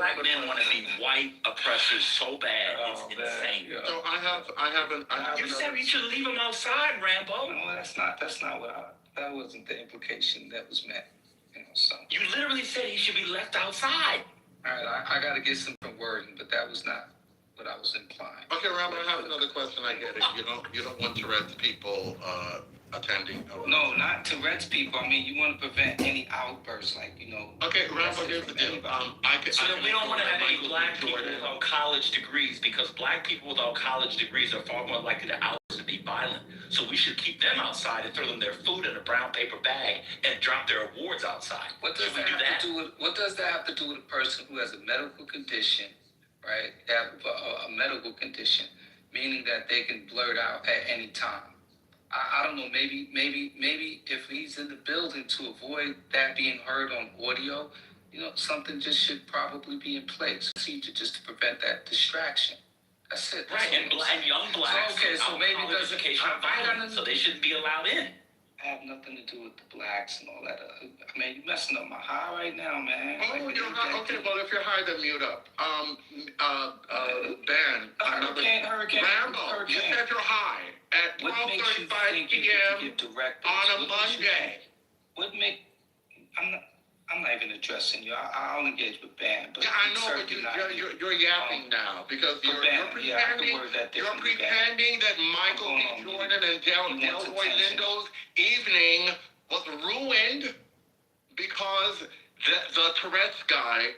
black men want to be white oppressors so bad. It's insane. Yeah. So I have. You said we should leave them outside, Rambo. No, that's not what that wasn't the implication that was meant. So. You literally said he should be left outside. All right, I got to get some wording, but that was not what I was implying. Okay, Rambo, I have another question. I get it. You don't want Tourette's people attending. No, not Tourette's people. I mean, you want to prevent any outbursts, like. Okay, Rambo, here's the deal. So then we don't want to have any black people without college degrees, because black people without college degrees are far more likely to outburst and be violent. So we should keep them outside and throw them their food in a brown paper bag and drop their awards outside. What does that have to do with? What does that have to do with a person who has a medical condition, right? They have a medical condition, meaning that they can blurt out at any time. I don't know. Maybe if he's in the building, to avoid that being heard on audio, something just should probably be in place. Procedure just to prevent that distraction. That's it. Right, and young blacks. So maybe there's education violence, so they shouldn't be allowed in. I have nothing to do with the blacks and all that. I mean, you're messing up my high right now, man. Oh, you're high? Okay, well, if you're high, then mute up. Ben. Hurricane. Rambo, you said you're high at 12:35 p.m. on a Monday. I'm not even addressing you. I'll engage with Ben. But yeah, I know, but you're yapping now because you're pretending that Michael B. Jordan and Delroy Lindo's evening was ruined because the Tourette's guy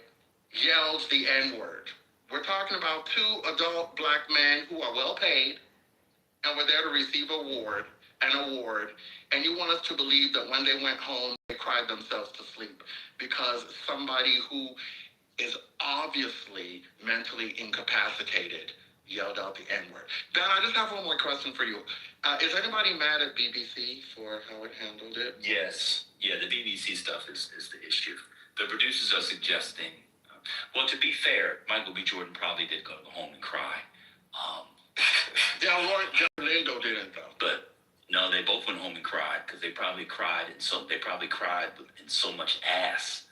yelled the N-word. We're talking about two adult black men who are well paid and were there to receive an award, and you want us to believe that when they went home, they cried themselves to sleep because somebody who is obviously mentally incapacitated yelled out the N-word. Ben, I just have one more question for you. Is anybody mad at BBC for how it handled it? Yes. Yeah, the BBC stuff is the issue. The producers are suggesting, well, to be fair, Michael B. Jordan probably did go home and cry. Delroy Lindo didn't, though. But no, they both went home and cried because they probably cried in so much ass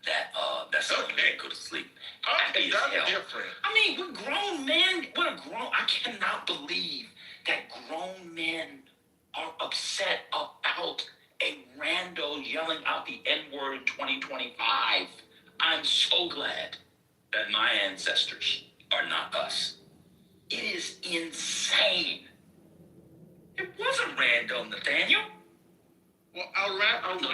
that that's something they go to sleep. Okay, that's different. I mean, we're grown men. I cannot believe that grown men are upset about a rando yelling out the N-word in 2025. I'm so glad that my ancestors are not us. It is insane. It wasn't rando, Nathaniel. Well, a rando.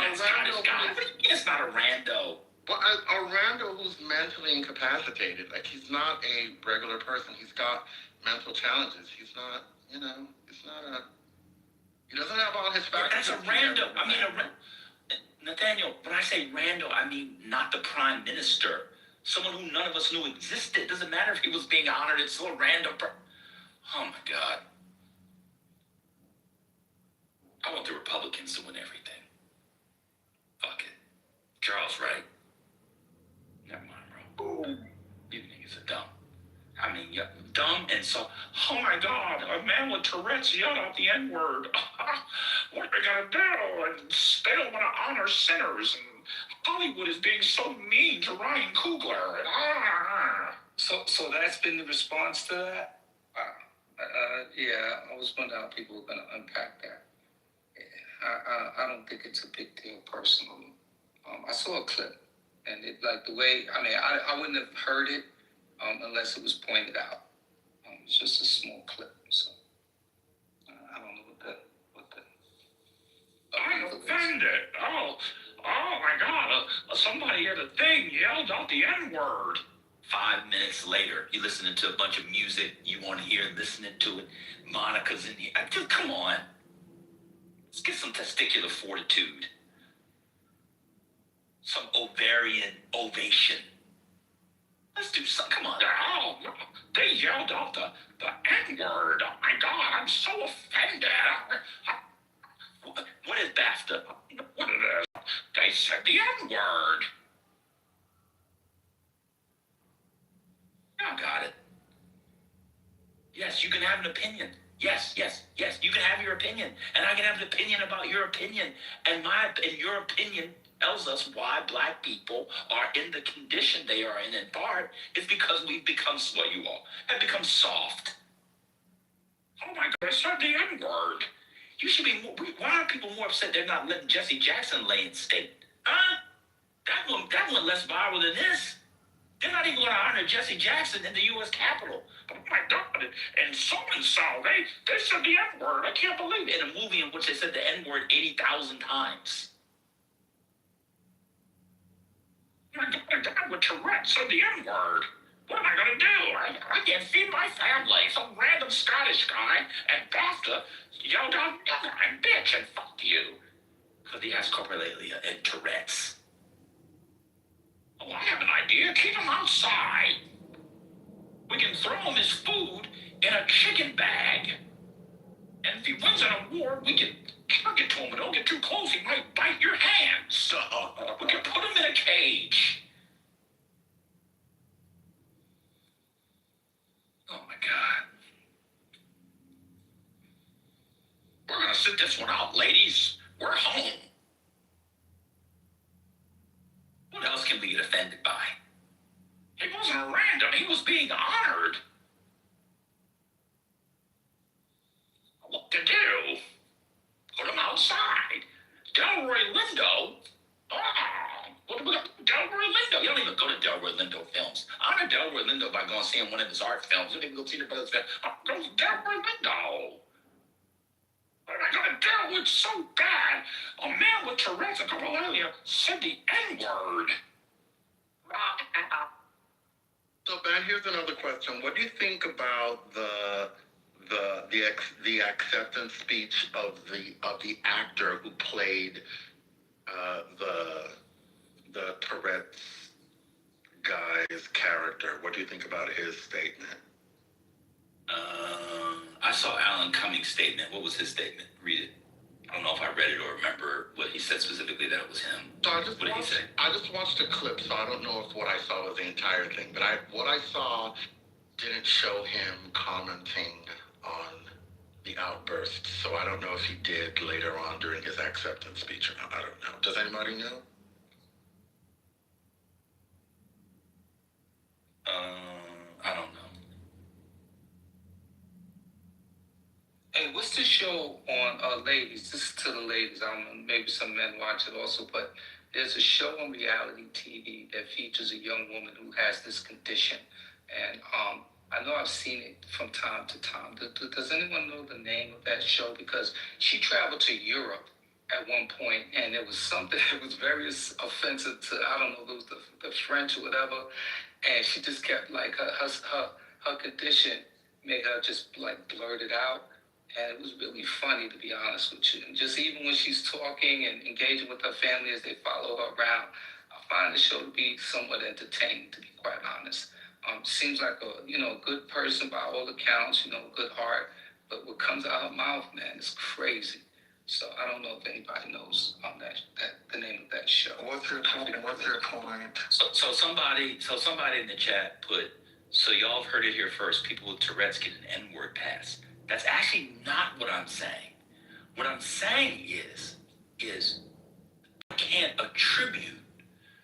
It's not a rando. Well, a rando who's mentally incapacitated. Like, he's not a regular person. He's got mental challenges. He's not, it's not he doesn't have all his faculties. That's a rando. I mean, Nathaniel, when I say rando, I mean not the prime minister. Someone who none of us knew existed. Doesn't matter if he was being honored. It's still a random. Oh, my God. I want the Republicans to win everything. Fuck it. Charles, right? Never mind, bro. You niggas are dumb. I mean, you're dumb and so... Oh, my God. A man with Tourette's yelled out the N-word. What are they going to do? And they don't want to honor sinners. And Hollywood is being so mean to Ryan Coogler. So that's been the response to that? Yeah, I was wondering how people were going to unpack that. I don't think it's a big deal personally. I saw a clip, and it the way. I mean, I wouldn't have heard it unless it was pointed out. It's just a small clip, so I don't know what the. I'm offended. Oh my God! Somebody at a thing yelled out the N-word. 5 minutes later, you're listening to a bunch of music you want to hear, listening to it. Monica's in here. Dude, come on. Let's get some testicular fortitude. Some ovarian ovation. Let's do something. Come on. Oh, they yelled out the N-word. Oh, my God. I'm so offended. What is BAFTA? What it is? They said the N-word. I got it. Yes, you can have an opinion. Yes. You can have your opinion, and I can have an opinion about your opinion, and your opinion tells us why black people are in the condition they are in part, is because we've become, well, you all have become soft. Oh my God, I said the N-word. You should be more, why are people more upset they're not letting Jesse Jackson lay in state? Huh? That one less viral than this. They're not even going to honor Jesse Jackson in the U.S. Capitol. But oh my God, and so-and-so, they said the N-word. I can't believe it. In a movie in which they said the N-word 80,000 times. My God, with Tourette's said the N-word. What am I going to do? I can't feed my family. Some random Scottish guy at BAFTA yelled out, "Nigger and bitch and fuck you." Because he has coprolalia and Tourette's. Oh, I have an idea. Keep him outside. We can throw him his food in a chicken bag. And if he wins an award, we can chuck it to him. But don't get too close. He might bite your hands. We can put him in a cage. Oh, my God. We're going to sit this one out, ladies. We're home. What else can we get offended by? He wasn't random. He was being honored. What to do? Put him outside. Delroy Lindo? What do we got? Delroy Lindo. You don't even go to Delroy Lindo films. Honor Delroy Lindo by going seeing one of his art films. You don't even go see the brothers film. Go to Delroy Lindo. What am I going to do? It's so bad. A man with Tourette's and coprolalia said the N-word. So Ben, here's another question. What do you think about the acceptance speech of the actor who played the Tourette's guy's character? What do you think about his statement? I saw Alan Cummings' statement. What was his statement? Read it. I don't know if I read it or remember what he said specifically that it was him. So What did he say? I just watched a clip, so I don't know if what I saw was the entire thing. But what I saw didn't show him commenting on the outburst. So I don't know if he did later on during his acceptance speech or not. I don't know. Does anybody know? I don't know. Hey, what's the show on ladies? This is to the ladies. I don't know, maybe some men watch it also, but there's a show on reality TV that features a young woman who has this condition. And I know I've seen it from time to time. Does anyone know the name of that show? Because she traveled to Europe at one point, and it was something that was very offensive to, I don't know, it was the French or whatever. And she just kept, like, her condition made her just, like, blurt it out. And it was really funny, to be honest with you. And just even when she's talking and engaging with her family as they follow her around, I find the show to be somewhat entertaining, to be quite honest. Seems like a good person by all accounts, good heart. But what comes out of her mouth, man, is crazy. So I don't know if anybody knows the name of that show. What's your point? So somebody in the chat put, so y'all have heard it here first. People with Tourette's get an N-word pass. That's actually not what I'm saying. What I'm saying is I can't attribute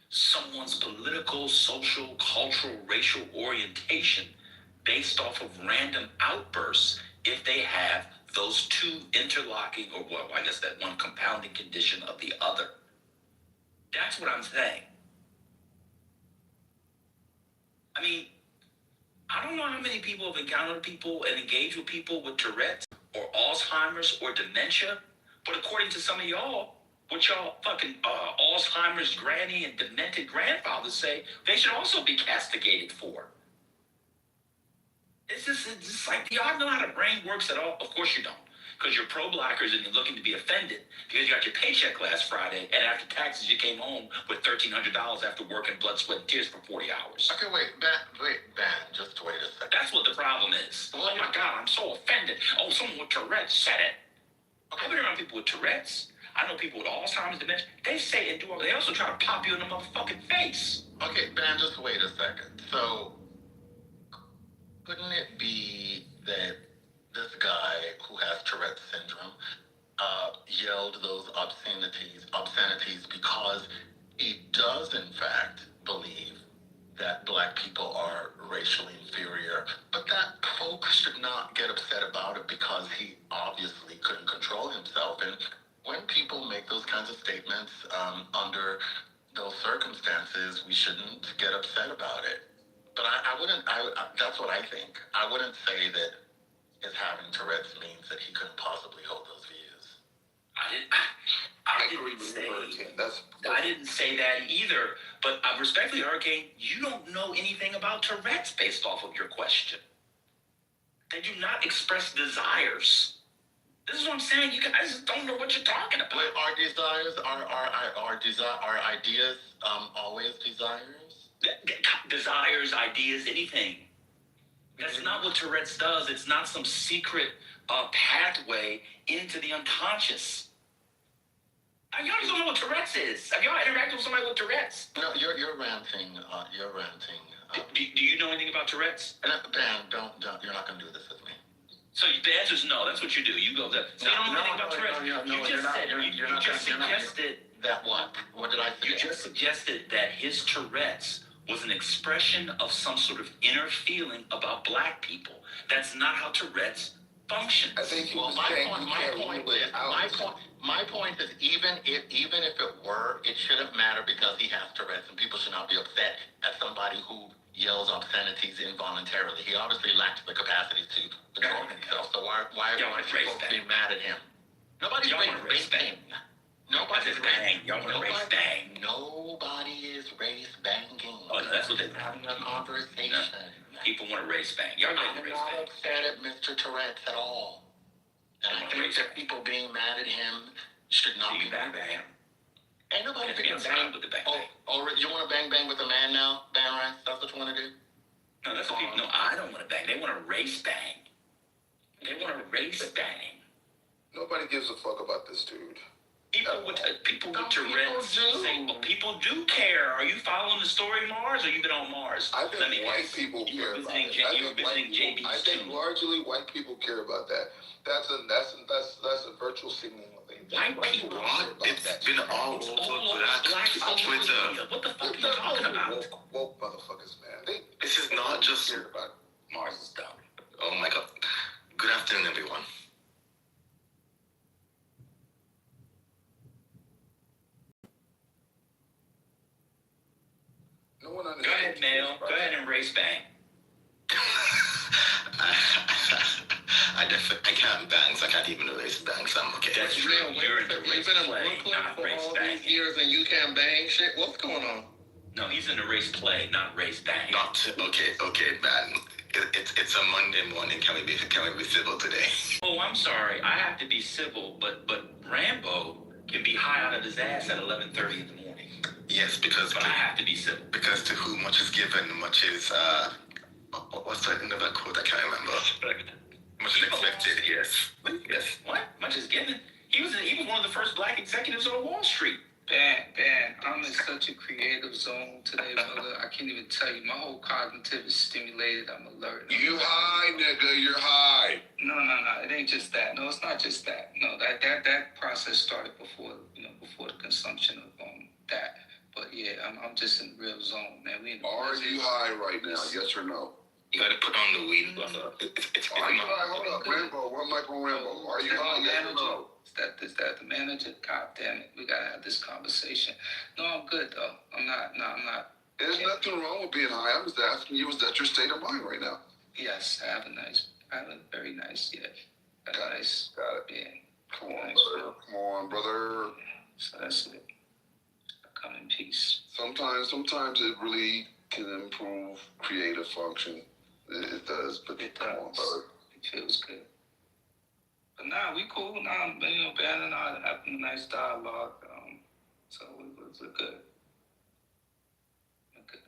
someone's political, social, cultural, racial orientation based off of random outbursts if they have those two interlocking, or well, I guess that one compounding condition of the other. That's what I'm saying. I mean, I don't know how many people have encountered people and engaged with people with Tourette's or Alzheimer's or dementia, but according to some of y'all, what y'all fucking Alzheimer's granny and demented grandfathers say, they should also be castigated for. It's just like, do y'all know how the brain works at all? Of course you don't. Because you're pro-blackers and you're looking to be offended because you got your paycheck last Friday and after taxes you came home with $1,300 after working blood, sweat, and tears for 40 hours. Okay, wait, Ben, just wait a second. That's what the problem is. Oh my God, I'm so offended. Oh, someone with Tourette's said it. Okay, I've been around people with Tourette's. I know people with Alzheimer's, dementia. They say and do all. They also try to pop you in the motherfucking face. Okay, Ben, just wait a second. So, couldn't it be that this guy who has Tourette's syndrome yelled those obscenities because racially inferior, but that folks should not get upset about it because he obviously couldn't control himself. And when people make those kinds of statements under those circumstances, we shouldn't get upset about it. But I wouldn't, that's what I think. I wouldn't say that his having Tourette's means that he couldn't possibly hold those views. I didn't say that either. But respectfully, Hurricane, you don't know anything about Tourette's based off of your question. They do not express desires. This is what I'm saying. You guys don't know what you're talking about. Wait, are desires, are ideas always desires? Desires, ideas, anything. That's not what Tourette's does. It's not some secret pathway into the unconscious. Y'all just don't know what Tourette's is. Have y'all interacted with somebody with Tourette's? No, you're ranting. You're ranting. Do you know anything about Tourette's? Ben, don't. You're not going to do this with me. So the answer is no. That's what you do. You go there. So you don't know anything about Tourette's. You just suggested that what? What did I say? You just suggested that his Tourette's was an expression of some sort of inner feeling about black people. That's not how Tourette's functions. I think my point is even if it were, it shouldn't matter because he has Tourette's, and people should not be upset at somebody who yells obscenities involuntarily. He obviously lacks the capacity to control himself. So why are people be mad at him? Nobody's race bang. Nobody's bang. Y'all want to race bang? Nobody is race banging. Oh, no, that's what they're having a conversation. No. People want to race bang. Y'all I'm not upset at Mr. Tourette's at all. And I think that people being mad at him should not be bang bang. Ain't nobody being bang with the bang bang. Oh, you want to bang bang with a man now, Ban Rice? That's what you want to do? No, that's what people. No, I don't want to bang. They want to race bang. They want to race bang. Nobody gives a fuck about this dude. People with Tourette's say, well, people do care. Are you following the story, Mars, or you been on Mars? I think white people care about it. I think largely white people care about that. That's a virtual signaling thing. White people. It's been all over black Twitter. What the fuck are you talking about? Woke motherfuckers, man. This is not just about Mars is dumb. Oh my god. Good afternoon, everyone. No one Go understands. ahead, Mail. Go ahead and race bang. I can't bang, so I can't even race bang, so I'm okay. That's true. You're in the race play, not race bang. Years and you can't bang shit. What's going on? No, he's in the race play, not race bang. Not okay, man. It's a Monday morning. Can we be civil today? Oh, I'm sorry. I have to be civil, but Rambo can be high out of his ass at 11:30 in the morning. Yes, because But I have to be civil. Because to whom much is given, much is what's that in that quote? I can't remember. Much is expected. Yes. Yes. What? Much is given. He was one of the first black executives on Wall Street. Ben, I'm in such a creative zone today, brother. I can't even tell you. My whole cognitive is stimulated. I'm alert. You high, nigga. You're high. No. It ain't just that. No, it's not just that. No, that process started before the consumption of that. But yeah, I'm just in the real zone, man. Are you high right now? Yes or no? You gotta put on the weed, brother. Are you high? Hold up, Rambo. One Michael Rambo. Are you high? Yes or no? Is that the manager? God damn it. We gotta have this conversation. No, I'm good though. I'm not. There's nothing wrong with being high. I'm just asking you, is that your state of mind right now? Yes, I have a very nice, yeah. Got it. Yeah. Come on, brother. So that's it. I come in peace. Sometimes it really can improve creative function. It does, but come on, brother. It feels good. But nah, we cool. Nah, Ben and I having a nice dialogue. So we're good. We're good.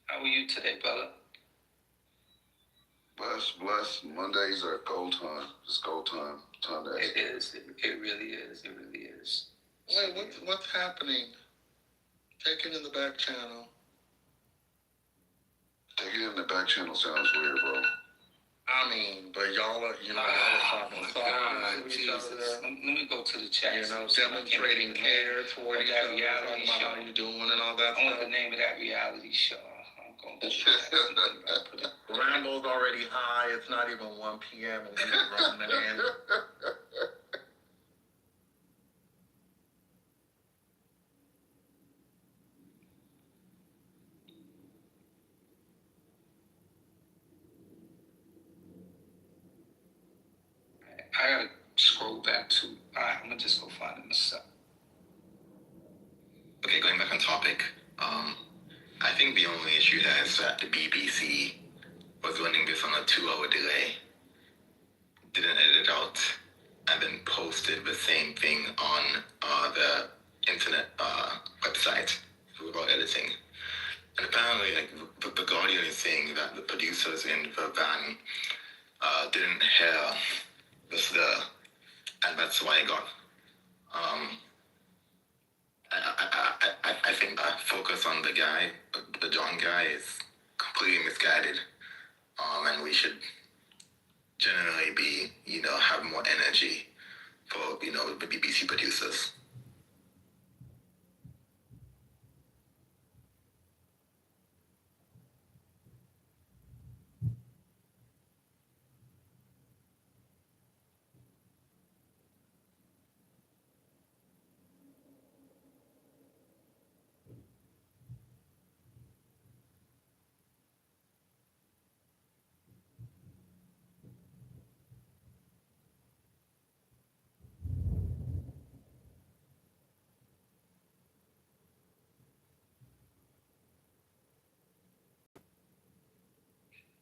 How are you today, brother? Bless. Mondays are gold time. It's gold time. Time to It is. It really is. It really is. Wait, what's happening? Take it in the back channel. Taking it in the back channel sounds weird, bro. I mean, but y'all are talking God, Jesus. Let me go to the chat. Demonstrating care toward that reality talking about show. how you doing and all that I want stuff. the name of that reality show. I'm going Rambo's already high. It's not even 1 p.m. and he's running in. I gotta scroll back to. Alright, I'm gonna just go find it myself. Okay, going back on topic. I think the only issue there is that the BBC was running this on a 2-hour delay, didn't edit it out, and then posted the same thing on the internet website without editing. And apparently, like, the Guardian is saying that the producers in the van didn't hear the slur, and that's why it got. I think that focus on the guy, the John guy, is completely misguided. And we should generally be, have more energy for, the BBC producers.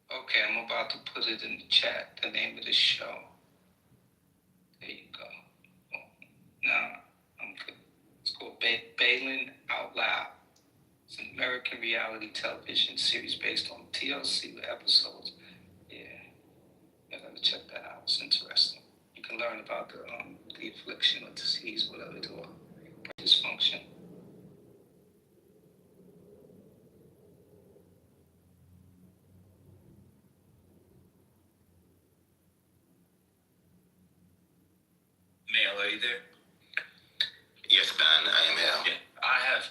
Okay, I'm about to put it in the chat, the name of the show. There you go. Now, I'm good. It's called Balin Out Loud. It's an American reality television series based on TLC with episodes. Yeah, I gotta check that out. It's interesting. You can learn about the affliction or disease, whatever it is, dysfunction. Mail, are you there? Yes, Dan, I am here. Yeah,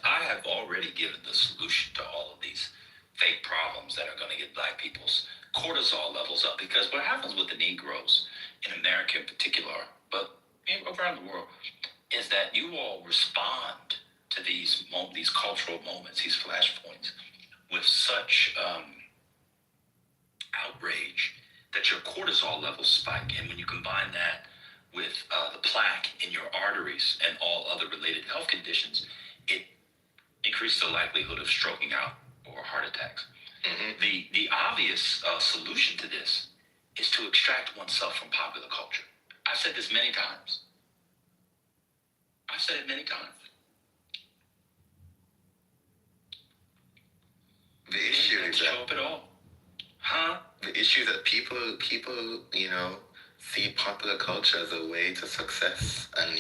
I have already given the solution to all of these fake problems that are going to get black people's cortisol levels up. Because what happens with the Negroes, in America in particular, but around the world, is that you all respond to these cultural moments, these flashpoints, with such outrage that your cortisol levels spike. And when you combine that with the plaque in your arteries and all other related health conditions, it increases the likelihood of stroking out or heart attacks. Mm-hmm. The obvious solution to this is to extract oneself from popular culture. I've said this many times. I've said it many times. The issue is show up at all. Huh? The issue is that people, see popular culture as a way to success and,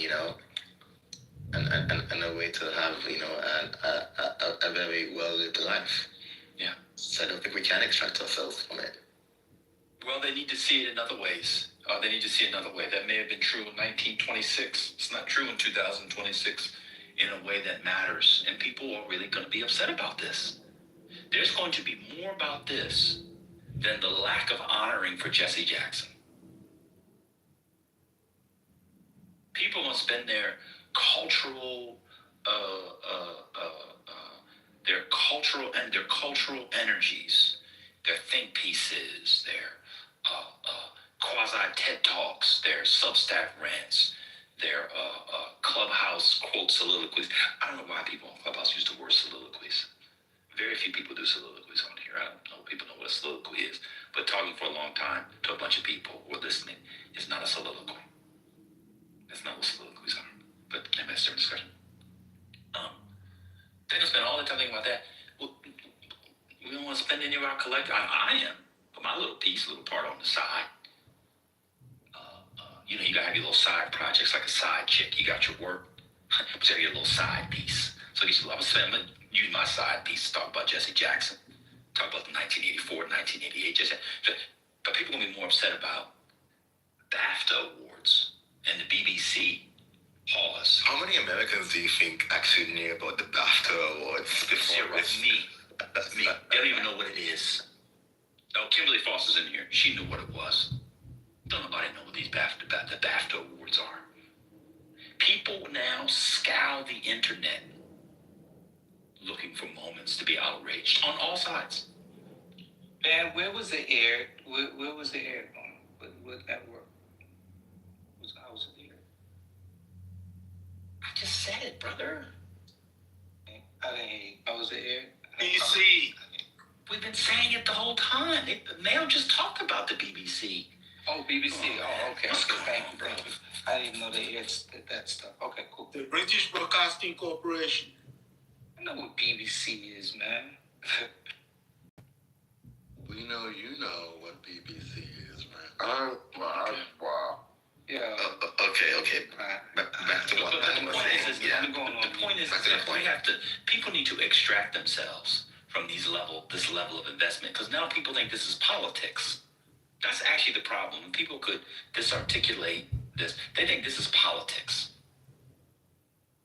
and a way to have, a very well-lived life. Yeah. So I don't think we can extract ourselves from it. Well, they need to see it in other ways. They need to see another way. That may have been true in 1926. It's not true in 2026 in a way that matters. And people are really going to be upset about this. There's going to be more about this than the lack of honoring for Jesse Jackson. People want to spend their cultural energies, their think pieces, their quasi TED Talks, their Substack rants, their Clubhouse quote soliloquies. I don't know why people on Clubhouse use the word soliloquies. Very few people do soliloquies on here. I don't know if people know what a soliloquy is, but talking for a long time to a bunch of people who are listening is not a soliloquy. That's not what soliloquies are. But maybe that's a different discussion. They don't spend all the time thinking about that. Well, we don't want to spend any of our collective. I am, but my little piece, little part on the side. You gotta have your little side projects, like a side chick. You got your work, but you gotta get a little side piece. So I'm gonna use my side piece to talk about Jesse Jackson, talk about the 1984, 1988. But people are gonna be more upset about BAFTA awards and the BBC pause. How many Americans do you think actually knew about the BAFTA awards before Zero. this? Me. That's me. They don't even know what it is. Oh, Kimberly Foster's in here. She knew what it was. Don't nobody know what these the BAFTA awards are. People now scour the internet looking for moments to be outraged on all sides. Man, where was it aired? Where was it aired on? What network? How was it aired? I just said it, brother. I didn't hear you. How was it aired? BBC. We've been saying it the whole time. Mail just talked about the BBC. Oh, BBC. Oh, okay. What's going Thank on, you. bro? I didn't even know they aired that stuff. Okay, cool. The British Broadcasting Corporation. I know what BBC is, man. We know you know what BBC is, man. Wow. Yeah. Okay. Back to what I was saying. Yeah. The point is that people need to extract themselves from this level of investment, because now people think this is politics. That's actually the problem. When people could disarticulate this, they think this is politics.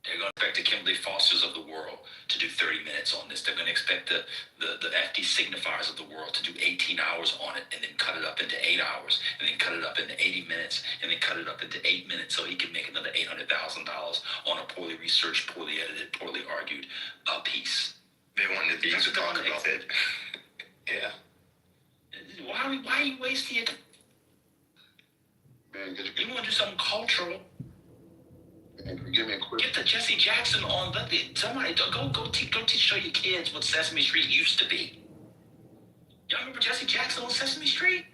They're going to expect the Kimberly Fosters of the world to do 30 minutes on this. They're going to expect the FD signifiers of the world to do 18 hours on it, and then cut it up into 8 hours, and then cut it up into 80 minutes, and then cut it up into 8 minutes so he can make another $800,000 on a poorly researched, poorly edited, poorly argued piece. They wanted you to talk about it. Yeah. Why are you wasting it? Man, You want to do something cultural? give me a quick. Get the Jesse Jackson on. Somebody show your kids what Sesame Street used to be. Y'all remember Jesse Jackson on Sesame Street?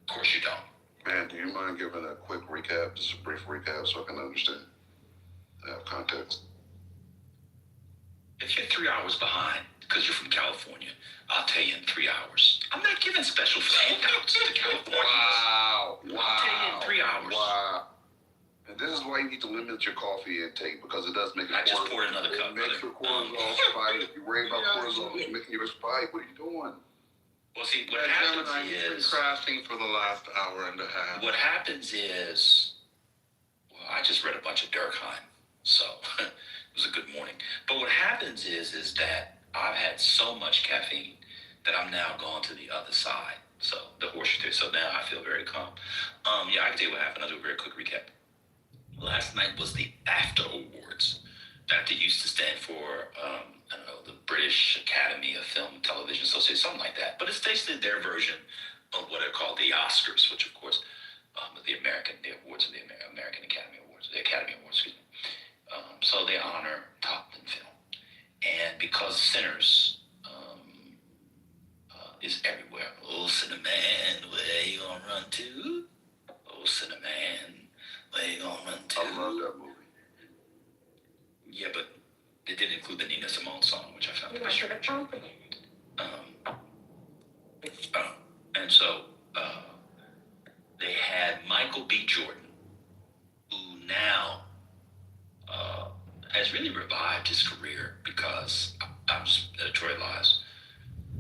Of course you don't. Man, do you mind giving a quick recap, just a brief recap, so I can understand? Have context. If you're 3 hours behind because you're from California, I'll tell you in 3 hours. I'm not giving special handouts to California. Wow. I'll tell you in 3 hours. Wow. And this is why you need to limit your coffee intake, because it does make it. I just poured another cup. It makes your cortisol spike. If you worry about cortisol, it's making your spike. What are you doing? Well, see, what happens is crafting for the last hour and a half. What happens is, well, I just read a bunch of Durkheim, so it was a good morning. But what happens is that I've had so much caffeine that I'm now gone to the other side. So the horseshoe theory. So now I feel very calm. Yeah, I can tell you what happened. I'll do a very quick recap. Last night was the BAFTA Awards. BAFTA used to stand for, I don't know, the British Academy of Film and Television Association, something like that. But it's basically their version of what are called the Oscars, which of course, the awards of the American Academy Awards, the Academy Awards, excuse me. So they honor top in film. And because Sinners is everywhere. Oh, Cinnamon, where you gonna run to? Oh, Cinnamon, where you gonna run to? I love that movie. Yeah, but it did include the Nina Simone song, which I found very strange. And so they had Michael B. Jordan, who now has really revived his career, because I'm just editorialized.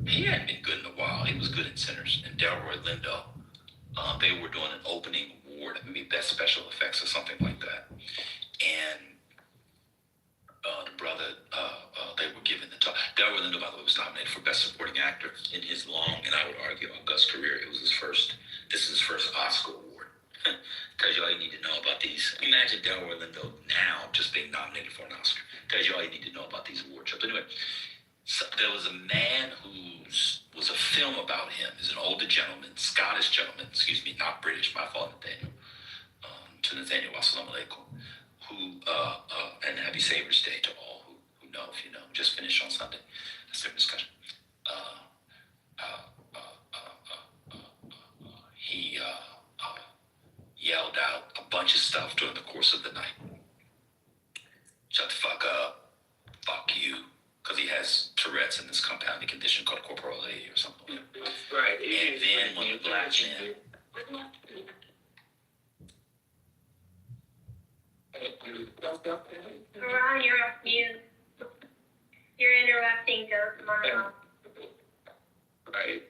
He hadn't been good in a while. He was good in Sinners. And Delroy Lindo, they were doing an opening award, maybe Best Special Effects or something like that. And the brother, they were given the top. Delroy Lindo, by the way, was nominated for Best Supporting Actor in his long, and I would argue, august career. It was his first Oscar award. Tells you all you need to know about these. Imagine Delroy Lindo now just being nominated for an Oscar. Tells you all you need to know about these award shows. Anyway, so there was a man who was a film about him. He's an older gentleman, Scottish gentleman, excuse me, not British, my fault, Nathaniel. To Nathaniel, assalamu alaikum. Who, and happy Savior's Day to all who know, if you know, just finished on Sunday. That's their discussion. He yelled out a bunch of stuff during the course of the night. Shut the fuck up. Fuck you. Because he has Tourette's and this compounding condition called corporal A or something. Right. And then when the black man... Ron, you're off mute. You're interrupting Joe's monologue. Right.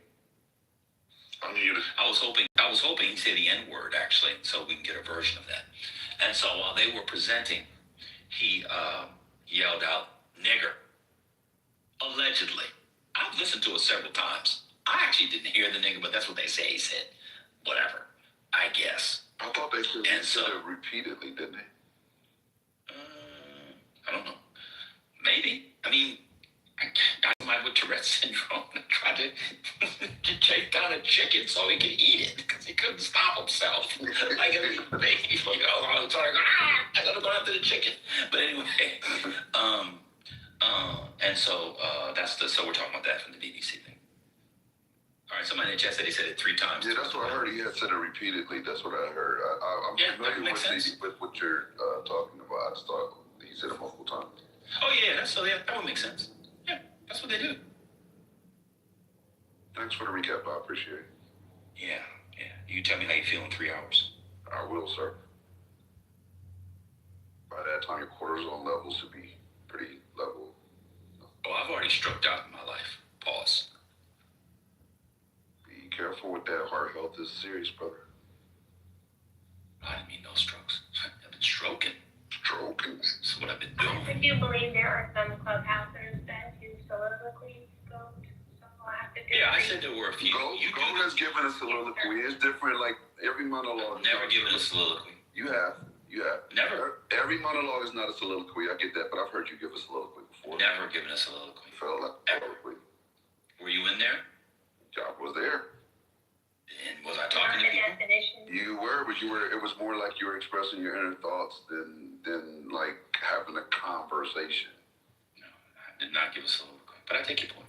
I was hoping he'd say the N-word, actually, so we can get a version of that. And so while they were presenting, he yelled out, nigger. Allegedly. I've listened to it several times. I actually didn't hear the nigga, but that's what they say he said. Whatever. I guess. I thought they said And said it repeatedly, didn't they? I don't know. Maybe. I mean, I got somebody with Tourette's syndrome and tried to chase down a chicken so he could eat it because he couldn't stop himself. Like a baby, you know, I was like, I gotta go after the chicken. But anyway, and so so we're talking about that from the BBC thing. All right, somebody in the chat said he said it 3 times. Yeah, that's what I heard. He had said it repeatedly. That's what I heard. I'm familiar with what you're talking about. I just thought he said it multiple times. Oh yeah, that would make sense. Yeah, that's what they do. Thanks for the recap. I appreciate it. Yeah. You tell me how you feel in 3 hours. I will, sir. By that time, your cortisol levels should be pretty level. Oh, I've already struck out in my life. Pause. Be careful with that. Heart health is serious, brother. I didn't mean no strokes. I've been stroking. Stroking. That's what I've been doing. I do believe there are some clubhousers that do soliloquies. So I'll have to do Yeah, I said there were a few. Go has given a soliloquy. It's different. Like every monologue. Never given a soliloquy. You have. Never. Every monologue is not a soliloquy. I get that, but I've heard you give a soliloquy before. Never given a soliloquy. Felt like a soliloquy. Were you in there? I was there. And was I talking to people? You were, but it was more like you were expressing your inner thoughts than like having a conversation. No, I did not give a soliloquy. But I take your point.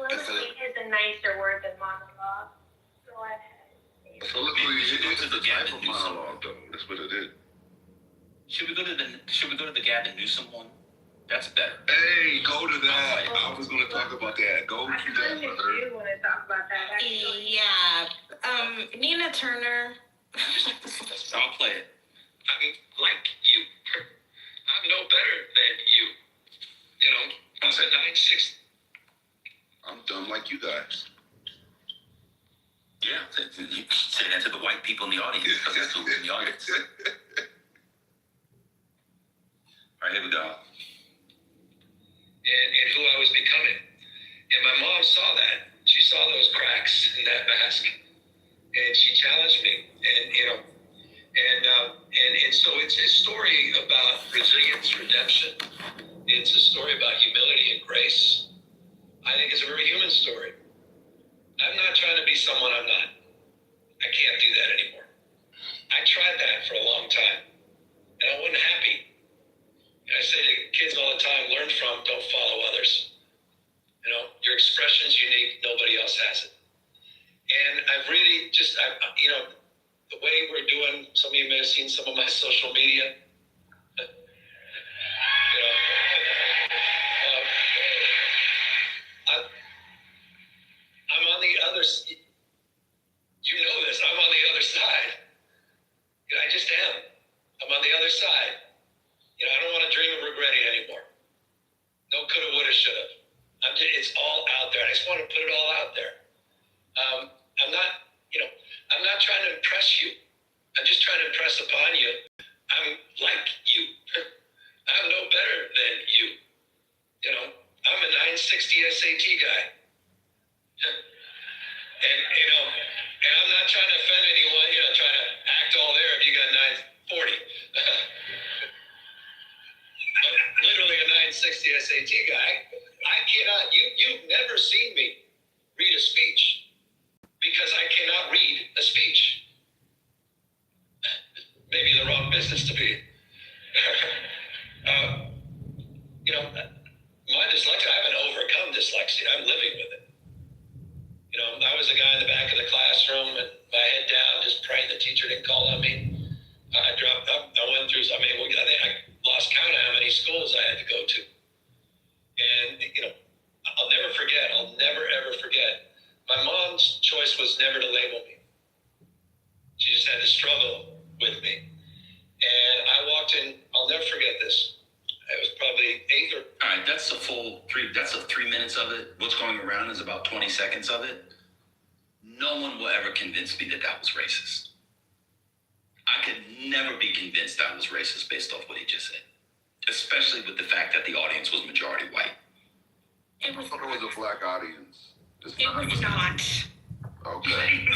Soliloquy is a nicer word than monologue. Go ahead. Soliloquy is a type of monologue, though. That's what it is. Should we go to the Gavin Newsom one? That's better. Hey, go to that. I was going to talk about that. Go to that, brother. You want to talk about that? Actually. Yeah. Nina Turner. I'll play it. I'm like you. I'm no better than you. You know, I'm at 9'6". I'm dumb like you guys. Yeah, you say that to the white people in the audience because that's who's in the audience. All right, here we go. And who I was becoming. And my mom saw that. She saw those cracks in that mask. And she challenged me. And so it's a story about resilience, redemption. It's a story about humility and grace. I think it's a very human story. I'm not trying to be someone I'm not. I can't do that anymore. I tried that for a long time. And I wasn't happy. I say to kids all the time, learn from, don't follow others. You know, your expression's unique, nobody else has it. And I've really the way we're doing, some of you may have seen some of my social media. I'm on the other, you know this, I'm on the other side. I just am. I'm on the other side. I don't want to dream of regretting anymore. No coulda, woulda, shoulda. It's all out there. I just want to put it all out there. I'm not trying to impress you. I'm just trying to impress upon you. I'm like you. I'm no better than you. I'm a 960 SAT guy. And I'm not trying to offend anyone, trying to act all there if you got 940. Literally a 960 SAT guy. I cannot, you've never seen me read a speech because I cannot read a speech. Maybe the wrong business to be. My dyslexia, I haven't overcome dyslexia. I'm living with it. I was the guy in the back of the classroom and my head down, just praying the teacher didn't call on me. I dropped up. I went through, I lost count of how many schools I had to go to. And, I'll never forget. I'll never, ever forget. My mom's choice was never to label me. She just had to struggle with me. And I walked in, I'll never forget this. It was probably 8 or... All right, that's a full 3 minutes of it. What's going around is about 20 seconds of it. No one will ever convince me that that was racist. I could never be convinced that was racist based off what he just said, especially with the fact that the audience was majority white. It was a black audience. It was not. Okay.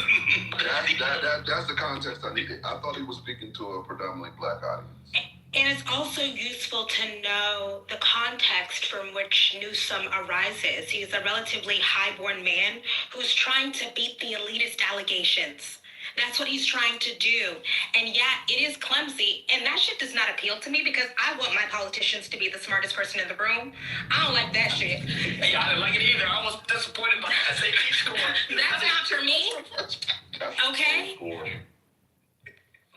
That's the context I needed. I thought he was speaking to a predominantly black audience. And it's also useful to know the context from which Newsom arises. He's a relatively highborn man who's trying to beat the elitist allegations. That's what he's trying to do. And yeah, it is clumsy. And that shit does not appeal to me because I want my politicians to be the smartest person in the room. I don't like that shit. Yeah, I didn't like it either. I was disappointed by that SAT score. That's not for me. Okay?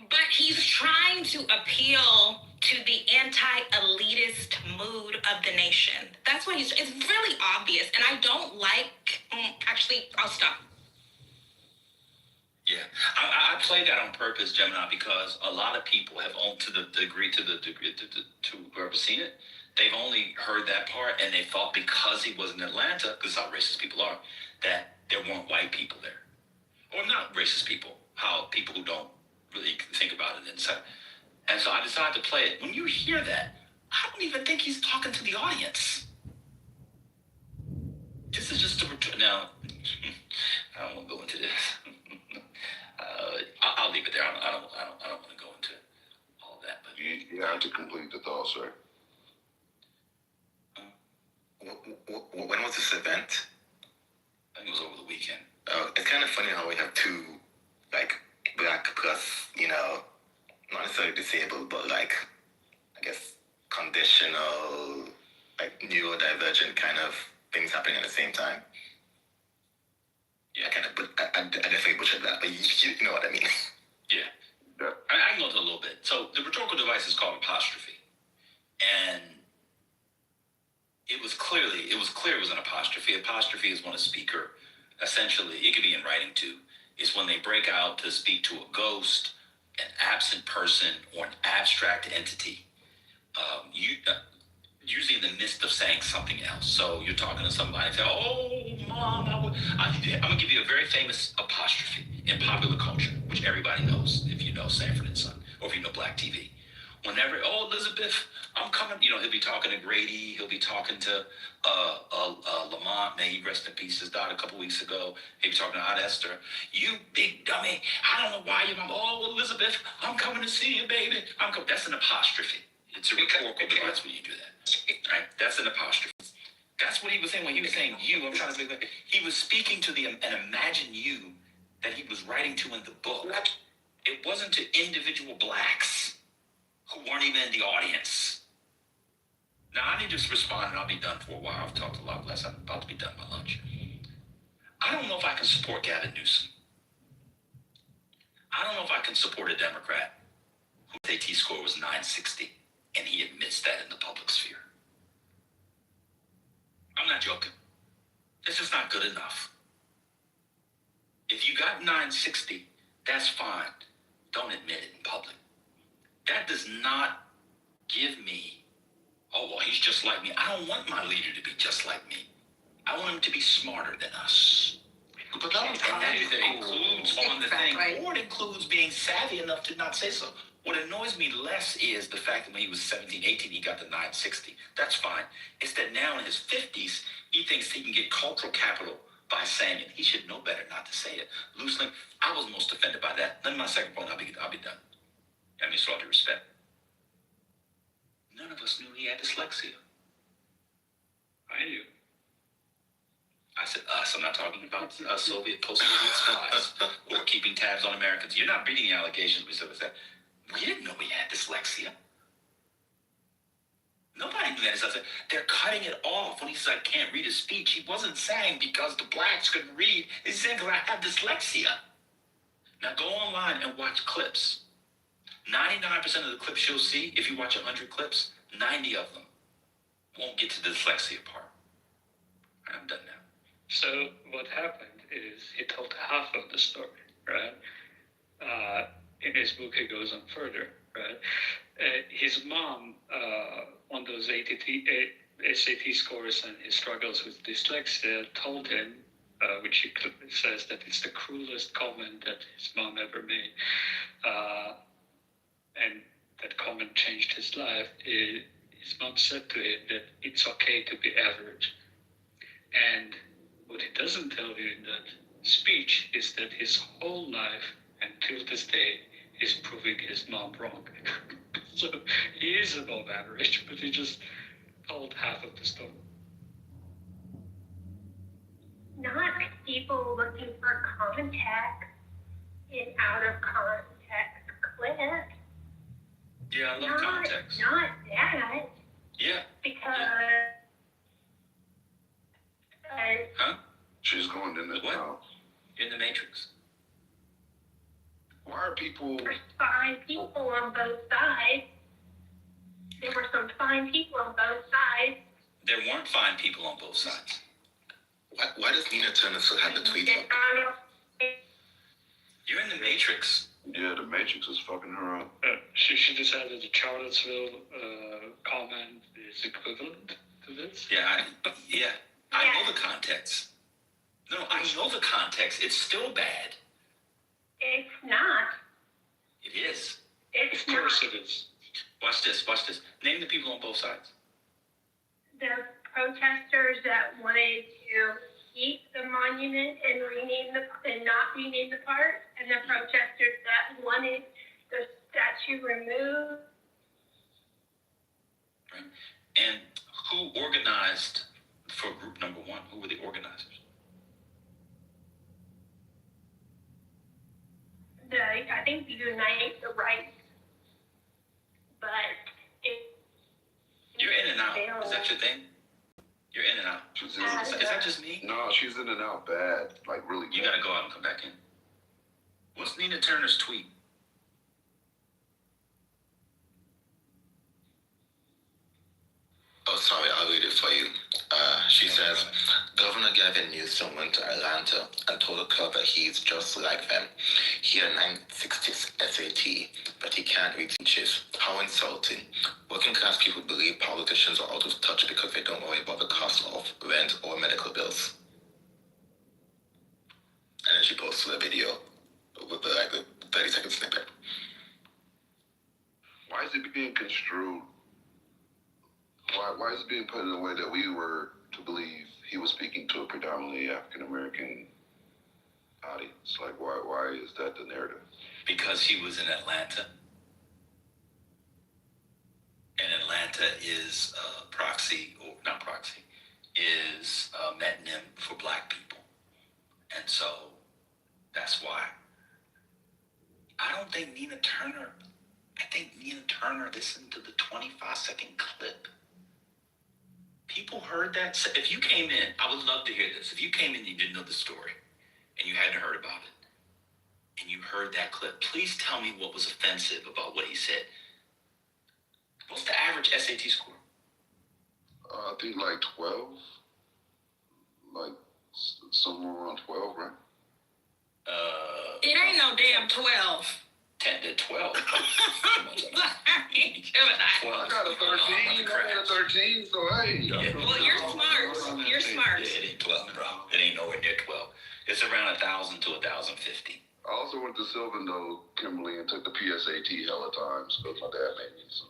But he's trying to appeal to the anti-elitist mood of the nation. That's what it's really obvious. And I don't like, actually, I'll stop. Yeah, I played that on purpose, Gemini, because a lot of people have only to whoever's seen it, they've only heard that part and they thought because he was in Atlanta, because how racist people are, that there weren't white people there. Or not racist people, how people who don't really think about it inside. And so I decided to play it. When you hear that, I don't even think he's talking to the audience. This is just a now. I don't want to go into this. I'll leave it there. I don't want to go into all that. But You have to complete the thought, sir. When was this event? I think it was over the weekend. It's kind of funny how we have two, like, black plus, not necessarily disabled, but like, I guess, conditional, like, neurodivergent kind of things happening at the same time. Yeah, I definitely butchered that, but you know what I mean. Yeah. I can go into a little bit. So the rhetorical device is called apostrophe. And it was clear it was an apostrophe. Apostrophe is when a speaker, essentially, it could be in writing too, is when they break out to speak to a ghost, an absent person, or an abstract entity. Usually in the midst of saying something else. So you're talking to somebody and say, "Oh, Mom, I'm gonna give you a very famous apostrophe in popular culture, which everybody knows if you know Sanford and Son, or if you know Black TV. Whenever, Elizabeth, I'm coming, he'll be talking to Grady, he'll be talking to Lamont, may he rest in peace, his died a couple weeks ago. He'll be talking to Aunt Esther. "You big dummy, I don't know why you're mom. Oh, Elizabeth, I'm coming to see you, baby. That's an apostrophe. It's a rhetorical device when you do that. Right? That's an apostrophe. That's what he was saying when he was saying you. I'm trying to think. He was speaking to an imagine you that he was writing to in the book. It wasn't to individual blacks who weren't even in the audience. Now, I need to just respond and I'll be done for a while. I've talked a lot less. I'm about to be done with my lunch. I don't know if I can support Gavin Newsom. I don't know if I can support a Democrat whose AT score was 960 and he admits that in the public sphere. I'm not joking. This is not good enough. If you got 960, that's fine. Don't admit it in public. That does not give me, oh, well, he's just like me. I don't want my leader to be just like me. I want him to be smarter than us. But that was and that includes on the thing, or it includes being savvy enough to not say so. What annoys me less is the fact that when he was 17, 18, he got the 960. That's fine. It's that now in his 50s, he thinks he can get cultural capital by saying it. He should know better not to say it. Loosely, I was most offended by that. Then my second point, I'll be done. I mean, so all due respect. None of us knew he had dyslexia. I knew. I said us. I'm not talking about Soviet, post-Soviet spies who are keeping tabs on Americans. You're not reading the allegations we said was that. We didn't know he had dyslexia. Nobody knew that. They're cutting it off when he says, I can't read his speech. He wasn't saying because the blacks couldn't read. He's saying because I have dyslexia. Now go online and watch clips. 99% of the clips you'll see, if you watch 100 clips, 90 of them won't get to the dyslexia part. I'm done now. So what happened is he told half of the story, right? In his book, he goes on further, right? His mom, on those SAT scores and his struggles with dyslexia, told him which he says that it's the cruelest comment that his mom ever made. And that comment changed his life. His mom said to him that it's okay to be average. And what he doesn't tell you in that speech is that his whole life, and till this day, is proving his mom wrong. So he is above average, but he just told half of the story. Not people looking for context in out of context clips. Yeah, I love context. Not that. Yeah. Because. Huh? She's going in the what? In the Matrix. Why are people? There's fine people on both sides. There were some fine people on both sides. There weren't fine people on both sides. Why does Nina Turner still have the tweet up? You're in the Matrix. Yeah, the Matrix is fucking her up. She decided the Charlottesville comment is equivalent to this? Yeah, I know the context. No, I know the context. It's still bad. It's not. It is. It's Of course not. it is. Watch this. Name the people on both sides. The protesters that wanted to keep the monument and not rename the park, and the protesters that wanted the statue removed. Right. And who organized for group number one? Who were the organizers? I think Unite the Right, but You're in and out. Is that your thing? You're in and out. She's in, Is that just me? no, she's in and out bad, like really. You gotta go out and come back in. What's Nina Turner's tweet? Oh, sorry, I'll read it for you. She says, Governor Gavin Newsom went to Atlanta and told the club that he's just like them. He had a 960 SAT, but he can't read teachers. How insulting. Working class people believe politicians are out of touch because they don't worry about the cost of rent or medical bills. And then she posted a video with the 30-second snippet. Why is it being construed? Why is it being put in a way that we were to believe he was speaking to a predominantly African American audience? Like, why is that the narrative? Because he was in Atlanta. And Atlanta is is a metonym for black people. And so that's why. I think Nina Turner listened to the 25-second clip. People heard that. So if you came in, I would love to hear this. If you came in and you didn't know the story and you hadn't heard about it and you heard that clip, please tell me what was offensive about what he said. What's the average SAT score? I think like 12. Like somewhere around 12, right? It ain't no damn 12. 10 to 12. I got a 13. I got a 13. So hey. Yeah. Well, you're smart. You're smart. It ain't 12, bro. It ain't nowhere near 12. It's around 1,000 to 1,050. I also went to Sylvan though, Kimberly, and took the PSAT hella times because my dad made me. So.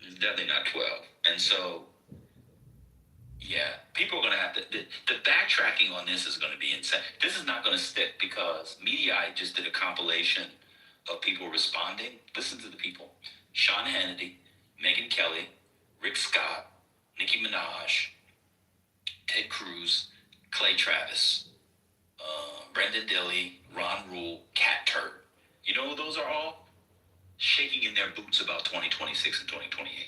It's definitely not 12. And so, yeah, people are going to have to, the backtracking on this is going to be insane. This is not going to stick because Mediaite just did a compilation of people responding. Listen to the people. Sean Hannity, Megyn Kelly, Rick Scott, Nicki Minaj, Ted Cruz, Clay Travis, Brendan Dilley, Ron Rule, Cat Turd. You know who those are all? Shaking in their boots about 2026 and 2028.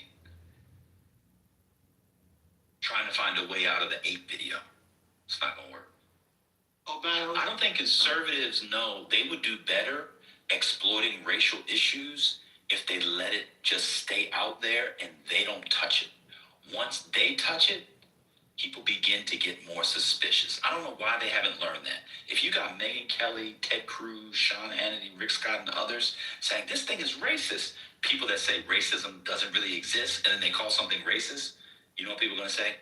Trying to find a way out of the ape video. It's not going to work. I don't think conservatives know they would do better exploiting racial issues if they let it just stay out there and they don't touch it. Once they touch it, people begin to get more suspicious. I don't know why they haven't learned that. If you got Megyn Kelly, Ted Cruz, Sean Hannity, Rick Scott, and others saying this thing is racist, people that say racism doesn't really exist and then they call something racist, you know what people are going to say?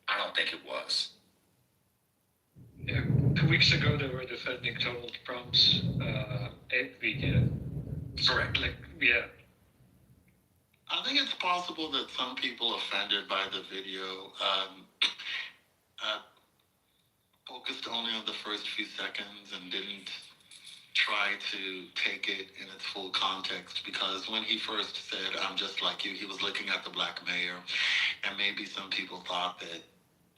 I don't think it was. 2 weeks ago they were defending Donald Trump's video. Correct. Yeah. I think it's possible that some people offended by the video focused only on the first few seconds and didn't try to take it in its full context, because when he first said, "I'm just like you," he was looking at the black mayor, and maybe some people thought that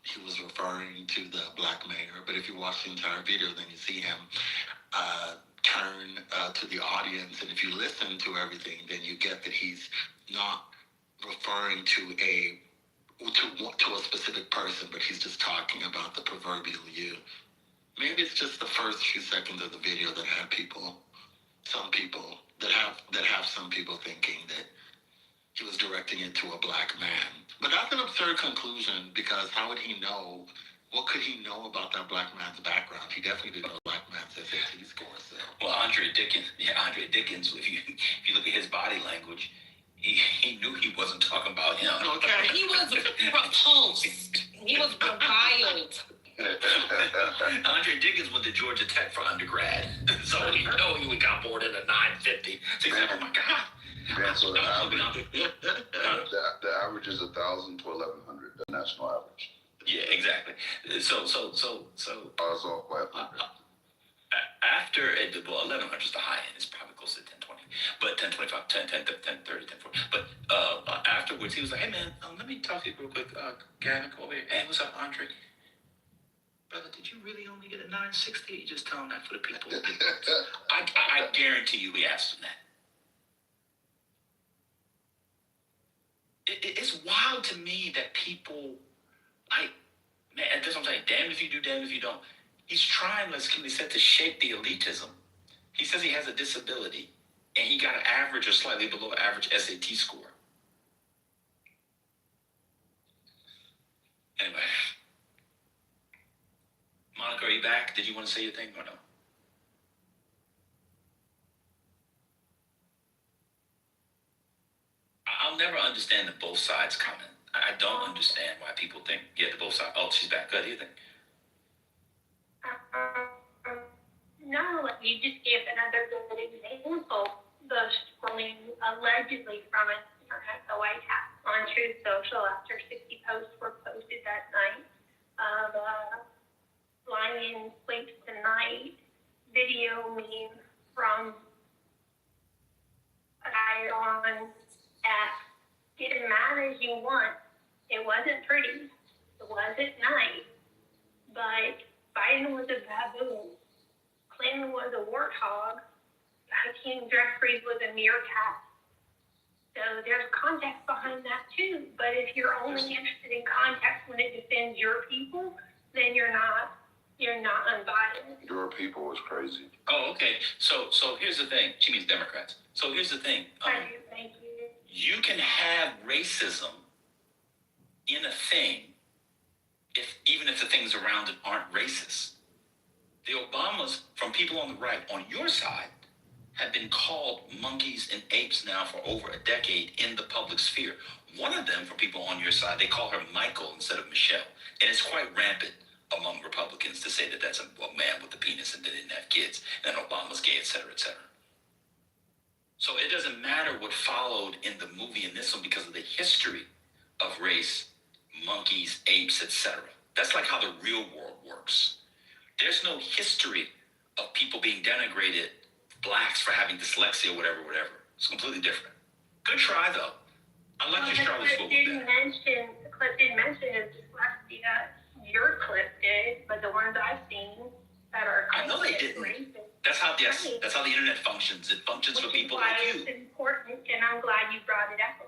he was referring to the black mayor, but if you watch the entire video, then you see him turn to the audience, and if you listen to everything, then you get that he's not referring to a specific person, but he's just talking about the proverbial you. Maybe it's just the first few seconds of the video that had some people thinking that he was directing it to a black man. But that's an absurd conclusion, because how would he know? What could he know about that black man's background? He definitely didn't know the black man's SAT score. So. Well, Andre Dickens, if you look at his body language, he knew he wasn't talking about him. Okay. He was repulsed. He was reviled. Andre Dickens went to Georgia Tech for undergrad, so he know he got bored at a 950. So he's like, oh my God. Man, so the average is 1,000 to 1,100, the national average. Yeah, exactly. So. I was off by 100. After 1,100 is the high end. It's probably close to 1020, but 1025, 10, 30, 1040. But afterwards, he was like, "Hey man, let me talk to you real quick. Gavin, come over here. Hey, what's up, Andre? Brother, did you really only get a 960? You just telling that for the people." I guarantee you, we asked him that. It's wild to me that people, man, that's what I'm saying. Damn if you do, damn if you don't. He's trying, as Kimberly said, to shape the elitism. He says he has a disability, and he got an average or slightly below average SAT score. Anyway. Monica, are you back? Did you want to say your thing or no? I'll never understand the both sides comment. I don't understand why people think, the both sides. Oh, she's back. Good. What do you think? No, you just gave another good example. The scrolling allegedly from it at the White House on Truth Social after 60 posts were posted that night of lying in sleep tonight video meme from a guy on at get as mad as you want. It wasn't pretty. It wasn't nice. But Biden was a baboon. Clinton was a warthog. Hakeem Jeffries was a meerkat. So there's context behind that too. But if you're only interested in context when it defends your people, then you're not unbiased. Your people was crazy. Oh, okay. So here's the thing. She means Democrats. So here's the thing. Thank you. You can have racism in a thing even if the things around it aren't racist. The Obamas, from people on the right, on your side, have been called monkeys and apes now for over a decade in the public sphere. One of them, for people on your side, they call her Michael instead of Michelle. And it's quite rampant among Republicans to say that that's a man with a penis and that didn't have kids, and Obama's gay, et cetera, et cetera. So it doesn't matter what followed in the movie in this one because of the history of race, monkeys, apes, et cetera. That's like how the real world works. There's no history of people being denigrated, blacks for having dyslexia, whatever. It's completely different. Good try, though. I like your Charlotte's Web with that. The clip didn't mention his dyslexia. Your clip did, but the ones I've seen that are I know they didn't. racist. That's how the internet functions. It functions for people like you. It's important, and I'm glad you brought it up.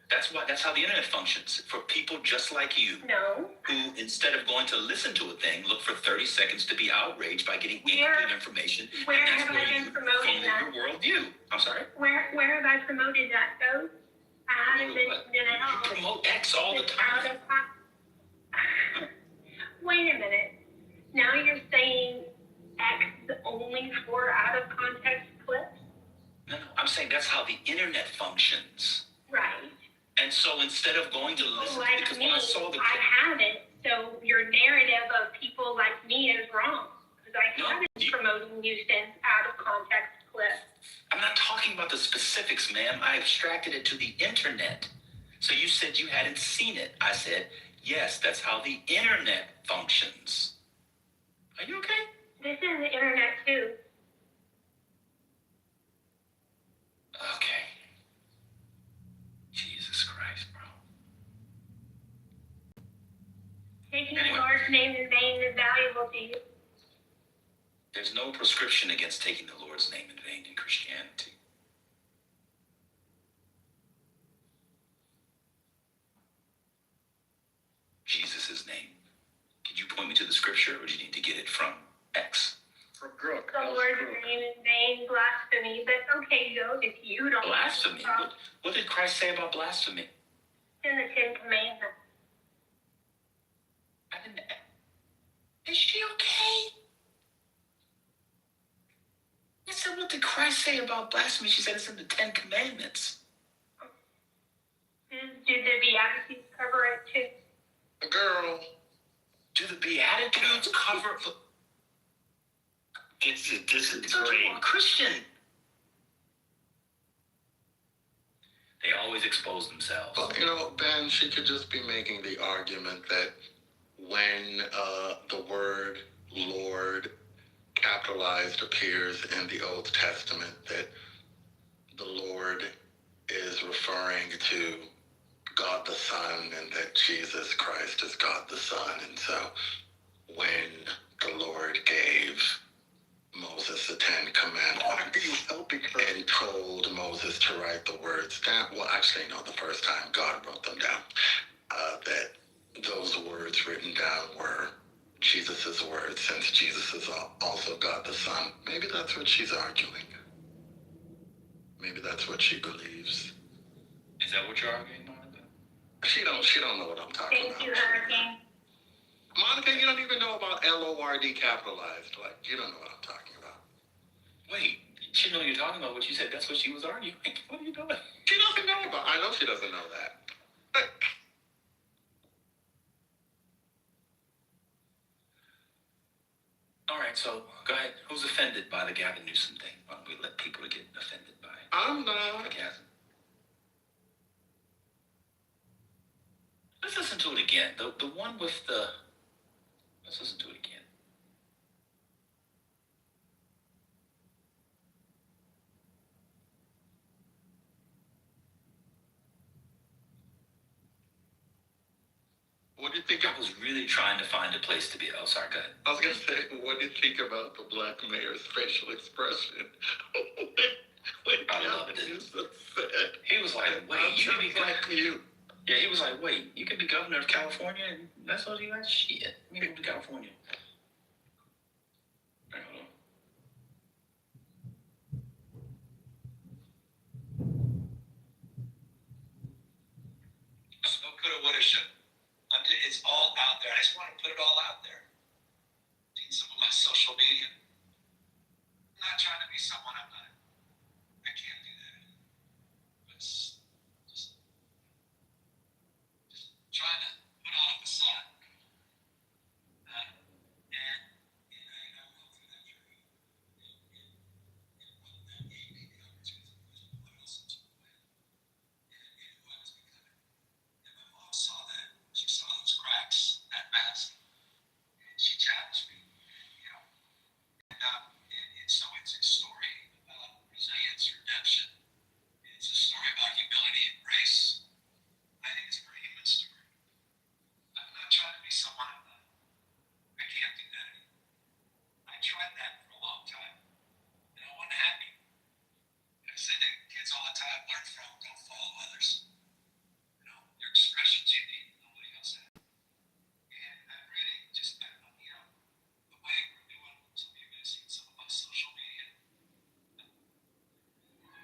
That's how the internet functions. For people just like you. No. Who, instead of going to listen to a thing, look for 30 seconds to be outraged by getting incomplete information. Where and that's have where I been you promoting that? your worldview. I'm sorry? Where have I promoted that, though? I haven't mentioned it at all. You promote X all the time. Wait a minute. Now you're saying X only for out of context clips? No, I'm saying that's how the internet functions. Right. And so instead of going to listen, because when I saw the I haven't. So your narrative of people like me is wrong. Because haven't promoting nuisance out of context clips. I'm not talking about the specifics, ma'am. I abstracted it to the internet. So you said you hadn't seen it. I said, yes, that's how the internet functions. Are you okay? This is the internet too. Okay. Jesus Christ, bro. Taking the Lord's name in vain is valuable to you. There's no prescription against taking the Lord's name in vain in Christianity. Jesus' name. Could you point me to the scripture, or do you need to get it from X? From Brooke. The Lord's name in vain, blasphemy. But okay, Joe, if you don't... Blasphemy? What did Christ say about blasphemy? In the Ten Commandments. I didn't... Is she okay? I said, what did Christ say about blasphemy? She said it's in the Ten Commandments. Did the Beatitudes cover it too? Girl. Do the Beatitudes cover... This is It's a Christian. They always expose themselves. Well, you know, Ben, she could just be making the argument that when the word Lord capitalized appears in the Old Testament, that the Lord is referring to God the Son, and that Jesus Christ is God the Son. And so when the Lord gave Moses the Ten Commandments and told Moses to write the words down, well, actually, no, the first time God wrote them down, that those words written down were Jesus' words, since Jesus is also God the Son. Maybe that's what she's arguing. Maybe that's what she believes. Is that what you're arguing, Monica? She don't know what I'm talking about. Thank you, Hurricane. Monica, you don't even know about L-O-R-D capitalized. Like, you don't know what I'm talking about. Wait, she know you're talking about what you said. That's what she was arguing. What are you doing? She doesn't know about. I know she doesn't know that. But All right, so go ahead. Who's offended by the Gavin Newsom thing? Why don't we let people get offended by it? I'm not. Sarcasm. Let's listen to it again. The one with the... Let's listen to it again. What do you think? I was really trying to find a place to be. Oh, sorry, go ahead. I was gonna say, what do you think about the black mayor's facial expression? I loved it. Said, He was like, wait, I'm you can be... just like you. Yeah, he was like, wait, you can be governor of California and that's all you got? Shit. Let me move to California. All right, hold on. No coulda, woulda, shoulda. It's all out there. I just want to put it all out there. In some of my social media. I'm not trying to be someone I'm not. I can't do that. It's just trying to put on a facade. And you know, I go through that journey. And what that gave me the opportunity was to put else into the way. And who I was becoming. And my mom saw that. She saw those cracks, that mask. And she challenged me, you know. And so it's a story about resilience, redemption. It's a story about humility and grace. I think it's a very human story. I'm not trying to be someone I'm not. I can't do that anymore. I tried that for a long time. And I wasn't happy. I say to kids all the time, learn from, don't follow others. You know, your expression's unique, nobody else has. And I really just, you know, the way we're doing, some of you guys seen some of my social media.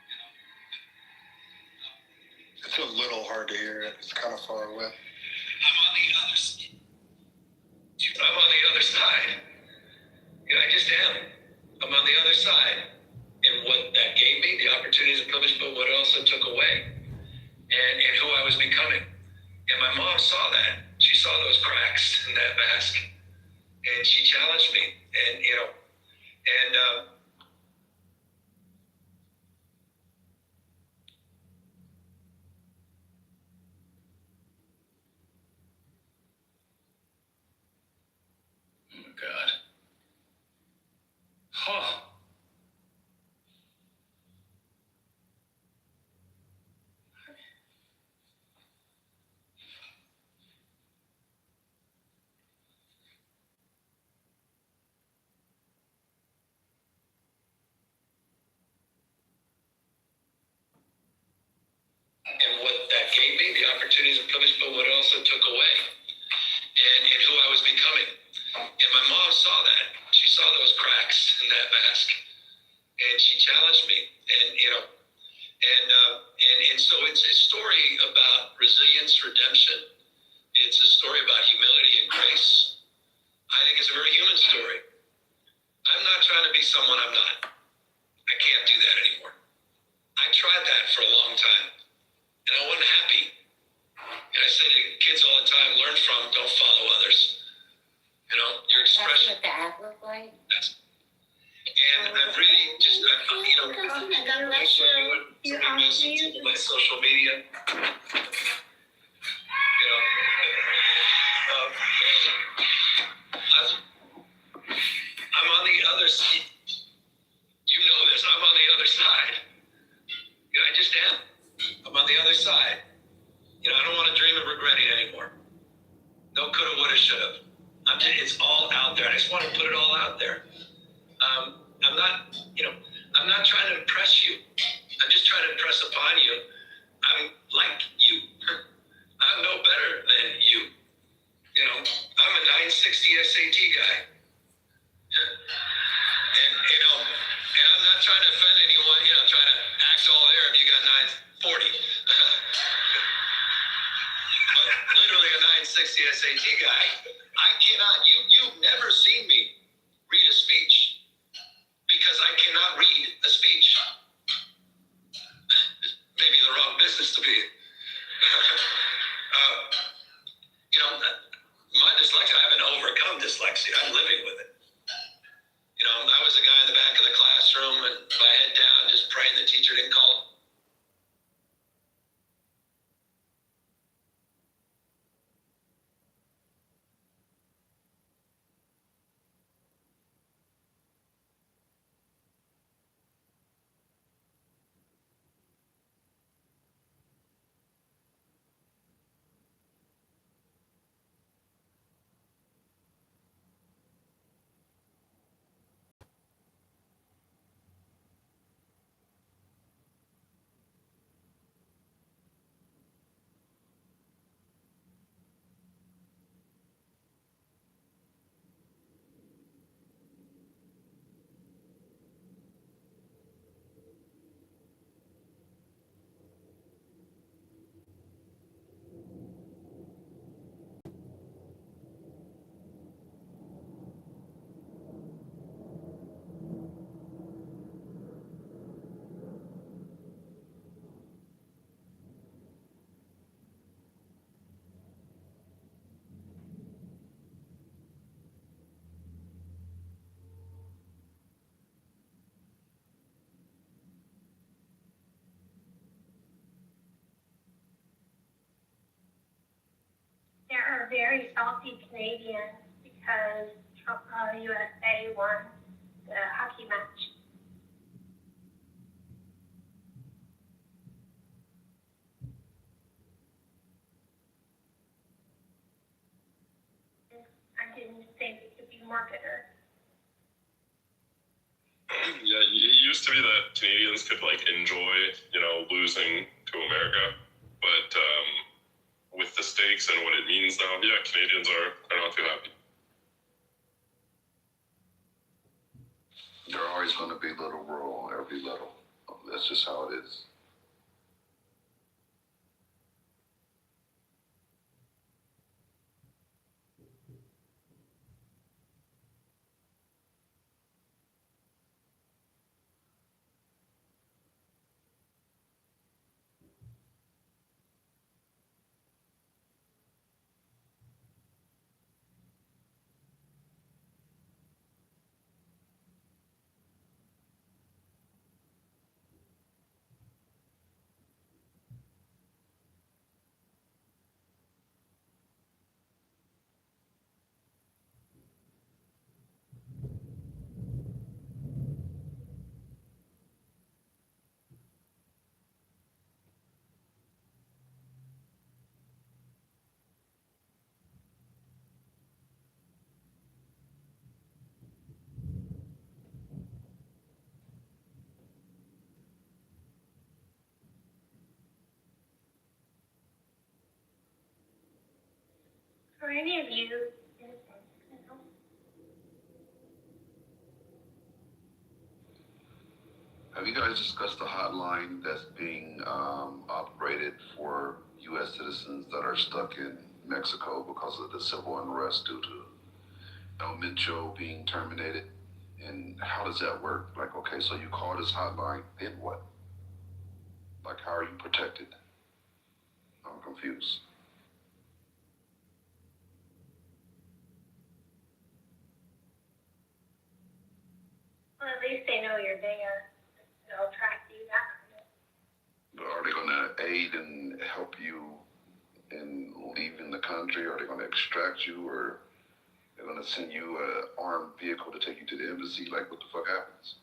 You know, It's a little hard to hear. It's kind of far away. I'm on the other side. I'm on the other side. You know, I just am. I'm on the other side. And what that gave me, the opportunities and privilege, but what it also took away. And who I was becoming. And my mom saw that. She saw those cracks in that mask. And she challenged me. And, you know, And oh God. Huh. And what that gave me, the opportunities and privilege, but what it also took away, and who I was becoming. And my mom saw that. She saw those cracks in that mask, and she challenged me. And and so it's a story about resilience, redemption. It's a story about humility and grace. I think it's a very human story. I'm not trying to be someone I'm not. I can't do that anymore. I tried that for a long time, and I wasn't happy. And I say to kids all the time, learn from, don't follow others. Your expression. That's what the app look like. And I've really just, God bless you. My social media. I'm on the other side. You know this. I'm on the other side. I just am. I'm on the other side. I don't want to dream of regretting anymore. No coulda, woulda, shoulda. It's all out there. I just want to put it all out there. I'm not trying to impress you. I'm just trying to impress upon you. I'm like you. I'm no better than you. I'm a 960 SAT guy. And I'm not trying to offend anyone, trying to act all there if you got 940. But literally a 960 SAT guy. I cannot, you've never seen me read a speech because I cannot read a speech. Maybe the wrong business to be in. My dyslexia, I haven't overcome dyslexia. I'm living with it. I was the guy in the back of the classroom and my head down, just praying the teacher didn't call. There are very salty Canadians because USA won the hockey match. I didn't think it could be more bitter. Yeah, it used to be that Canadians could enjoy, losing to America, but with the stakes and what it means now, yeah, Canadians are not too happy. There are always going to be little rural, every little. That's just how it is. For any of you, have you guys discussed the hotline that's being operated for U.S. citizens that are stuck in Mexico because of the civil unrest due to El Mencho being terminated? And how does that work? Like, okay, so you call this hotline, then what? Like, how are you protected? I'm confused. well, at least they know you're there. They'll track you, that kind of. Are they going to aid and help you in leaving the country? Are they going to extract you, or they're going to send you an armed vehicle to take you to the embassy? Like, what the fuck happens?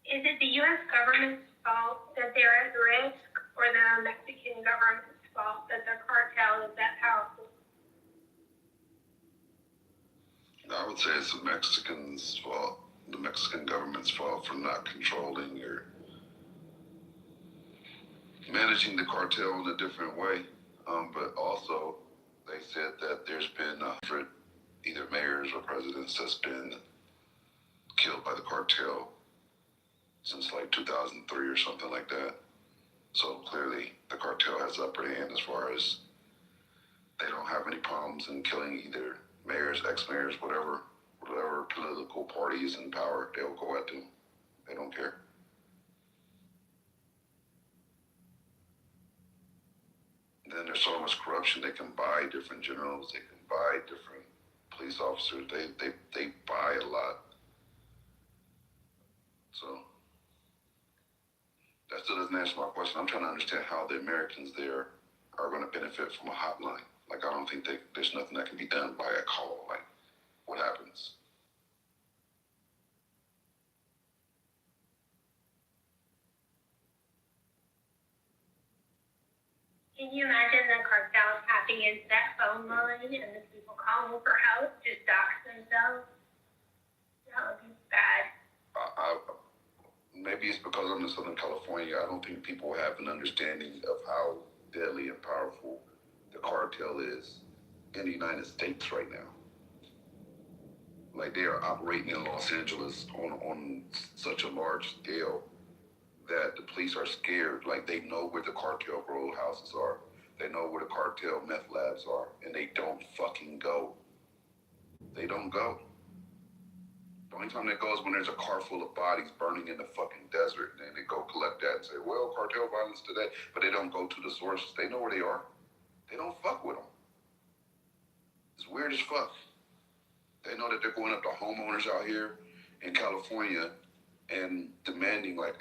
Is it the U.S. government's fault that they're at risk, or the Mexican government's fault that the cartel is that powerful? I would say it's the Mexicans' fault, the Mexican government's fault for not controlling or managing the cartel in a different way. But also, they said that there's been 100 either mayors or presidents that's been killed by the cartel since like 2003 or something like that. So clearly, the cartel has the upper hand as far as they don't have any problems in killing either mayors, ex-mayors, whatever political party is in power, they'll go at them. They don't care. Then there's so much corruption, they can buy different generals, they can buy different police officers, they buy a lot. So that still doesn't answer my question. I'm trying to understand how the Americans there are going to benefit from a hotline. Like, I don't think there's nothing that can be done by a call. Like, what happens? Can you imagine the cartel tapping into that phone line and the people calling for help just dox themselves? That would be bad. Maybe it's because I'm in Southern California. I don't think people have an understanding of how deadly and powerful the cartel is in the United States right now. Like, they are operating in Los Angeles on such a large scale that the police are scared. Like, they know where the cartel grow houses are. They know where the cartel meth labs are, and they don't fucking go. They don't go. The only time they go is when there's a car full of bodies burning in the fucking desert, and then they go collect that and say, well, cartel violence today. But they don't go to the sources. They know where they are. They don't fuck with them. It's weird as fuck. They know that they're going up to homeowners out here in California and demanding, like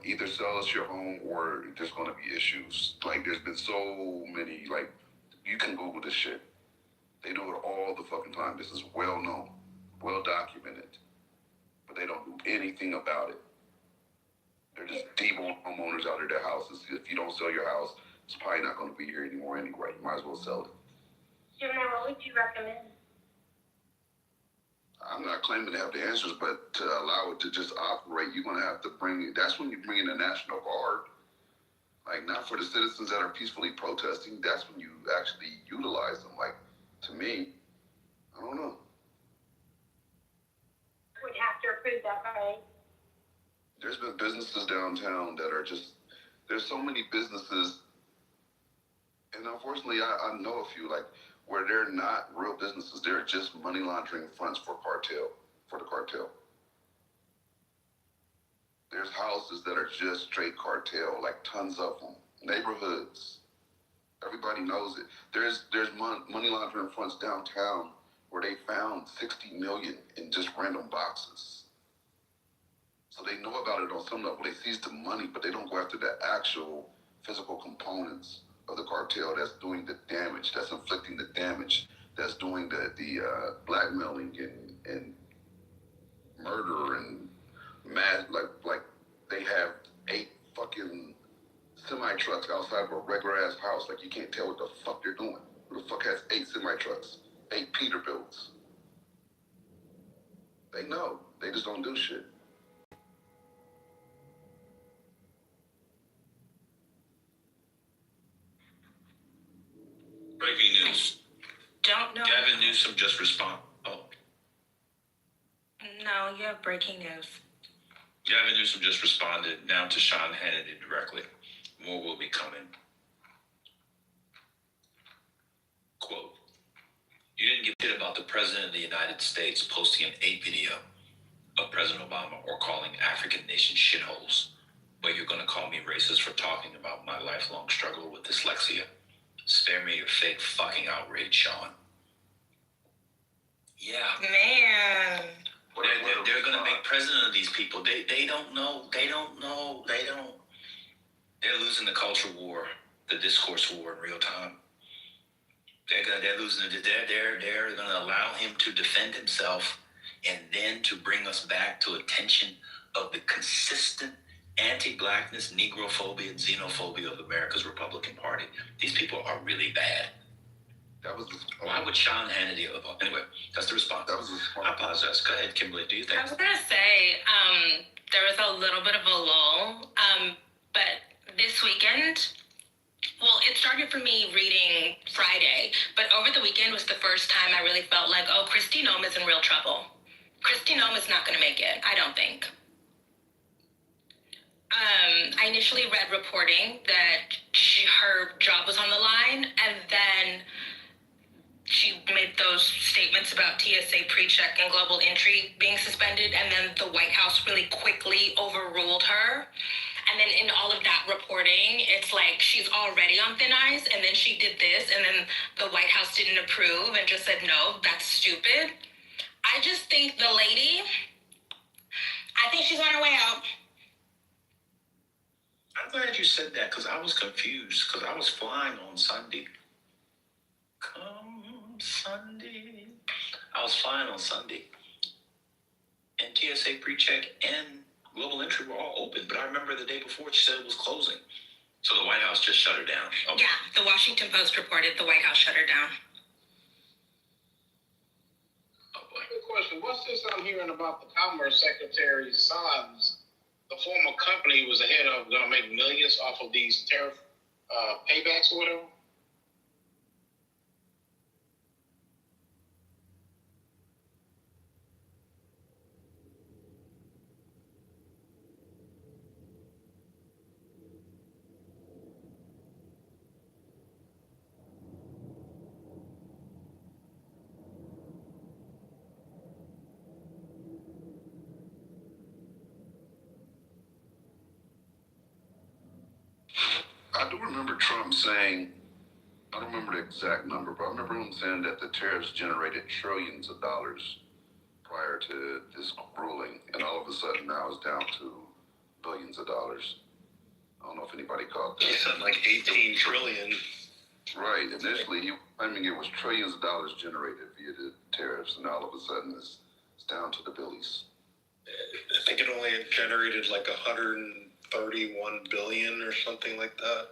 either sell us your home or there's going to be issues. Like, there's been so many, like, you can Google this shit. They do it all the fucking time. This is well known, well documented. But they don't do anything about it. They're just deboning homeowners out of their houses. If you don't sell your house, it's probably not going to be here anymore anyway. You might as well sell it. Jimmy, what would you recommend? I'm not claiming to have the answers, but to allow it to just operate, you're going to have to that's when you bring in the National Guard. Like, not for the citizens that are peacefully protesting, that's when you actually utilize them. Like, to me, I don't know. Would have to approve that, right? There's been businesses downtown that are just, there's so many businesses, and unfortunately, I know a few, like, where they're not real businesses. They're just money laundering fronts for the cartel. There's houses that are just straight cartel, like tons of them. Neighborhoods. Everybody knows it. There's money laundering fronts downtown where they found $60 million in just random boxes. So they know about it on some level. They seize the money, but they don't go after the actual physical components of the cartel that's doing the damage, that's inflicting the damage that's doing the blackmailing and murder and mad, like they have 8 fucking semi trucks outside of a regular ass house. Like, you can't tell what the fuck they're doing. Who the fuck has 8 semi trucks, 8 Peterbilts? They know. They just don't do shit. Breaking news. Don't know. Gavin Newsom just responded. Oh. No, you have breaking news. Gavin Newsom just responded now to Sean Hannity directly. More will be coming. Quote, you didn't give a shit about the President of the United States posting an 8 video of President Obama or calling African nations shitholes, but you're going to call me racist for talking about my lifelong struggle with dyslexia. Spare me your fake fucking outrage, Sean. Yeah. Man. They're going to make president of these people. They don't know. They're losing the culture war, the discourse war in real time. They're losing it. They're going to allow him to defend himself and then to bring us back to attention of the consistent anti-blackness, negrophobia, and xenophobia of America's Republican Party. These people are really bad. That was Why would Sean Hannity? Anyway, that's the response. That was I apologize. Go ahead, Kimberly. Do you think? I was going to say, there was a little bit of a lull, but this weekend, well, it started for me reading Friday, but over the weekend was the first time I really felt like, oh, Kristi Noem is in real trouble. Kristi Noem is not going to make it, I don't think. I initially read reporting that her job was on the line, and then she made those statements about TSA PreCheck and global entry being suspended, and then the White House really quickly overruled her. And then in all of that reporting, it's like she's already on thin ice, and then she did this, and then the White House didn't approve and just said, no, that's stupid. I just think the lady, I think she's on her way out. I'm glad you said that, because I was confused, because I was flying on Sunday. Come Sunday. I was flying on Sunday. And TSA PreCheck and global entry were all open, but I remember the day before she said it was closing. So the White House just shut her down. Okay. Yeah, the Washington Post reported the White House shut her down. Oh boy. Good question. What's this I'm hearing about the Commerce Secretary's sons? The former company he was the head of going to make millions off of these tariff paybacks or whatever? I do remember Trump saying, I don't remember the exact number, but I remember him saying that the tariffs generated trillions of dollars prior to this ruling, and all of a sudden now it's down to billions of dollars. I don't know if anybody caught that. He said like 18 trillion. Right. Initially, he was claiming it was trillions of dollars generated via the tariffs, and all of a sudden it's down to the billies. I think it only generated like 131 billion or something like that,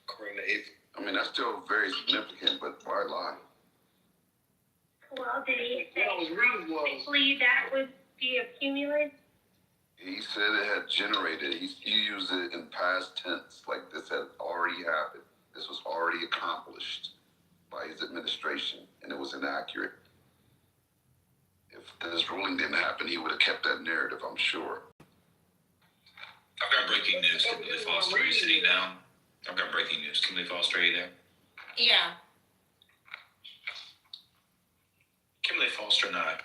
according to AP. I mean, that's still very significant, but why lie? Well, did he say how quickly that would be accumulated? He said it had generated. He used it in past tense, like this had already happened. This was already accomplished by his administration, and it was inaccurate. If this ruling didn't happen, he would have kept that narrative, I'm sure. I've got breaking news. Kimberly Foster, are you sitting down? I've got breaking news. Kimberly Foster, are you there? Yeah. Kimberly Foster and I,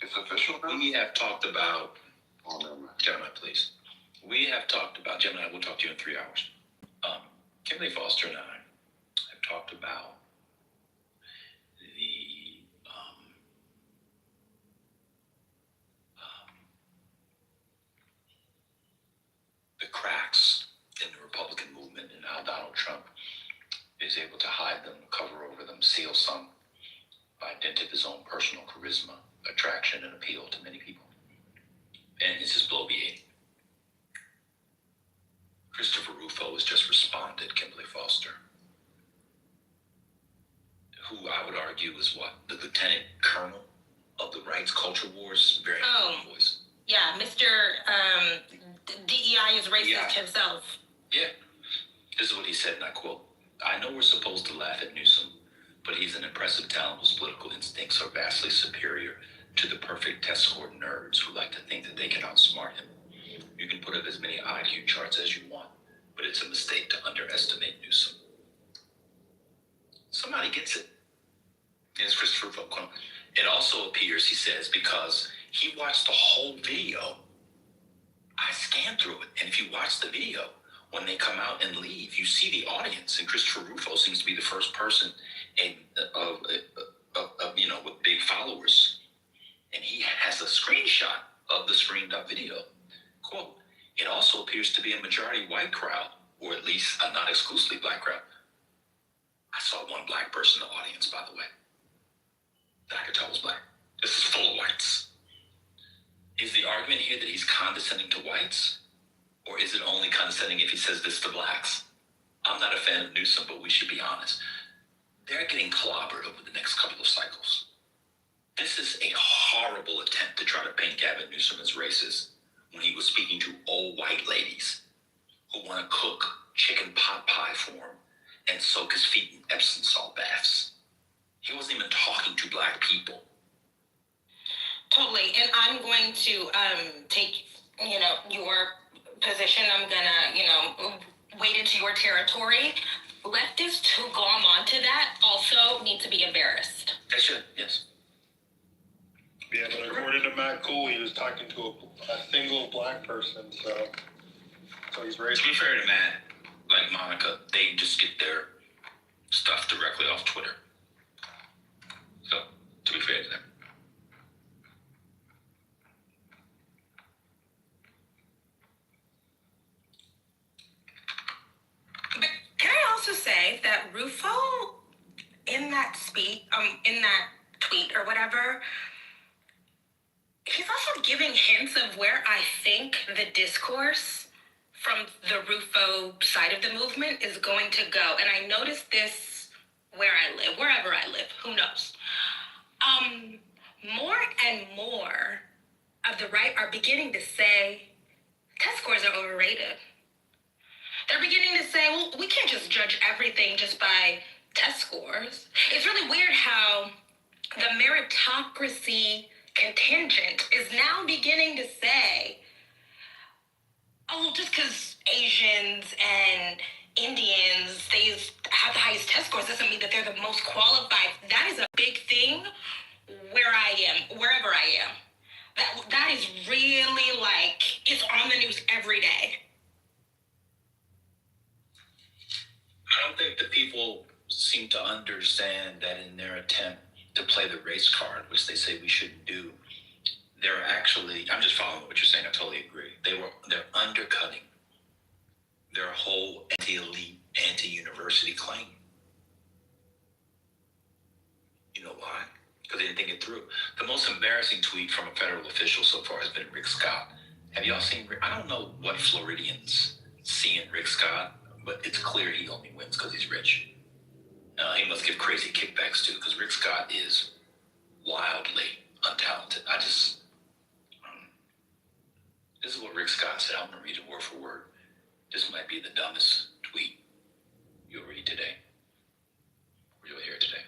it's official now? We have talked about, oh, never mind. Gemini, please. We have talked about, Gemini, we'll talk to you in 3 hours. Kimberly Foster and I have talked about the cracks in the Republican conceal some by dint of his own personal charisma, attraction, and appeal to many people. And it's his bloviating. Christopher Rufo has just responded, Kimberly Foster, who I would argue is what? The lieutenant colonel of the rights culture wars? Very important voice. Yeah, Mr. DEI is racist himself. Yeah. This is what he said, and I quote, "I know we're supposed to laugh at Newsom, but he's an impressive talent whose political instincts are vastly superior to the perfect test score nerds who like to think that they can outsmart him. You can put up as many IQ charts as you want, but it's a mistake to underestimate Newsom." Somebody gets it. And it's Christopher Rufo. It also appears, he says, because he watched the whole video. I scanned through it, and if you watch the video, when they come out and leave, you see the audience, and Christopher Rufo seems to be the first person with big followers, and he has a screenshot of the screened up video. Quote, "It also appears to be a majority white crowd, or at least a not exclusively black crowd." I saw one black person in the audience, by the way, that I could tell was black. This is full of whites. Is the argument here that he's condescending to whites? Or is it only condescending if he says this to blacks? I'm not a fan of Newsom, but we should be honest. They're getting clobbered over the next couple of cycles. This is a horrible attempt to try to paint Gavin Newsom as racist when he was speaking to old white ladies who want to cook chicken pot pie for him and soak his feet in Epsom salt baths. He wasn't even talking to black people. Totally, and I'm going to take, your position. I'm gonna, wade into your territory. Leftists who glom onto that also need to be embarrassed. They should, yes. Yeah, but according to Matt Cool, he was talking to a single black person, so he's racist. To be fair to Matt, like Monica, they just get their stuff directly off Twitter. So, to be fair to them. But can I also say that Rufo, in that tweet or whatever, he's also giving hints of where I think the discourse from the Rufo side of the movement is going to go. And I noticed this wherever I live, who knows? More and more of the right are beginning to say test scores are overrated. They're beginning to say, well, we can't just judge everything just by test scores. It's really weird how the meritocracy contingent is now beginning to say, oh, just because Asians and Indians, they have the highest test scores doesn't mean that they're the most qualified. That is a big thing wherever I am. That is really it's on the news every day. I don't think the people seem to understand that in their attempt to play the race card, which they say we shouldn't do, they're actually, I'm just following what you're saying, I totally agree. They're undercutting their whole anti-elite, anti-university claim. You know why? Because they didn't think it through. The most embarrassing tweet from a federal official so far has been Rick Scott. Have y'all seen Rick? I don't know what Floridians see in Rick Scott, but it's clear he only wins because he's rich. He must give crazy kickbacks too, because Rick Scott is wildly untalented. This is what Rick Scott said. I'm going to read it word for word. This might be the dumbest tweet you'll read today, or you'll hear today.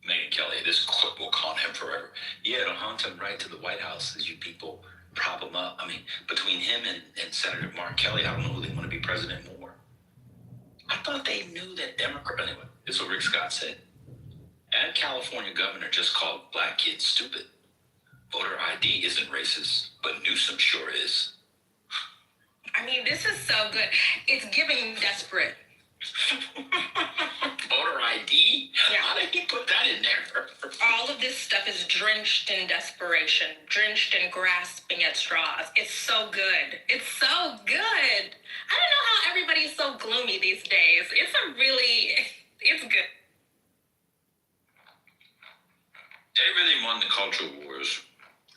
Megyn Kelly, this clip will haunt him forever. Yeah, it'll haunt him right to the White House as you people prop him up. I mean, between him and Senator Mark Kelly, I don't know who they want to be president more. I thought they knew that Democrat. Anyway, this is what Rick Scott said. And California governor just called black kids stupid. Voter ID isn't racist, but Newsom sure is. I mean, this is so good. It's giving desperate. Voter ID? Yeah. How did he put that in there? all of this stuff is drenched in desperation, drenched in grasping at straws. It's so good. It's so good. I don't know how everybody's so gloomy these days. It's good. They really won the culture wars.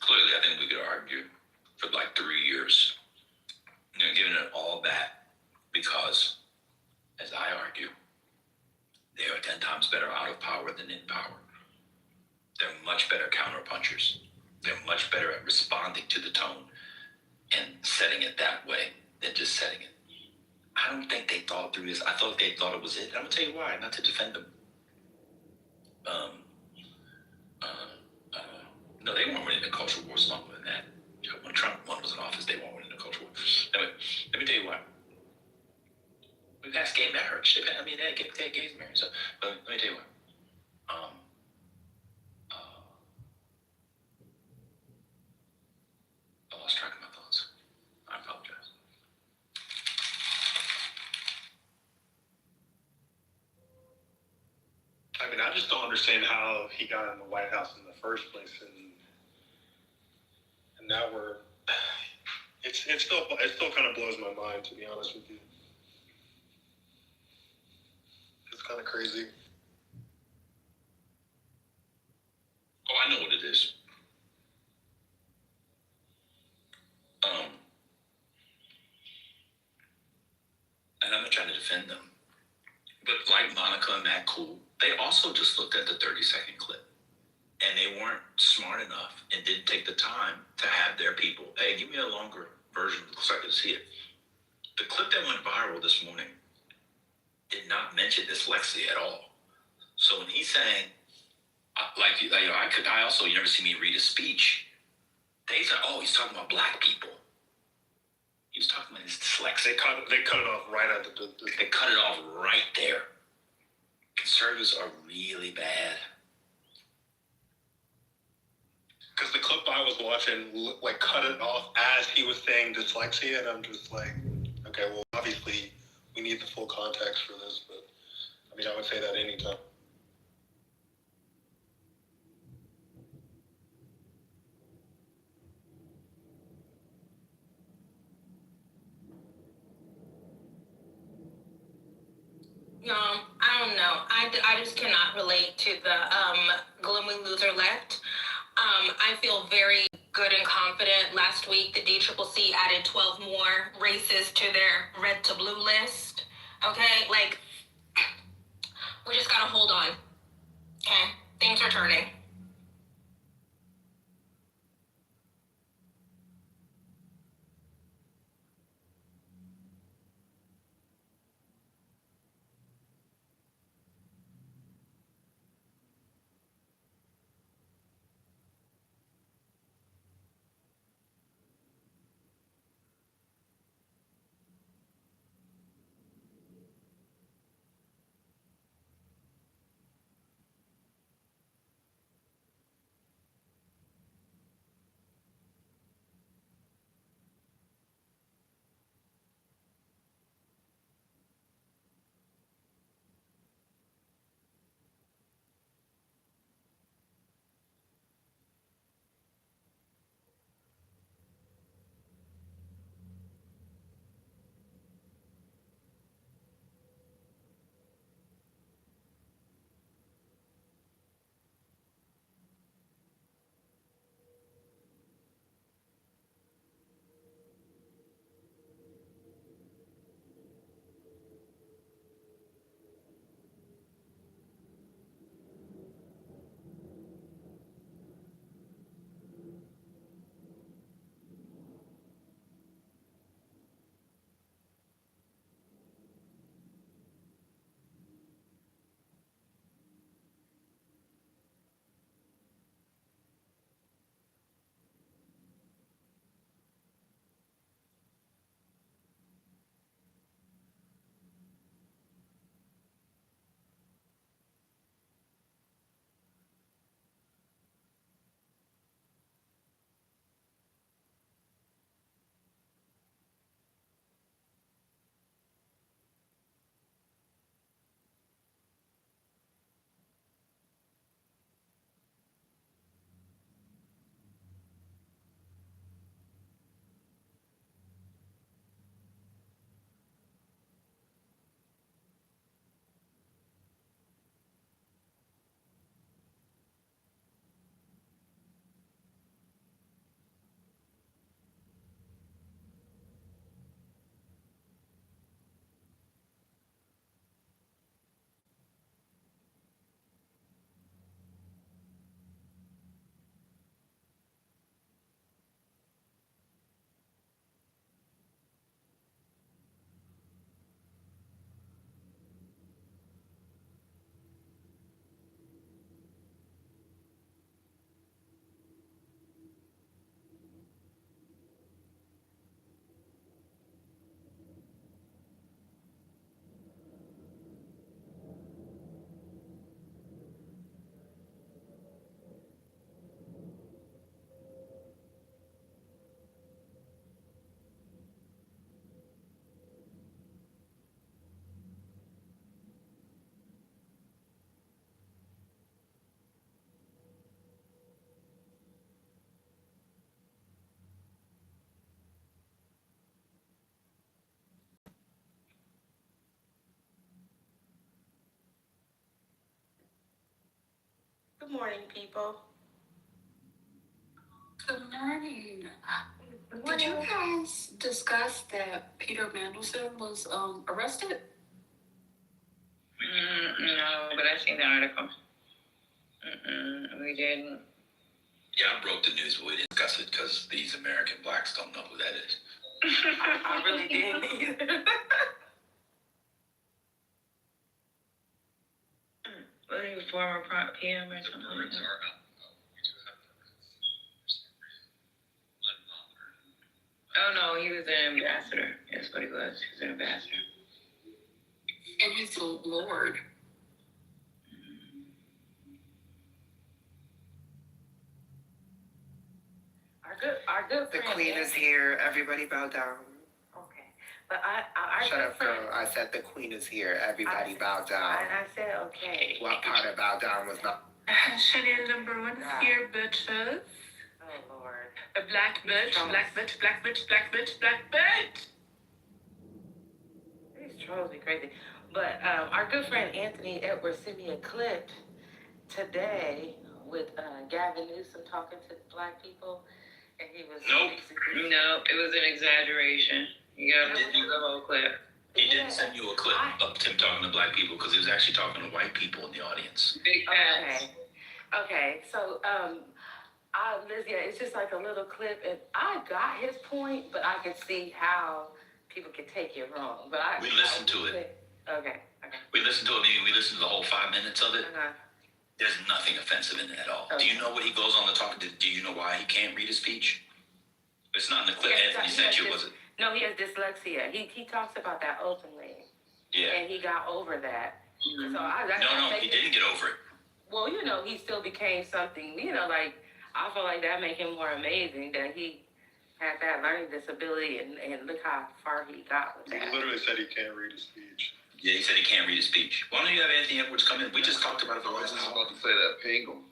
Clearly, I think we could argue for like 3 years. Giving it all back because, as I argue, they are 10 times better out of power than in power. They're much better counterpunchers. They're much better at responding to the tone and setting it that way than just setting it. I don't think they thought through this. I thought they thought it was it. I'm going to tell you why, not to defend them. No, they weren't winning the culture wars longer than that. When Trump was in office, they weren't winning the culture war. Anyway, let me tell you why. We've had gay marriage. They had gay marriage. So, let me tell you why. I lost track of my thoughts. I apologize. I mean, I just don't understand how he got in the White House in the first place, and now it still kind of blows my mind, to be honest with you. It's kind of crazy. Oh, I know what it is. And I'm not trying to defend them, but like Monica and Matt Cool, they also just looked at the 30-second clip, and they weren't smart enough and didn't take the time to have their people, hey, give me a longer version so I can see it. The clip that went viral this morning did not mention dyslexia at all. So when he's saying, I also, you never see me read a speech. They said, oh, he's talking about black people. He was talking about his dyslexia. They cut it off right at They cut it off right there. Conservatives are really bad. Because the clip I was watching, cut it off as he was saying dyslexia, and I'm just like, okay, well, obviously, we need the full context for this, but, I mean, I would say that anytime. No, I don't know. I just cannot relate to the gloomy loser left. I feel very good and confident. Last week, the DCCC added 12 more races to their red to blue list. Okay? We just gotta hold on. Okay? Things are turning. Good morning, people. Good morning. Did you guys discuss that Peter Mandelson was arrested? No, but I seen the article. We didn't. Yeah, I broke the news, but we didn't discuss it because these American blacks don't know who that is. I really didn't either. What are you, former PM or something like that? Oh no, he was an ambassador. That's what he was. He was an ambassador. And he's a lord. Our good The friend. queen is here. Everybody bow down. Okay, but our Shut good up, friend. girl. I said the queen is here. Everybody bow down. I said okay. What part of bow down was not? Chanel number 1 is here, bitches. Oh Lord. A black bitch, black bitch, black bitch, black bitch, black bitch. These trolls be crazy. But our good friend Anthony Edwards sent me a clip today with Gavin Newsom talking to black people, and he was basically. No, it was an exaggeration. You gotta listen to the whole clip. He didn't send you a clip of him talking to black people because he was actually talking to white people in the audience. Big facts. Okay. So Liz, yeah, it's just like a little clip, and I got his point, but I could see how people could take it wrong. But We listened to it. Okay. We listened to it. We listened to the whole 5 minutes of it. There's nothing offensive in it at all. Do you know what he goes on to talk? Do you know why he can't read a speech? It's not in the clip Anthony sent you, was it? No, he has dyslexia. He talks about that openly. Yeah. And he got over that. Mm-hmm. So he didn't get over it. Well, he still became something, like, I feel like that made him more amazing that he had that learning disability and look how far he got with that. He literally said he can't read a speech. Yeah, he said he can't read a speech. Why don't you have Anthony Edwards come in? We just talked about it the last I was hour. about to say that. Ping him.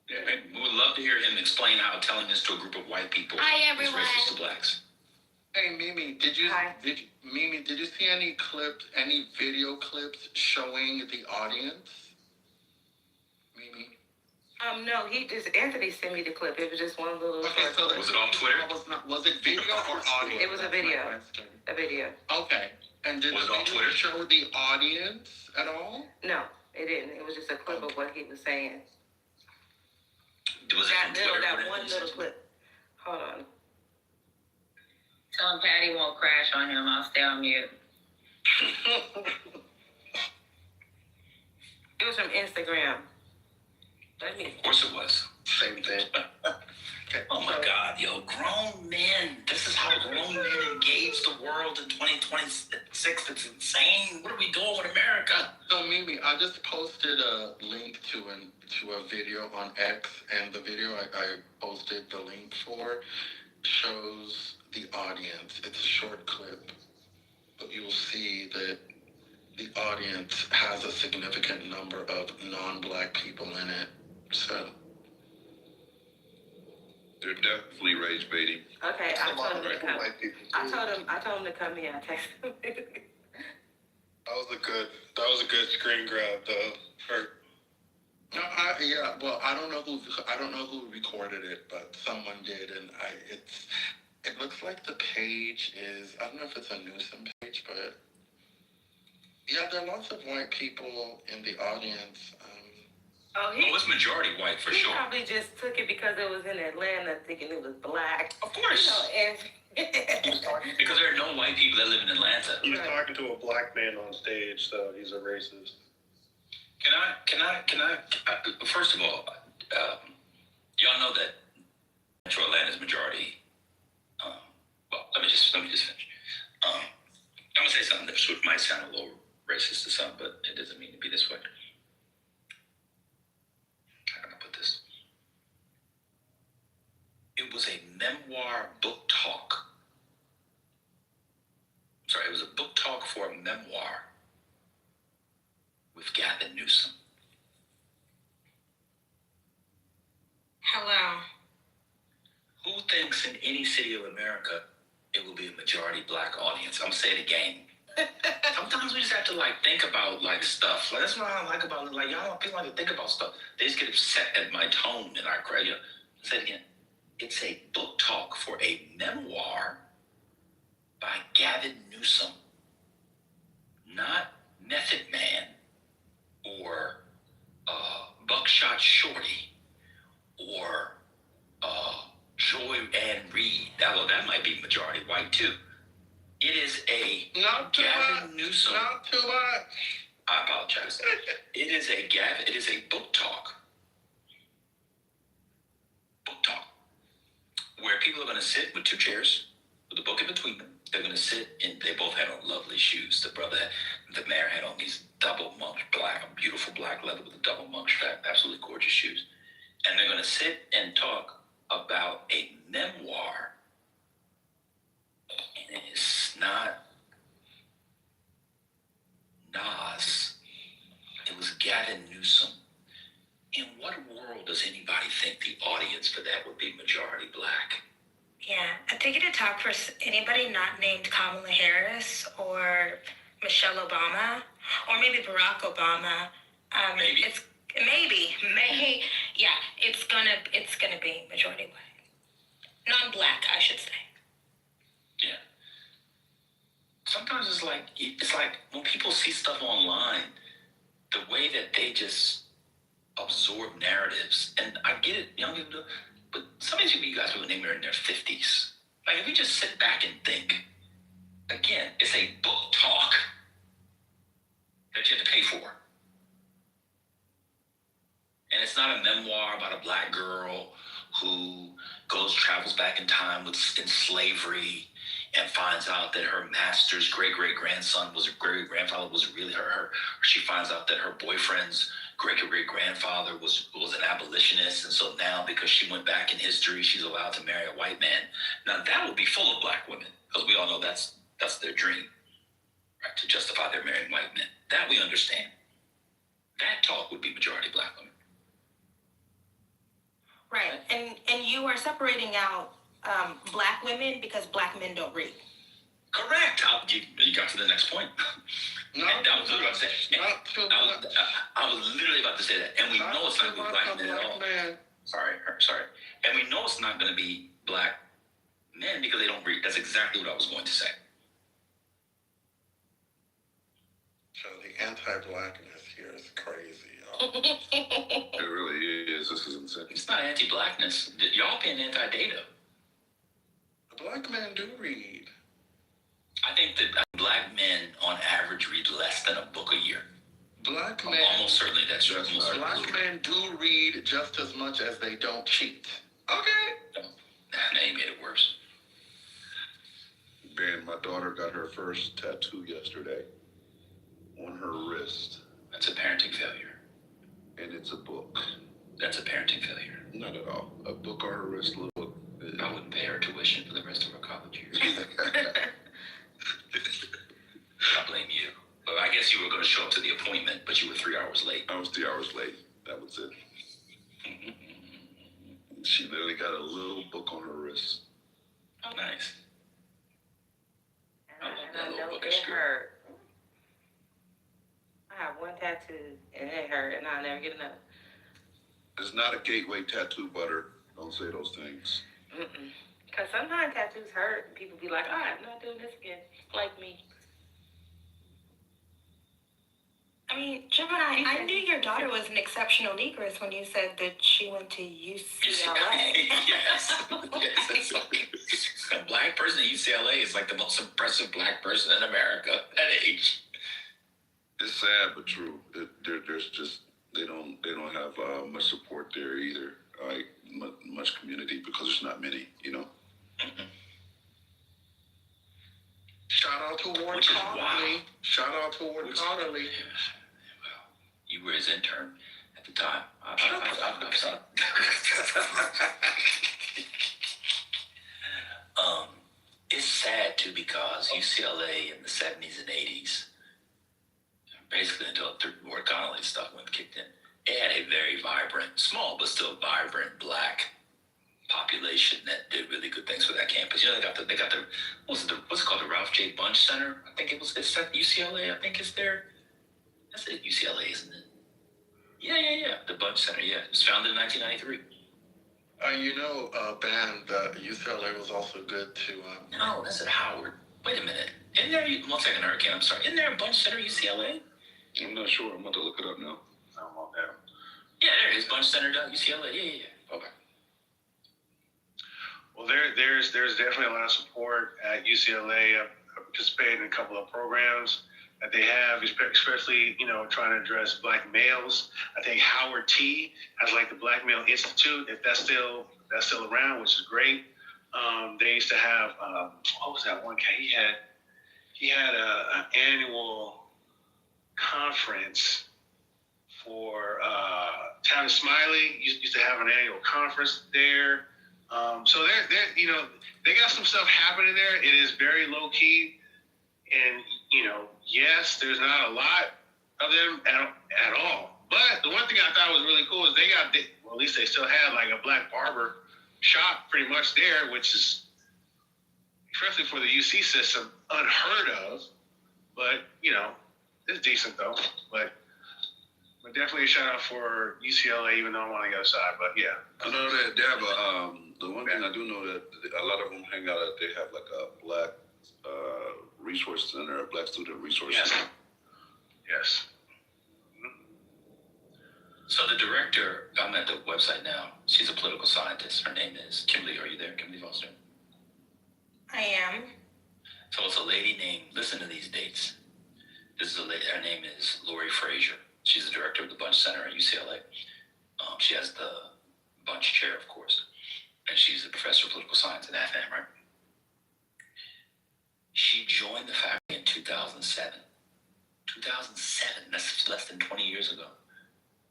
Yeah, we would love to hear him explain how telling this to a group of white people Hi, is everyone. racist to blacks. Hey Mimi, did you see any clips, any video clips showing the audience? Mimi. No, Anthony sent me the clip. It was just one little short clip. Was it on Twitter? Was it video or audio? It was a video. A video. Okay. And did Was it on the Twitter? show the audience at all? No, it didn't. It was just a clip of what he was saying. Was it from Twitter? That one little clip. Hold on. Tell him Patty won't crash on him. I'll stay on mute. It was from Instagram. Of course it was. Same thing. Oh my God, yo, grown men. This is how grown men engage the world in 2026. It's insane. What are we doing with America? So Mimi, I just posted a link to a video on X, and the video I posted the link for shows the audience. It's a short clip, but you'll see that the audience has a significant number of non-black people in it. So They're definitely rage baiting. Okay, I told him to come. White people I told him to come here. I texted him. That was a good screen grab though. no, I don't know who recorded it, but someone did, and it looks like the page is, I don't know if it's a Newsom page, but yeah, there are lots of white people in the audience. It's majority white for sure. He probably just took it because it was in Atlanta, thinking it was black. Of course. Because there are no white people that live in Atlanta. He was talking to a black man on stage, so he's a racist. Can I first of all, y'all know that Metro Atlanta is majority. Let me just finish. I'm gonna say something that might sound a little racist to some, but it doesn't mean to be this way. How can I put this? It was a memoir book talk. It was a book talk for a memoir with Gavin Newsom. Hello. Who thinks in any city of America it will be a majority black audience? I'm going to say it again. Sometimes we just have to like think about like stuff. Like that's what I like about it. Like y'all people like to think about stuff. They just get upset at my tone and I cry. You know, say it again. It's a book talk for a memoir by Gavin Newsom, not Method Man or Buckshot Shorty or Joy Ann Reid. That might be majority white too. It is a Gavin Newsom. Not too much. I apologize. It is a book talk. Book talk. Where people are going to sit with two chairs with a book in between them. They're going to sit and they both had on lovely shoes. The mayor had on these double monk black, beautiful black leather with a double monk strap, absolutely gorgeous shoes. And they're going to sit and talk about a memoir. And it's not Nas. It was Gavin Newsom. In what world does anybody think the audience for that would be majority black? Yeah, I think it'd talk for anybody not named Kamala Harris or Michelle Obama or maybe Barack Obama. Maybe. It's gonna be majority white, non-black, I should say. Yeah. Sometimes it's like when people see stuff online, the way that they just absorb narratives, and I get it, young people do, but some of these people, you guys people name are in their 50s. Like if you just sit back and think, again, it's a book talk that you have to pay for. And it's not a memoir about a black girl who travels back in time in slavery and finds out that her master's great-great-grandfather was really her. She finds out that her boyfriend's great-great-grandfather was an abolitionist, and so now because she went back in history, she's allowed to marry a white man. Now that would be full of black women, because we all know that's their dream, right? To justify their marrying white men. That we understand. That talk would be majority black women. Right, and you are separating out black women because black men don't read. Correct. You got to the next point. I was literally about to say. I was literally about to say that, and we know it's not going to be black men at all. Sorry. And we know it's not going to be black men because they don't read. That's exactly what I was going to say. So the anti-blackness here is crazy. It really is. This is insane. It's not anti-blackness. Y'all being anti-data. Black men do read. I think that black men, on average, read less than a book a year. Black men. Almost certainly that's true. Black men do read just as much as they don't cheat. Okay. Now you made it worse. Man, my daughter got her first tattoo yesterday on her wrist. That's a parenting failure. And it's a book. That's a parenting failure. Not at all. A book on her wrist, look. I wouldn't pay her tuition for the rest of her college years. I blame you. Well, I guess you were going to show up to the appointment, but you were 3 hours late. I was 3 hours late. That was it. She literally got a little book on her wrist. Oh, nice. I love that I little know book. it hurt. I have one tattoo and it hurt, and I'll never get another. It's not a gateway tattoo, Butter. Don't say those things. Because sometimes tattoos hurt, and people be like, "Oh, I'm not doing this again." Like me. I mean, Gemini, I knew your daughter was an exceptional negress when you said that she went to UCLA. Yes. A black person at UCLA is like the most impressive black person in America at age. It's sad but true. There's just they don't have much support there either. Like much community because there's not many, you know. Shout out to Ward Connolly. Shout out to Ward Connolly. Well, you were his intern at the time. It's sad too because UCLA in the 70s and 80s, basically until Ward Connolly stuff kicked in, it had a very vibrant, small but still vibrant black population that did really good things for that campus. You know, they got the what's it called, the Ralph J. Bunche Center? I think it's at UCLA. I think it's there. That's it, UCLA, isn't it? Yeah. The Bunche Center. Yeah, it was founded in 1993. UCLA was also good to. No, that's at Howard. Wait a minute. Isn't there? One second, Hurricane. I'm sorry. Isn't there a Bunche Center UCLA? I'm not sure. I'm about to look it up now. I'm on there. Yeah, there it is. Bunche Center UCLA. Yeah. Okay. Well, there's definitely a lot of support at UCLA. I participated in a couple of programs that they have, especially, trying to address Black males. I think Howard T has like the Black Male Institute, if that's still around, which is great. They used to have, what was that one guy? He had an annual conference for Tavis Smiley. Used to have an annual conference there. So they got some stuff happening there. It is very low key, and yes, there's not a lot of them at all. But the one thing I thought was really cool is at least they still had like a Black barber shop pretty much there, which is, especially for the UC system, unheard of. But it's decent though. But definitely a shout out for UCLA, even though I'm on the other side. But yeah, I know that they have the one thing I do know that a lot of them hang out at, they have like a Black resource center, a Black student resource center. Yes. So the director, I'm at the website now. She's a political scientist. Her name is Kimberly. Are you there, Kimberly Foster? I am. So it's a lady named, listen to these dates. This is a lady, her name is Lori Frazier. She's the director of the Bunche Center at UCLA. She has the Bunche chair, of course. And she's a professor of political science at FM, right? She joined the faculty in 2007. 2007, that's less than 20 years ago.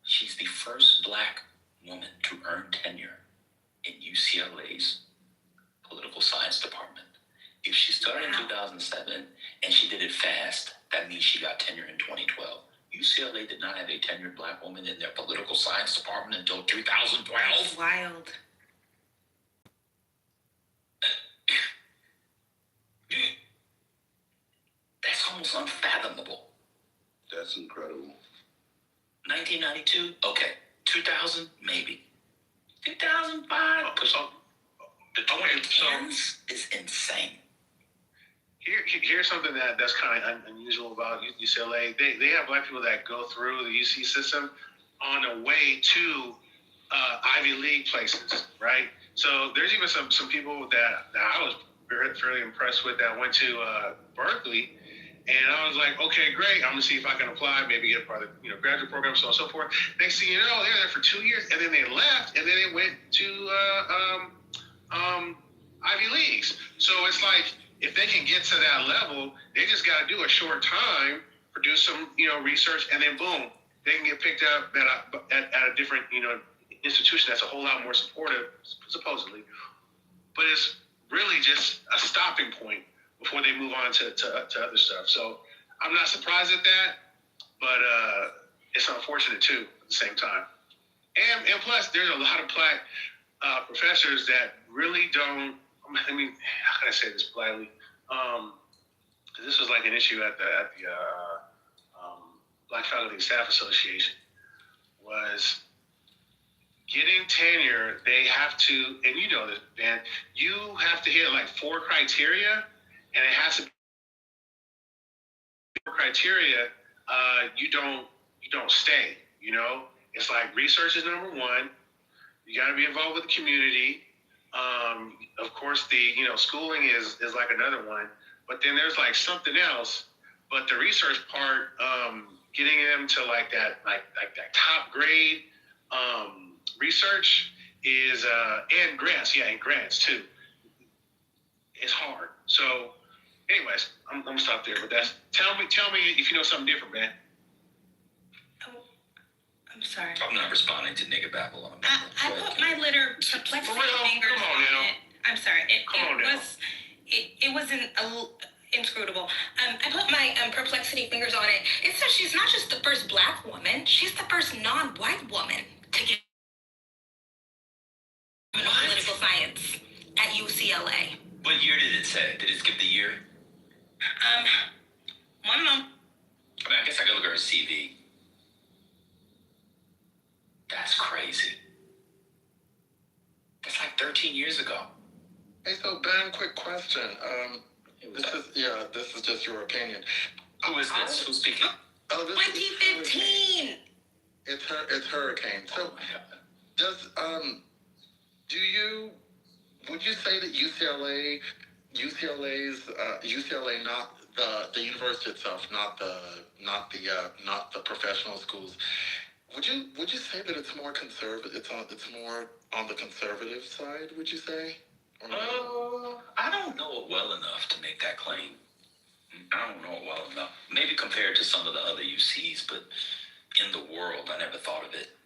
She's the first Black woman to earn tenure in UCLA's political science department. If she started in 2007 and she did it fast, that means she got tenure in 2012. UCLA did not have a tenured Black woman in their political science department until 2012. That's wild. That's almost unfathomable. That's incredible. 1992, okay. 2000, maybe. 2005, the 2010s is insane. Here's something that's kind of unusual about UCLA. They have Black people that go through the UC system on the way to Ivy League places, right? So there's even some people that I was fairly impressed with that went to Berkeley, and I was like, okay, great. I'm gonna see if I can apply, maybe get part of the graduate program, so on and so forth. Next thing you know, they're there for 2 years, and then they left, and then they went to Ivy Leagues. So it's like, if they can get to that level, they just got to do a short time, produce some, research, and then boom, they can get picked up at a different, institution that's a whole lot more supportive, supposedly. But it's really just a stopping point before they move on to other stuff. So I'm not surprised at that, but it's unfortunate too at the same time. And plus, there's a lot of Black professors that really don't. I mean, how can I say this politely? This was like an issue at the Black Faculty and Staff Association. Was getting tenure. They have to, and you know this, man. You have to hit like 4 criteria, and it has to be 4 criteria. You don't stay. It's like research is number 1. You got to be involved with the community. Of course, the schooling is like another one, but then there's like something else. But the research part, getting them to like that top grade research is and grants too. It's hard. So, anyways, I'm gonna stop there. But tell me if you know something different, man. I'm sorry. I'm not responding to nigga babble on I put my little perplexing fingers on it. I'm sorry. It wasn't inscrutable. I put my perplexity fingers on it. It says she's not just the first Black woman, she's the first non-white woman to get a political science it say? Did it give the year? One month. I mean, I guess I could look at her CV. That's crazy. That's like 13 years ago. Hey, so Ben, quick question. This is just your opinion. Who is this? Who's speaking? Oh, this 2015. It's Hurricane. So, would you say that UCLA, not the university itself, not the professional schools, would you say that it's more conservative? It's more on the conservative side, would you say? Or no? I don't know it well enough to make that claim. I don't know it well enough. Maybe compared to some of the other UCs, but in the world, I never thought of it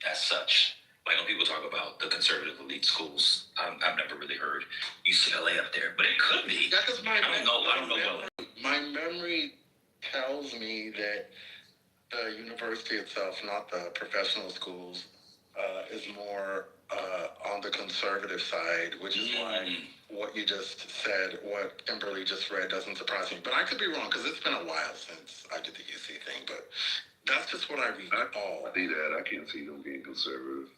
as such. Like when people talk about the conservative elite schools, I've never really heard UCLA up there, but it could be. Because I don't know well enough. My memory tells me that the university itself, not the professional schools, is more on the conservative side, which is why what you just said, what Kimberly just read, doesn't surprise me. But I could be wrong because it's been a while since I did the UC thing. But that's just what I recall. I see that. I can't see them being conservative.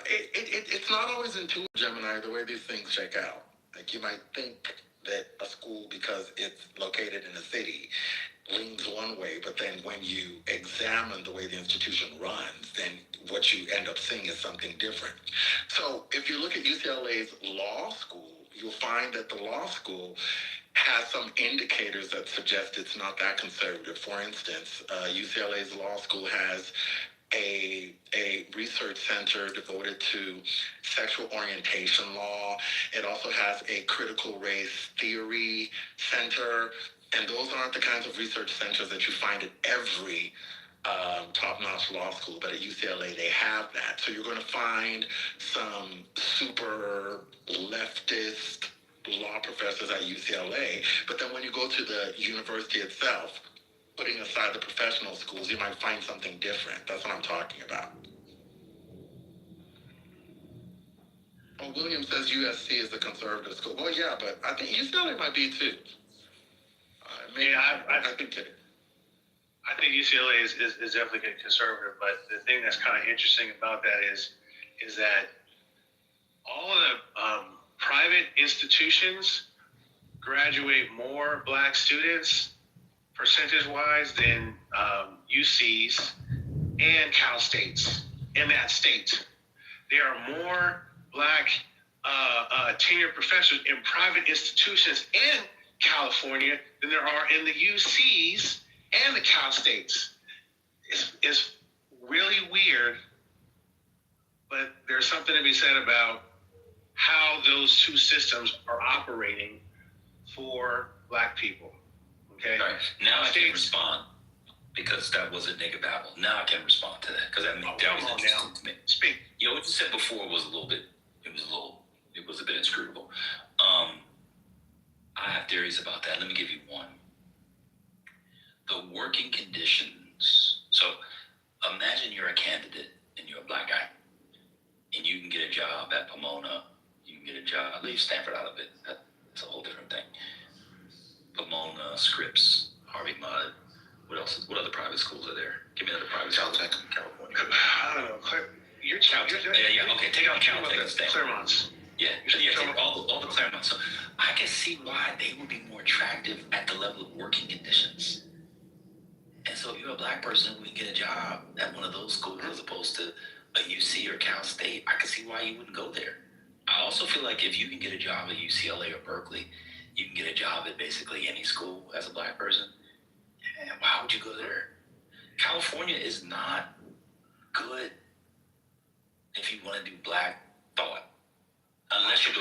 It's not always intuitive, Gemini, the way these things shake out. Like you might think that a school, because it's located in a city, leans one way, but then when you examine the way the institution runs, then what you end up seeing is something different. So if you look at UCLA's law school, you'll find that the law school has some indicators that suggest it's not that conservative. For instance, UCLA's law school has a research center devoted to sexual orientation law. It also has a critical race theory center. And those aren't the kinds of research centers that you find at every top-notch law school, but at UCLA they have that. So you're going to find some super leftist law professors at UCLA, but then when you go to the university itself, putting aside the professional schools, you might find something different. That's what I'm talking about. Oh, William says USC is a conservative school. Well, yeah, but I think UCLA might be too. I think UCLA is definitely conservative, but the thing that's kind of interesting about that is that all of the private institutions graduate more black students percentage-wise than UCs and Cal States in that state. There are more black tenured professors in private institutions in California than there are in the UCs and the Cal States. It's really weird, but there's something to be said about how those two systems are operating for black people. Okay. All right. Now I can respond because that was a nigga babble. Now I can respond to that because that was interesting to me. Speak. You know what you said before was it was a bit inscrutable. I have theories about that. Let me give you one. The working conditions. So imagine you're a candidate and you're a black guy and you can get a job at Pomona. You can get a job. Leave Stanford out of it. That's a whole different thing. Pomona, Scripps, Harvey Mudd. What else? What other private schools are there? Give me another private school in California. I don't know. Yeah. Okay, take out Caltech. Claremonts. Yeah, all the Claremont. So I can see why they would be more attractive at the level of working conditions. And so if you're a black person who can get a job at one of those schools as opposed to a UC or Cal State, I can see why you wouldn't go there. I also feel like if you can get a job at UCLA or Berkeley, you can get a job at basically any school as a black person. And why would you go there? California is not good if you want to do black thought. Unless you're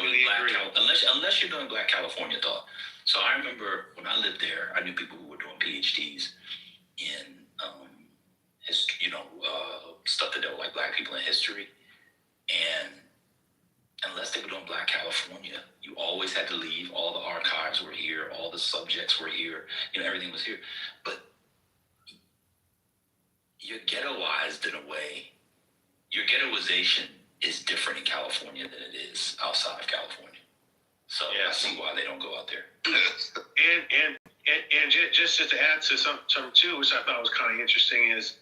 doing black California thought. So I remember when I lived there, I knew people who were doing PhDs in stuff that dealt like black people in history. And unless they were doing black California, you always had to leave. All the archives were here, all the subjects were here, everything was here. But you're ghettoized in a way. Your ghettoization is different in California than it is outside of California. So I see why they don't go out there. and just to add to some too, which I thought was kind of interesting, is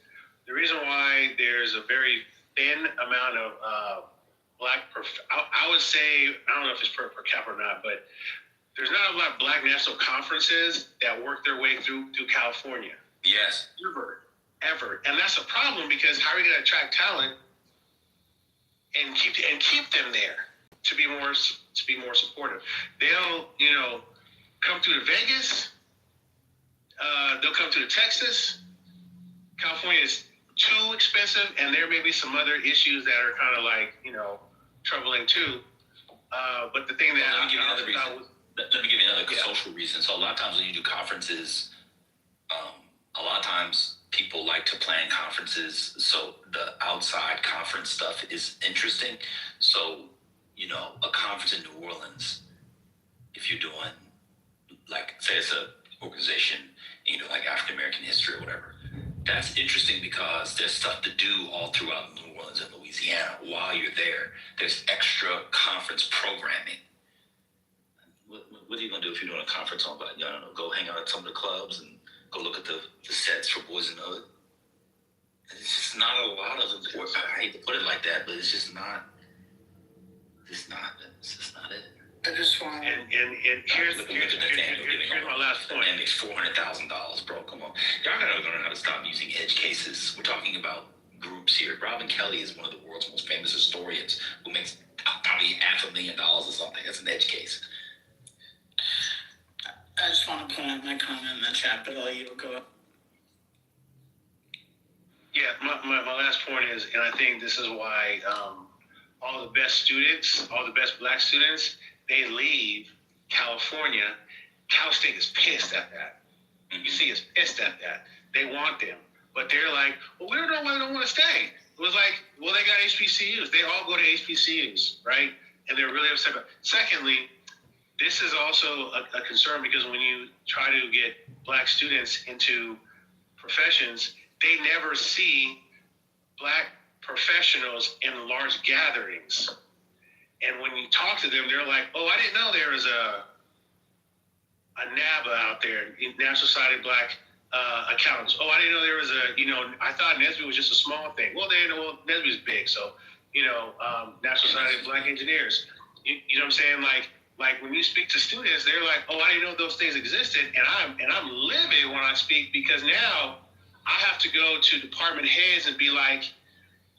the reason why there's a very thin amount of black. I would say, I don't know if it's per capita or not, but there's not a lot of black national conferences that work their way through California. Yes. Ever. And that's a problem, because how are you going to attract talent and keep them there to be more supportive? They'll, come through to Vegas. They'll come through to Texas. California is too expensive, and there may be some other issues that are kind of like, troubling too. But the thing that let me give you another social reason. So a lot of times when you do conferences, a lot of times people like to plan conferences, so the outside conference stuff is interesting. So, a conference in New Orleans, if you're doing, like, say it's an organization, like African American history or whatever, that's interesting because there's stuff to do all throughout New Orleans and Louisiana while you're there. There's extra conference programming. What are you going to do if you're doing a conference on, I don't know, go hang out at some of the clubs and go look at the sets for Boys in the Hood? It's just not a lot of them. I hate to put it like that, but it's just not it. I just want. And here's my last point. And makes $400,000, bro. Come on, y'all gotta learn how to stop using edge cases. We're talking about groups here. Robin Kelly is one of the world's most famous historians who makes probably $500,000 or something. That's an edge case. I just want to put out my comment in the chat, but I'll let you go. Yeah, my last point is, and I think this is why all the best students, all the best black students, they leave California. Cal State is pissed at that. UC is pissed at that. They want them. But they're like, well, we don't know why they don't want to stay. It was like, well, they got HBCUs. They all go to HBCUs, right? And they're really upset about it. Secondly, this is also a concern, because when you try to get black students into professions, they never see black professionals in large gatherings. And when you talk to them, they're like, oh, I didn't know there was a NABA out there, National Society of Black Accountants. Oh, I didn't know there was I thought NSBE was just a small thing. Well, NSBE is big. So, National Society of Black Engineers. You know what I'm saying? Like when you speak to students, they're like, oh, I didn't know those things existed. And I'm livid when I speak, because now I have to go to department heads and be like,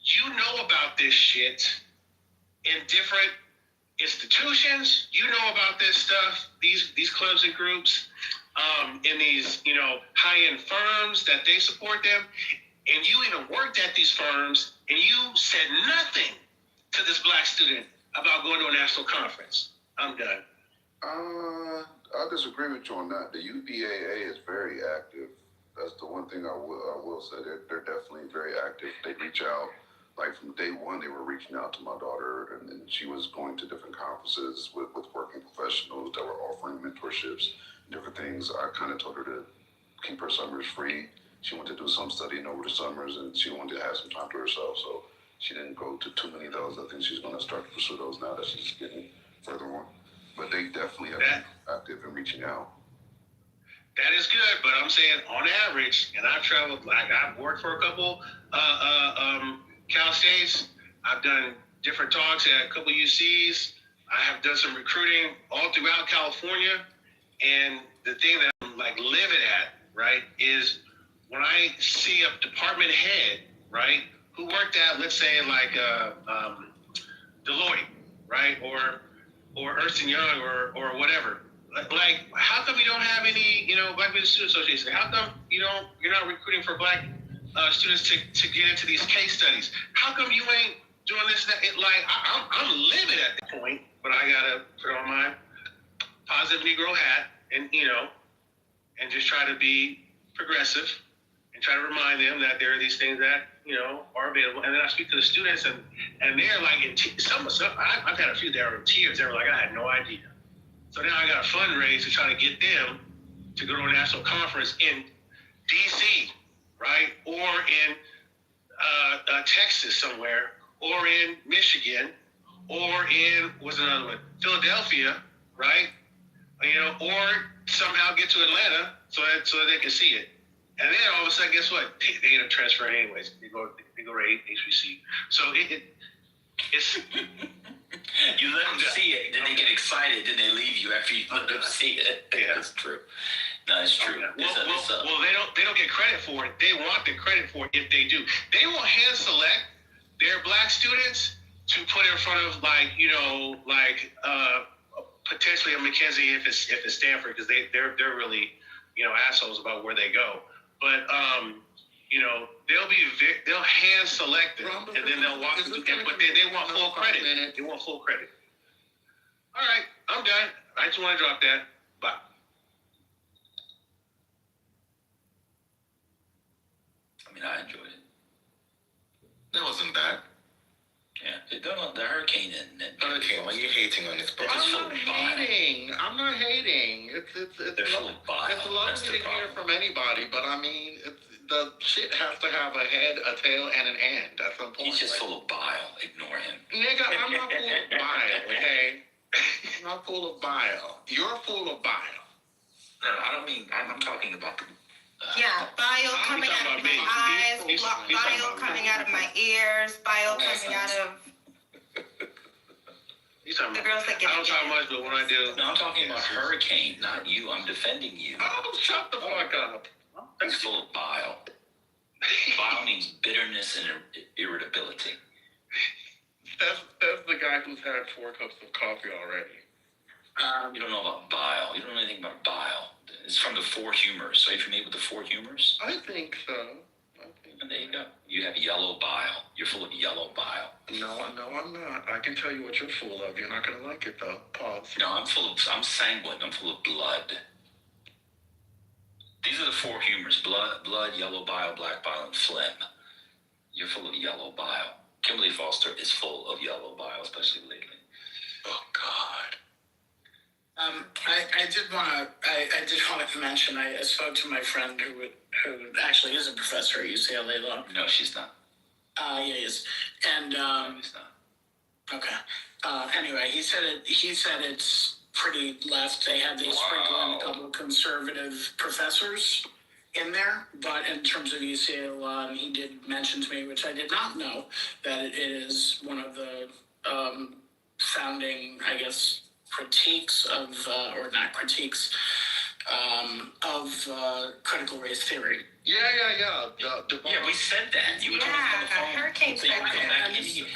you know about this shit in different institutions. You know about this stuff, these clubs and groups, in these, high-end firms that they support them. And you even worked at these firms, and you said nothing to this black student about going to a national conference. I'm done. I disagree with you on that. The UPAA is very active. That's the one thing I will say. They're definitely very active. They reach out. Like from day one, they were reaching out to my daughter, and she was going to different conferences with working professionals that were offering mentorships, different things. I kind of told her to keep her summers free. She wanted to do some studying over the summers, and she wanted to have some time to herself. So she didn't go to too many of those. I think she's going to start to pursue those now that she's getting further on. But they definitely have been active in reaching out. That is good, but I'm saying on average, and I've traveled, I've worked for a couple Cal States. I've done different talks at a couple UCs. I have done some recruiting all throughout California. And the thing that I'm livid at, right, is when I see a department head, right, who worked at, let's say, Deloitte, right, or Ernst & Young or whatever. How come you don't have any, Black Business Student Association? How come you're not recruiting for black students to get into these case studies? How come you ain't doing this? I'm livid at that point, but I gotta put on my positive Negro hat and and just try to be progressive and try to remind them that there are these things that are available. And then I speak to the students, and they're like, I've had a few that are in tears. They were like, I had no idea. So now I got a fundraise to try to get them to go to a national conference in D.C., right? Or in Texas somewhere, or in Michigan, or in, what's another one? Philadelphia, right? You know, or somehow get to Atlanta so that they can see it. And then all of a sudden, guess what? They end up transferring anyways. They go to HBC. So it's you let them see it, then they get excited, then they leave you after you let them see it. Yeah, that's true. No, it's true. Well, they don't get credit for it. They want the credit for it if they do. They will hand select their black students to put in front of potentially a McKenzie if it's Stanford, because they're really assholes about where they go. But they'll hand select it, and then they'll walk through. But they want full credit. They want full credit. All right, I'm done. I just want to drop that. Bye. I mean, I enjoyed it. That wasn't bad. Yeah, the hurricane and Hurricane, why are you hating on this book? I'm not hating. They're full of bile. It's lovely to hear from anybody, but I mean, the shit has to have a head, a tail, and an end at some point. He's just full of bile. Ignore him. Nigga, I'm not full of bile, okay? I'm not full of bile. You're full of bile. No, I don't mean, I'm talking about the... Yeah, bile coming out of my eyes, bile coming out of my ears, bile coming out of the girls that get I don't talk much, but when I do... No, I'm talking about hurricane, not you. I'm defending you. Oh, shut the fuck up. He's full of bile. Bile means bitterness and irritability. That's the guy who's had 4 cups of coffee already. You don't know about bile. You don't know anything about bile. It's from the 4 humors. So are you familiar with the 4 humors? I think so. And there you go. You have yellow bile. You're full of yellow bile. No, I'm not. I can tell you what you're full of. You're not going to like it, though. Pause. No, I'm sanguine. I'm full of blood. These are the 4 humors. Blood, yellow bile, black bile, and phlegm. You're full of yellow bile. Kimberly Foster is full of yellow bile, especially lately. Oh, God. I did want to mention, I spoke to my friend who actually is a professor at UCLA Law. No, she's not. Yeah, he is. And No, he's not. okay. Anyway, he said it's pretty left. They sprinkle in a couple of conservative professors in there, but in terms of UCLA Law, he did mention to me, which I did not know, that it is one of the founding, I guess, critiques of, or not critiques, of critical race theory. Yeah. Yeah, we said that. You were talking on the phone. Hurricane so you can come back in here.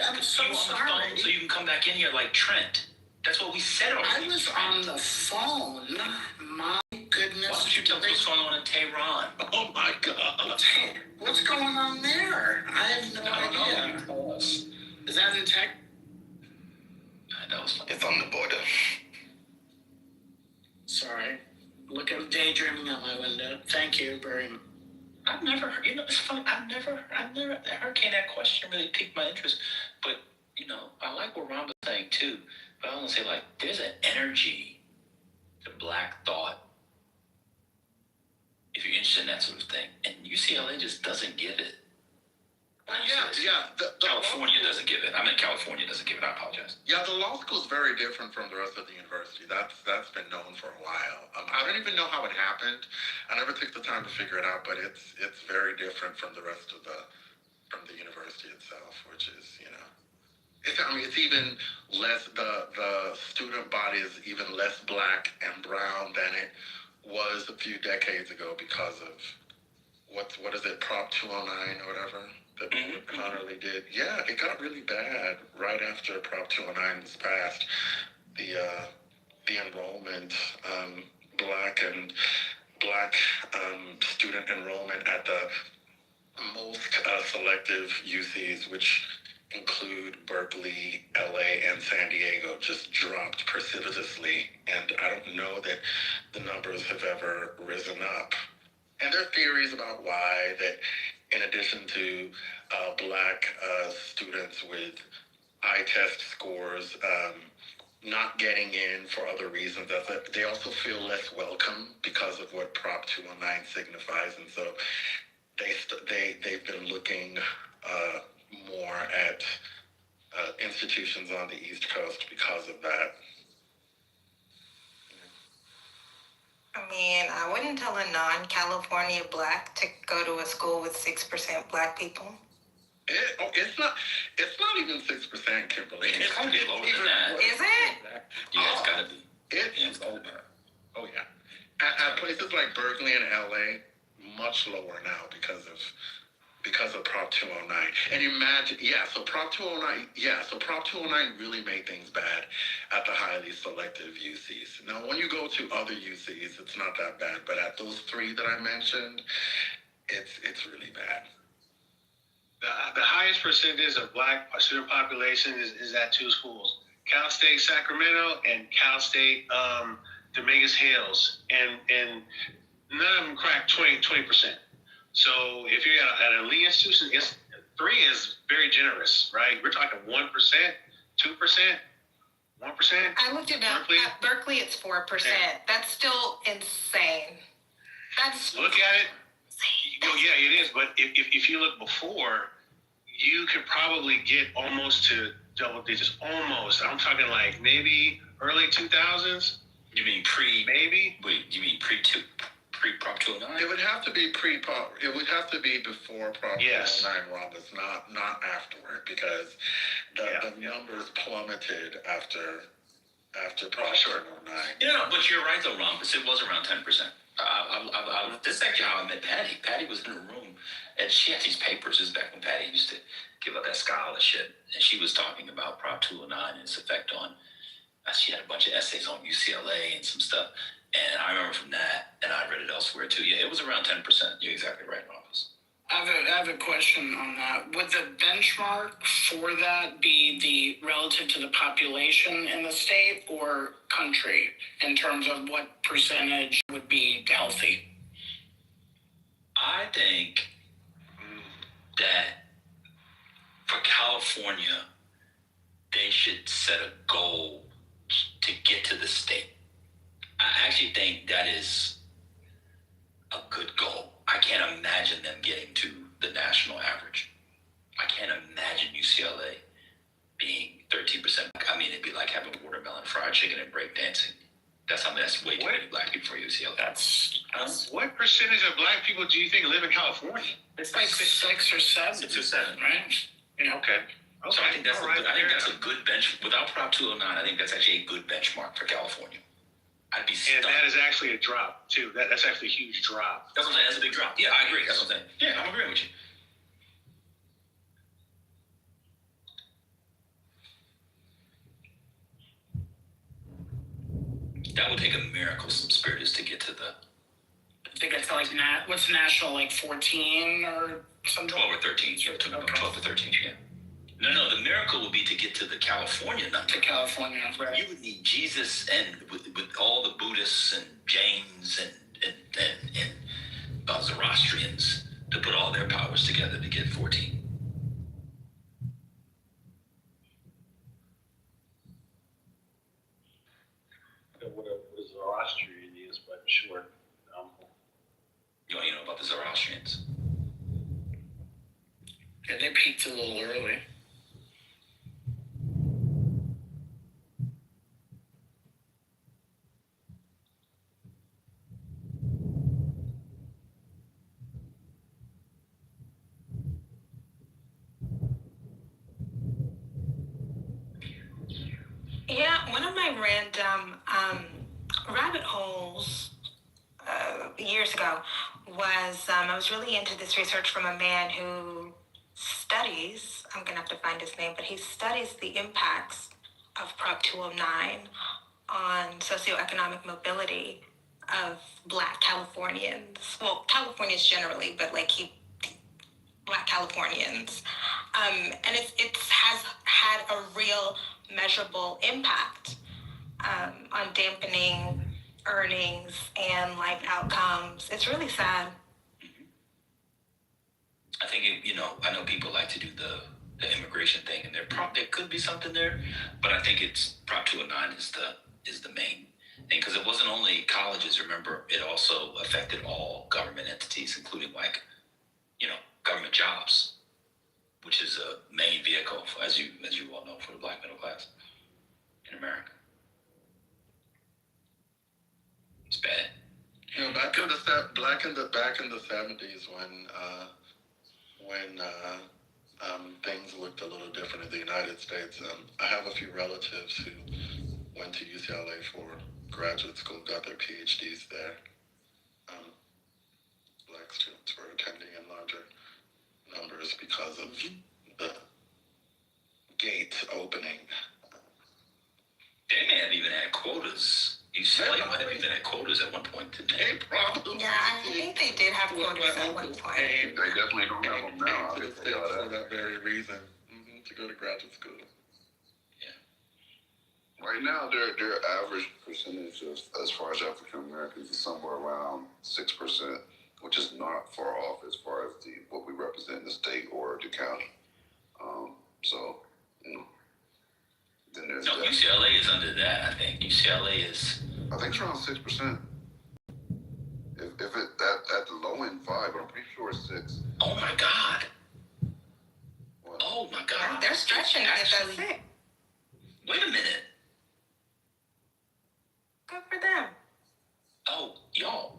I'm so sorry. So you can come back in here like Trent. That's what we said already. I was on the phone. My goodness. Why don't you tell me what's going on in Tehran? Oh, my God. What's going on there? I have no idea. You tell us. Is that in tech? It's on the border. Sorry. Look, I'm daydreaming out my window. Thank you very much. I've never heard, it's funny, the hurricane, that question really piqued my interest. But, I like what Ron was saying too. But I want to say, there's an energy to black thought if you're interested in that sort of thing. And UCLA just doesn't give it. Yeah. California doesn't give it. California doesn't give it. I apologize. Yeah, the law school is very different from the rest of the university. That's been known for a while. I don't even know how it happened. I never took the time to figure it out, but it's very different from the rest of from the university itself, which is it's even less. The student body is even less black and brown than it was a few decades ago because of what is it, Prop 209 or whatever that Connerly did. Yeah, it got really bad right after Prop 209 was passed. The enrollment, black student enrollment at the most selective UCs, which include Berkeley, LA, and San Diego, just dropped precipitously. And I don't know that the numbers have ever risen up. And there are theories about why, that in addition to black students with eye test scores not getting in for other reasons, they also feel less welcome because of what Prop 209 signifies. And so they've been looking more at institutions on the East Coast because of that. I mean, I wouldn't tell a non-California black to go to a school with 6% black people. It's not even 6%, Kimberly. It's gotta be lower than that. Is it? Yeah, it's gotta be. It's over. Oh yeah. At places like Berkeley and LA, much lower now because of Prop 209. And imagine, so Prop 209 really made things bad at the highly selective UCs. Now, when you go to other UCs, it's not that bad, but at those three that I mentioned, it's really bad. The highest percentage of black student population is at two schools, Cal State Sacramento and Cal State Dominguez Hills, and none of them crack 20%. So if you're at an elite institution, 3 is very generous, right? We're talking 1%, 2%, 1%. I looked it up. At Berkeley, it's 4%. Yeah. That's still insane. Look at it. Well, yeah, it is. But if you look before, you could probably get almost to double digits. Almost. I'm talking like maybe early 2000s. You mean pre? Maybe. Wait, you mean pre-Prop 209? It would have to be pre-Prop. It would have to be before Prop 209, Roberts, not afterward, because the numbers plummeted after Prop 209. Yeah, but you're right though, Ron. It was around 10%. This is actually how I met Patty. Patty was in a room, and she had these papers. This is back when Patty used to give out that scholarship, and she was talking about Prop 209 and its effect on. She had a bunch of essays on UCLA and some stuff, and I remember from that, and I read it elsewhere too. Yeah, it was around 10%. You're exactly right, Office. I have a question on that. Would the benchmark for that be the relative to the population in the state or country in terms of what percentage would be healthy? I think that for California, they should set a goal to get to the state. I actually think that is a good goal. I can't imagine them getting to the national average. I can't imagine UCLA being 13%. I mean, it'd be like having watermelon, fried chicken, and breakdancing. That's way too many black people for UCLA. That's what percentage of black people do you think live in California? It's like 6 or 7. 6 or 7, right? Yeah. Okay. So I think that's a good bench. Without Prop 209, I think that's actually a good benchmark for California. I'd be stunned. And that is actually a drop too. That's actually a huge drop. That's what I'm saying. That's a big drop. Yeah, I agree. That's what I'm saying. Yeah, I'm agreeing with you. That would take a miracle, some spiritus, to get to the. I think it's like what's national, like 14 or something. 12 or 13. Yeah, 12 or 13. Yeah. No. The miracle would be to get to the California number. To California, right? You would need Jesus and with all the Buddhists and Jains and Zoroastrians to put all their powers together to get 14. What a Zoroastrian is, but sure. You know about the Zoroastrians? Yeah, they peaked a little early. Yeah, one of my random rabbit holes years ago was I was really into this research from a man who studies, I'm going to have to find his name, but he studies the impacts of Prop 209 on socioeconomic mobility of Black Californians. Well, Californians generally, but Black Californians. And it has had a real measurable impact on dampening earnings and life outcomes. It's really sad. I think I know people like to do the immigration thing, and there could be something there, but I think it's Prop 209 is the main thing, because it wasn't only colleges. Remember, it also affected all government entities, including government jobs, which is a main vehicle, as you all know, for the Black middle class in America. It's bad. back in the 70s when things looked a little different in the United States. I have a few relatives who went to UCLA for graduate school, got their PhDs there. Black students were attending in larger numbers because of the gates opening. They may have even had quotas. UCLA might have even had quotas at one point today. Probably. Yeah, I think they did have quotas at one point. They definitely don't have them now. To the States for that very reason, to go to graduate school. Right now, their average percentage of, as far as African Americans, is somewhere around 6%, which is not far off as far as what we represent in the state or the county. So, then there's UCLA is under that. I think UCLA is. I think it's around 6%. If it at the low end 5, but I'm pretty sure it's 6. Oh my God. What? Oh my God. They're stretching to get that 6. Wait a minute. Good for them. Oh, y'all,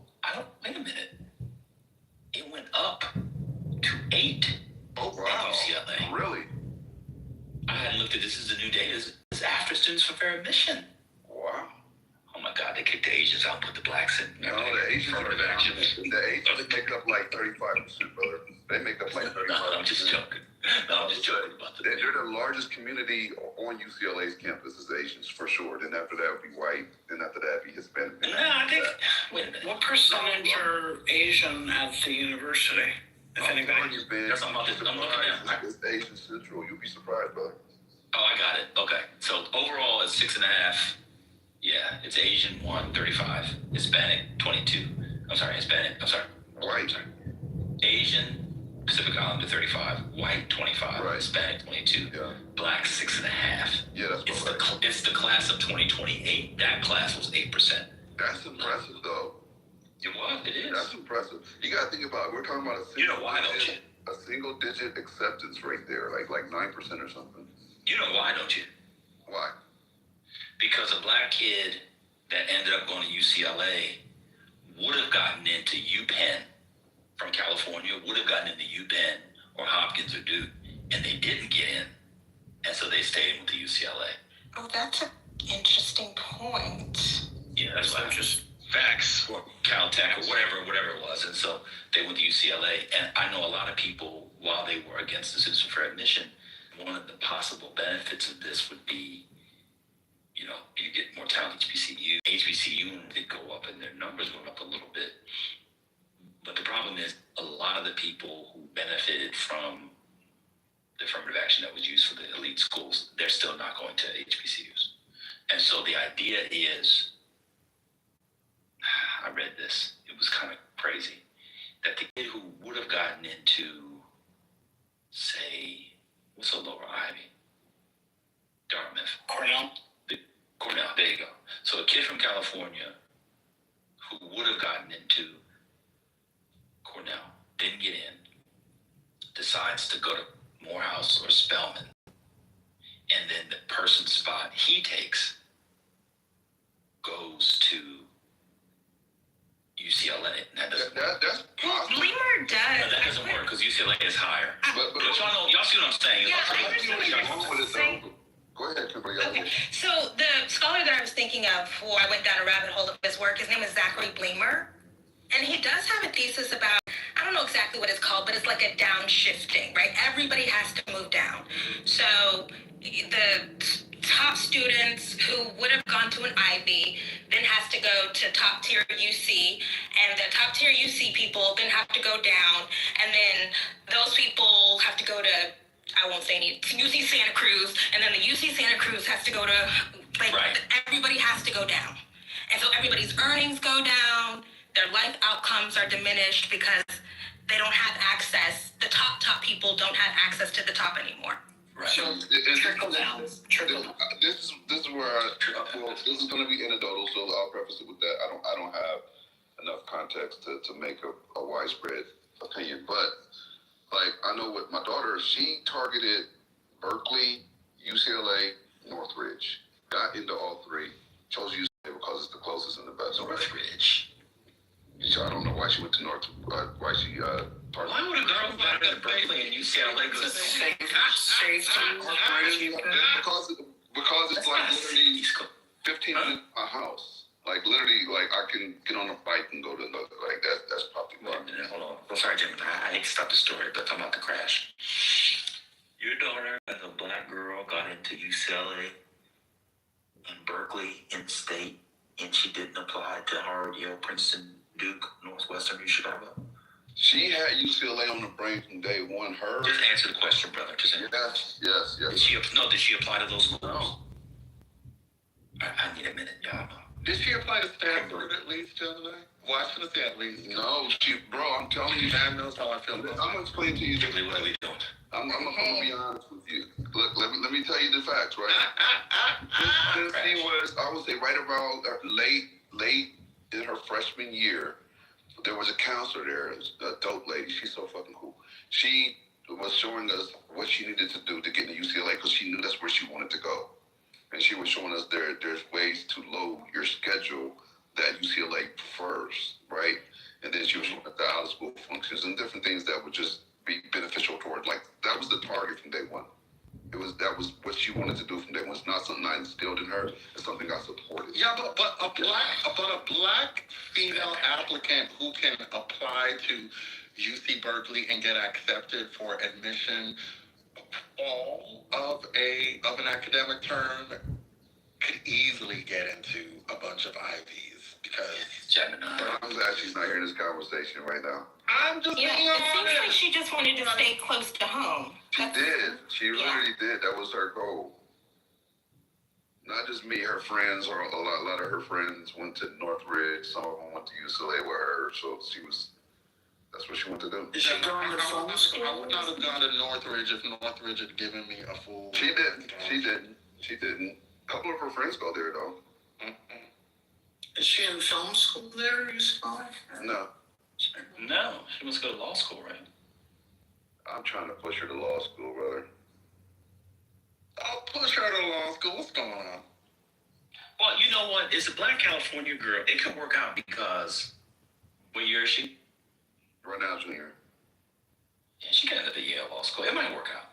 wait a minute. It went up to 8. Oh, wow. At UCLA. Really? I hadn't looked at this as the new data. It's after students for fair admission. Wow. Oh my God, they kicked the Asians out and put the blacks in. No, the Asians are action. The Asians make up like 35%, brother. They make up like 35%. No, I'm just joking. No, I'm just joking about that. They're the largest community on UCLA's campus is Asians for sure. Then after that would be white. Then after that would be Hispanic. No, I think. Wait a minute. What percentage are Asian at the university? If anybody. That's what I'm about to. I'm looking at. It's Asian Central. You'll be surprised, brother. Oh, I got it. Okay. So overall, it's 6.5. Yeah, it's Asian 135, Hispanic 22. White. Asian, Pacific Islander 35, white 25, right. Hispanic 22, black 6.5. Yeah, that's right. It's the class of 2028. That class was 8%. That's impressive, though. It is. That's impressive. You got to think about it. We're talking about a single digit acceptance rate there, like 9% or something. You know why, don't you? Why? Because a black kid that ended up going to UCLA would have gotten into UPenn from California, would have gotten into UPenn or Hopkins or Duke, and they didn't get in. And so they stayed with the UCLA. Oh, that's an interesting point. Yeah, that's why just facts or Caltech or whatever it was. And so they went to UCLA. And I know a lot of people, while they were against the Citizen for Admission, one of the possible benefits of this would be, you get more talent HBCU. HBCU did go up and their numbers went up a little bit. But the problem is a lot of the people who benefited from the affirmative action that was used for the elite schools, they're still not going to HBCUs. And so the idea is, I read this, it was kind of crazy, that the kid who would have gotten into, say, what's a lower Ivy? Dartmouth. Cornell, there you go. So a kid from California who would have gotten into Cornell, didn't get in, decides to go to Morehouse or Spelman, and then the person's spot he takes goes to UCLA. That doesn't work. That's possible. Bleemer does. No, that doesn't work because UCLA is higher. But y'all see what I'm saying? Yeah, I understand what you're saying. Go ahead, Kimberly. Okay, so the scholar that I was thinking of before I went down a rabbit hole of his work, his name is Zachary Bleemer. And he does have a thesis about, I don't know exactly what it's called, but it's like a downshifting, right? Everybody has to move down. So the top students who would have gone to an Ivy then has to go to top tier UC, and the top tier UC people then have to go down, and then those people have to go to, I won't say any, UC Santa Cruz, and then the UC Santa Cruz has to go to, everybody has to go down. And so everybody's earnings go down, their life outcomes are diminished because they don't have access, the top people don't have access to the top anymore. Right. So trickle down. This is where this is going to be anecdotal, so I'll preface it with that. I don't have enough context to make a widespread opinion, but like I know with my daughter, she targeted Berkeley, UCLA, Northridge, got into all three, chose UCLA because it's the closest and the best. Northridge. So I don't know why she went to why she Why would a girl fly to Berkeley and UCLA go to Safety. Because it's like literally 15 minutes from my house. Like literally, like I can get on a bike and go to another. Like that's probably why. Hold on. I'm sorry, Jimmy. I hate to stop the story, but I'm about to crash. Your daughter, as a black girl, got into UCLA and Berkeley in state, and she didn't apply to Harvard, Yale, Princeton, Duke, Northwestern, U Chicago. She had UCLA on the brain from day one. Just answer the question, brother. Just answer. Yes. Did she apply to those schools? No. I need a minute, y'all. Did she apply to Stanford at least, Gemini? Washington State at least? No, bro, I'm telling you. God knows how I feel about I'm gonna explain to you this. What are we doing? I'm gonna be honest with you. Look, let me tell you the facts, right? Since she was, I would say, right around late in her freshman year, there was a counselor there, a dope lady. She's so fucking cool. She was showing us what she needed to do to get into UCLA because she knew that's where she wanted to go. And she was showing us there's ways to load your schedule that UCLA prefers, right? And then she was showing us the out of school functions and different things that would just be beneficial toward. Like that was the target from day one. That was what she wanted to do from day one. It's not something I instilled in her. It's something I supported. Yeah, but a black female applicant who can apply to UC Berkeley and get accepted for admission all of an academic term could easily get into a bunch of Ivies because Gemini. I'm glad she's not hearing this conversation right now. I'm just being honest. It seems like she just wanted to stay close to home. She did. She literally did. That was her goal. Not just me. Her friends, or a lot of her friends went to Northridge. Some of them went to UCLA with her. So that's what she wanted to do. Is she going to phone school? I would not have gone to Northridge if Northridge had given me a full... She didn't. A couple of her friends go there, though. Is she in film school there, UCLA? No. No, she must go to law school, right? I'm trying to push her to law school, brother. I'll push her to law school. What's going on? Well, you know what? It's a black California girl. It could work out because... What year is she? Right now, junior. Yeah, she got into the Yale Law School. It might work out.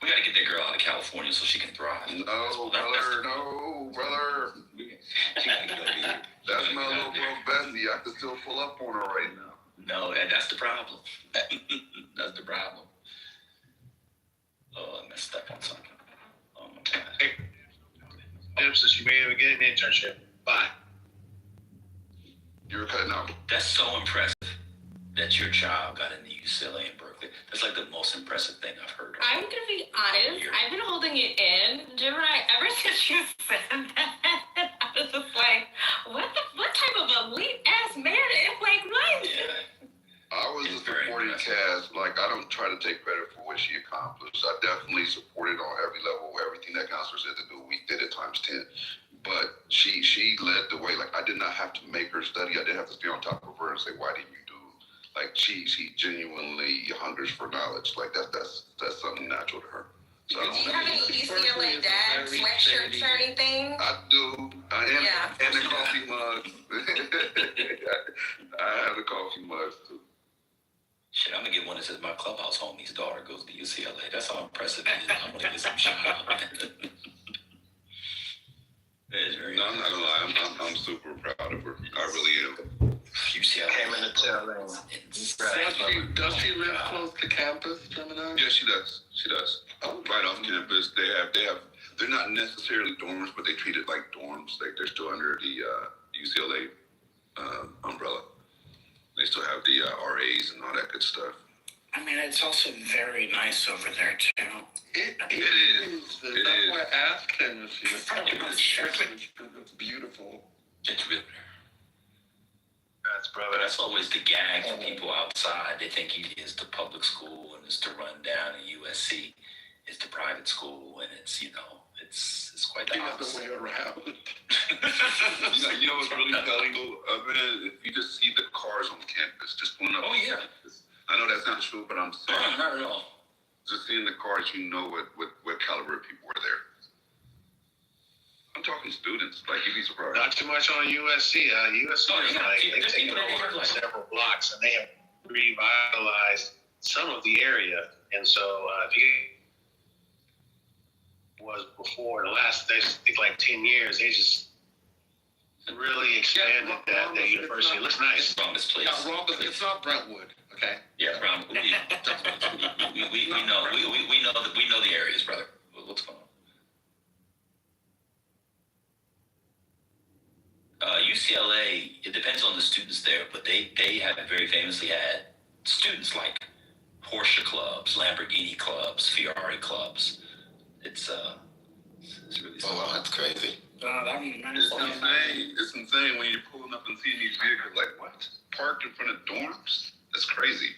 We got to get that girl out of California so she can thrive. No, brother. She gotta go to Europe. That's my little bro Bessie. I can still pull up on her right now. No, and that's the problem. That's the problem. Oh, I messed up on something. Oh my God. Hey, so she may even get an internship. Bye. You're cutting out. That's so impressive that your child got into UCLA and Berkeley. That's like the most impressive thing I've heard. I'm gonna be honest. I've been holding it in, Gemini, ever since you said that. I was just like, what type of elite ass man? It's like, what? Yeah. I was a supporting cast. Like, I don't try to take credit for what she accomplished. I definitely supported on every level everything that counselor said to do. We did it times 10. But she led the way. Like, I did not have to make her study. I didn't have to stay on top of her and say, why didn't you do? Like, she genuinely hungers for knowledge. Like, that's something natural to her. So Do you have any UCLA dad sweatshirts or anything? I do. And the coffee mugs. I have the coffee mugs, too. Shit, I'm gonna get one that says my clubhouse homie's daughter goes to UCLA. That's how impressive it is. I'm gonna get some shit out. No, I'm not gonna lie. I'm super proud of her. I really am. UCLA Came in the tail end. Does she live close to campus, Gemini? Yes, she does. She does. Right off campus. They're not necessarily dorms, but they treat it like dorms. They're still under the UCLA umbrella. They still have the RAs and all that good stuff. I mean, it's also very nice over there, too. It is. That's why I asked him if she was It's beautiful. It's really. Brother. That's always the gag for people outside. They think it is the public school and it's the rundown, and USC is the private school, and it's it's quite the opposite. The way around. You know what's really telling though? If you just see the cars on campus, just pulling up. Oh yeah. I know that's not true, but I'm saying. No, not at all. Just seeing the cars, you know what caliber of people are there. I'm talking students. Like, you'd be surprised. Not too much on USC. USC is like, they've taken over several blocks and they have revitalized some of the area. And so, if you was before the last, I think like 10 years, they just really expanded that university. It looks nice. Wrong place. Yeah, wrong, but it's not Brentwood, okay? Yeah, wrong. We know the areas, brother. What's going on? UCLA, it depends on the students there, but they have very famously had students like Porsche clubs, Lamborghini clubs, Ferrari clubs. It's really Oh, wow, that's crazy. It's insane when you're pulling up and seeing these vehicles. Like, what? Parked in front of dorms? That's crazy.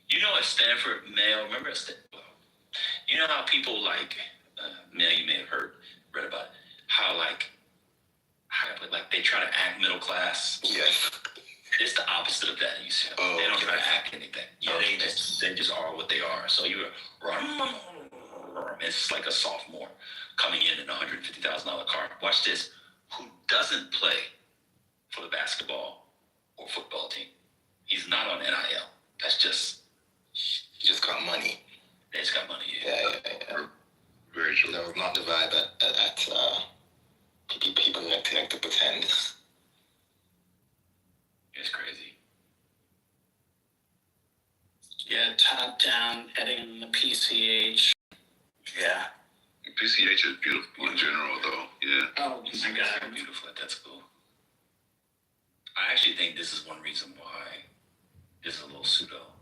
You know, at Stanford, Mail, remember at Stanford? You know how people like, Mail, you may have read about it, how they try to act middle class. Yes. It's the opposite of that at UCLA. Oh, they don't okay. try to act anything. Yeah, they just are what they are. So you're, it's like a sophomore coming in a $150,000 car. Watch this. Who doesn't play for the basketball or football team? He's not on NIL. That's just... He just got money. They just got money, Yeah. Very true. That was not the vibe at people like to pretend. It's crazy. Yeah, top down, heading the PCH. Yeah. PCH is beautiful in general, though. Yeah. Oh my God. Beautiful at that school. I actually think this is one reason why this is a little pseudo,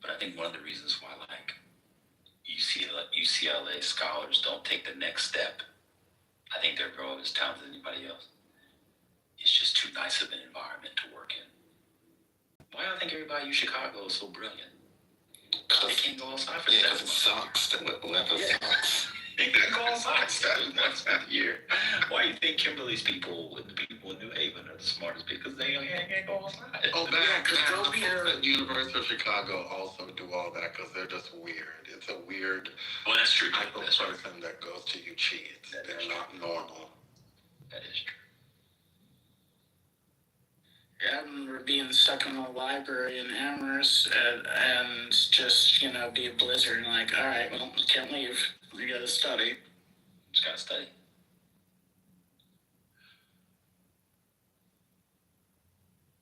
but I think one of the reasons why like UCLA scholars don't take the next step. I think they're growing as talented as anybody else. It's just too nice of an environment to work in. Why do I think everybody in Chicago is so brilliant? They can't go outside for 7 months. It sucks. The weather sucks. They can't go outside 7 months a year. Why do you think Kimberly's people and the people in New Haven are the smartest? Because they can't go outside. Go here at University of Chicago also do all that because they're just weird. It's a weird Well, that's true. type of That's true. person that goes to UC. They're not normal. That is true. Yeah, I remember being stuck in a library in Amherst and just, be a blizzard and like, all right, well, can't leave. We gotta study. Just gotta study.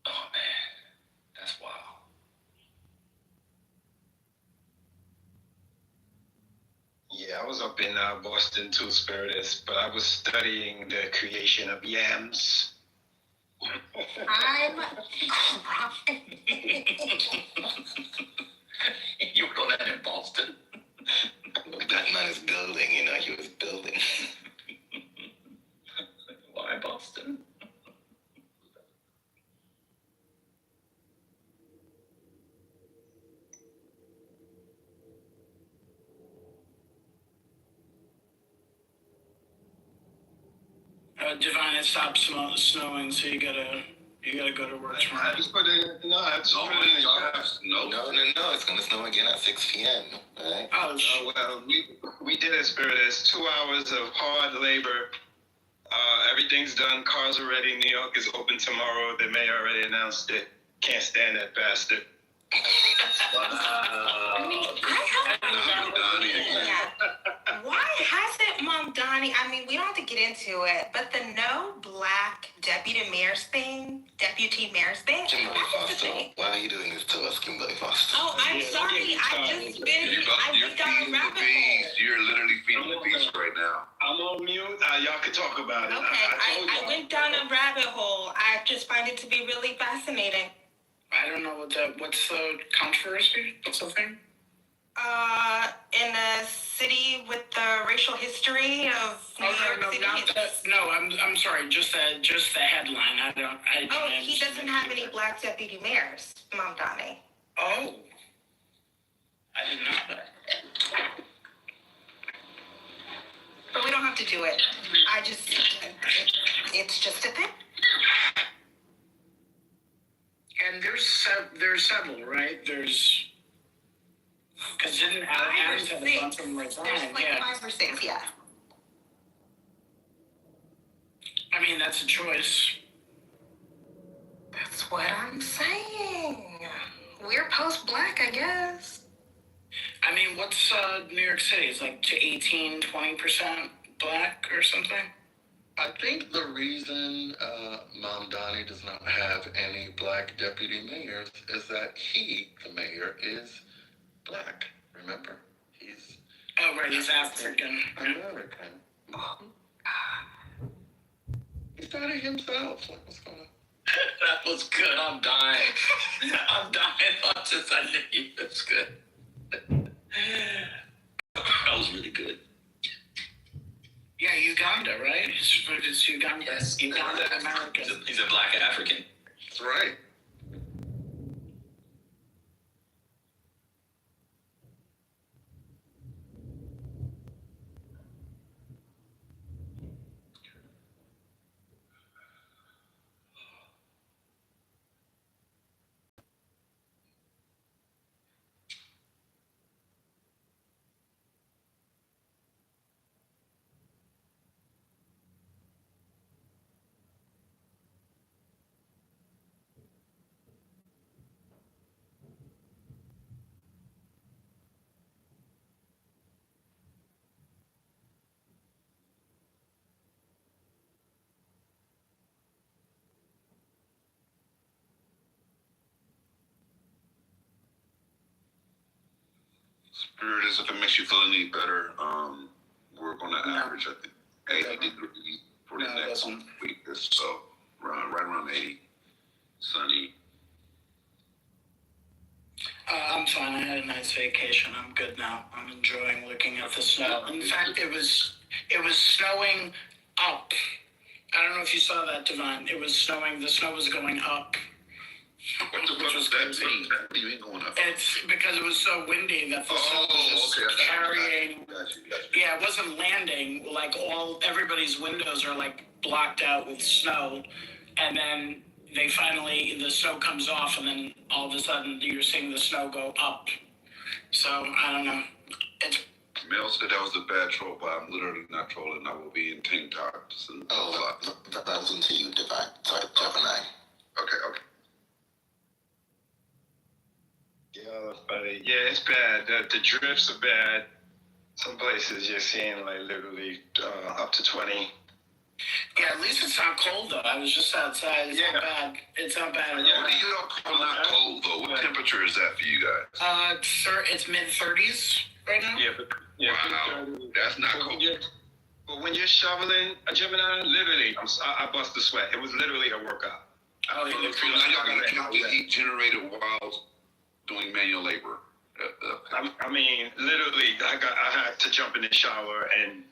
Oh, man. That's wild. Yeah, I was up in Boston too, Spiritus, but I was studying the creation of yams. I'm crying. You were doing that in Boston? That man is building, he was building. Why Boston? Divine, it stopped snowing, so you gotta go to work tomorrow. I just put in, no, I just put in No, it's gonna snow again at 6 p.m., right? Oh, well, we did it, Spiritus. 2 hours of hard labor. Everything's done. Cars are ready. New York is open tomorrow. The mayor already announced it. Can't stand that bastard. I mean, why hasn't Mom Donnie, we don't have to get into it, but the no black deputy mayor's thing, Kimberly Foster, why are you doing this to us, Kimberly Foster? Oh, I'm sorry. I went down a rabbit hole. You're literally feeding the beast right now. I'm on mute. Y'all can talk about it. Okay, I went down a rabbit hole. I just find it to be really fascinating. I don't know what's the controversy? What's the thing? In a city with the racial history of New York City. I'm sorry. Just the headline. He doesn't have any black deputy mayors, Mom Donnie. Oh, I didn't know that. But we don't have to do it. It's just a thing. And there's several, right? Because didn't Adams have a bunch of them resign? There's like 5 or 6, yeah. I mean, that's a choice. That's what I'm saying. We're post-black, I guess. I mean, what's New York City? It's like to 18, 20% black or something? I think the reason Mom Donnie does not have any black deputy mayors is that he, the mayor, is black. Remember? He's Oh, right, he's African. American. He started himself. Like, what's going on? That was good. I'm dying. I'm dying. I knew you. That's good. That was really good. Yeah, Uganda, right? It's Uganda. Yes. Uganda American. He's a black African. That's right. Spirit is, if it makes you feel any better, we're going to average, I think, 80 degrees for the next week or so. Right around 80. Sunny. I'm fine. I had a nice vacation. I'm good now. I'm enjoying looking at the snow. In fact, it was snowing up. I don't know if you saw that, Devon. It was snowing. The snow was going up. What the fuck does that mean? What do you mean going up? It's because it was so windy that the snow was just carrying. Gotcha. Yeah, it wasn't landing. Like everybody's windows are like blocked out with snow, and then the snow comes off, and then all of a sudden you're seeing the snow go up. So I don't know. Mel said that was a bad troll, but I'm literally not trolling. I will be in tank tops and that wasn't to you, Divine. Sorry, Gemini. Okay. Yeah, buddy. Yeah, it's bad. The drifts are bad. Some places you're seeing like literally up to 20. Yeah, at least it's not cold though. I was just outside. It's not bad. It's not bad. What do you call not cold though? What temperature is that for you guys? It's mid-30s right now. Wow, that's not cold. But when you're shoveling a Gemini, literally, I bust a sweat. It was literally a workout. So now y'all got to heat generated while doing manual labor. I mean, literally, I had to jump in the shower and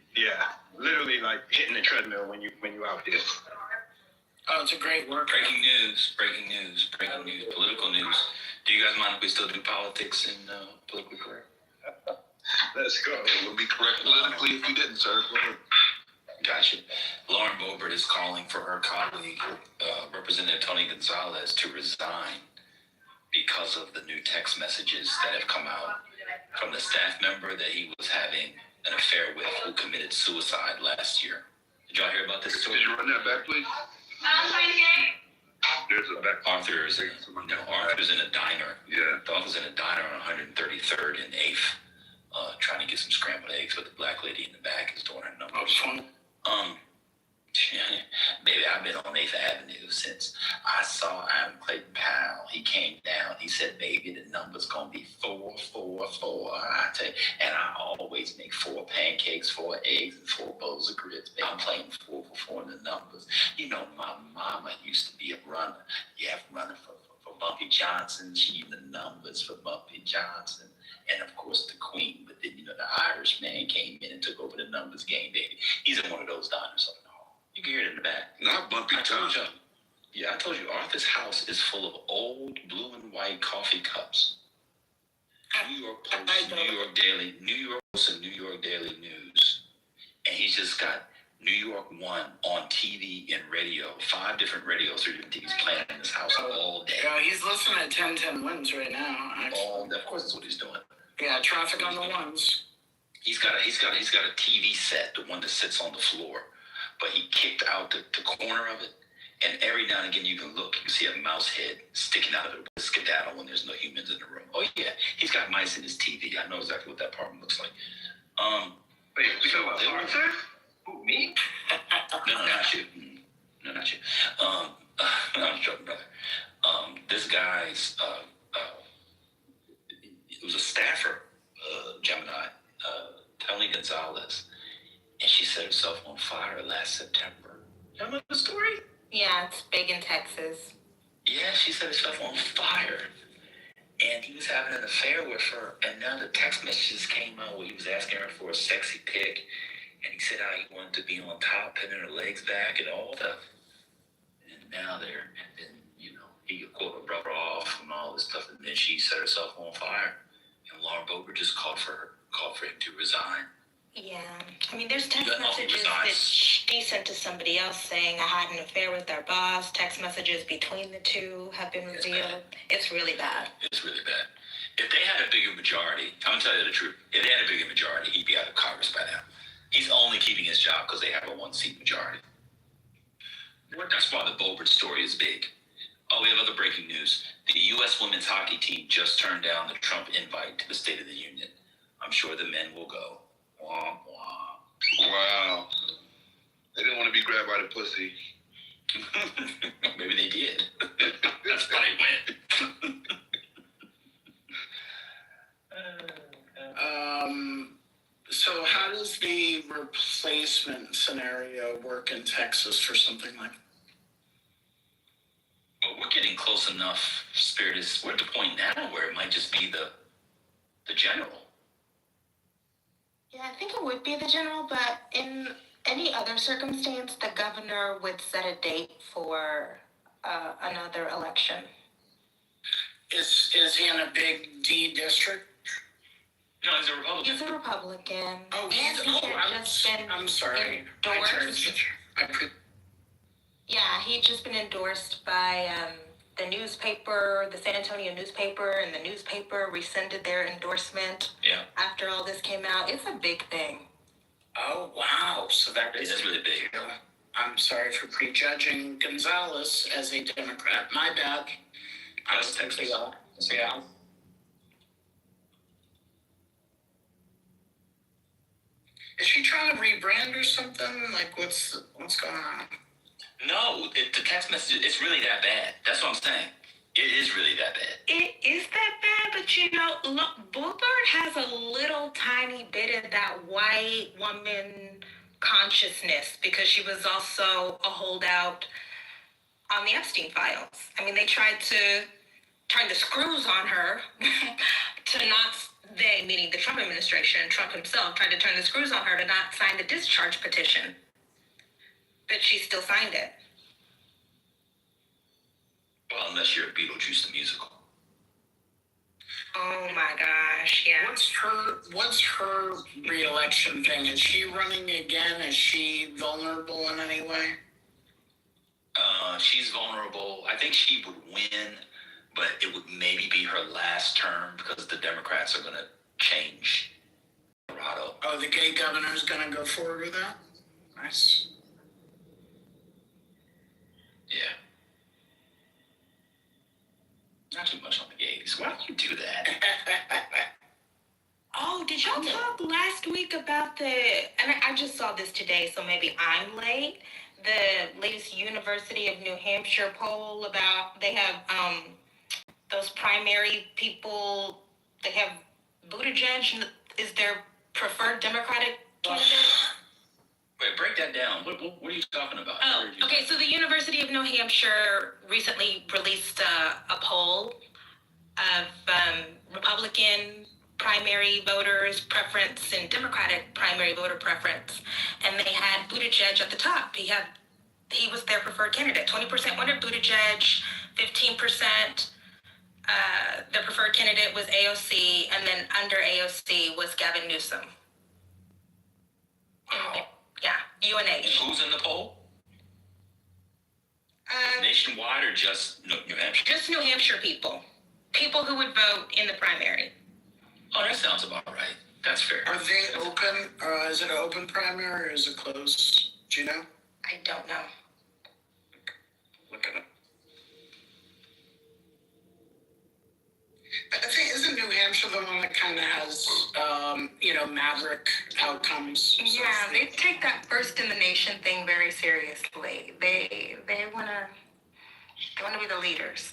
literally like hitting the treadmill when you out here. Oh, it's a great work. Breaking news. Political news. Do you guys mind if we still do politics and politically correct? Let's go. It would be correct politically if you didn't, sir. Gotcha. Lauren Boebert is calling for her colleague, Representative Tony Gonzalez, to resign because of the new text messages that have come out from the staff member that he was having an affair with, who committed suicide last year. Did y'all hear about this story? Did you run that back, please? There's a back. Arthur's in a diner. Yeah. Arthur's in a diner on 133rd and 8th, trying to get some scrambled eggs, but the black lady in the back is doing her numbers. Baby, I've been on 8th Avenue since I saw Adam Clayton Powell. He came down. He said, baby, the number's going to be 4, 4, 4. I tell you, and I always make 4 pancakes, 4 eggs, and 4 bowls of grits. Baby, I'm playing 4 for 4 in the numbers. You know, my mama used to be a runner. Yeah, runner for Bumpy Johnson. She knew the numbers for Bumpy Johnson. And, of course, the Queen. But then, you know, the Irish man came in and took over the numbers game, baby. He's in one of those diners up in the hall. You can hear it in the back. Not Bumpy Johnson. I told you, Arthur's house is full of old blue and white coffee cups. New York Post, New York Daily, New York Post, and New York Daily News. And he's just got New York 1 on TV and radio. 5 different radios, 3 different TVs playing in his house all day. Yeah, he's listening at 1010 Wins right now. All day. Of course, that's what he's doing. Yeah, traffic on the ones. He's got a TV set, the one that sits on the floor. but he kicked out the corner of it. And every now and again, you can look, you can see a mouse head sticking out of it with a skedaddle when there's no humans in the room. Oh yeah, he's got mice in his TV. I know exactly what that apartment looks like. Wait, we talking about Arthur? Who, me? No, not you. No, not you. I'm joking, brother. This guy's, it was a staffer, Gemini, Tony Gonzalez, and she set herself on fire last September. You know the story? Yeah, it's big in Texas. Yeah, she set herself on fire. And he was having an affair with her. And now the text messages came out where he was asking her for a sexy pic. And he said how he wanted to be on top, pinning her legs back and all that. And now they're, and then, he called her brother off and all this stuff. And then she set herself on fire. And Lauren Boebert just called for him to resign. Yeah, I mean, there's text messages that she sent to somebody else saying I had an affair with their boss. Text messages between the two have been revealed. It's really bad. It's really bad. If they had a bigger majority, I'm gonna tell you the truth. If they had a bigger majority, he'd be out of Congress by now. He's only keeping his job because they have a one-seat majority. That's why the Boebert story is big. Oh, we have other breaking news. The U.S. women's hockey team just turned down the Trump invite to the State of the Union. I'm sure the men will go. Wah, wah. Wow. They didn't want to be grabbed by the pussy. Maybe they did. That's why they went. So how does the replacement scenario work in Texas for something like that? Well, we're getting close enough, Spirit. We're at the point now where it might just be the general. Yeah, I think it would be the general, but in any other circumstance, the governor would set a date for another election. Is he in a big D district? No, he's a Republican. He's a Republican. Oh, I'm sorry. Endorsed. Yeah, he'd just been endorsed by the newspaper, the San Antonio newspaper, and the newspaper rescinded their endorsement. Yeah. After all this came out. It's a big thing. Oh, wow. So that is really big. I'm sorry for prejudging Gonzalez as a Democrat. My bad. I was thinking, yeah. Is she trying to rebrand or something? Like, what's going on? No, the text message, it's really that bad. That's what I'm saying. It is really that bad. It is that bad, but look, Boebert has a little tiny bit of that white woman consciousness because she was also a holdout on the Epstein files. I mean, they tried to turn the screws on her to not, they, meaning the Trump administration, Trump himself, tried to turn the screws on her to not sign the discharge petition. But she still signed it. Well, unless you're Beetlejuice the musical. Oh my gosh, yeah. What's her re-election thing? Is she running again? Is she vulnerable in any way? She's vulnerable. I think she would win, but it would maybe be her last term because the Democrats are going to change Colorado. Oh, the gay governor's going to go forward with that? Nice. Yeah. Not too much on the gays. Why do you do that? Oh, did y'all talk last week about and I just saw this today, so maybe I'm late, the latest University of New Hampshire poll about, they have those primary people, they have Buttigieg is their preferred Democratic candidate. Wait, break that down. What are you talking about? Oh, okay, so the University of New Hampshire recently released a poll of Republican primary voters' preference and Democratic primary voter preference, and they had Buttigieg at the top. He was their preferred candidate. 20% wanted Buttigieg, 15%. Their preferred candidate was AOC, and then under AOC was Gavin Newsom. Wow. Yeah, UNH. And who's in the poll? Nationwide or just New Hampshire? Just New Hampshire people. People who would vote in the primary. Oh, that sounds about right. That's fair. Are they open? Is it an open primary or is it closed? Do you know? I don't know. Look at it. I think, isn't New Hampshire the one that kind of has, maverick outcomes? Yeah, they take that first in the nation thing very seriously. They wanna be the leaders.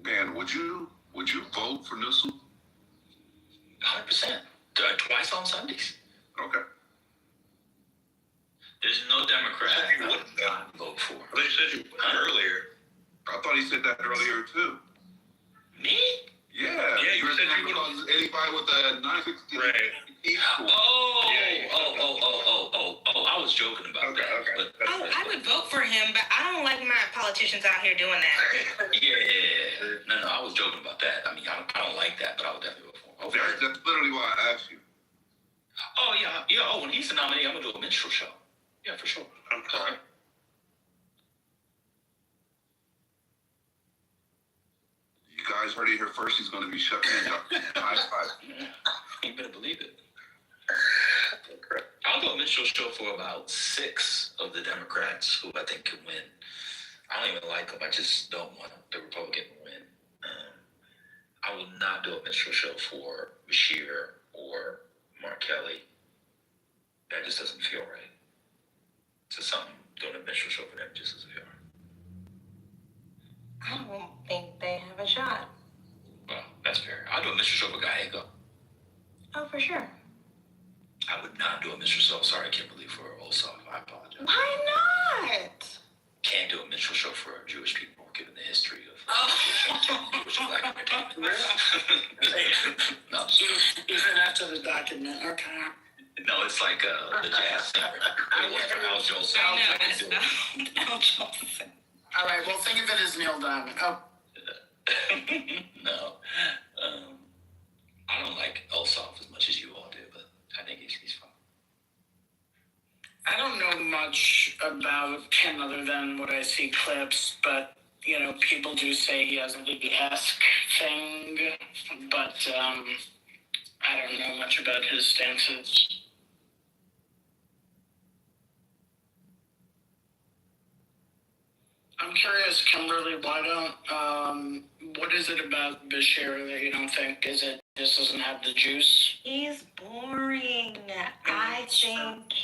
Man, would you vote for Newsom? 100%. Twice on Sundays. Okay. There's no Democrat I would not vote for. Well, you said you would earlier. I thought he said that earlier too. Me? Yeah. Yeah, you said you would. Because anybody with a 960. Right. I was joking about that. Okay. But, I would vote for him, but I don't like my politicians out here doing that. yeah. No, I was joking about that. I mean, I don't like that, but I would definitely vote for him. That's literally why I asked you. Oh, yeah. Oh, when he's the nominee, I'm going to do a minstrel show. Yeah, for sure. I'm sorry. You guys heard it here first. He's going to be shutting it up. High five. You better believe it. I'll do a minstrel show for about 6 of the Democrats who I think can win. I don't even like them. I just don't want the Republican to win. I will not do a minstrel show for Bashir or Mark Kelly. That just doesn't feel right. So something doing a minstrel show for them just doesn't feel right. I don't think they have a shot. Well, that's fair. I'll do a minstrel show for Gallego. Oh, for sure. I would not do a minstrel show. Sorry, Kimberly, for Olsov. I apologize. Why not? Can't do a minstrel show for Jewish people, given the history of Jewish and Black entertainment. No. Even after the document, okay. No, it's like the jazz singer. It was for Al Jolson. I know. Al Jolson. All right, well, think of it as Neil Diamond. Oh. No. I don't like Olsov as much as you all do, but I think he's fun. I don't know much about him other than what I see clips, but, people do say he has a Lee-esque thing, but I don't know much about his stances. I'm curious, Kimberly, what is it about Bashir that you don't think? Is it just doesn't have the juice? He's boring. I think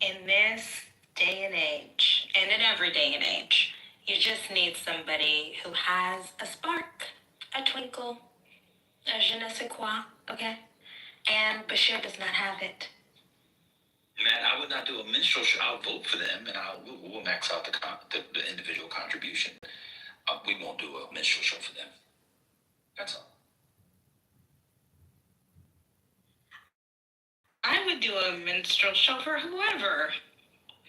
in this day and age, and in every day and age, you just need somebody who has a spark, a twinkle, a je ne sais quoi, okay? And Bashir does not have it. Man, I would not do a minstrel show. I'll vote for them, and we'll max out the individual contribution. We won't do a minstrel show for them. That's all. I would do a minstrel show for whoever.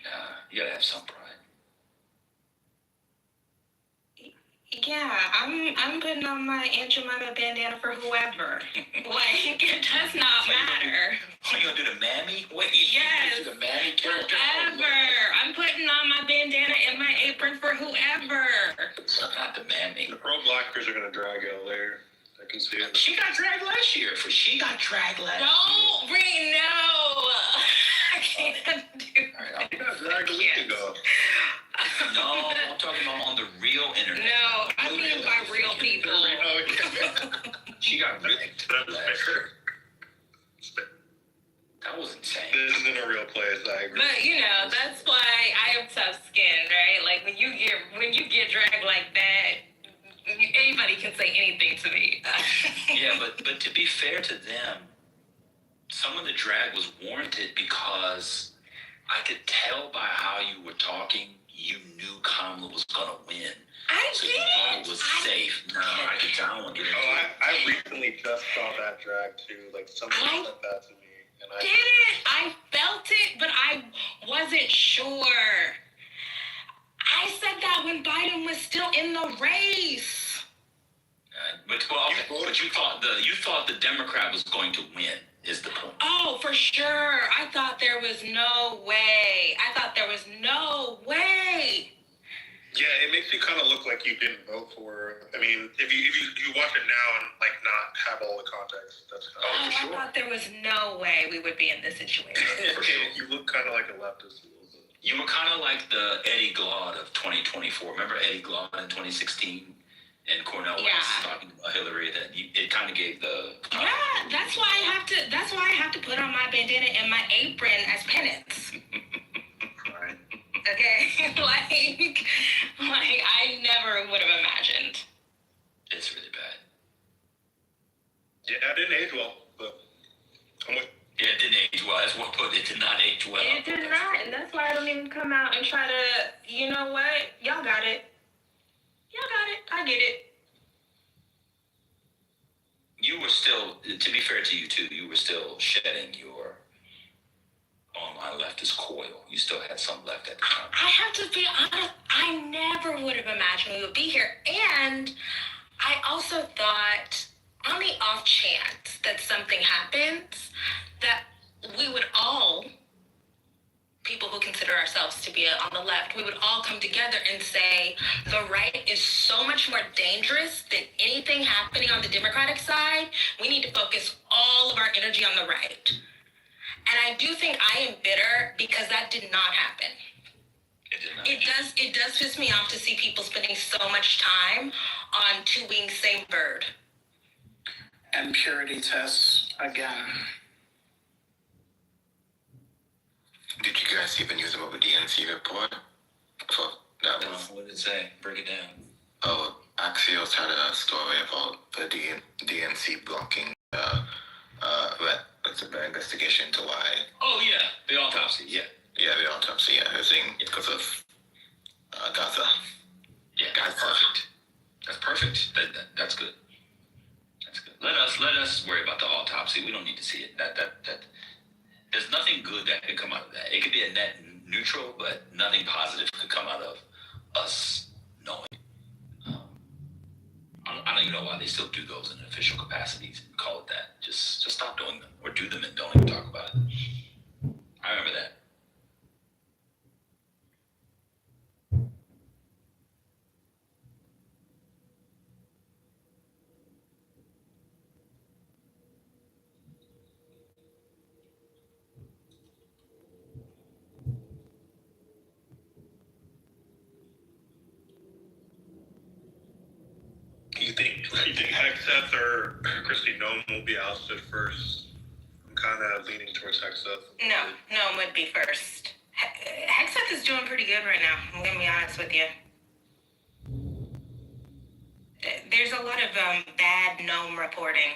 Nah, you gotta have some pride. Yeah, I'm putting on my Aunt Jemima bandana for whoever. Like, it does not matter. Oh, you gonna do the mammy? Wait, yes. You do the mammy character? Whoever. I'm putting on my bandana and my apron for whoever. Not the mammy. The pro-blackers are going to drag out later. I can see it. She got dragged last year. She got dragged last year. Don't bring no. I can't do it. Right, She got dragged a week ago. No, I'm talking about on the real internet. No, I mean by real people. She got ripped last year. That was insane. This isn't a real place, I agree. But that's why I have tough skin, right? Like when you get dragged like that, anybody can say anything to me. Yeah, but to be fair to them, some of the drag was warranted because I could tell by how you were talking, you knew Kamala was gonna win. So you thought it was safe. No, I could tell. I don't want to get into it. I recently just saw that drag too. Like somebody said that to me. And I felt it, but I wasn't sure. I said that when Biden was still in the race. But you thought the Democrat was going to win, is the point. Oh, for sure. I thought there was no way. Yeah, it makes you kind of look like you didn't vote for her. I mean, if you watch it now and like not have all the context, that's kind of for sure. I thought there was no way we would be in this situation. for sure. You look kind of like a leftist a little bit. You were kind of like the Eddie Glaude of 2024. Remember Eddie Glaude in 2016? And Cornel West talking about Hillary. It kind of gave the. That's why I have to put on my bandana and my apron as penance. Right. Okay, like I never would have imagined. It's really bad. Yeah, it didn't age well, but I'm with. Yeah, it didn't age well. That's what put it. Did not age well. It did not, and that's why I don't even come out and try to. You know what? Y'all got it. I get it. You were still, to be fair to you too, you were still shedding your online leftist coil. You still had some left at the time. I have to be honest, I never would have imagined we would be here. And I also thought, on the off chance that something happens, that we would all, people who consider ourselves to be on the left, we would all come together and say the right is so much more dangerous than anything happening on the Democratic side. We need to focus all of our energy on the right. And I do think I am bitter because that did not happen. It does piss me off to see people spending so much time on two wings, same bird. And purity tests again. Did you guys see the news about the DNC report? For that one? What did it say? Break it down. Oh, Axios had a story about the DNC blocking the investigation into why. Oh, yeah. The autopsy, yeah. Yeah, the autopsy, yeah. They're saying because of Gaza. Yeah, that's perfect. That's perfect. That's good. That's good. Let us worry about the autopsy. We don't need to see it. That there's nothing good that could come out of that. It could be a net neutral, but nothing positive could come out of us knowing. I don't even know why they still do those in official capacities and call it that. Just stop doing them, or do them and don't even talk about it. I remember that. You think Hexeth or Christy Nome will be ousted first? I'm kind of leaning towards Hexeth. No, Nome would be first. Hexeth is doing pretty good right now. I'm gonna be honest with you. There's a lot of bad Nome reporting.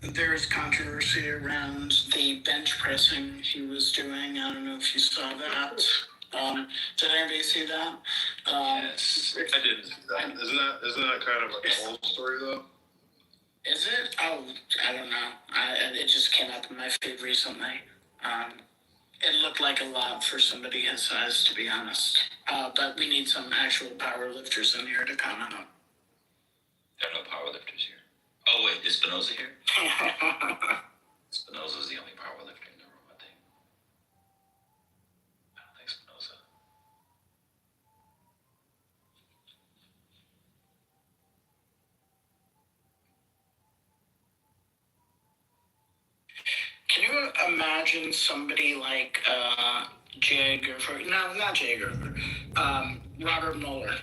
There's controversy around the bench pressing he was doing. I don't know if you saw that. Did anybody see that? Yes. I didn't see that. Isn't that kind of like a whole story though? Is it? Oh, I don't know. It just came up in my feed recently. It looked like a lot for somebody his size, to be honest. But we need some actual power lifters in here to comment on. There are no power lifters here. Oh wait, is Spinoza here? Spinoza's the only power lifter in the room, I think. I don't think Spinoza. Can you imagine somebody like Robert Mueller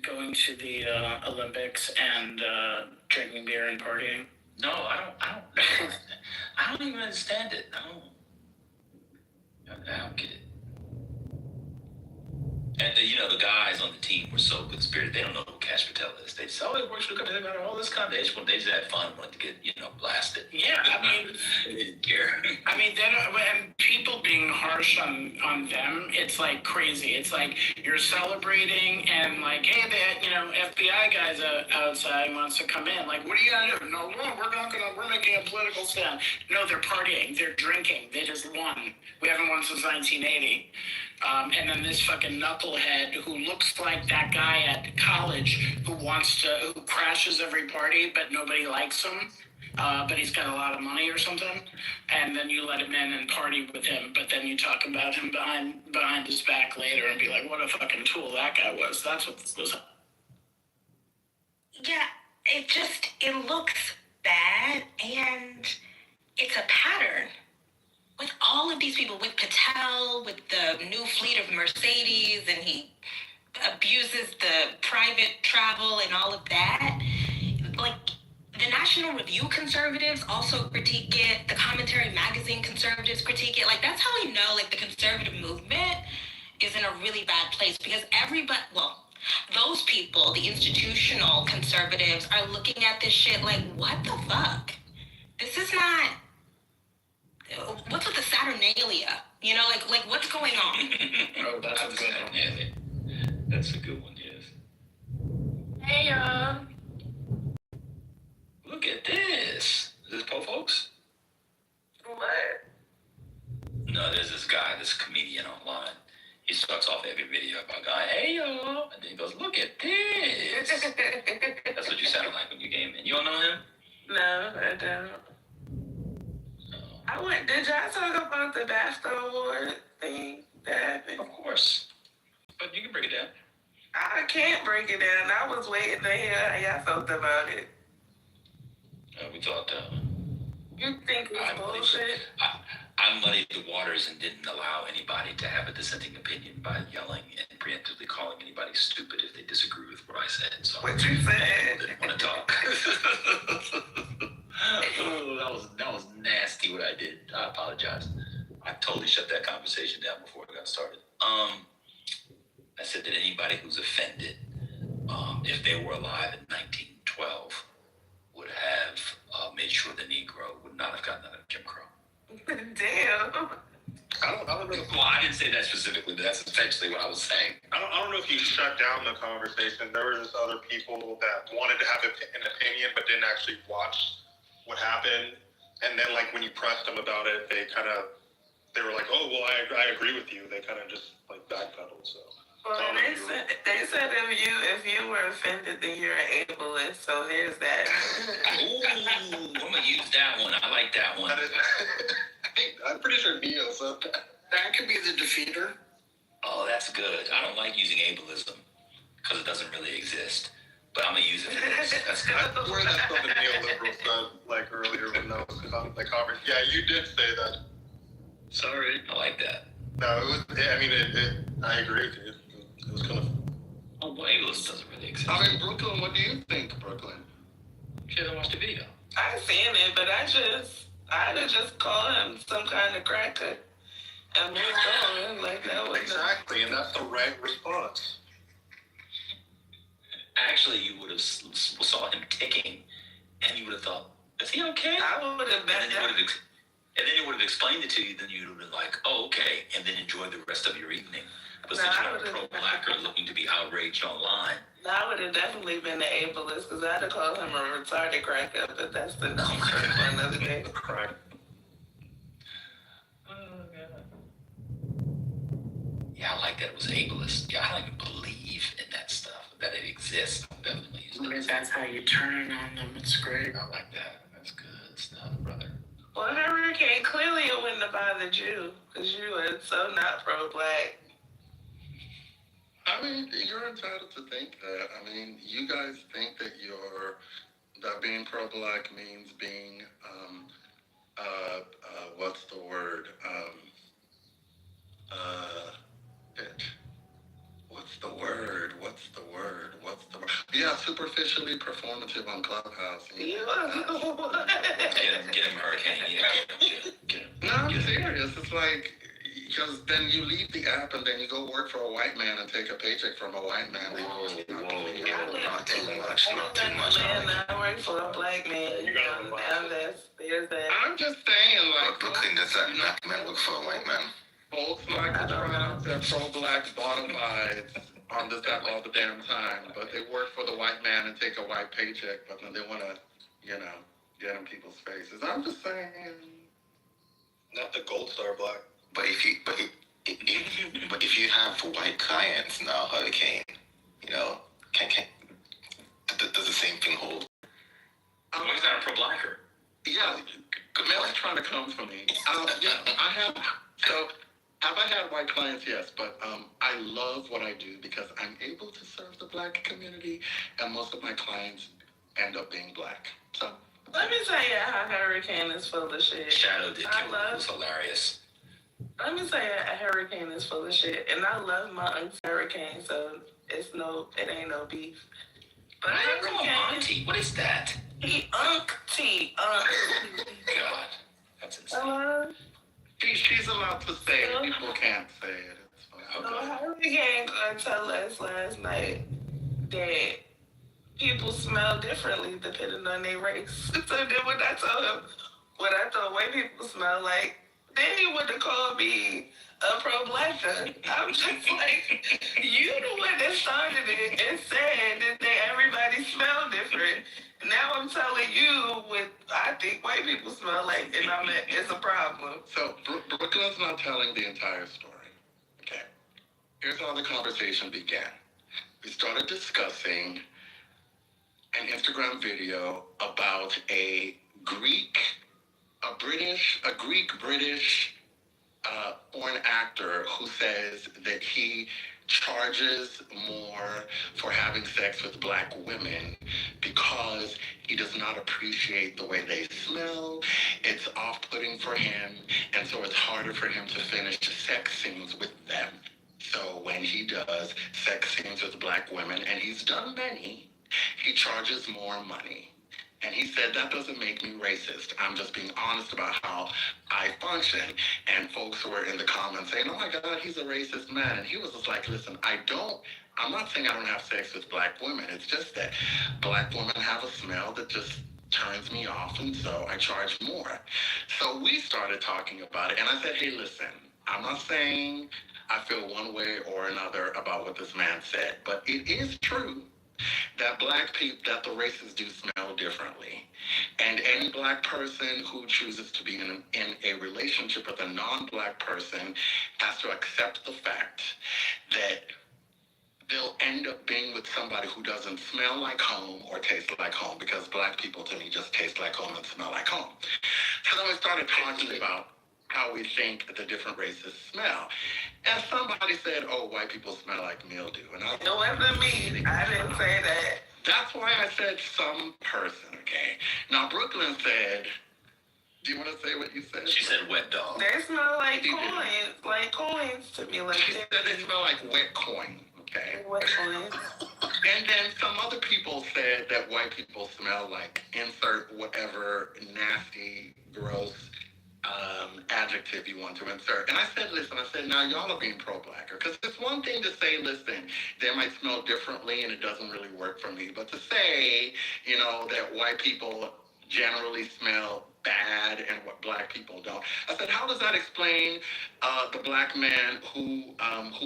going to the Olympics and drinking beer and partying? No, I don't even understand it. I don't get it. And the guys on the team were so good spirited. They don't know who Cash Patel is. They just, it works for the company. They got all this kind of. They just had fun, wanted to get blasted. Yeah, I mean, they didn't care. I mean, and people being harsh on them, it's like crazy. It's like you're celebrating and like, hey, that FBI guy's outside wants to come in. Like, what are you gonna do? No, we're making a political stand. No, they're partying. They're drinking. They just won. We haven't won since 1980. And then this fucking knucklehead who looks like that guy at college rich who crashes every party, but nobody likes him. But he's got a lot of money or something, and then you let him in and party with him, but then you talk about him behind his back later and be like, what a fucking tool that guy was. That's what this was. Yeah, it looks bad, and it's a pattern. With all of these people, with Patel, with the new fleet of Mercedes, and he abuses the private travel and all of that. Like, the National Review conservatives also critique it. The Commentary Magazine conservatives critique it. Like, that's how we know, like, the conservative movement is in a really bad place, because those people, the institutional conservatives, are looking at this shit like, what the fuck? This is not... What's with the Saturnalia? You know, like what's going on? Oh, that's a good one. That's a good one, yes. Hey, y'all. Look at this. Is this po folks? What? No, there's this guy, this comedian online. He starts off every video about going, hey y'all, and then he goes, look at this. That's what you sound like when you came in. You don't know him? No, I don't. Did y'all talk about the BAFTA award thing that happened? Of course. But you can break it down. I can't break it down. I was waiting to hear how y'all felt about it. We thought, you think it's bullshit? I muddied the waters and didn't allow anybody to have a dissenting opinion by yelling and preemptively calling anybody stupid if they disagree with what I said. So what you said? Didn't want to talk. Oh, that was nasty what I did. I apologize. I totally shut that conversation down before it got started. I said that anybody who's offended, if they were alive in 1912, would have made sure the Negro would not have gotten out of Jim Crow. Damn. I don't know. Well, I didn't say that specifically, but that's essentially what I was saying. I don't know if you shut down the conversation. There were just other people that wanted to have an opinion but didn't actually watch what happened. And then, like, when you pressed them about it, they were like, oh, well, I agree with you. They kind of just, like, backpedaled, so. Well, they said if you were offended, then you're an ableist, so there's that. Ooh, I'm going to use that one. I like that one. I'm pretty sure Neo said that. That could be the defeater. Oh, that's good. I don't like using ableism because it doesn't really exist. But I'm going to use it for this. That's good. I swear that's something neoliberal said, like, earlier when that was the conference. Yeah, you did say that. Sorry. I like that. No, I agree with you. It was kind of... Oh, well, ableism doesn't really exist. I mean, Brooklyn, what do you think, Brooklyn? You should have watched the video. I seen it, but I'd have just called him some kind of cracker and moved on. Like, that was exactly, and that's the right response. Actually, you would have saw him ticking, and you would have thought, is he okay? I would have been there. And then he would have explained it to you, then you would have been like, oh, okay, and then enjoy the rest of your evening. But since you're a pro-blacker looking to be outraged online. I would have definitely been the ableist, because I'd have called him a retarded cracker, but that's the next for another day. Crack. Oh, God. Yeah, I like that it was ableist. Yeah, I don't even believe in that stuff, that it exists. That's how you turn on them. It's great. I like that. That's good stuff, brother. Well, Hurricane, clearly it wouldn't have bothered you, because you are so not pro-black. I mean, you're entitled to think that. I mean, you guys think that being pro-black means being, what's the word? Yeah, superficially performative on Clubhouse. Get him, Hurricane. Get him. No, I'm serious. It's like, because then you leave the app and then you go work for a white man and take a paycheck from a white man. Not too much. I work for a black man. I'm just saying, like, Brooklyn, does that black man work for a white man? Folks like to try out their pro-black bottom lines on this app all the damn time, but they work for the white man and take a white paycheck, but then they want to, get in people's faces. I'm just saying. Not the gold star black. But if you have white clients now, Hurricane, does the same thing hold? He's not a pro-blacker. Yeah, Camille's trying to come for me. Have I had white clients? Yes, but I love what I do because I'm able to serve the black community, and most of my clients end up being black. So let me tell you how Hurricane is full of shit. Shadow did too. It was hilarious. Let me say a Hurricane is full of shit, and I love my aunt's Hurricane, so it ain't no beef. But why do you call him auntie? What is that? He auntie. God, that's insane. She's allowed to say it. People can't say it. It's fine. Hurricane told us last night that people smell differently depending on their race. So then when I told white people smell like, then he would have called me a pro-blacker. I'm just like, you the one that started it and said that everybody smell different. Now I'm telling you what I think white people smell like, and it's a problem. So Brooklyn's not telling the entire story. Okay. Here's how the conversation began. We started discussing an Instagram video about a Greek-British foreign actor who says that he charges more for having sex with black women because he does not appreciate the way they smell. It's off-putting for him, and so it's harder for him to finish sex scenes with them. So when he does sex scenes with black women, and he's done many, he charges more money. And he said, that doesn't make me racist. I'm just being honest about how I function. And folks were in the comments saying, oh my God, he's a racist man. And he was just like, listen, I'm not saying I don't have sex with black women. It's just that black women have a smell that just turns me off. And so I charge more. So we started talking about it. And I said, hey, listen, I'm not saying I feel one way or another about what this man said, but it is true that that the races do smell differently. And any black person who chooses to be in a relationship with a non-black person has to accept the fact that they'll end up being with somebody who doesn't smell like home or taste like home, because black people to me just taste like home and smell like home. So then we started talking about how we think the different races smell. And somebody said, oh, white people smell like mildew. And I no, what I mean, I didn't say that. That's why I said some person, okay? Now, Brooklyn said, do you want to say what you said? She said wet dog. They smell like coins to me. She said they smell like wet coin, okay? Wet coin. And then some other people said that white people smell like insert whatever nasty, gross adjective you want to insert. And I said, listen, now y'all are being pro-blacker. Because it's one thing to say, listen, they might smell differently and it doesn't really work for me. But to say, that white people generally smell bad and what black people don't. I said, how does that explain the black man who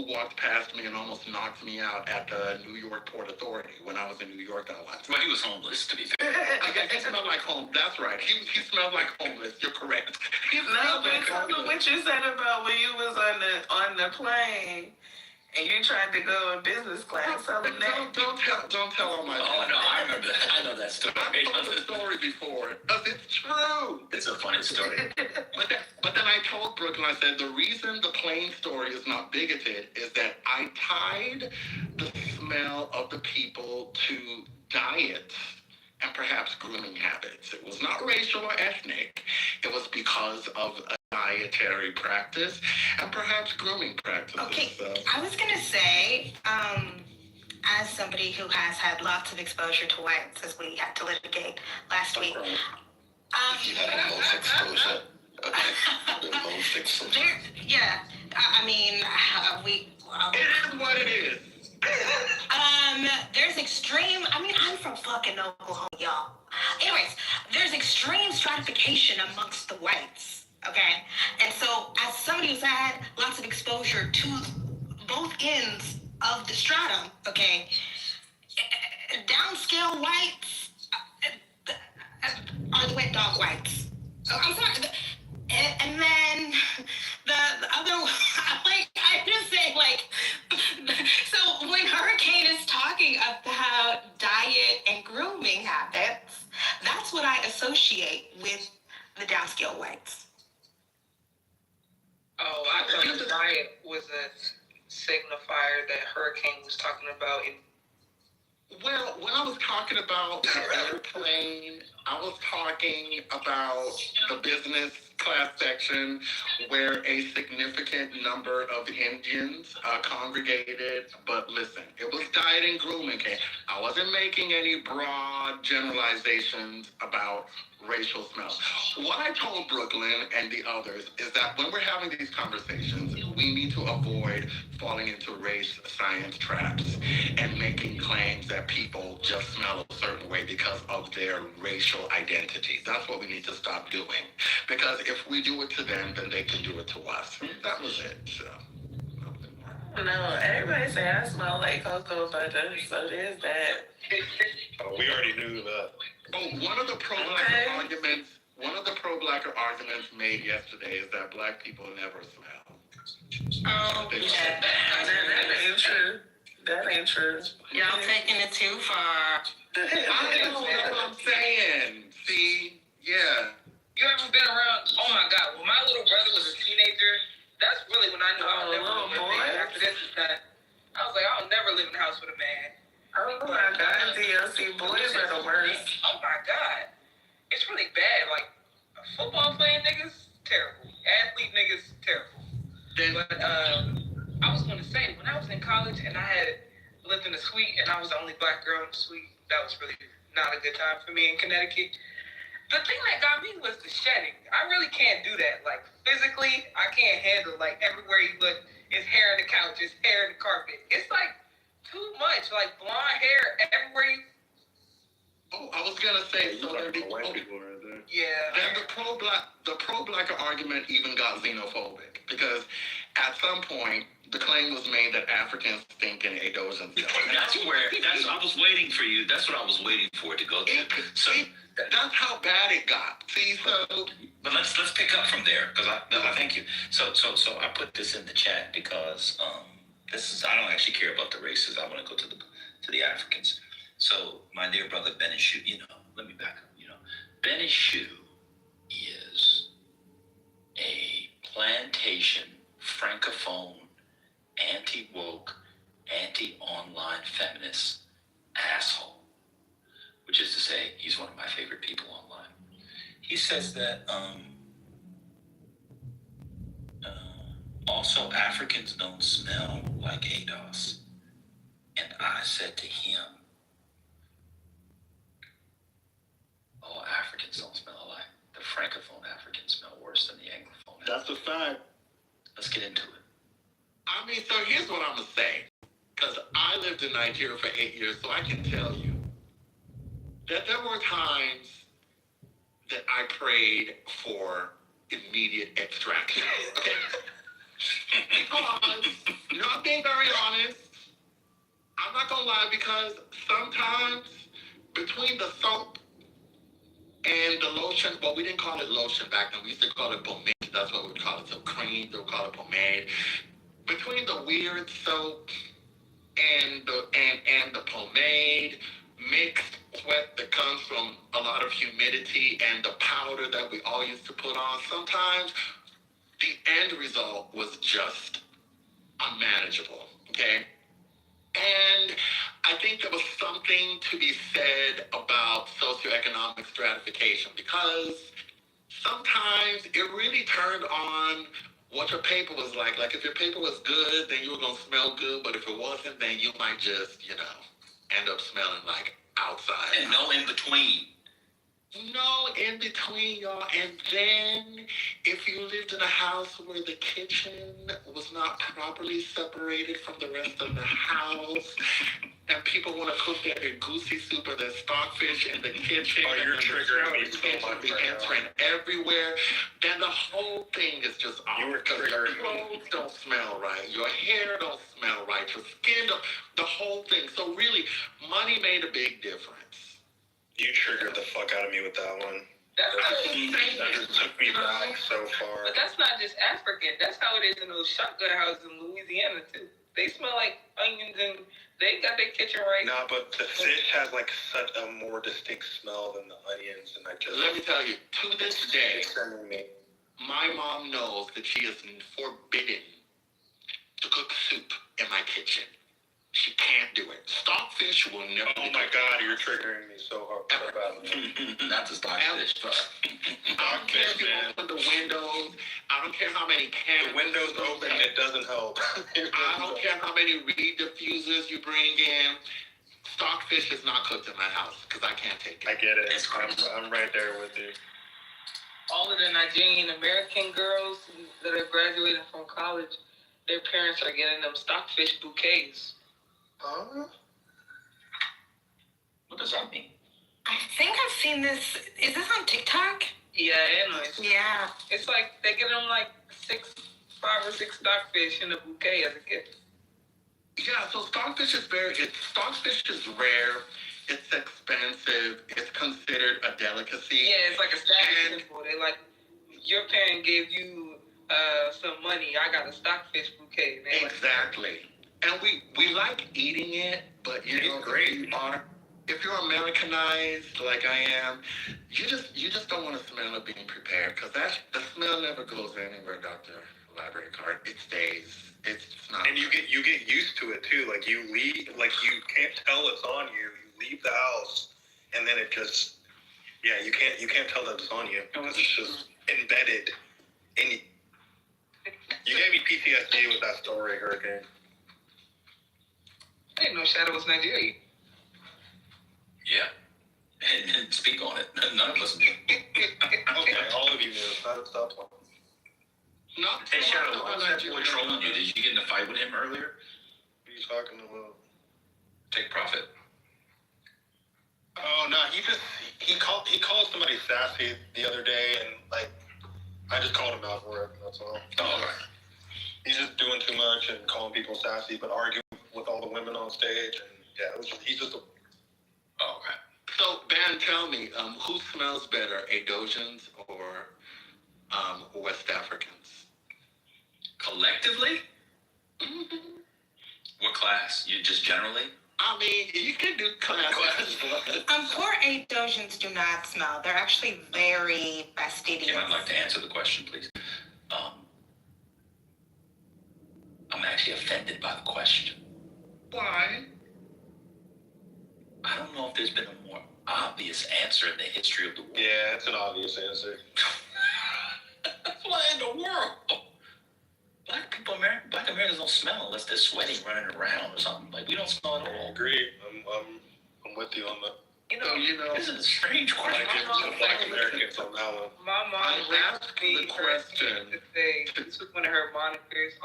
walked past me and almost knocked me out at the New York Port Authority when I was in New York that one time? Well, he was homeless, to be fair. I guess he smelled like home. That's right. He smelled like homeless. You're correct. No, but tell me what you said about when you was on the plane and you tried to go in business class. Don't tell all my. Oh no, I remember that. I know that story. I've told the story before. It's true. It's a funny story. But then I told Brooklyn, I said the reason the plane story is not bigoted is that I tied the smell of the people to diets and perhaps grooming habits. It was not racial or ethnic. It was because of a dietary practice and perhaps grooming practices. Okay, I was going to say, as somebody who has had lots of exposure to whites, as we had to litigate last week. You had the most exposure. The most exposure. Yeah, I mean, it is what it is. There's extreme, I'm from fucking Oklahoma, y'all. Anyways, there's extreme stratification amongst the whites, okay? And so, as somebody who's had lots of exposure to both ends of the stratum, okay, downscale whites are the wet dog whites. I'm sorry. And then the other, I just say, so when Hurricane is talking about diet and grooming, associate with the downscale whites. Oh, I thought the riot was a signifier that Hurricane was talking about. Well, when I was talking about the airplane, I was talking about the business class section where a significant number of Indians congregated. But listen, it was diet and grooming. Okay? I wasn't making any broad generalizations about racial smells. What I told Brooklyn and the others is that when we're having these conversations, we need to avoid falling into race science traps and making claims that people just smell a certain way because of their racial identity. That's what we need to stop doing. Because if we do it to them, then they can do it to us. That was it. So. No, everybody say I smell like cocoa butter, so there's that. We already knew that. Oh, one of the pro-blacker arguments made yesterday is that black people never smell. Oh, yeah, that ain't true. That ain't true. Y'all taking it too far. I know what I'm saying. See? Yeah. You ever been around? Oh my God! When my little brother was a teenager, that's really when I knew I would never live with a man. After this is done, I was like, I'll never live in a house with a man. Oh my God, DLC boys are the worst. Oh my God, it's really bad. Like football playing niggas, terrible. Athlete niggas, terrible. But I was going to say, when I was in college and I had lived in a suite and I was the only black girl in the suite, that was really not a good time for me in Connecticut. The thing that got me was the shedding. I really can't do that. Like, physically, I can't handle, like, everywhere you look, it's hair in the couch, it's hair in the carpet. It's, like, too much. Like, blonde hair everywhere you... Oh, I was going to say, so white people right there. Yeah. Then the pro-blacker argument even got xenophobic because at some point the claim was made that Africans think in Edos and I was waiting for you. That's what I was waiting for it to go to. So that's how bad it got. See, so. But let's pick up from there because I thank you. So I put this in the chat because I don't actually care about the races. I want to go to the Africans. So my dear brother Benishu, let me back up. Benishu is a plantation, francophone, anti-woke, anti-online feminist asshole, which is to say he's one of my favorite people online. He says that also Africans don't smell like ADOS. And I said to him, oh, Africans don't smell alike. The francophone Africans smell worse than the anglophone. That's a fact. Let's get into it. I mean, so here's what I'm going to say. Because I lived in Nigeria for 8 years, so I can tell you that there were times that I prayed for immediate extraction. Okay? Because, I'm being very honest. I'm not going to lie, because sometimes between the soap and the lotion, well, we didn't call it lotion back then. We used to call it pomade. That's what we would call it. So cream, they would call it pomade. Between the weird soap and the pomade, mixed sweat that comes from a lot of humidity and the powder that we all used to put on, sometimes the end result was just unmanageable, okay? And I think there was something to be said about socioeconomic stratification because sometimes it really turned on what your paper was like. Like if your paper was good, then you were going to smell good. But if it wasn't, then you might just, end up smelling like outside. And no in between. No in between, y'all. And then if you lived in a house where the kitchen was not properly separated from the rest of the house, and people want to cook their goosey soup or their stockfish in the kitchen, oh, you're triggering me so much be entering everywhere, then the whole thing is just off. Your clothes don't smell right, your hair don't smell right, your skin don't, the whole thing. So really, money made a big difference. You triggered the fuck out of me with that one. That just took me back so far. But that's not just African. That's how it is in those shotgun houses in Louisiana too. They smell like onions and they got their kitchen right. Nah, but the fish has like such a more distinct smell than the onions, and I just. Let me tell you, to this day, It's sending me. my mom knows that she is forbidden to cook soup in my kitchen. She can't do it. Stockfish will never. Oh my God, you're triggering me so hard. Not the stockfish. I don't care if you open the windows. I don't care how many cans. The windows open, it doesn't help. I don't care how many reed diffusers you bring in. Stockfish is not cooked in my house because I can't take it. I get it. I'm right there with you. All of the Nigerian American girls that are graduating from college, their parents are getting them stockfish bouquets. Huh? What does that mean? I think I've seen this. Is this on TikTok? Yeah, anyways. Yeah. It's like they get them like 5 or 6 stockfish in a bouquet as a gift. Yeah, so stockfish is stockfish is rare. It's expensive. It's considered a delicacy. Yeah, it's like a status symbol. They like, your parent gave you some money. I got a stockfish bouquet. Exactly. And we like eating it, but you know, if you're Americanized like I am, you just don't want to smell it being prepared because the smell never goes anywhere, Dr. Library Card. It stays. It's not. And you get used to it too. Like you leave, like you can't tell it's on you. You leave the house, and then it just, you can't tell that it's on you because it's just embedded in you. You gave me PTSD with that story, Hurricane. I didn't know Shadow was Nigerian. Yeah. And speak on it. None of us knew. Okay, all of you knew. Stop. Hey, Shadow, what trolling you? Did you get in a fight with him earlier? What are you talking about? Take profit. Oh no, he called somebody sassy the other day, and like I just called him out for it. That's all. Oh, all right. He's just doing too much and calling people sassy, but arguing with all the women on stage, and he's just a. Oh, okay. So Ben, tell me, who smells better, Adosians or West Africans? Collectively? Mm-hmm. What class? You just generally? I mean, you can do class. Poor Adosians do not smell. They're actually very fastidious. I'd like to answer the question, please. I'm actually offended by the question. Why? I don't know if there's been a more obvious answer in the history of the world. Yeah, it's an obvious answer. What in the world? Black Americans don't smell unless they're sweating, running around or something. Like, we don't smell at all. I agree. I'm with you on that. You know, this is a strange question. Black Americans on that one. My mom asked the question. This was one of her monikers.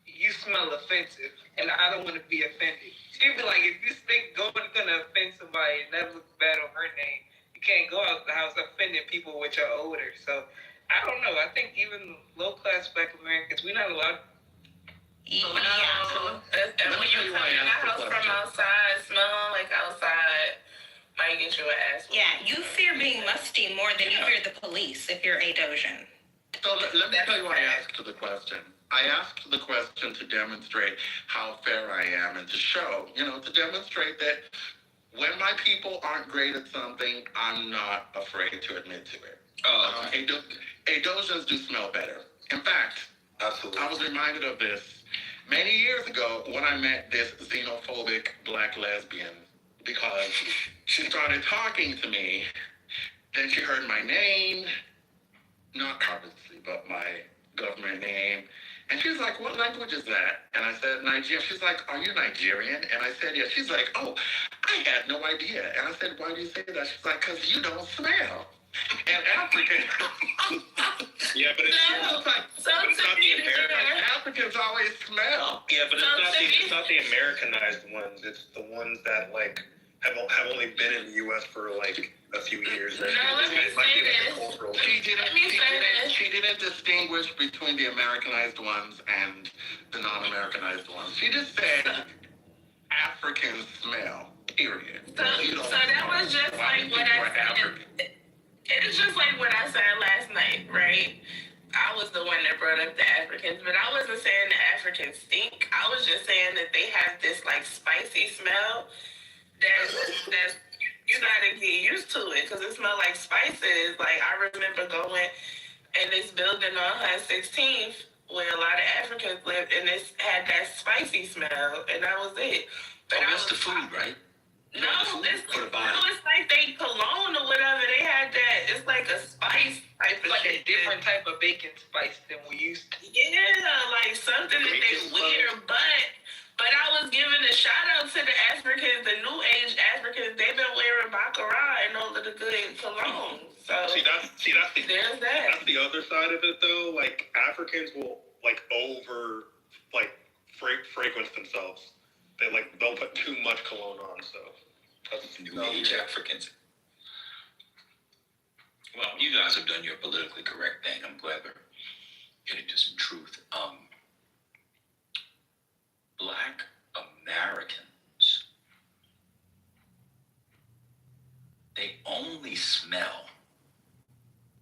You smell offensive, and I don't want to be offended. She'd be like, if you think going to offend somebody and that looks bad on her name, you can't go out the house offending people with your odor. So, I don't know. I think even low-class Black Americans, we're not allowed. And when you come in the house from outside, smelling like outside, might get your ass. Yeah, you fear being musty more than you fear the police if you're Adosian. So let me tell you why I asked the question. I asked the question to demonstrate how fair I am and to show, to demonstrate that when my people aren't great at something, I'm not afraid to admit to it. Adosians do smell better. In fact, absolutely. I was reminded of this many years ago when I met this xenophobic Black lesbian because she started talking to me. Then she heard my name, not obviously, but my government name. And she was like, what language is that? And I said, Nigeria. She's like, are you Nigerian? And I said, yeah. She's like, oh, I had no idea. And I said, why do you say that? She's like, because you don't smell. And African. Yeah, but it's not the American. Africans always smell. Yeah, but it's not the Americanized ones. It's the ones that like have only been in the U.S. for like a few years. Let me say this. She didn't distinguish between the Americanized ones and the non-Americanized ones. She just said Africans smell. Period. So that was just like what I said. It's just like what I said last night, right? I was the one that brought up the Africans, but I wasn't saying the Africans stink. I I was just saying that they have this like spicy smell that's you gotta get used to it because it smells like spices. Like I remember going in this building on 116th where a lot of Africans lived, and it had that spicy smell, and that was it. But that's the food, right? No, it's like they cologne or whatever. They had that. It's like a spice type of Like shit. a different type of bacon spice than we used to. Yeah, like something that they wear. But I was giving a shout out to the Africans, the new age Africans. They've been wearing baccarat and all of the good cologne. So That's there's that. That's the other side of it, though. Like Africans will like fragrance themselves. They'll put too much cologne on. So that's New age Africans. Well, you guys have done your politically correct thing. I'm glad we're getting to some truth. Black Americans, they only smell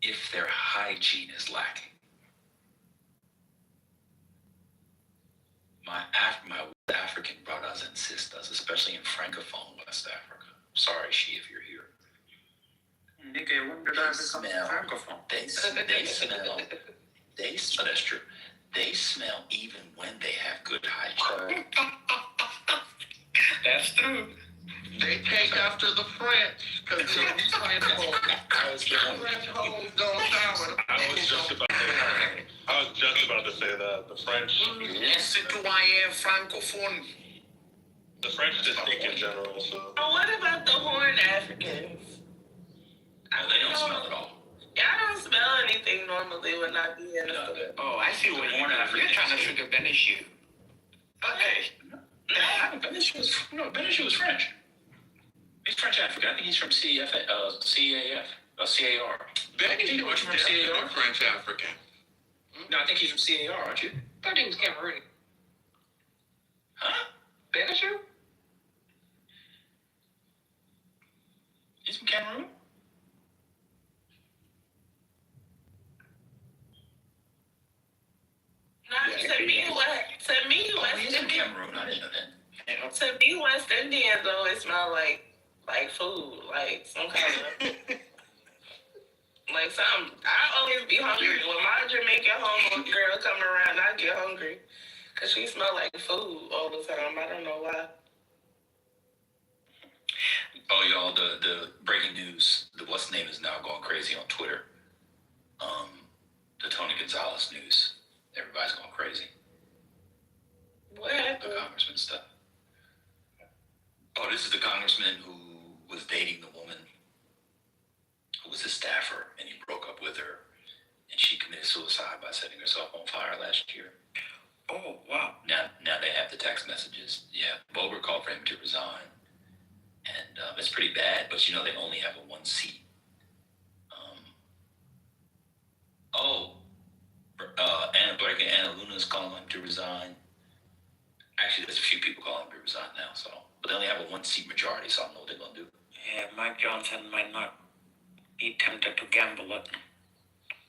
if their hygiene is lacking. My West African brothers and sisters, especially in Francophone West Africa. Sorry, She, if you're here. Nigga, when did I become Francophone? They smell. That's true. They smell even when they have good hygiene. That's true. They take after the French because they're I was just about to say that the French. Citoyen francophone. The French just think in general. So. Oh, what about the Horn Africans? They don't smell at all. Yeah, I don't smell anything normally when I be in the store. Oh, I see what you're doing. You're trying to trigger Benish you. Okay. Benish was French. He's French African. I think he's from CAF. CAR. Benish you was from definitely CAR? French African. No, I think he's from CAR, aren't you? I thought he was Cameroonian. Huh? Benisher? He's from Cameroon? To me, he's from Cameroon. I didn't know that. To me, West Indians always smell like food, like some kind of like something. I always be hungry when my Jamaican home girl come around. I get hungry because she smell like food all the time. I don't know why. Oh, y'all, the breaking news. What's name is now going crazy on Twitter. The Tony Gonzalez news. Everybody's going crazy. What happened? The congressman stuff. Oh, this is the congressman who was dating the woman who was his staffer, and he broke up with her, and she committed suicide by setting herself on fire last year. Oh, wow. Now they have the text messages. Yeah, Bober called for him to resign, and it's pretty bad. But they only have a one seat. Anna Luna's calling him to resign. Actually, there's a few people calling him to resign now. But they only have a one seat majority, so I don't know what they're gonna do. Yeah, Mike Johnson might not be tempted to gamble it.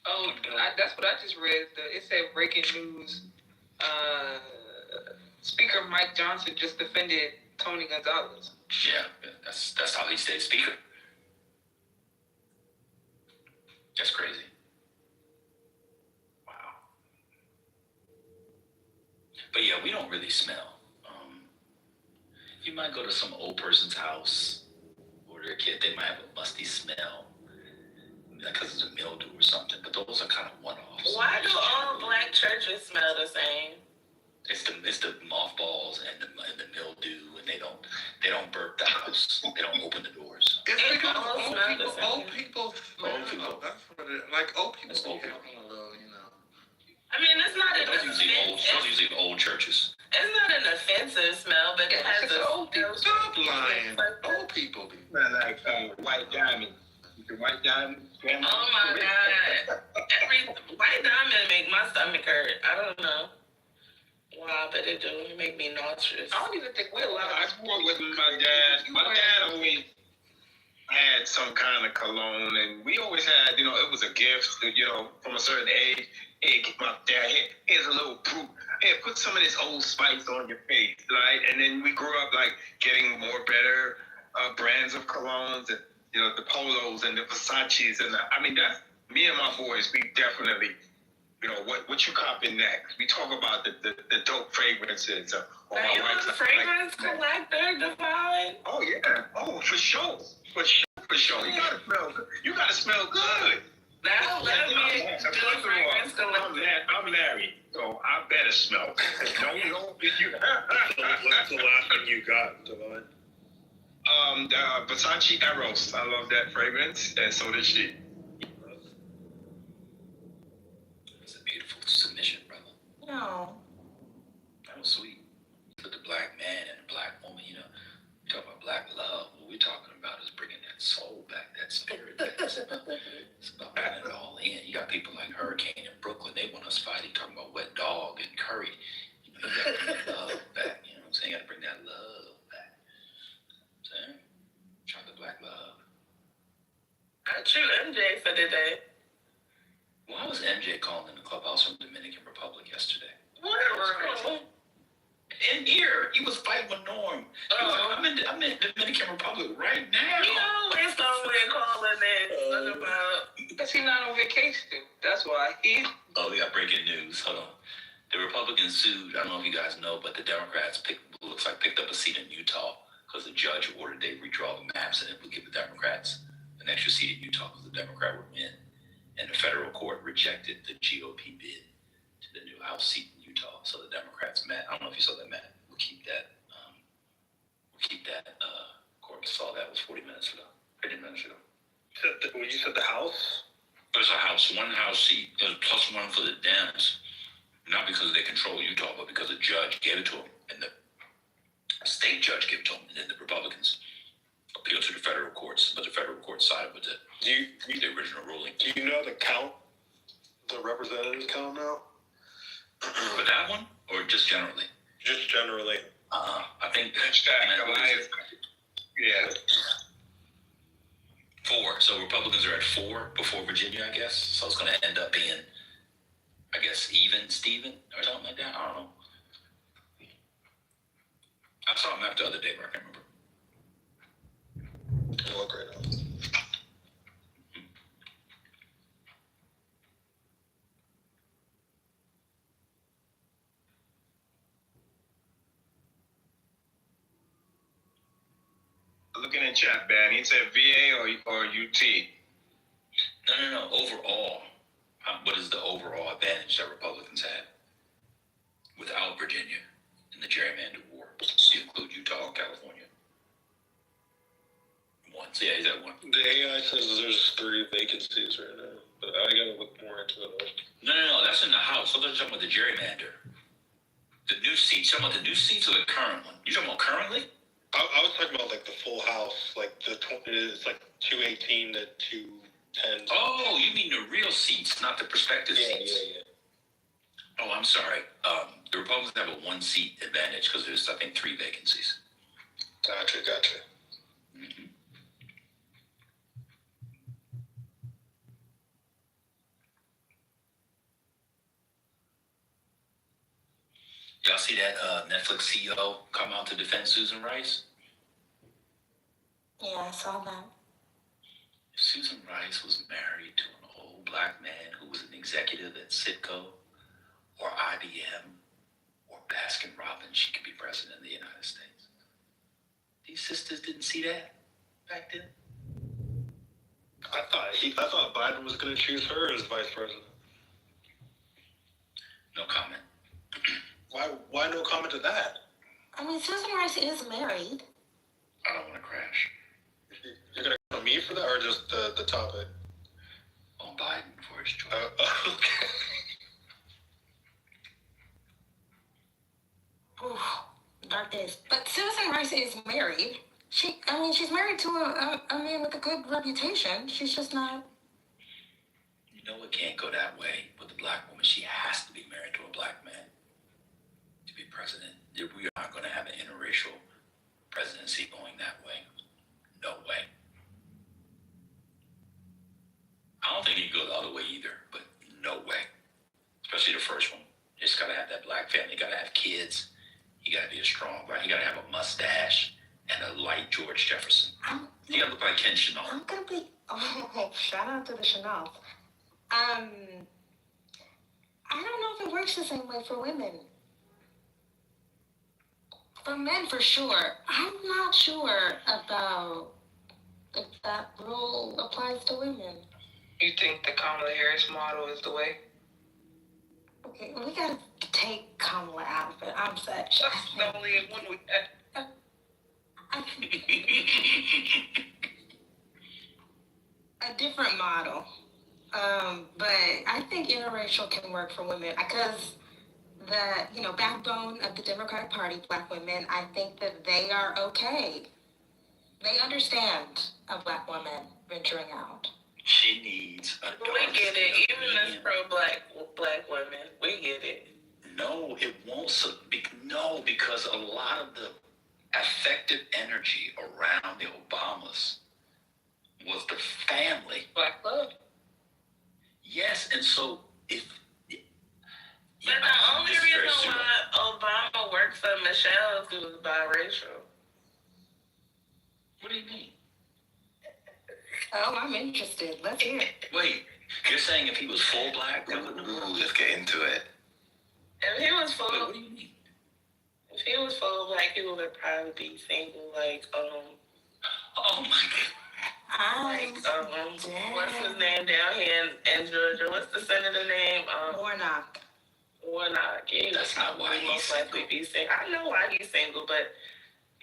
Oh, that's what I just read. It said breaking news. Speaker Mike Johnson just defended Tony Gonzalez. Yeah, that's how he stayed speaker. That's crazy. Wow. But yeah, we don't really smell. You might go to some old person's house or their kid, they might have a musty smell because it's a mildew or something, but those are kind of one-offs. Why do all black churches smell the same? It's the mothballs and the mildew, and they don't burp the house. They don't open the doors. It's because old people smell. That's what it. Like old people smell a little, I mean, it's not an usually old churches. It's not an offensive smell, but it has a old people. Stop lying. Old people smell like white diamond. White diamond. Oh my God! White diamond make my stomach hurt. I don't know why, but it do. It make me nauseous. I don't even think we're allowed. I grew up with my dad. My dad always. I had some kind of cologne, and we always had, it was a gift, from a certain age. Hey, get my dad, here's a little proof. Hey, put some of this Old Spice on your face, right? And then we grew up like getting more better brands of colognes, and the Polos and the Versaces, and that's me and my boys. We definitely, what you copping next? We talk about the dope fragrances. Are you a fragrance collector, Divine? Oh yeah, for sure, for sure. You gotta smell good. You gotta smell good. Now let me do a fragrance collector. I'm married, so I better smell. Don't know if you. What's the last thing you got, Divine? Versace Eros. I love that fragrance, and so did she. It's a beautiful submission, brother. No. That was sweet. Put the black man and the black woman, we talk about black love. What we're talking about is bringing that soul back, that spirit back. It's about bringing it all in. You got people like Hurricane in Brooklyn. They want us fighting, talking about Wet Dog and Curry. You got to bring that love back. You know what I'm saying? You got to bring that love back. See? Chocolate black love. I shoot MJ for the day. Why was MJ calling in the clubhouse from Dominican Republic yesterday? Whatever. In here, he was fighting with Norm. He was like, I'm in Dominican Republic right now. He always somewhere calling in. What about? Because he's not on vacation. That's why Oh, we got breaking news. Hold on. The Republicans sued. I don't know if you guys know, but the Democrats picked up a seat in Utah because the judge ordered they redraw the maps and it would give the Democrats an extra seat in Utah because the Democrat would win. And the federal court rejected the GOP bid to the new House seat in Utah. So the Democrats met. I don't know if you saw that, Matt. We'll keep that. Court saw that was 40 minutes ago. 50 minutes ago. You said the House? There's one House seat. There's plus one for the Dems. Not because they control Utah, but because the judge gave it to them. And the state judge gave it to them. And then the Republicans appealed to the federal courts. But the federal courts sided with the original ruling. Do you know the count? The representatives count now? For that one? Or just generally? Just generally. I think Yeah. 4. So Republicans are at 4 before Virginia, I guess. So it's going to end up being, I guess, even Steven or something like that. I don't know. I saw him after the other day, but I can't remember. It'll look right now. Looking in chat, Ben. He said VA or UT. No. Overall, what is the overall advantage that Republicans had without Virginia in the gerrymander war? You include Utah and California. 1. So yeah, he's at 1. The AI says there's 3 vacancies right now, but I gotta look more into it. No. That's in the House. So they're talking about the gerrymander. The new seats. Talking about the new seats or the current one? You talking about currently? I was talking about like the full House, like it's like 218 to 210. Oh, you mean the real seats, not the prospective seats? Yeah. Oh, I'm sorry. The Republicans have a 1 seat advantage because there's, I think, 3 vacancies. Gotcha. Mm-hmm. Y'all see that Netflix CEO come out to defend Susan Rice? Yeah, I saw that. Susan Rice was married to an old black man who was an executive at Citgo or IBM or Baskin Robbins. She could be president of the United States. These sisters didn't see that back then. I thought Biden was going to choose her as vice president. No comment. Why no comment to that? I mean, Susan Rice is married. I don't want to crash. You're going to come to me for that or just the topic? On Biden for his choice. Okay. Dark days. But Susan Rice is married. She's married to a man with a good reputation. She's just not. You know it can't go that way with a black woman. She has to be married to a black man to be president. We are not going to have an interracial presidency going that way. No way. don't think you can go the other way either, but no way. Especially the first one. You just gotta have that black family. You gotta have kids. You gotta be a strong guy. You gotta have a mustache and a light George Jefferson. You gotta look like Ken Chenault. I'm gonna be. Oh, shout out to the Chenault. I don't know if it works the same way for women. For men, for sure. I'm not sure about if that rule applies to women. You think the Kamala Harris model is the way? Okay, we gotta take Kamala out of it. I'm sad. That's the only one we had. A different model. But I think interracial can work for women because the backbone of the Democratic Party, black women, I think that they are okay. They understand a black woman venturing out. She needs a We get it. Even as pro-black women, we get it. No, it won't. No, because a lot of the effective energy around the Obamas was the family. Black love. Yes, and so if... But the only reason why Obama worked for Michelle is because he was biracial. What do you mean? Oh, I'm interested. Let's hear it. Wait, you're saying if he was full black? Let's get into it. If he was full, What do you mean? if he was full of black people, would probably be single. Oh my God. What's his name down here in Georgia? What's the senator name? Warnock. Warnock. Yeah, that's not why he's most likely be single. I know why he's single, but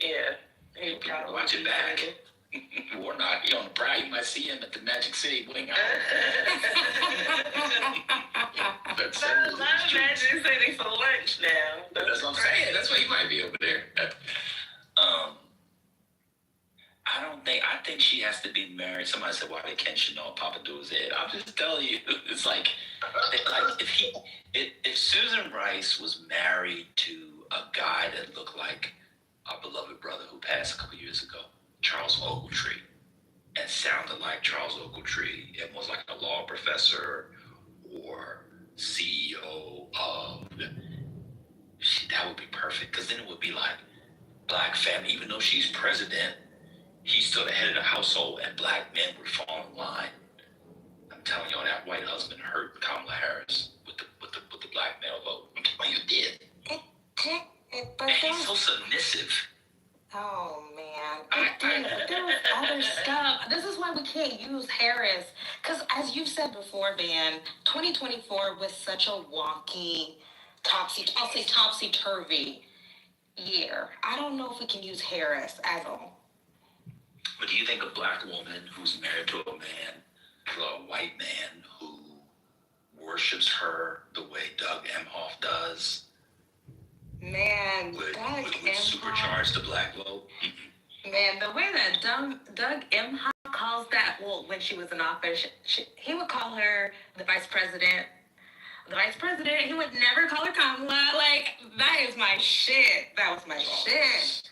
yeah, he probably watch it back. Warnock, he on the prowl. You might see him at the Magic City wing out. That's a lot of Magic City for lunch now. That's what I'm saying. That's why he might be over there. I think she has to be married. Somebody said, why they can't Chanel Papa do his head? I'm just telling you, it's like if Susan Rice was married to a guy that looked like our beloved brother who passed a couple years ago, Charles Ogletree, and sounded like Charles Ogletree and was like a law professor or CEO of that would be perfect, because then it would be like black family. Even though she's president, he's still the head of the household, and black men would fall in line. I'm telling you, that white husband hurt Kamala Harris with the black male vote. I'm telling you, it did. And he's so submissive. Oh man, there was other stuff. This is why we can't use Harris, because as you've said before, Van, 2024 was such a wonky, topsy-turvy year. I don't know if we can use Harris at all. But do you think a black woman who's married to a man, a white man who worships her the way Doug Emhoff does, man, would supercharge the black vote? Man, the way that Doug Emhoff calls that, when she was in office, he would call her the vice president. The vice president, he would never call her Kamala. Like, that is my shit. That was my shit.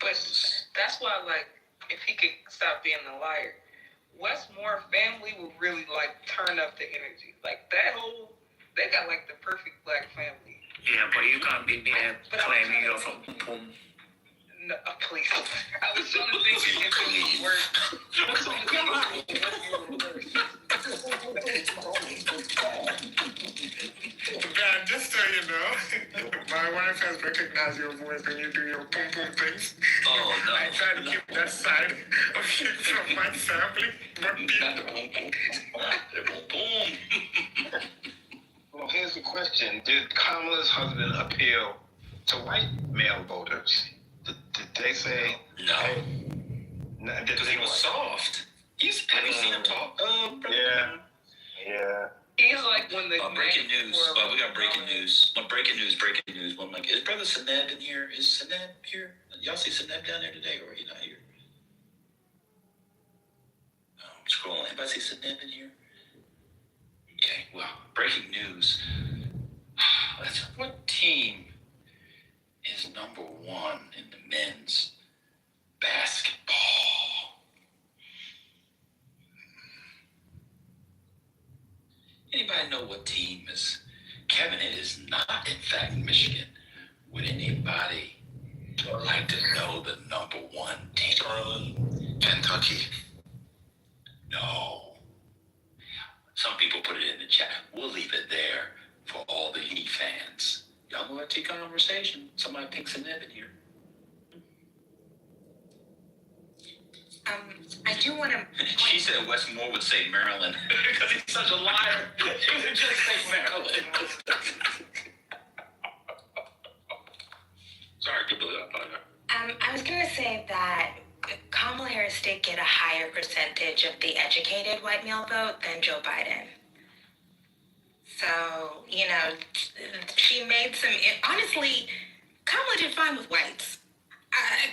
But that's why, if he could stop being a liar, Westmore family would really, turn up the energy. They got, the perfect black family. Yeah, but you can't be claiming you're from Pum. No, please. I was trying to think if it would work. God, just so you know, my wife has recognized your voice when you do your pum pum things. Oh, no. I try to keep that side of you from my family. Well, here's the question. Did Kamala's husband appeal to white male voters? Did they say... No. Because he was soft. Have you seen him talk? Yeah. He's like when the... breaking news. We got breaking news. Breaking news. I'm like, is Brother Seneb in here? Is Seneb here? Y'all see Seneb down there today, or are you not here? I'm scrolling. Anybody see Seneb in here? Okay, well, breaking news. What team is number one in the men's basketball? I know what team is. Kevin, it is not, in fact, Michigan. Would anybody like to know the number one team? Kentucky. No. Some people put it in the chat. We'll leave it there for all the Heat fans. Y'all know that tea conversation. Somebody thinks an in here. I do want to. She said Westmore would say Maryland because he's such a liar. He would just say Maryland. Sorry, good believe that. I was going to say that Kamala Harris did get a higher percentage of the educated white male vote than Joe Biden. So, you know, she made some. Honestly, Kamala did fine with whites.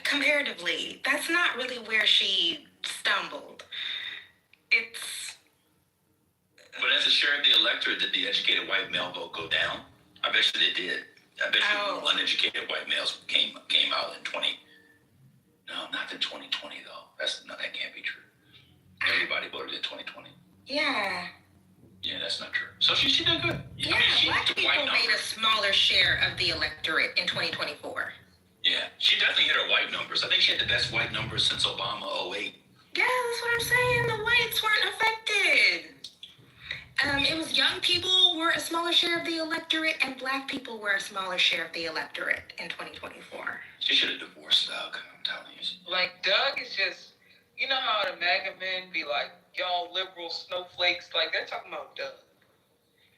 Comparatively, that's not really where she stumbled. But as a share of the electorate, did the educated white male vote go down? I bet you they did. I bet you more uneducated white males came out in 20. No, not in 2020 though. That can't be true. Everybody voted in 2020. Yeah. Yeah, that's not true. So she did good. Yeah, black people made a smaller share of the electorate in 2024. Yeah, she definitely hit her white numbers. I think she had the best white numbers since Obama 08. Yeah, that's what I'm saying. The whites weren't affected. It was young people were a smaller share of the electorate, and black people were a smaller share of the electorate in 2024. She should have divorced Doug, I'm telling you. Like, Doug is just, you know how the MAGA men be like, y'all liberal snowflakes, like, they're talking about Doug.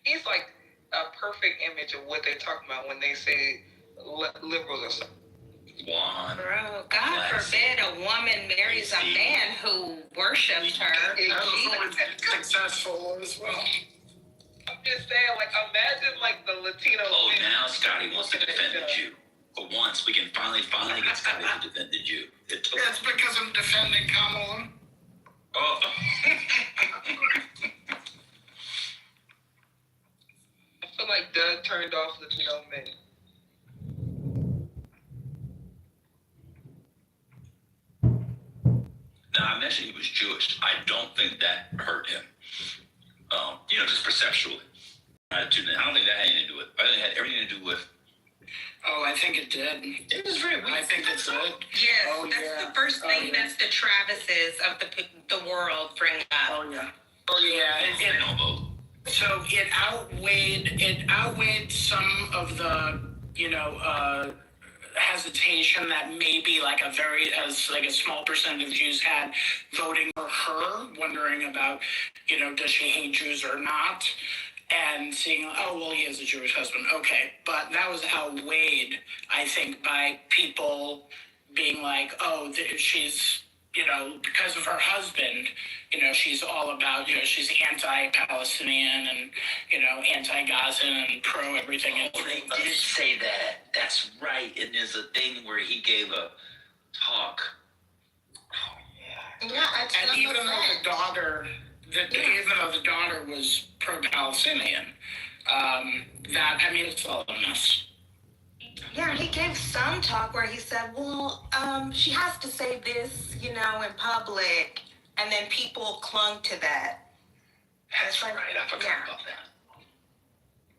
He's like a perfect image of what they're talking about when they say liberals are so. Bro, God forbid a woman marries a man who worships her. Successful as well. I'm just saying, like, imagine, like, the Latino. Oh, now Scotty wants to defend the Jew. For once, we can finally get Scotty to defend the Jew. It's because I'm defending Kamala. Oh. I feel like Doug turned off Latino men. Now, I mentioned he was Jewish. I don't think that hurt him. You know, just perceptually. I don't think that had anything to do with it. I think it had everything to do with. Oh, I think it did. It was very weak. I think it's good. Yes, that's the first thing that's the Travises of the world bring up. Oh, yeah. So it outweighed some of the, hesitation that maybe like a small percent of Jews had voting for her, wondering about, does she hate Jews or not? And seeing, oh, well, he has a Jewish husband. Okay. But that was outweighed, I think, by people being like, oh, she's, because of her husband, she's all about, she's anti-Palestinian and, anti-Gaza and pro-everything. Oh, they did say that. That's right. And there's a thing where he gave a talk. Oh, yeah. Yeah, and even though the daughter was pro-Palestinian, it's all a mess. Yeah, he gave some talk where he said, well, she has to say this, in public, and then people clung to that. That's right, I forgot about that.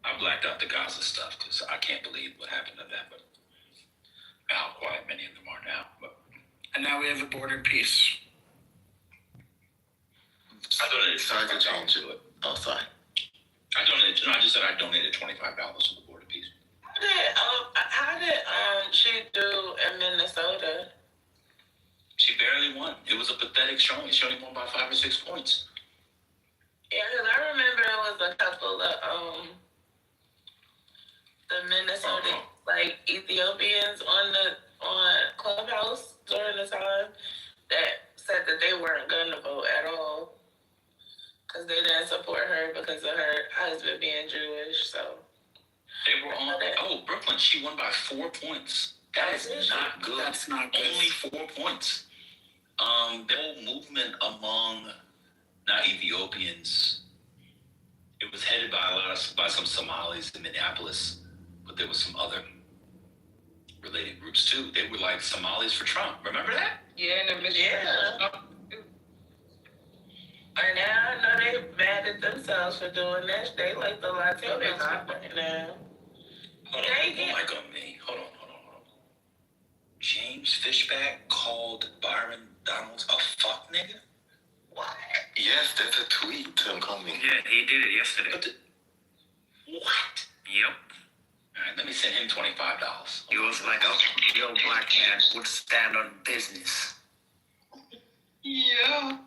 I blacked out the Gaza stuff because I can't believe what happened to that, but how quiet many of them are now. And now we have a border peace. I donated Sorry to change it. Oh, sorry. I just said I donated $25 to the border peace. How did she do in Minnesota? She barely won. It was a pathetic showing. She only won by 5 or 6 points. Yeah, because I remember it was a couple of the Minnesota Ethiopians on Clubhouse during the time that said that they weren't going to vote at all because they didn't support her because of her husband being Jewish. So they were on. Oh, Brooklyn. She won by 4 points. That is not good. That's not good. Only 4 points. The whole movement among not Ethiopians, it was headed by some Somalis in Minneapolis, but there was some other related groups too. They were like Somalis for Trump. Remember that? Yeah, and the Michigan. And now I know they mad at themselves for doing that. They like the Latinos right now. Hold on, mic on me. Hold on. James Fishback called Byron Donalds a fuck nigga? What? Yes, that's a tweet. I'm coming. Yeah, he did it yesterday. What? Yep. All right, let me send him $25. He was like a real black man would stand on business. Yeah.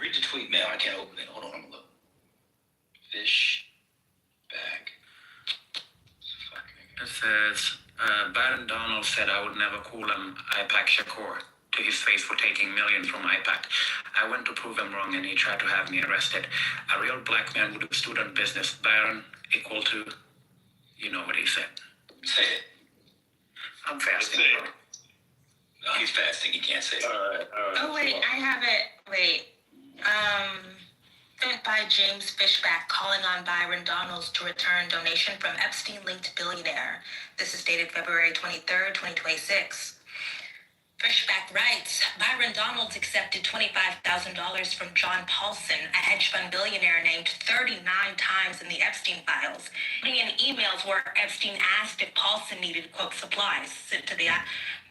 Read the tweet, man. I can't open it. Hold on, I'm gonna look. Fish bag. It says, Byron Donald said I would never call him IPAC Shakur to his face for taking millions from IPAC. I went to prove him wrong and he tried to have me arrested. A real black man would have stood on business. Byron equal to, you know what he said. Say it. I'm fasting, bro. No, he's fasting. He can't say it. All right. Oh, wait, I have it. Wait. Sent by James Fishback calling on Byron Donalds to return donation from Epstein-linked billionaire. This is dated February 23rd, 2026. Fishback writes, Byron Donalds accepted $25,000 from John Paulson, a hedge fund billionaire named 39 times in the Epstein files, putting in emails where Epstein asked if Paulson needed, quote, supplies sent to the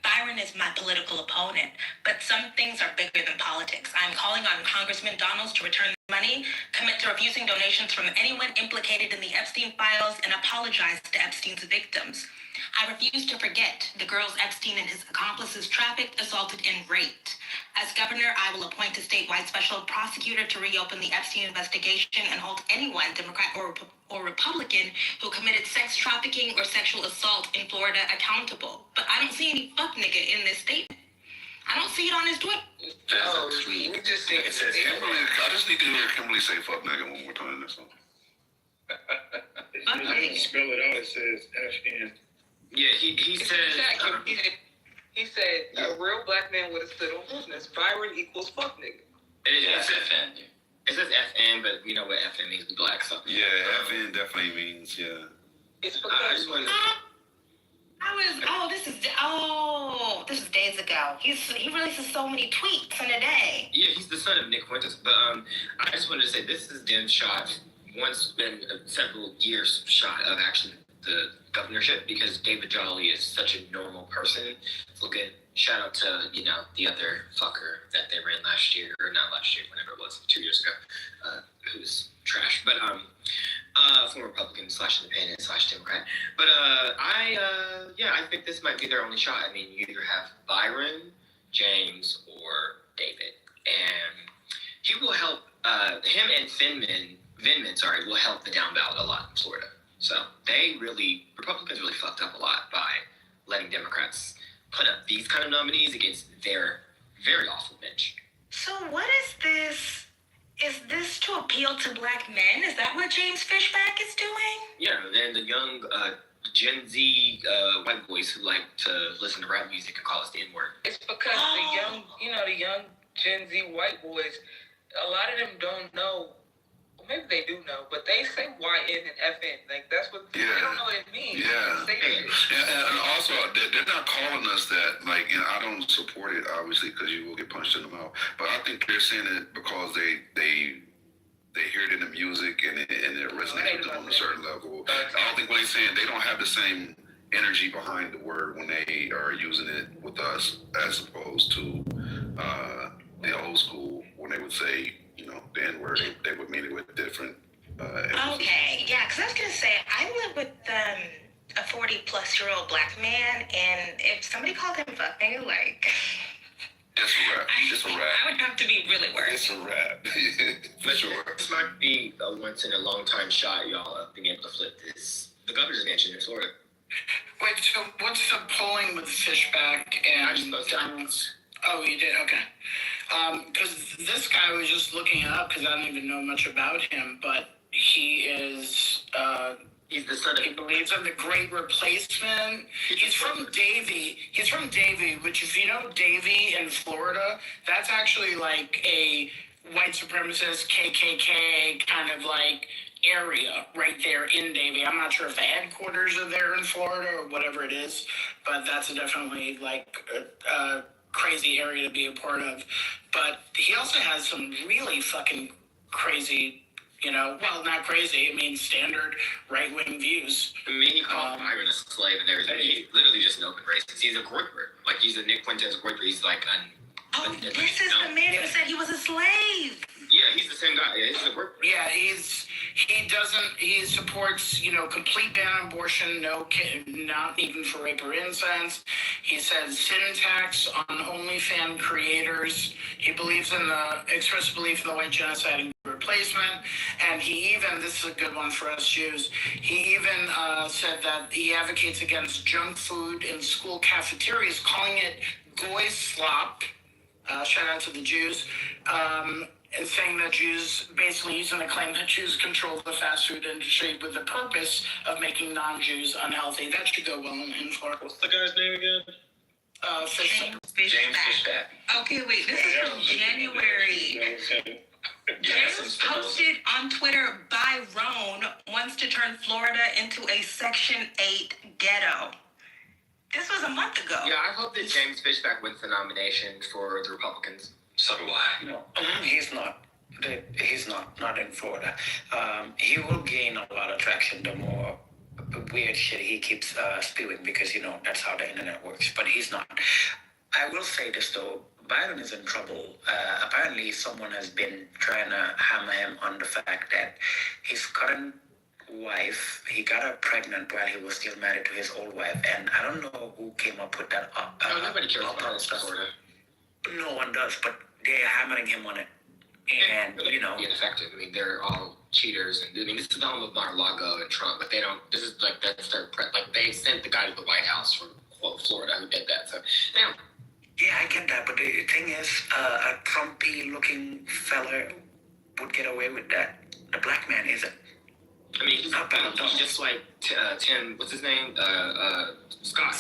Byron is my political opponent, but some things are bigger than politics. I'm calling on Congressman Donalds to return the money, commit to refusing donations from anyone implicated in the Epstein files, and apologize to Epstein's victims. I refuse to forget the girls Epstein and his accomplices trafficked, assaulted, and raped. As governor, I will appoint a statewide special prosecutor to reopen the Epstein investigation and hold anyone, Democrat or Republican, who committed sex trafficking or sexual assault in Florida accountable. But I don't see any fuck nigga in this statement. I don't see it on his Twitter. We just think It says Kimberly. I just need to hear Kimberly say "fuck nigga" one more time. That's all. If you spell it out, it says FN. Yeah, he said. He said a real black man would have stood on business. Byron equals fuck nigga. It says FN. It says FN, but we know what FN means. We black, so. Yeah, FN definitely means It's because this is days ago. He releases so many tweets in a day. Yeah, he's the son of Nick Fuentes. But I just wanted to say this is Dem's shot. Once been several years shot of actually the governorship because David Jolly is such a normal person. So good. Shout out to, the other fucker that they ran last year, or not last year, whenever it was, 2 years ago, who's trash. But former Republican / Independent / Democrat. But I think this might be their only shot. I mean, you either have Byron, James, or David. And he will help, him and Vindman, will help the down ballot a lot in Florida. So Republicans really fucked up a lot by letting Democrats put up these kind of nominees against their very awful bench. So what is this? Is this to appeal to black men? Is that what James Fishback is doing? Yeah, and the young Gen Z white boys who like to listen to rap music and call us the N-word. it's because the young Gen Z white boys, a lot of them don't know. Maybe they do know, but they say YN and FN. Like, that's what they don't know what it means. Yeah. And also, they're not calling us that. Like, and I don't support it, obviously, because you will get punched in the mouth. But I think they're saying it because they hear it in the music and it resonates with them on a certain level. I don't think when they're saying they don't have the same energy behind the word when they are using it with us as opposed to the old school when they would say, the N-word, they would mean it with different Okay, yeah, because I was going to say, I live with a 40-plus-year-old black man, and if somebody called him fuck nigga, like... It's a wrap. It's a wrap. I would have to be really worried. It's a wrap. For sure. This might be a once-in-a-long-time shot, y'all, of being able to flip this. The governor's mansion in Florida. Wait, so what's the polling with Fishback and Donalds? Oh, you did? Okay. Because this guy was just looking it up because I don't even know much about him, but he is, he's the son of... He believes in the Great Replacement. He's from Davie. He's from Davie, which if you know Davie in Florida, that's actually like a white supremacist KKK kind of like area right there in Davie. I'm not sure if the headquarters are there in Florida or whatever it is, but that's definitely like crazy area to be a part of. But he also has some really fucking crazy, well, not crazy, I mean, standard right-wing views. I mean, he called Byron a slave and everything. He's literally just an open racist. He's a groiper. Like, he's a Nick Fuentes groiper. He's like this is the man who said he was a slave. Yeah, he's the same guy. Yeah, he's a groiper. Yeah, he supports, complete ban on abortion, not even for rape or incest. He says sin tax on OnlyFans creators. He believes expressed belief in the white genocide and replacement. And he even, this is a good one for us Jews, he even said that he advocates against junk food in school cafeterias, calling it goy slop. Shout out to the Jews. And saying that Jews, basically using the claim that Jews control the fast food industry with the purpose of making non-Jews unhealthy. That should go well in Florida. What's the guy's name again? James Fishback. Okay, wait, this is from January. James posted on Twitter, Byron wants to turn Florida into a Section 8 ghetto. This was a month ago. Yeah, I hope that James Fishback wins the nomination for the Republicans. So do I. No, he's not. He's not in Florida. He will gain a lot of traction the more weird shit he keeps spewing because, that's how the internet works. But he's not. I will say this, though. Biden is in trouble. Apparently, someone has been trying to hammer him on the fact that his current wife, he got her pregnant while he was still married to his old wife. And I don't know who came up with that. Nobody cares about Florida. No one does, but they're hammering him on it. And, ineffective. I mean, they're all cheaters. And I mean, this is the home of Mar-a-Lago and Trump, but they don't, this is like, that's their, they sent the guy to the White House from Florida who did that. So, they don't. Yeah, I get that, but the thing is, a Trumpy-looking fella would get away with that. The black man isn't. I mean, he's just like Tim, what's his name? Scott.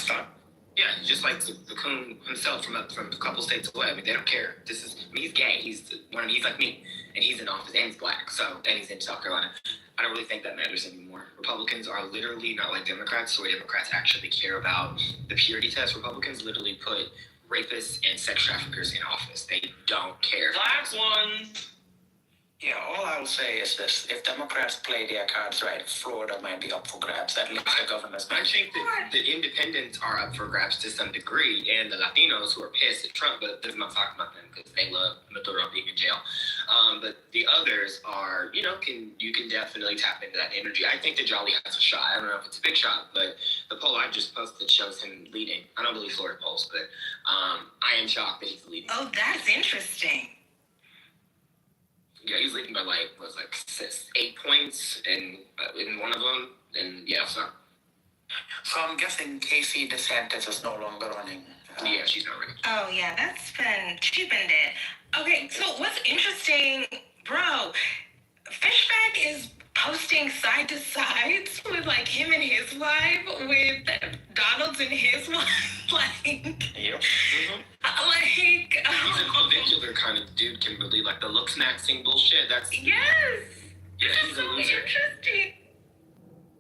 Yeah, just like the coon himself from a couple states away. I mean, they don't care. He's gay. He's like me, and he's in office, and he's black. So, and he's in South Carolina. I don't really think that matters anymore. Republicans are literally not like Democrats. So, Democrats actually care about the purity test. Republicans literally put rapists and sex traffickers in office. They don't care. Black ones. Yeah, all I will say is this. If Democrats play their cards right, Florida might be up for grabs. At least the governor's I think that the independents are up for grabs to some degree, and the Latinos who are pissed at Trump, but I'm not talking about them because they love Maduro being in jail. But the others are, you can definitely tap into that energy. I think that Jolly has a shot. I don't know if it's a big shot, but the poll I just posted shows him leading. I don't believe Florida polls, but I am shocked that he's leading. Oh, that's interesting. Yeah, he's leading by 8 points in one of them, and yeah, so. So I'm guessing Casey DeSantis is no longer running. Yeah, she's not running. Oh yeah, she's been dead. Okay, so what's interesting, bro? Fishback is posting side to sides with him and his wife, with Donald's and his wife, Yep. Mm-hmm. He's a clavicular kind of dude, Kimberly, the looks maxing bullshit. Yes. Yeah, he's a loser. Interesting.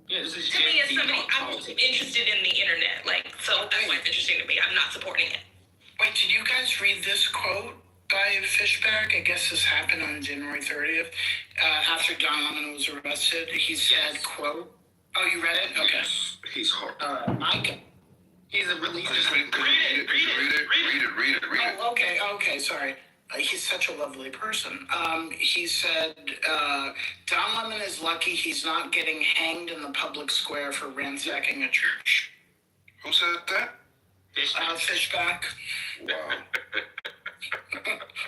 Yeah, this is to me as somebody I'm interested in the internet, so that's why it's interesting to me. I'm not supporting it. Wait, did you guys read this quote by Fishback? I guess this happened on January 30th. After Don Lemon was arrested, he said, quote, oh, you read it? Okay. He's hard. Mike? He's a really... Read it. Oh, okay, sorry. He's such a lovely person. He said, Don Lemon is lucky he's not getting hanged in the public square for ransacking a church. Who said that? Fishback. Wow.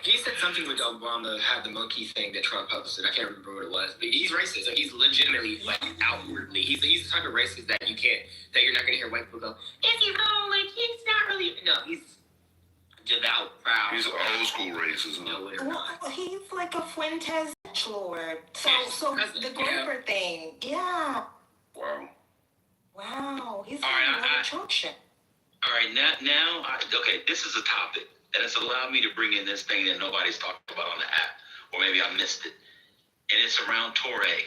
He said something with Obama had the monkey thing that Trump posted. I can't remember what it was, but he's racist. He's legitimately, outwardly. He's the type of racist that you're not going to hear white people go, if you go, he's not really... No, he's devout, proud. He's an old school racist. Well, he's like a Fuentes lord. So the Grover thing. Yeah. Wow. He's a Trump shit. All right, now, okay, this is a topic, and it's allowed me to bring in this thing that nobody's talked about on the app, or maybe I missed it, and it's around Touré.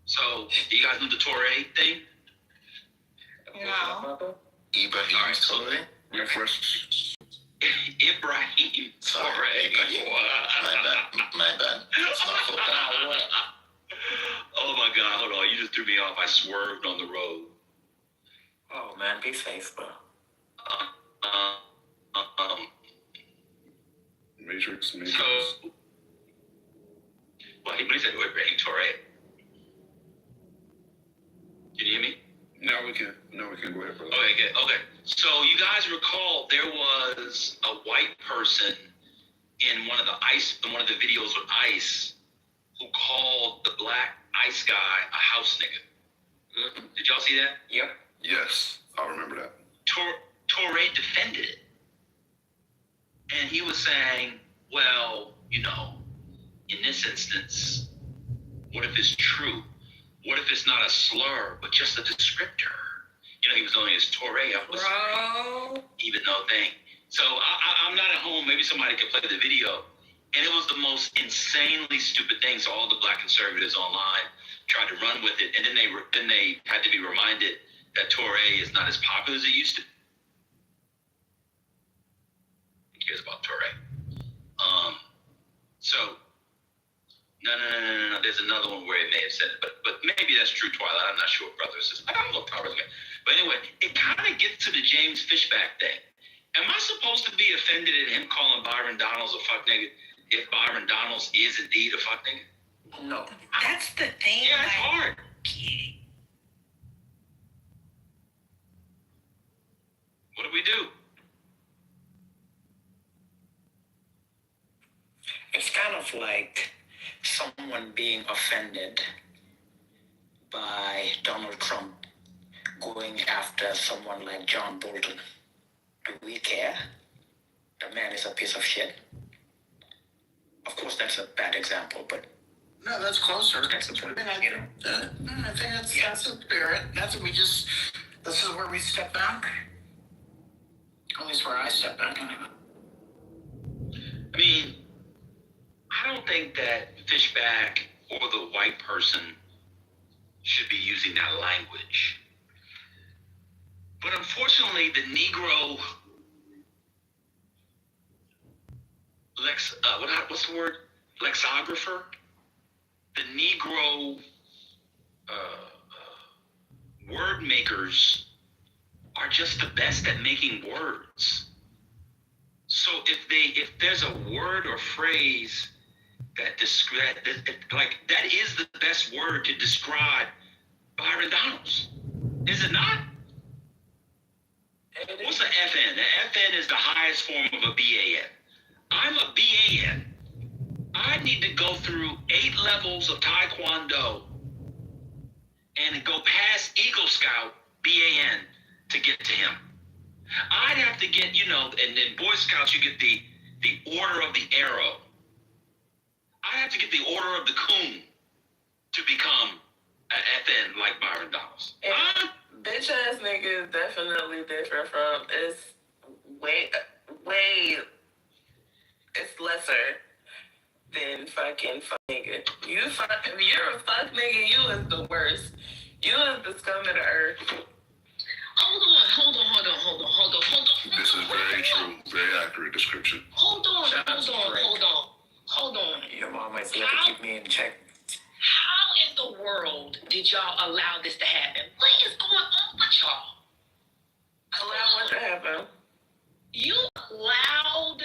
So, do you guys know the Touré thing? No. Touré? Refresh. Ibrahim Sorry. Torre. My bad. It's not football. Oh my God, hold on. You just threw me off. I swerved on the road. Oh man, be safe, bro. Matrix. So, well, he said Ibrahim Torre. Can you hear me? Now we can go ahead, brother. Okay, good. Okay. So you guys recall there was a white person in one of the videos with ICE who called the black ICE guy a house nigga. Mm-hmm. Did y'all see that? Yep. Yes, I remember that. Torre defended it. And he was saying, well, you know, in this instance, what if it's true? What if it's not a slur, but just a descriptor? You know, he was only his Torre. Even though thing. So I'm not at home. Maybe somebody could play the video. And it was the most insanely stupid thing. So all the black conservatives online tried to run with it. And then they had to be reminded that Torre is not as popular as it used to be. Who cares about Torre? So, no. There's another one where it may have said it, but maybe that's true, Twilight. I'm not sure, brothers. I don't know if Twilight. But anyway, it kind of gets to the James Fishback thing. Am I supposed to be offended at him calling Byron Donalds a fuck nigga if Byron Donalds is indeed a fuck nigga? No. That's the thing. Yeah, it's hard. What do we do? It's kind of like someone being offended by Donald Trump going after someone like John Bolton. Do we care? The man is a piece of shit. Of course, that's a bad example, but No, that's closer. that's a pretty, I think that's a spirit. This is where we step back. At least where I step back anyway. I mean, I don't think that Fishback or the white person should be using that language. But unfortunately, the Negro what's the word? Lexographer? The Negro word makers are just the best at making words. So if there's a word or phrase that is the best word to describe Byron Donalds, is it not? What's an FN? An FN is the highest form of a BAN. I'm a BAN. I need to go through 8 levels of Taekwondo and go past Eagle Scout BAN to get to him. I'd have to get, and then Boy Scouts, you get the Order of the Arrow. I have to get the Order of the Coon to become an FN like Byron Donalds. Bitch ass nigga is definitely different from, it's way, it's lesser than fucking fuck nigga. If you're a fuck nigga, you is the worst. You is the scum of the earth. Hold on. This is very true, very accurate description. Hold on. your mama is here to keep me in check. How in the world did y'all allow this to happen? What is going on with y'all? Allow what to happen? You allowed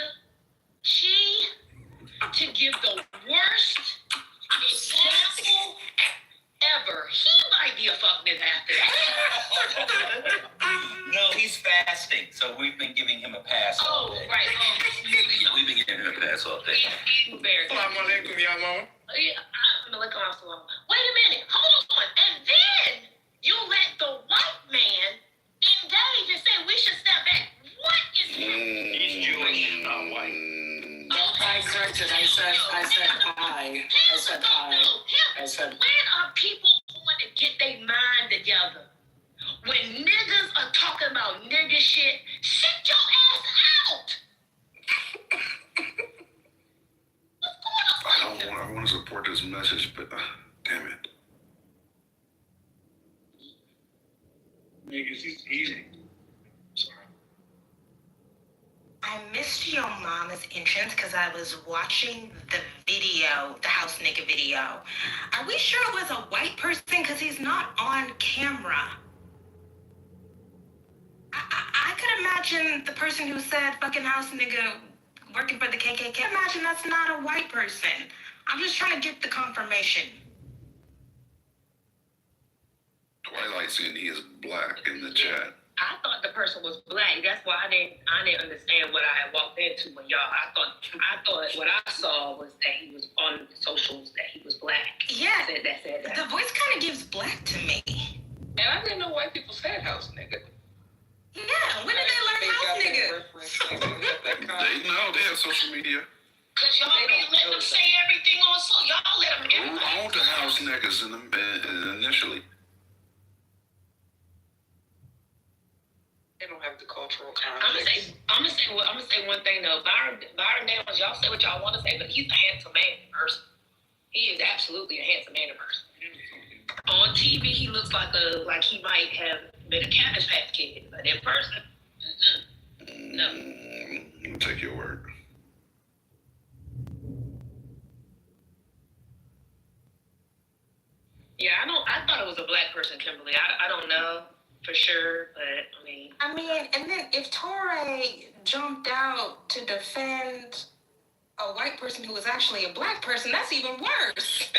she to give the worst example ever. He might be a fuck nigga after that. No, he's fasting, so we've been giving him a pass all day. Right. We've been giving him a pass all day. Assalamu alaikum, ya mama. Wait a minute, hold on. And then you let the white man engage and say we should step back. What is He's Jewish, not white. I corrected. I said When are people going to get their mind together? When niggas are talking about nigga shit, sit your ass out. I want to support this message, but damn it. Niggas, he's easy. Sorry. I missed your mama's entrance because I was watching the video, the house nigga video. Are we sure it was a white person? Because he's not on camera. I could imagine the person who said fucking house nigga working for the KKK. Imagine that's not a white person. I'm just trying to get the confirmation. Twilight saying he is black in the chat. I thought the person was black. That's why I didn't understand what I had walked into when y'all. I thought what I saw was that he was on socials, that he was black. Yeah. That said that. The voice kind of gives black to me. And I didn't know white people said house nigga. Yeah, when did they learn house nigga? They have social media. Cause y'all be letting them say everything on y'all let them Who owned the house niggas initially? They don't have the cultural context. I'm gonna say one thing though. Byron Daniels, y'all say what y'all want to say, but he's a handsome man in person. He is absolutely a handsome man in person. On TV, he looks like he might have been a Cabbage Patch Kid, but in person, no. I'll take your word. Yeah, I thought it was a black person, Kimberly. I don't know for sure, but I mean, and then if Torre jumped out to defend a white person who was actually a black person, that's even worse.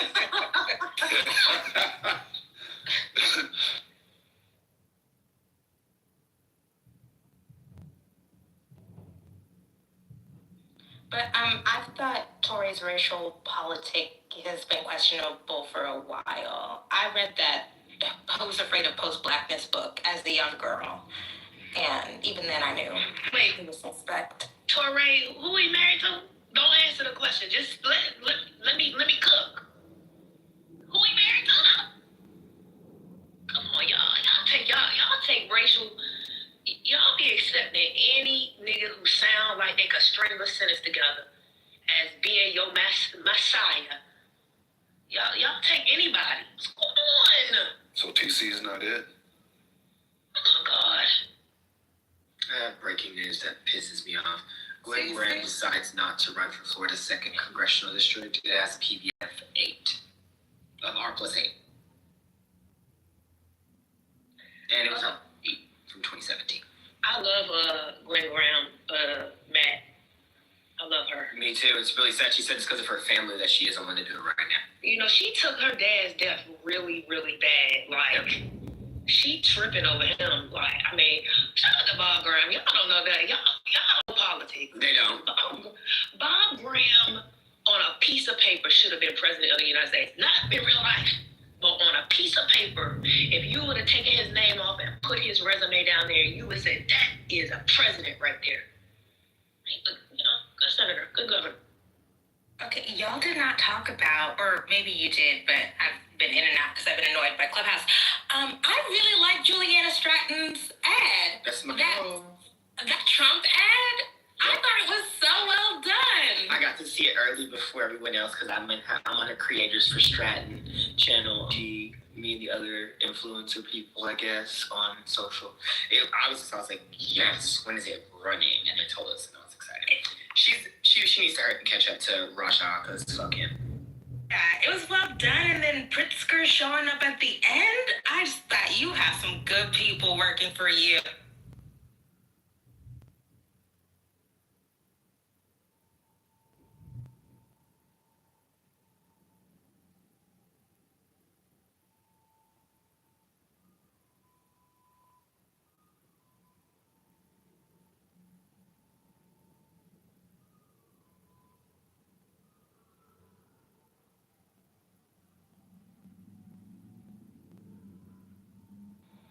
But I thought Tory's racial politic has been questionable for a while. I read that Who's Afraid of Post-Blackness book as the young girl. And even then I knew he was suspect. Torre, who he married to? Don't answer the question. Just let me cook. Who he married to? Come on, y'all take racial. Y'all be accepting any nigga who sound like they could string a sentence together as being your messiah. Y'all take anybody. What's going on? So TC is not it? Oh gosh. I have breaking news that pisses me off. Gwen Graham decides not to run for Florida's 2nd Congressional District. It has PBF 8. R plus 8. And it was up 8 from 2017. I love Gwen Graham, Matt. I love her. Me too. It's really sad. She said it's because of her family that she isn't willing to do it right now. You know, she took her dad's death really, really bad. Like, she tripping over him. Like, I mean, shout out to Bob Graham. Y'all don't know that. Y'all know politics. They don't. Bob Graham on a piece of paper should have been president of the United States. Not in real life, but on a piece of paper. If you would have taken his name off and put his resume down there, you would say, that is a president right there. Good senator, good governor. Okay, y'all did not talk about, or maybe you did, but I've been in and out because I've been annoyed by Clubhouse. I really like Juliana Stratton's ad. That's my that Trump ad. I thought it was so well done. I got to see it early before everyone else because I'm on a Creators for Stratton channel. Me and the other influencer people, I guess, on social. I was like, yes, when is it running? And they told us, and I was excited. She needs to hurry and catch up to Raja because fuck him. Yeah, it was well done, and then Pritzker showing up at the end. I just thought you have some good people working for you.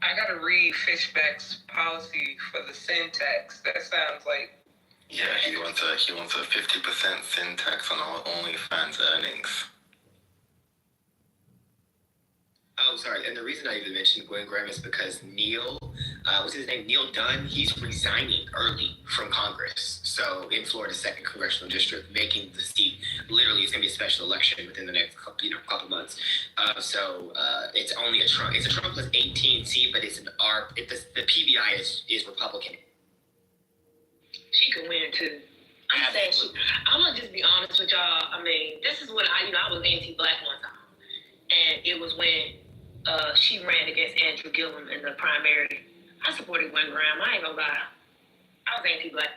I gotta read Fishback's policy for the sin tax. That sounds like. Yeah, he wants a 50% sin tax on all OnlyFans earnings. Oh, sorry. And the reason I even mentioned Gwen Graham is because Neil, what's his name? Neil Dunn, he's resigning early from Congress. So in Florida's 2nd Congressional District, making the seat, literally it's going to be a special election within the next couple months. It's only a Trump. It's a Trump plus 18 seat, but it's the PBI is Republican. she can win too. I'm saying I'm gonna just be honest with y'all. I mean, this is when I was anti-black one time, and it was when she ran against Andrew Gillum in the primary. I supported Gwen Graham. I ain't gonna lie. I was anti-black.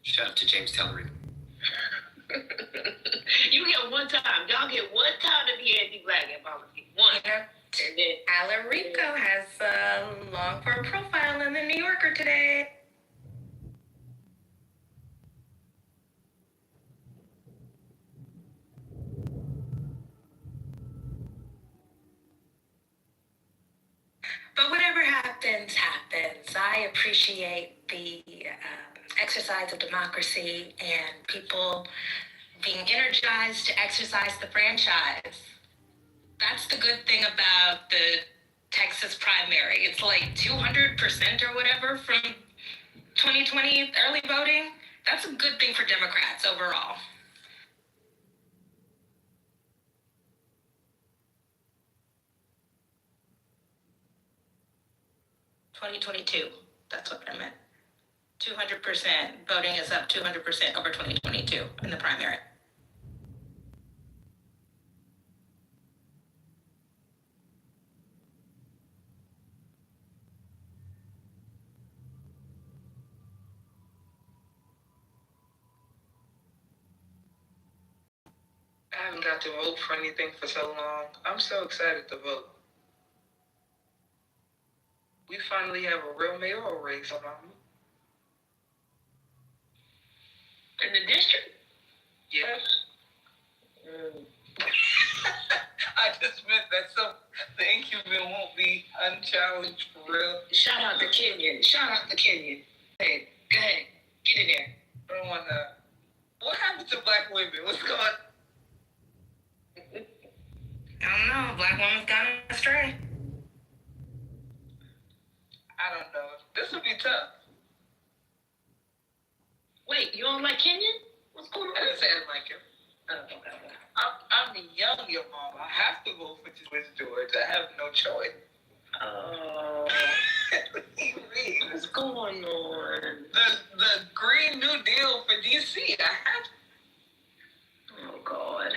Shout out to James Tellerick. You get one time. Y'all get one time to be anti-black in politics. One. Yeah. And then Alan Rico has a long-form profile in the New Yorker today. But whatever happens, happens. I appreciate the exercise of democracy and people being energized to exercise the franchise. That's the good thing about the Texas primary. It's like 200% or whatever from 2020 early voting. That's a good thing for Democrats overall. $2022. That's what I meant. 200%. Voting is up 200% over 2022 in the primary. I haven't got to vote for anything for so long. I'm so excited to vote. We finally have a real mayoral race on in the district. Yes. I just meant that so the incumbent won't be unchallenged for real. Shout out to Kenyon. Hey, go ahead. Get in there. I don't want to. What happened to black women? What's going on? I don't know. Black woman's gone astray. I don't know. This would be tough. Wait, you don't like Kenyon? What's going on? I didn't say I like him. I'm young, your mom. I have to vote for George. I have no choice. Oh. What's going on? The Green New Deal for DC. I have. Oh God.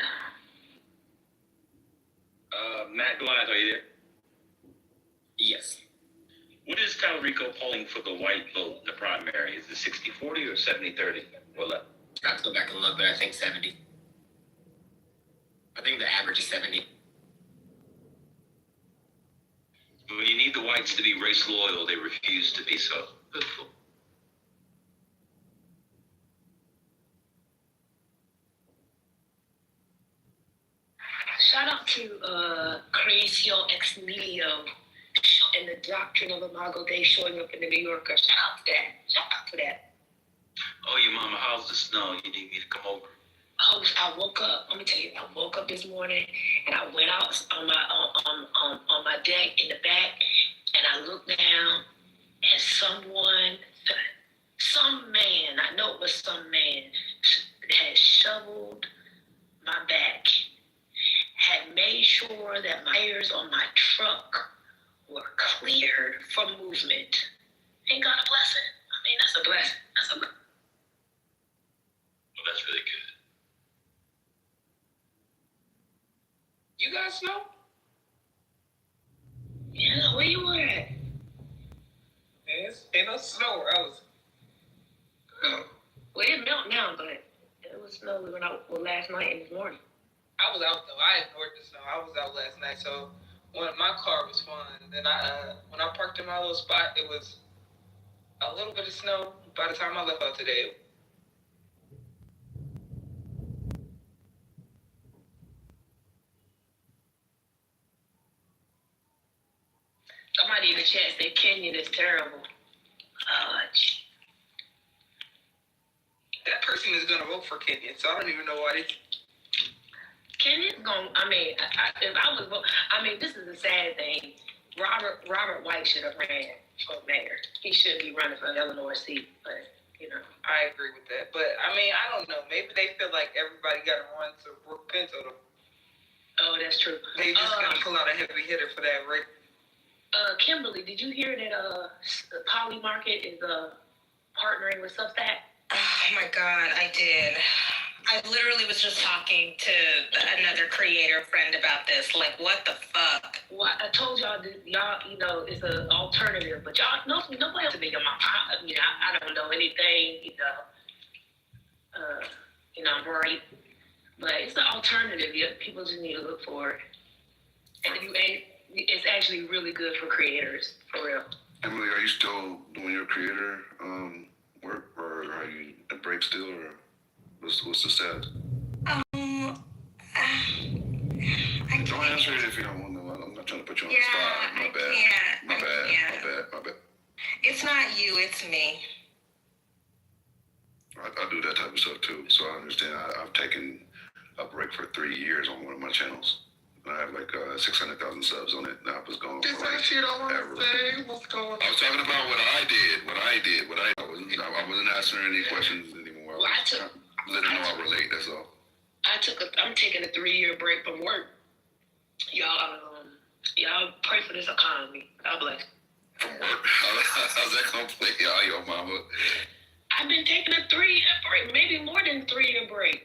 Matt Goliath, are you there? Yes. What is Talarico polling for the white vote in the primary? Is it 60-40 or 70-30? Well, I have to go back and look, but I think 70. I think the average is 70. When you need the whites to be race loyal, they refuse to be so. Pitiful. Shout out to Creatio Ex Nihilo and the doctrine of Imago Dei showing up in the New Yorker. Shout out to that. Oh, your mama, how's the snow? You need me to come over? Oh, I woke up. Let me tell you, I woke up this morning and I went out on my deck in the back and I looked down and some man, I know it was some man, had shoveled my back, had made sure that my tires on my truck were cleared for movement. Ain't God a blessing? I mean, that's a blessing. Well, that's really good. You got snow? Yeah, where you were at? Ain't no snow where I was. Well, it melt now, but it was snow we went out last night and this morning. I was out though. I ignored the snow. I was out last night, so my car was fine. Then when I parked in my little spot, it was a little bit of snow. By the time I left out today, somebody in the chat said Kenyon is terrible. That person is gonna vote for Kenyon, so I don't even know why they. Kenyon's gonna. I mean, if I was, this is a sad thing. Robert White should have ran for mayor. He shouldn't be running for an Illinois seat, but I agree with that. But I don't know. Maybe they feel like everybody got to run to Brooke Pinto. Oh, that's true. They just gonna pull out a heavy hitter for that, right? Kimberly, did you hear that the Poly Market is partnering with Substack? Oh my God, I did. I literally was just talking to another creator friend about this. Like, what the fuck? Well, I told y'all, it's an alternative, but y'all, nobody else in my I mean, I don't know anything, I'm worried. But it's an alternative. People just need to look for it. And it's actually really good for creators, for real. Emily, are you still doing your creator work, or are you a break still, or what's the status? Don't answer it if you don't want to. I'm not trying to put you on the spot. My bad. It's not you, it's me. I do that type of stuff too, so I understand. I've taken a break for 3 years on one of my channels. I have like 600,000 subs on it. And I was gone for like shit I want to say. What's going on? I was talking about what I did. I wasn't answering any questions anymore. Well, letting know I relate. That's all. I'm taking a 3-year break from work. Y'all pray for this economy. God bless. From work? How's that gonna play out, your mama? I've been taking a 3-year break, maybe more than 3-year break.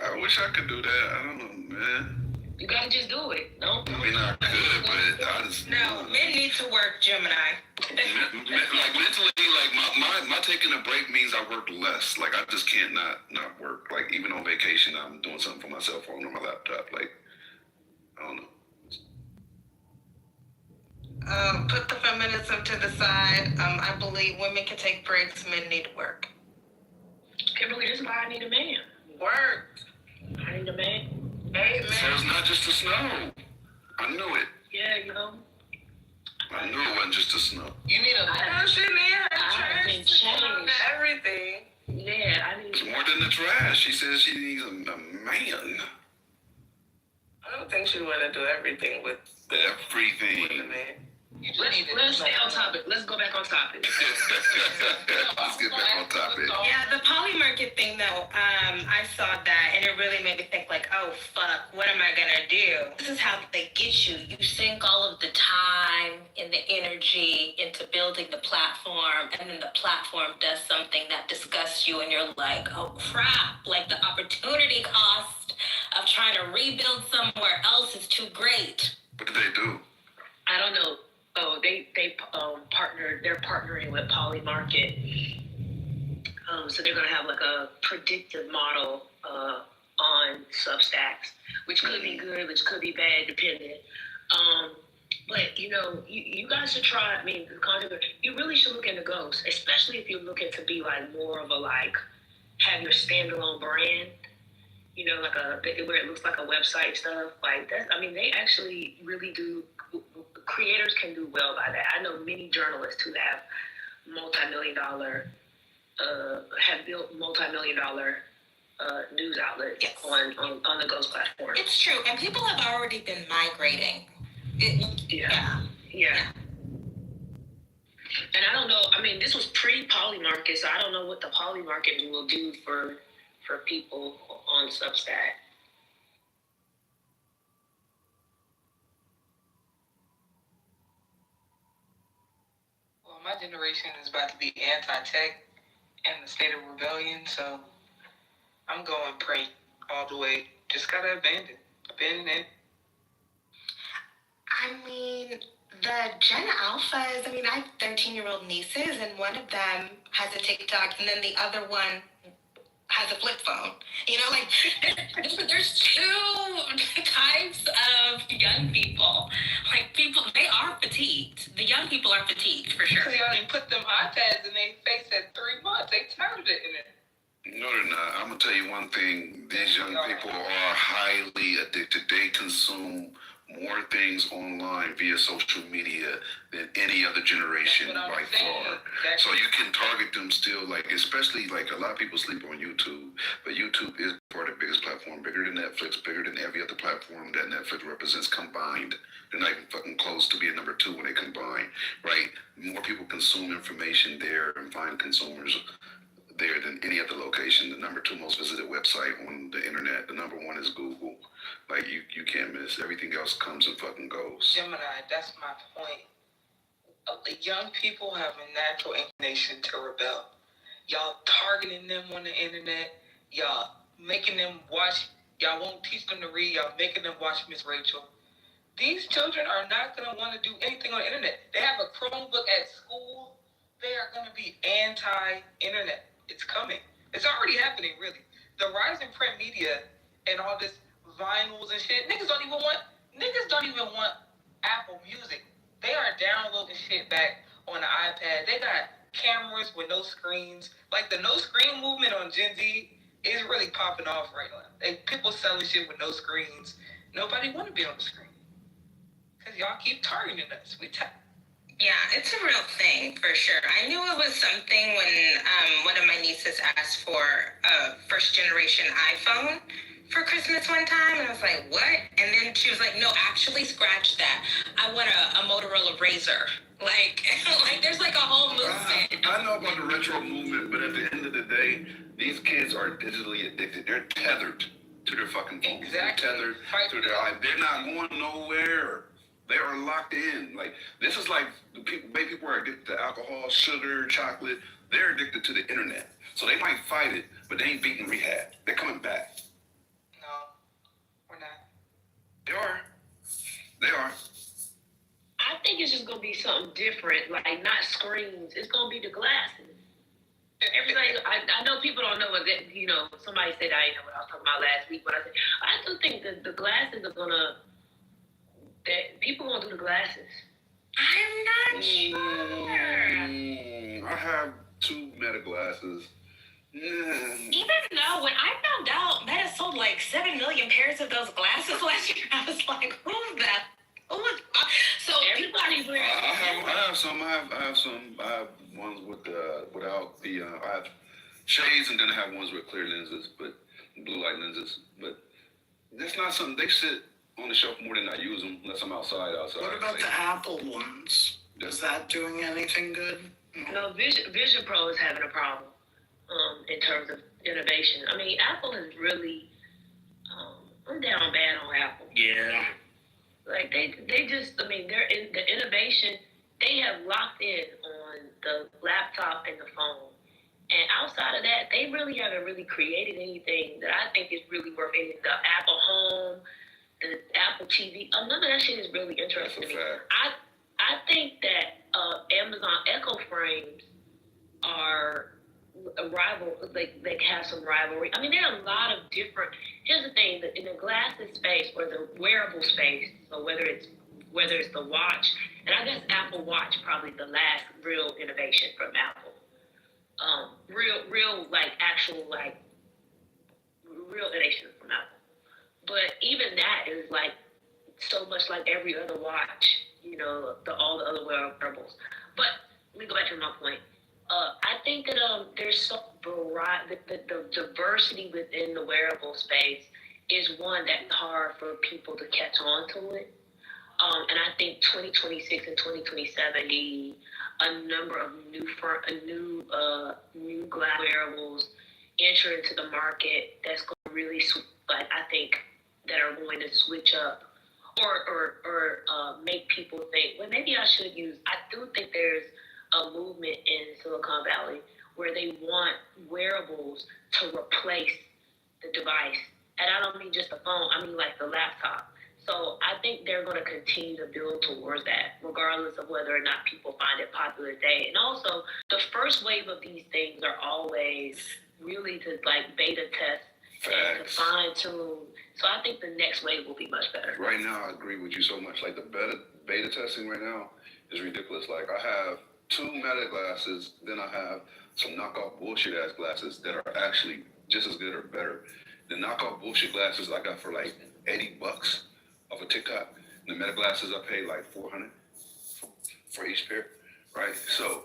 I wish I could do that. I don't know, man. You gotta just do it. No. I mean, I could, but I just... No, men need to work, Gemini. Like, mentally, like, my taking a break means I work less. Like, I just can't not work. Like, even on vacation, I'm doing something for my cell phone or my laptop. Like, I don't know. Put the feminism to the side. I believe women can take breaks, men need to work. Kimberly, this is why I need a man. Work. I need a man. Amen. So it's not just the snow. I knew it. Yeah, I knew it wasn't just the snow. You need a person there. I have been changed. Everything. Yeah, I need. It's more than the trash. She says she needs a man. I don't think she want to do everything with everything. Let's stay on topic. Let's go back on topic. Let's get back on topic. Yeah, the poly market thing though, I saw that and it really made me think like, oh fuck, what am I gonna do? This is how they get you. You sink all of the time and the energy into building the platform, and then the platform does something that disgusts you and you're like, oh crap, like the opportunity cost of trying to rebuild somewhere else is too great. What did they do? I don't know. Oh, they partnered. They're partnering with Polymarket. So they're gonna have like a predictive model on Substacks, which could be good, which could be bad, depending. But you guys should try. I mean, the content. You really should look into Ghost, especially if you're looking to be like more of a have your standalone brand. Like where it looks like a website stuff like that. I mean, they actually really do. Creators can do well by that. I know many journalists who have have built multi-million-dollar news outlets on the Ghost platform. It's true, and people have already been migrating. Yeah. And I don't know. I mean, this was pre-Polymarket, so I don't know what the Polymarket will do for people on Substack. Well, my generation is about to be anti-tech and the state of rebellion, so I'm going pray all the way. Just gotta abandon it. I mean, the Gen Alphas, I have 13-year-old nieces, and one of them has a TikTok, and then the other one has a flip phone. There's two types of young people. They are fatigued. The young people are fatigued, for sure. Because y'all didn't put them iPads in their face at 3 months. They turned it in it. No, they're not. I'm going to tell you one thing. These young people are highly addicted. They consume more things online via social media than any other generation by far. So you can target them still, especially a lot of people sleep on YouTube, but YouTube is part of the biggest platform, bigger than Netflix, bigger than every other platform that Netflix represents combined. They're not even fucking close to being number 2 when they combine, right? More people consume information there and find consumers there than any other location. The number 2 most visited website on the internet, the number 1 is Google. You can't miss. Everything else comes and fucking goes. Gemini, that's my point. Young people have a natural inclination to rebel. Y'all targeting them on the internet. Y'all making them watch. Y'all won't teach them to read. Y'all making them watch Miss Rachel. These children are not going to want to do anything on the internet. They have a Chromebook at school. They are going to be anti-internet. It's coming. It's already happening, really. The rise in print media and all this vinyls and shit. Niggas don't even want Apple Music. They are downloading shit back on the iPad. They got cameras with no screens. Like the no screen movement on Gen Z is really popping off right now. People selling shit with no screens. Nobody want to be on the screen. Because y'all keep targeting us. Yeah, it's a real thing for sure. I knew it was something when one of my nieces asked for a first generation iPhone for Christmas one time, and I was like, what? And then she was like, no, actually scratch that. I want a Motorola Razr. Like there's like a whole movement. I know about the retro movement, but at the end of the day, these kids are digitally addicted. They're tethered to their fucking phones. Exactly. They're tethered to their iPad. They're not going nowhere. They are locked in. Like, this is like the way people are addicted to alcohol, sugar, chocolate. They're addicted to the internet. So they might fight it, but they ain't beating rehab. They're coming back. No, we're not. They are. They are. I think it's just gonna be something different, like not screens. It's gonna be the glasses. Everybody, I know people don't know what that. You know, somebody said I didn't know what I was talking about last week, but I said I do think that the glasses are gonna. That people gonna do the glasses. I'm not sure. I have 2 Meta glasses. Even though when I found out Meta sold like 7 million pairs of those glasses last year, I was like, who's that? So everybody wears. I have some. I have ones with without the. I have shades, and then I have ones with clear lenses, but blue light lenses. But that's not something they sit on the shelf more than I use them unless I'm outside. What about the Apple ones? Is that doing anything good? No, Vision Pro is having a problem in terms of innovation. I mean, Apple is really, I'm down bad on Apple. Yeah. Like they just, I mean, they're in the innovation. They have locked in on the laptop and the phone. And outside of that, they really haven't really created anything that I think is really worth anything. The Apple Home, the Apple TV, none of that shit is really interesting to me. I think that Amazon Echo Frames are a rival, like they have some rivalry. I mean, there are a lot of different. Here's the thing: that in the glasses space or the wearable space, so whether it's the watch, and I guess Apple Watch probably the last real innovation from Apple. Real like actual like real innovation from Apple. But even that is like so much like every other watch, you know, all the other wearables. But let me go back to my point. I think that there's some variety. The diversity within the wearable space is one that's hard for people to catch on to it. And I think 2026 and 2027 need a number of new glass wearables enter into the market that's going to really, like I think, that are going to switch up or make people think, well, maybe I should use. I do think there's a movement in Silicon Valley where they want wearables to replace the device. And I don't mean just the phone, I mean like the laptop. So I think they're going to continue to build towards that, regardless of whether or not people find it popular today. And also, the first wave of these things are always really to like beta test and to fine tune. So I think the next wave will be much better. Right now, I agree with you so much. Like the beta testing right now is ridiculous. Like I have 2 Meta glasses, then I have some knockoff bullshit ass glasses that are actually just as good or better. The knockoff bullshit glasses I got for like $80 off of TikTok. And the Meta glasses I paid like $400 for each pair, right? So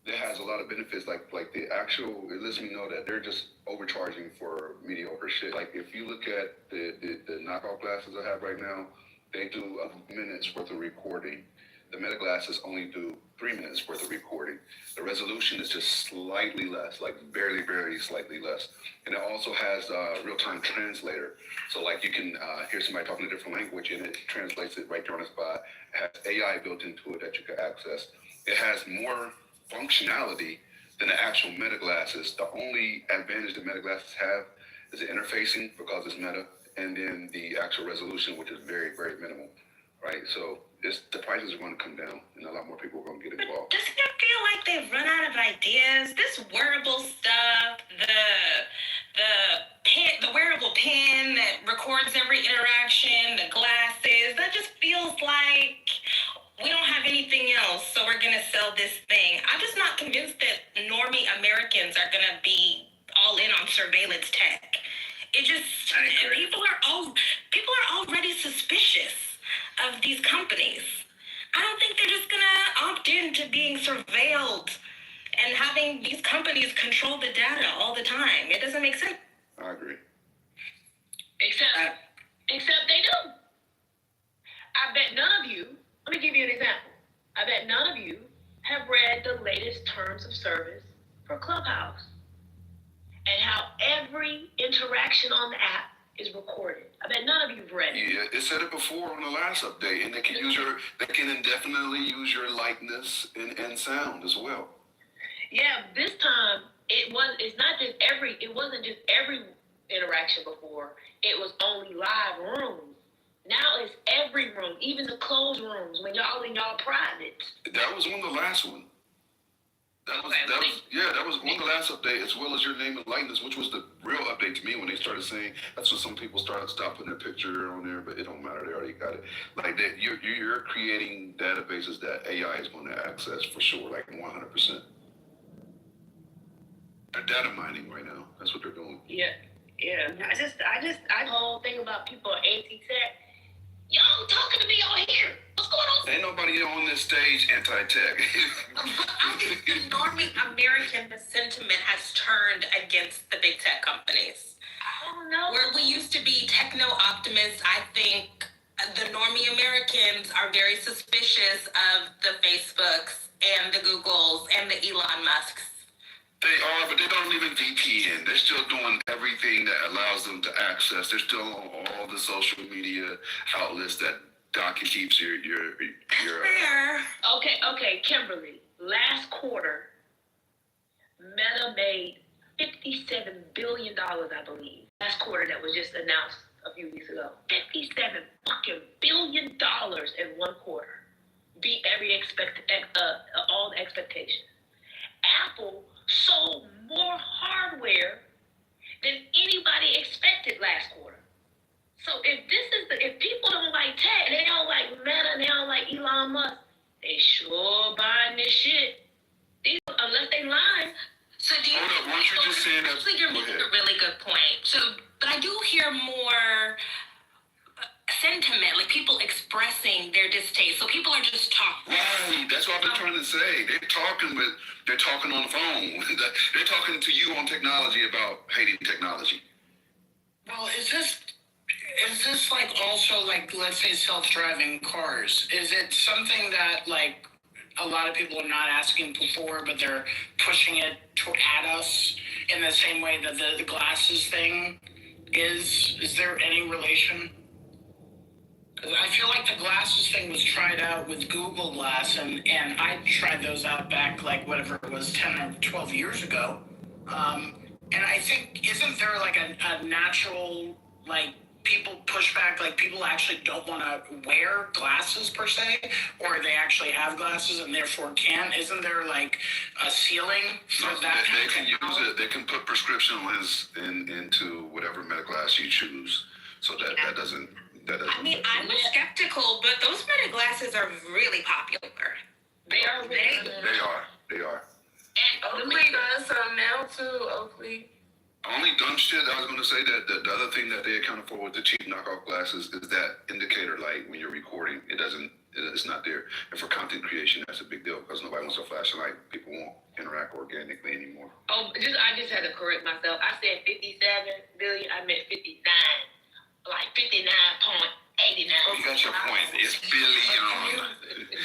that has a lot of benefits. Like the actual, it lets me know that they're just overcharging for mediocre shit. Like if you look at the knockoff glasses I have right now, they do a minute's worth of recording. The Meta glasses only do 3 minutes worth of recording. The resolution is just slightly less, like barely, barely slightly less. And it also has a real-time translator. So like you can hear somebody talking a different language and it translates it right there on the spot. It has AI built into it that you can access. It has more functionality than the actual Meta glasses. The only advantage the Meta glasses have is the interfacing because it's Meta, and then the actual resolution, which is very, very minimal, right? So the prices are going to come down, and a lot more people are going to get involved. Doesn't it feel like they've run out of ideas? This wearable stuff, the wearable pen that records every interaction, the glasses, that just feels like we don't have anything else, so we're gonna sell this thing. I'm just not convinced that normie Americans are gonna be all in on surveillance tech. It just people are already suspicious of these companies. I don't think they're just gonna opt into being surveilled and having these companies control the data all the time. It doesn't make sense. I agree. Except they do. I bet none of you, let me give you an example. I bet none of you have read the latest terms of service for Clubhouse and how every interaction on the app is recorded. I bet none of you've read it. Yeah, it said it before on the last update, and they can indefinitely use your likeness and sound as well. Yeah, this time it wasn't just every interaction before. It was only live rooms. Now it's every room, even the closed rooms when y'all in y'all private. That was on the last one. That was on the last update, as well as your name and likeness, which was the real update to me when they started saying. That's when some people started stopping their picture on there, but it don't matter. They already got it. Like that, you're creating databases that AI is going to access for sure, like 100%. They're data mining right now. That's what they're doing. Yeah. I whole thing about people anti-tech. Y'all talking to me on here. What's going on? Ain't nobody on this stage anti-tech. I think the normie American sentiment has turned against the big tech companies. I don't know. Where we used to be techno-optimists, I think the normie Americans are very suspicious of the Facebooks and the Googles and the Elon Musks. They are, but they don't even VPN. They're still doing everything that allows them to access. They're still on all the social media outlets that Doc keeps your. Okay, Kimberly. Last quarter, Meta made $57 billion, I believe. Last quarter that was just announced a few weeks ago. $57 fucking billion in one quarter. Beat all the expectations. Apple sold more hardware than anybody expected last quarter. So if people don't like tech, they don't like Meta, they don't like Elon Musk, they sure buying this shit. Unless they lying. So do you think you're making a really good point. But I do hear more sentiment, like people expressing their distaste. So people are just talking. Right, that's what I've been trying to say. They're talking on the phone. They're talking to you on technology about hating technology. Well, is this like also like, let's say, self-driving cars? Is it something that like a lot of people are not asking for, but they're pushing it at us in the same way that the glasses thing is? Is there any relation? I feel like the glasses thing was tried out with Google Glass, and I tried those out back like whatever it was 10 or 12 years ago. And I think, isn't there like a natural, like, people push back, like people actually don't want to wear glasses per se, or they actually have glasses and therefore can? Isn't there like a ceiling for that? They can use it. They can put prescription lens into whatever Meta glass you choose. So that doesn't. I mean, I'm skeptical, but those Meta glasses are really popular. They are really. They are. And Oakley does some now too, Oakley. Only dumb shit I was going to say that the other thing that they accounted for with the cheap knockoff glasses is that indicator light when you're recording. It's not there. And for content creation, that's a big deal because nobody wants a flashing light. People won't interact organically anymore. I just had to correct myself. I said 57 billion. I meant 59. Like 59.89. You got your point. It's billion.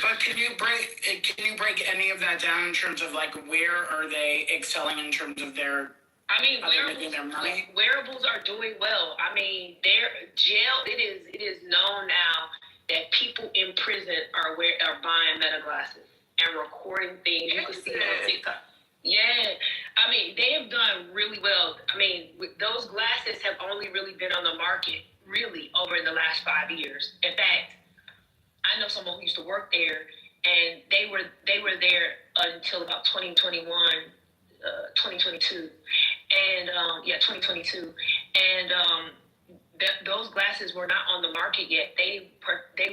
But But can you break any of that down in terms of like where are they excelling in terms of their? I mean, are they making their money? wearables are doing well. I mean, it is known now that people in prison are buying Meta glasses and recording things. You can see it on TikTok. Yeah, I mean, they have done really well. I mean, those glasses have only really been on the market really over the last 5 years. In fact, I know someone who used to work there, and they were there until about 2021, 2022, and 2022, and those glasses were not on the market yet. They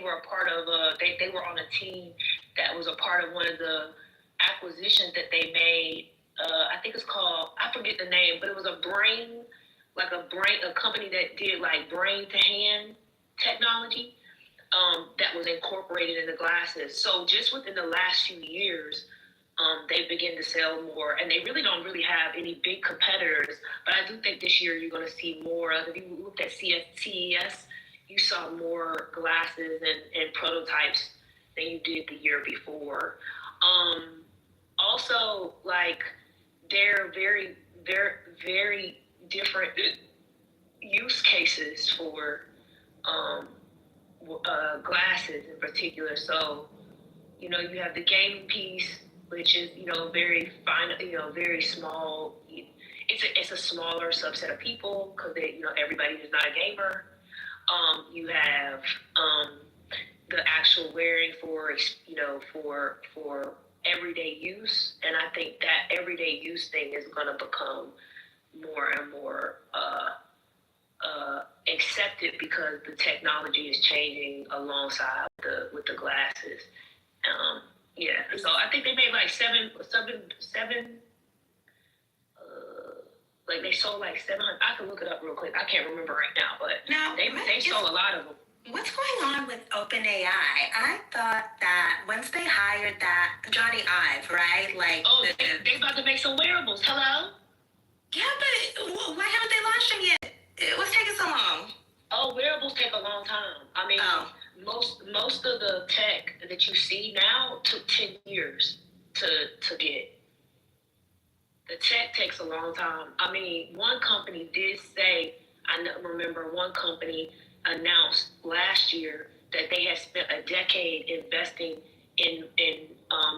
were a part of they were on a team that was a part of one of the acquisitions that they made. I think it's called, I forget the name, but it was a company that did like brain to hand technology. That was incorporated in the glasses. So just within the last few years, they begin to sell more, and they really don't have any big competitors. But I do think this year you're going to see more. If you looked at CES, you saw more glasses and prototypes than you did the year before. Also, like, they're very, very, very different use cases for glasses in particular. So, you have the gaming piece, which is, very fine, very small. It's a smaller subset of people because everybody is not a gamer. You have the actual wearing for everyday use, and I think that everyday use thing is going to become more and more accepted because the technology is changing alongside with the glasses. So I think they made like seven. Like they sold like 700. I can look it up real quick. I can't remember right now, but they sold a lot of them. What's going on with OpenAI? I thought that once they hired that Johnny Ive, right? Like, they about to make some wearables. Hello? Yeah, but why haven't they launched them yet? What's taking so long? Oh, wearables take a long time. I mean, most of the tech that you see now took 10 years to get. The tech takes a long time. I mean, one company did say, remember one company announced last year that they had spent a decade investing in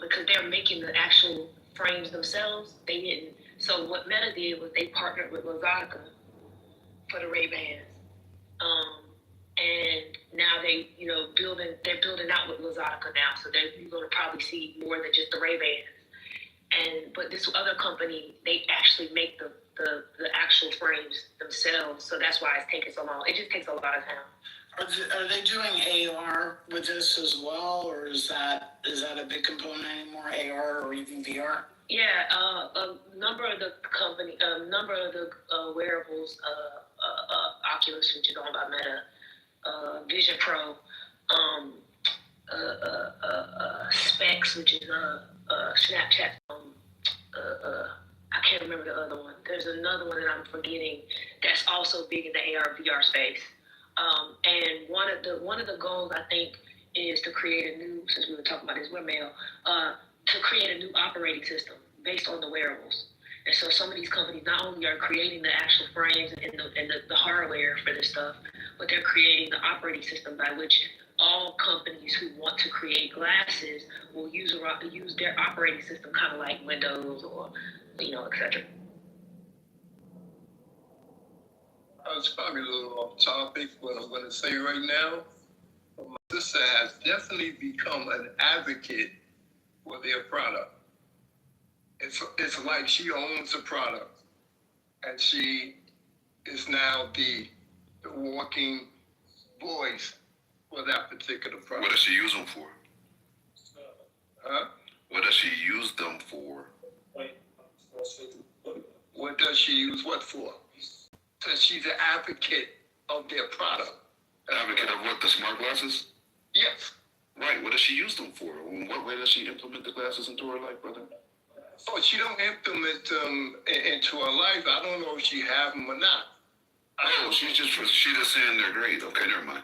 because they're making the actual frames themselves. They didn't. So what Meta did was they partnered with Luxottica for the Ray-Bans. And now they're building out with Luxottica now. So you're going to probably see more than just the Ray-Bans. But this other company, they actually make the actual frames themselves. So that's why it's taking so long. It just takes a lot of time. Are they doing AR with this as well, or is that a big component anymore? AR or even VR? Yeah, a number of the wearables, Oculus, which is owned by Meta, Vision Pro, Specs, which is Snapchat. I can't remember the other one. There's another one that I'm forgetting that's also big in the AR VR space. And one of the goals I think is to create a new, since we were talking about this webmail, to create a new operating system based on the wearables. And so some of these companies not only are creating the actual frames and the hardware for this stuff, but they're creating the operating system by which all companies who want to create glasses will use their operating system, kind of like Windows or, etc. It's probably a little off topic, what I'm going to say right now. But my sister has definitely become an advocate for their product. It's like she owns the product, and she is now the walking voice for that particular product. What does she use them for? Huh? What does she use them for? What does she use what for? So she's an advocate of their product. Advocate of what? The smart glasses? Yes. Right. What does she use them for? In what way does she implement the glasses into her life, brother? Oh, she don't implement them into her life. I don't know if she have them or not. Oh, she's just saying they're great. Okay, never mind.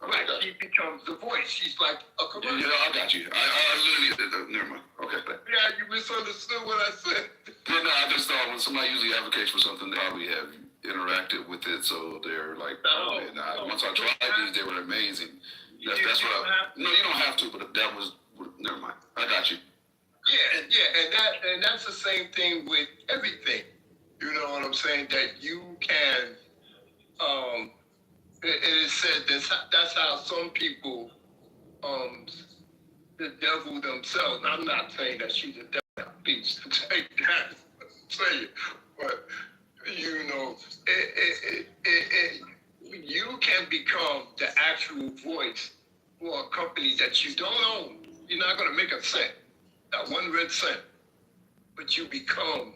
Like she becomes the voice. She's like a commercial. Yeah, I got you. I literally, never mind. Okay, thanks. Yeah, you misunderstood what I said. Yeah, no, I just thought when somebody usually advocates for something, they probably have interacted with it, so they're like, once I tried these, they were amazing. That's what no, you don't have to, but that was, never mind. I got you. Yeah, and that's the same thing with everything. You know what I'm saying? That you can, it is said that's how some people, the devil themselves. I'm not saying that she's a devil beast to take that, say it, but you know, you can become the actual voice for a company that you don't own. You're not going to make a cent, not 1 red cent, but you become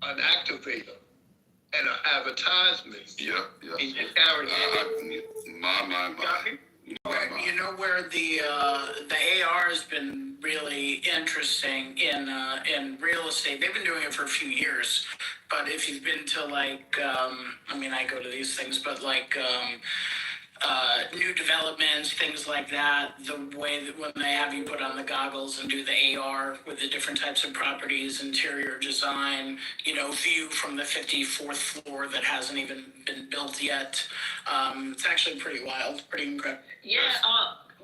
an activator and an advertisement. Yeah. In your character. My. You know where the AR has been really interesting in real estate. They've been doing it for a few years, but if you've been to like, I go to these things, but like new developments, things like that, the way that when they have you put on the goggles and do the AR with the different types of properties, interior design, view from the 54th floor that hasn't even been built yet. It's actually pretty wild, pretty incredible. Yeah,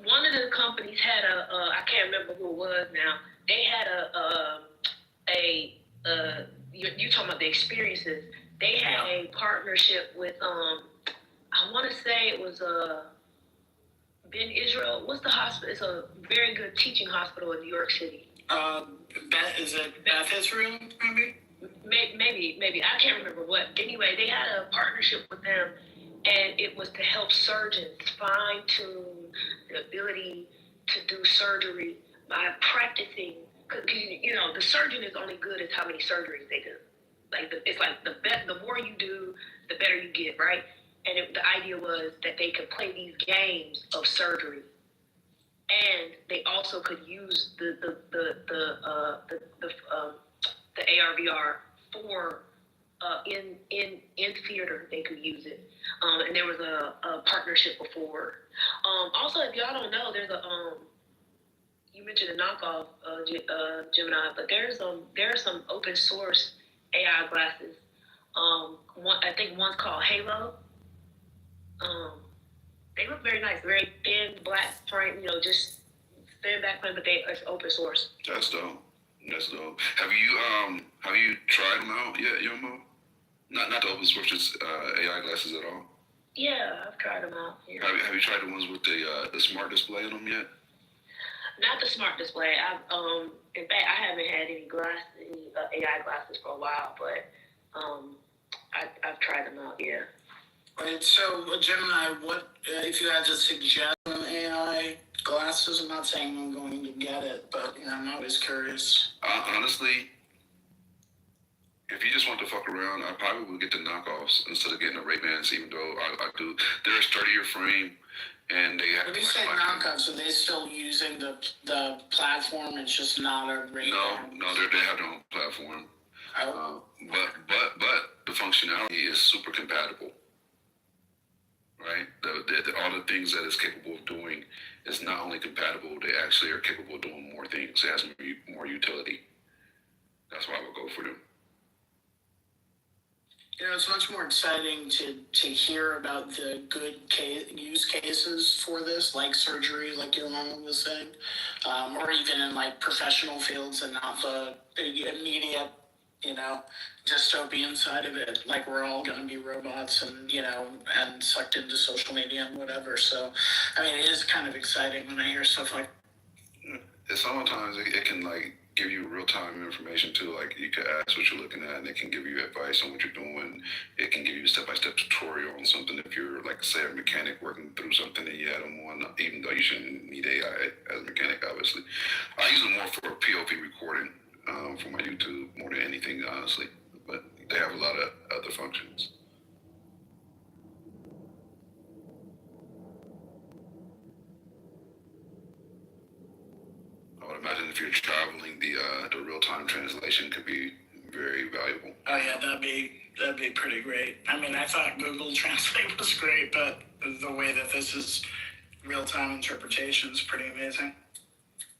one of the companies had I can't remember who it was now. They had you talking about the experiences. They had a partnership with, I want to say it was Ben Israel. What's the hospital? It's a very good teaching hospital in New York City. Is it Beth Israel, maybe? Maybe. I can't remember what. Anyway, they had a partnership with them, and it was to help surgeons fine-tune the ability to do surgery by practicing. Because, the surgeon is only good as how many surgeries they do. It's like the more you do, the better you get, right? And the idea was that they could play these games of surgery, and they also could use the AR/VR for in theater. They could use it, and there was a partnership before. Also, if y'all don't know, there's you mentioned a knockoff, Gemini, but there are some open source AI glasses. I think one's called Halo. They look very nice, very thin, black frame, just thin back frame, but it's open source. That's dope. Have you tried them out yet, Yomo? Not the open source, just AI glasses at all? Yeah, I've tried them out. Yeah. Have you tried the ones with the smart display on them yet? Not the smart display. In fact, I haven't had any AI glasses for a while, but I've tried them out. Yeah. Right, so Gemini, what if you had to suggest an AI glasses? I'm not saying I'm going to get it, but I'm always curious. Honestly, if you just want to fuck around, I probably would get the knockoffs instead of getting the Ray-Bans, even though I do. They're a sturdier frame, and they have. When you say knockoffs, are they still using the platform? It's just not a Ray-Ban? No, they have their own platform. Oh. But the functionality is super compatible. Right? All the things that it's capable of doing is not only compatible, they actually are capable of doing more things. It has more utility. That's why I would go for them. It's much more exciting to hear about the good use cases for this, like surgery, like your mom was saying, or even in like professional fields and not the immediate, dystopian side of it. Like we're all going to be robots and, and sucked into social media and whatever. So, it is kind of exciting when I hear stuff like. Sometimes it can like give you real-time information too. Like you could ask what you're looking at and it can give you advice on what you're doing. It can give you a step-by-step tutorial on something if you're like, say, a mechanic working through something and you add them on, even though you shouldn't need AI as a mechanic, obviously. I use them more for POV recording for my YouTube more than anything, honestly. But they have a lot of other functions. I would imagine if you're traveling, the real-time translation could be very valuable. Oh yeah, that'd be That'd be pretty great. I mean, I thought Google Translate was great, but the way that this is real-time interpretation is pretty amazing.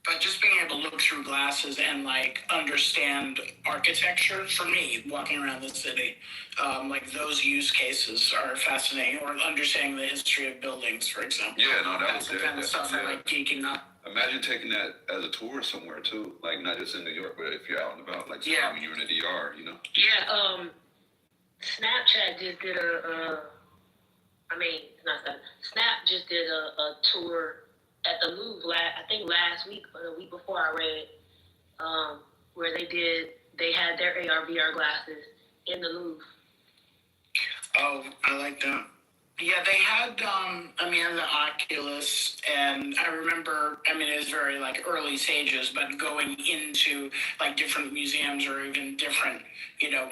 But just being able to look through glasses and like understand architecture for me, walking around the city, like those use cases are fascinating. Or understanding the history of buildings, for example. Yeah, no, that's the kind of stuff I like geeking up. Imagine taking that as a tour somewhere too, like not just in New York, but if you're out and about, like Yeah. when you're in the DR, you know. Yeah, Snapchat just did Snap just did a tour at the Louvre, I think last week or the week before I read, where they had their AR VR glasses in the Louvre. Oh, I like that. Yeah, they had, the Oculus, and I remember, it was very, like, early stages, but going into, like, different museums or even different,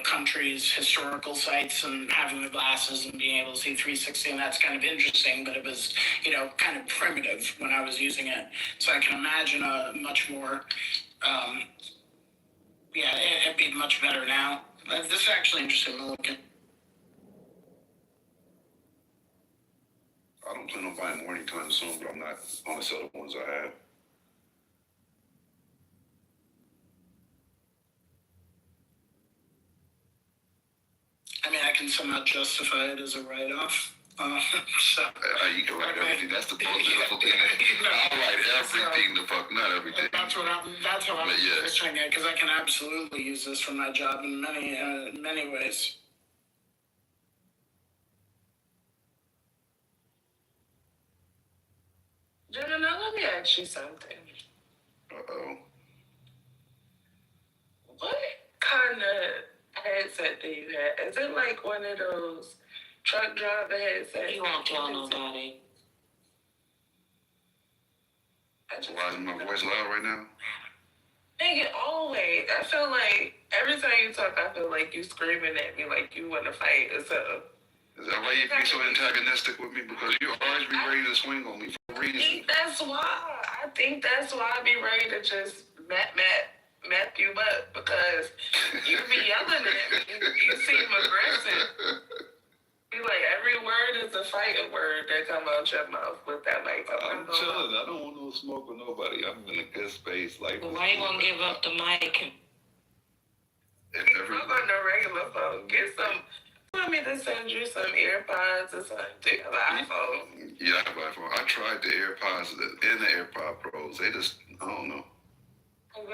countries' historical sites and having the glasses and being able to see 360, and that's kind of interesting, but it was, kind of primitive when I was using it. So I can imagine a much more, it'd be much better now. This is actually interesting to look at. I don't plan on buying more anytime soon, but I'm not on to sell the ones I have. I can somehow justify it as a write-off. You can write everything. That's the beautiful thing. I write everything the fuck, not everything. That's how I'm picturing it, because I can absolutely use this for my job in many ways. Jenna, now let me ask you something. Uh-oh. What kind of headset do you have? Is it like one of those truck driver headsets? You won't tell nobody. Why is my voice loud right now? Nigga, always. I feel like every time you talk, I feel like you screaming at me like you want to fight or something. Is that why you be so antagonistic with me? Because you always be ready to swing on me for a reason. I think that's why I be ready to just map you up, because you be yelling at me. You seem aggressive. Be like, every word is a fighting word that come out your mouth with that I'm chilling. I don't want no smoke with nobody. I'm in a good space. Like, well, why you gonna give up the mic? I'm on the regular phone. Get some. Want me to send you some AirPods or something? Do you have an iPhone? Yeah, I have an iPhone. I tried the AirPods and the AirPod Pros. They just, I don't know.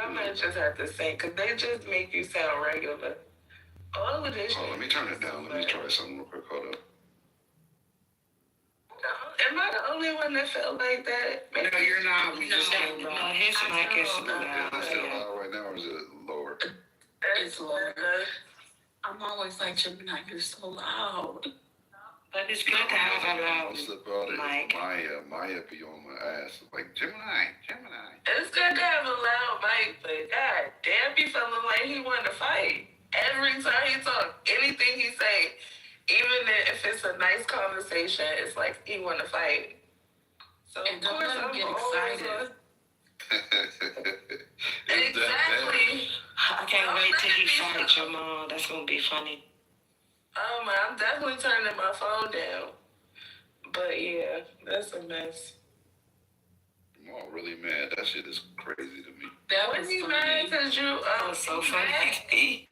I might just have to say, because they just make you sound regular. All of this. Oh, let me turn it down. Let me try something real quick. Hold up. Am I the only one that felt like that? No, you're not. We just his mic is loud. Is it loud right now or is it lower? It's lower. I'm always like, Gemini, you're so loud. But it's good to have a loud I'll slip out mic. Maya be on my ass. Like, Gemini. It's good to have a loud mic, but god damn, he feeling like he want to fight. Every time he talk, anything he say, even if it's a nice conversation, it's like he want to fight. So And of course I'm get always excited. Exactly. I can't wait till he fights your mom. That's gonna be funny. I'm definitely turning my phone down. But yeah, that's a mess. I'm all really mad. That shit is crazy to me. That was you mad because you so funny.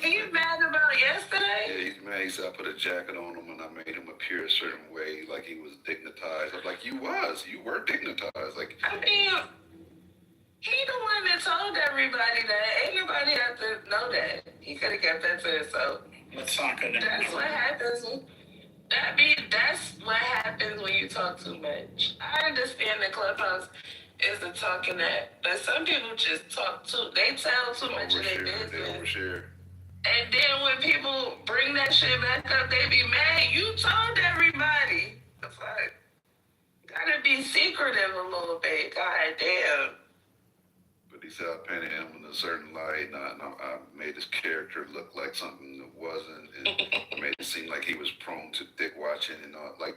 You mad about yesterday? Yeah, he's mad. He said I put a jacket on him and I made him appear a certain way, like he was dignitized. I'm like, you were dignitized. Like, I mean, he the one that told everybody that. Ain't nobody have to know that. He could have kept that to himself. Let's talk about that. That's what happens. That's what happens when you talk too much. I understand that Clubhouse is the talking app, but some people just talk too. They tell too much of their business. They overshare. And then when people bring that shit back up, they be mad. You told everybody. The fuck? Gotta be secretive a little bit. God damn. But he said I painted him in a certain light, and I made his character look like something that wasn't, and made it seem like he was prone to dick watching and all. Like,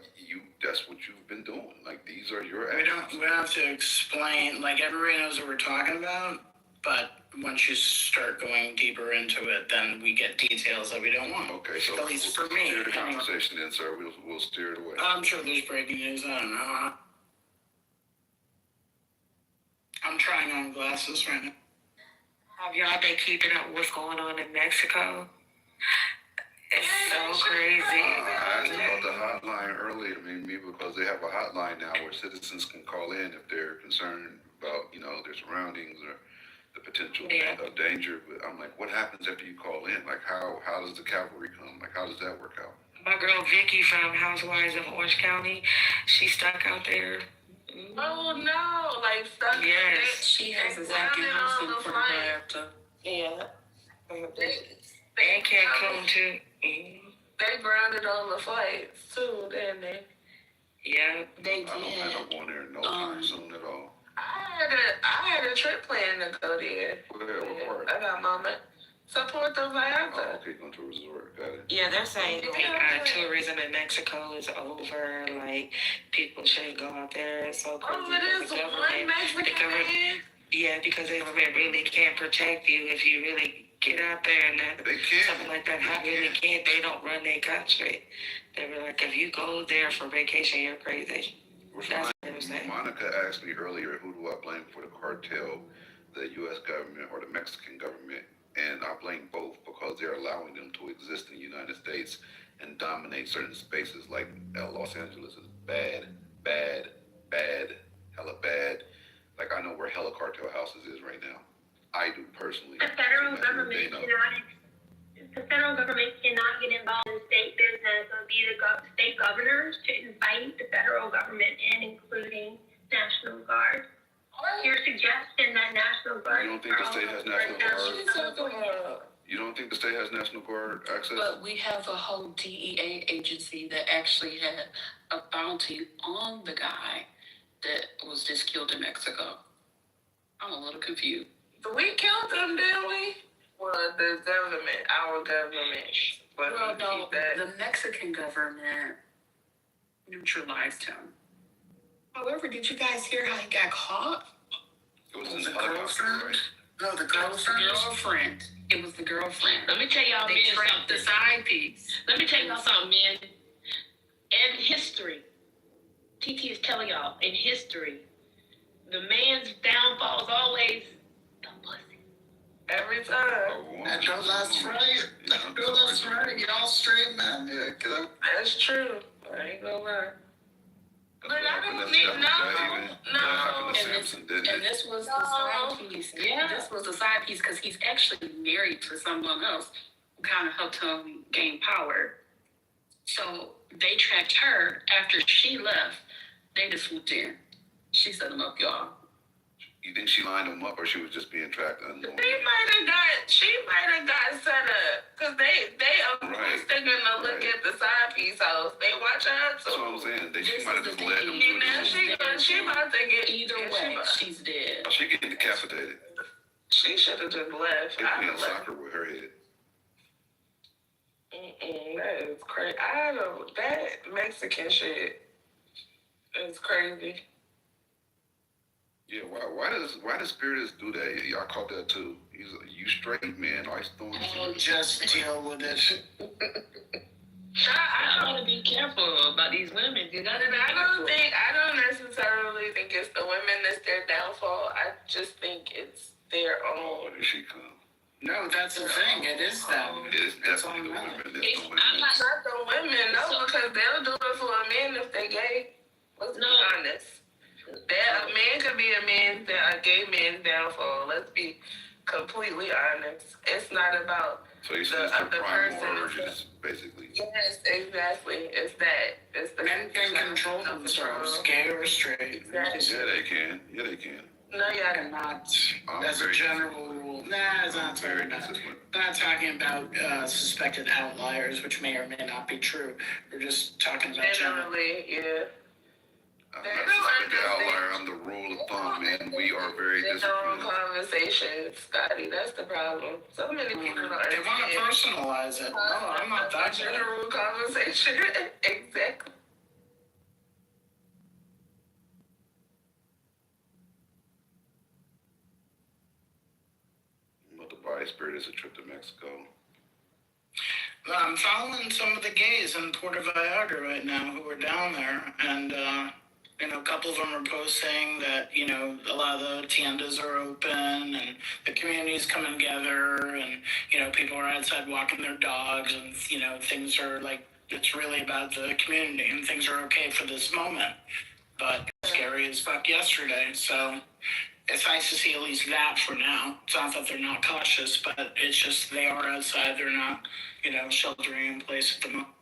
that's what you've been doing. Like, these are your actions. We don't have to explain, like, everybody knows what we're talking about, but once you start going deeper into it, then we get details that we don't want. Okay, so at least for me. Steer the conversation then, sir. We'll steer it away. I'm sure there's breaking news. I don't know. I'm trying on glasses right now. Have y'all been keeping up with what's going on in Mexico? It's so crazy. I asked about the hotline earlier, maybe because they have a hotline now where citizens can call in if they're concerned about, their surroundings or the potential of danger. But I'm like, what happens after you call in? Like, how does the cavalry come? Like, how does that work out? My girl Vicky from Housewives of Orange County, she's stuck out there. Oh no, like stuck. Yes. She has a second husband for her after. Yeah. They can't come to. They grounded on the flights too, didn't they? Yeah, they did. I don't plan on going there no time soon at all. I had a trip planned to go there. What part? I got Mama. Support the Vallarta. Oh, okay, going to a resort. Got it. Yeah, they're saying tourism in Mexico is over. Like, people shouldn't go out there. It's so crazy. Oh, it is one Mexican man? Yeah, because the government really can't protect you if you really get out there and something like that happens. They don't run their country. They were like, if you go there for vacation, you're crazy. That's what I'm saying. Monica asked me earlier, who do I blame for the cartel, the U.S. government or the Mexican government? And I blame both because they're allowing them to exist in the United States and dominate certain spaces. Like Los Angeles is bad, hella bad. Like, I know where hella cartel houses is right now. I do personally. The federal government cannot get involved in state business. It would be the state governors to invite the federal government in, including National Guard. Your suggestion that National Guard. You don't think the state has National Guard? You don't think the state has National Guard access? But we have a whole DEA agency that actually had a bounty on the guy that was just killed in Mexico. I'm a little confused. We killed them, didn't we? Well, the government, our government. Well, no, the Mexican government neutralized him. However, did you guys hear how he got caught? It was the girlfriend, right? No, the girlfriend. It was the girlfriend. Let me tell y'all, they trapped the side piece. Let me tell y'all something, man. In history, TT is telling y'all, in history, the man's downfall is always the pussy. Every time. That's right. That's right. Y'all straight, man. Yeah, that's true. I ain't gonna lie. But I don't need no. And this was the side piece. Yeah. This was the side piece because he's actually married to someone else who kind of helped him gain power. So they tracked her after she left. They just swooped in. She set him up, y'all. You think she lined him up, or she was just being tracked unknown? She might have got set up because they they're gonna look at the side piece house. They watch her too. That's what I'm saying. She might have just led them to she about to get either way. She's dead. She getting decapitated. She should have just left. They playing soccer with her head. That is crazy. That Mexican shit is crazy. Yeah, why does Spiritus do that? Y'all caught that too. He's you straight man. Ice throwing. Just deal with it. I want to be careful about these women. I don't necessarily think it's the women that's their downfall. I just think it's their own. Oh, there she come. No, that's the thing. It is them. It's definitely the women. I'm not the women, no, because they'll do it for a man if they gay. Let's be honest. A man could be a gay man's downfall. Let's be completely honest. It's not about the other person. Basically. Yes, exactly. It's that. It's the men can control themselves, gay or straight. Exactly. Yeah, they can. No, y'all not. That's a general rule. Nah, it's not very consistent. We're not talking about suspected outliers, which may or may not be true. We're just talking about generally, yeah. I'm not suspected outlier. I'm the rule of thumb, man. We are very disciplined. Conversations, Scotty. That's the problem. So many people don't understand. They want to personalize it. No, I'm not that general conversation. Exactly. Spirit is a trip to Mexico. I'm following some of the gays in Puerto Vallarta right now who are down there, and a couple of them are posting that a lot of the tiendas are open and the community's coming together, and people are outside walking their dogs, and things are like it's really about the community and things are okay for this moment. But scary as fuck yesterday, so. It's nice to see at least that for now. It's not that they're not cautious, but it's just they are outside. They're not, sheltering in place at the moment.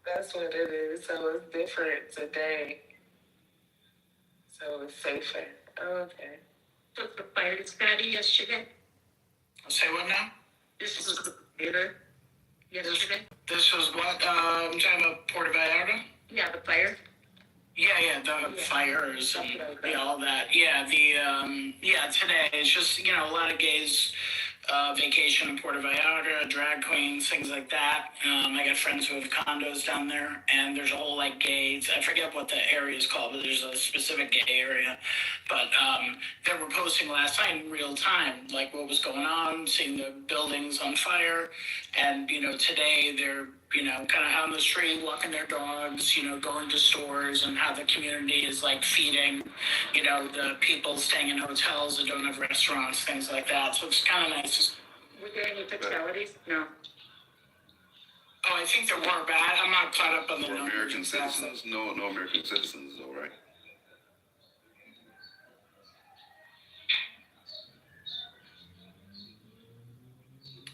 That's what it is. So it's different today. So it's safer. Okay. So the fire Scotty yesterday? Say what now? This was the fire yesterday? This was what? I'm talking about Puerto Vallarta? Yeah, the fire. Yeah, the fires and all that. Yeah, today it's just, a lot of gays vacation in Puerto Vallarta, drag queens, things like that. I got friends who have condos down there, and there's a whole, gays, I forget what the area is called, but there's a specific gay area. But they were posting last night in real time, what was going on, seeing the buildings on fire, and, today they're kind of out on the street, walking their dogs, going to stores, and how the community is feeding, the people staying in hotels that don't have restaurants, things like that. So it's kind of nice. Were there any fatalities? No. Oh, I think there were, but I'm not caught up on the numbers. American citizens? No American citizens, though, right?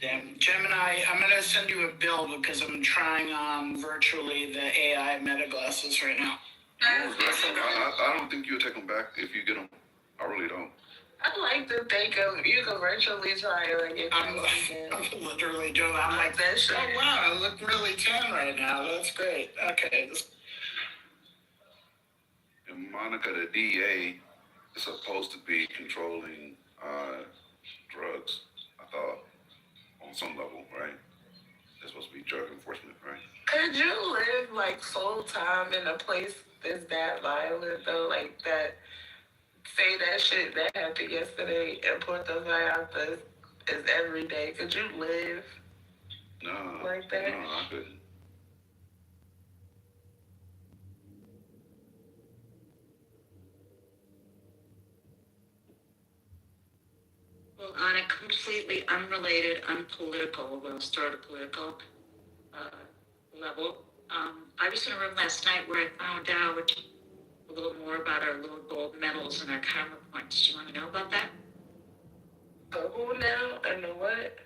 Yeah, Gemini, I'm going to send you a bill because I'm trying on virtually the AI meta glasses right now. I don't think you'll take them back if you get them. I really don't. I like to think of you can virtually try it and get I'm literally doing that. I'm like, that shit. Oh, wow, I look really tan right now. That's great. Okay. And Monica, the DA, is supposed to be controlling drugs, I thought, on some level, right? They're supposed to be drug enforcement, right? Could you live full time in a place that's that violent though, that? Say that shit that happened yesterday and Puerto Vallarta is every day. Could you live like that? No, I couldn't. Well, on a completely unrelated, unpolitical, sort of political level, I was in a room last night where I found out a little more about our little gold medals and our karma points. Do you want to know about that? Who now and the what?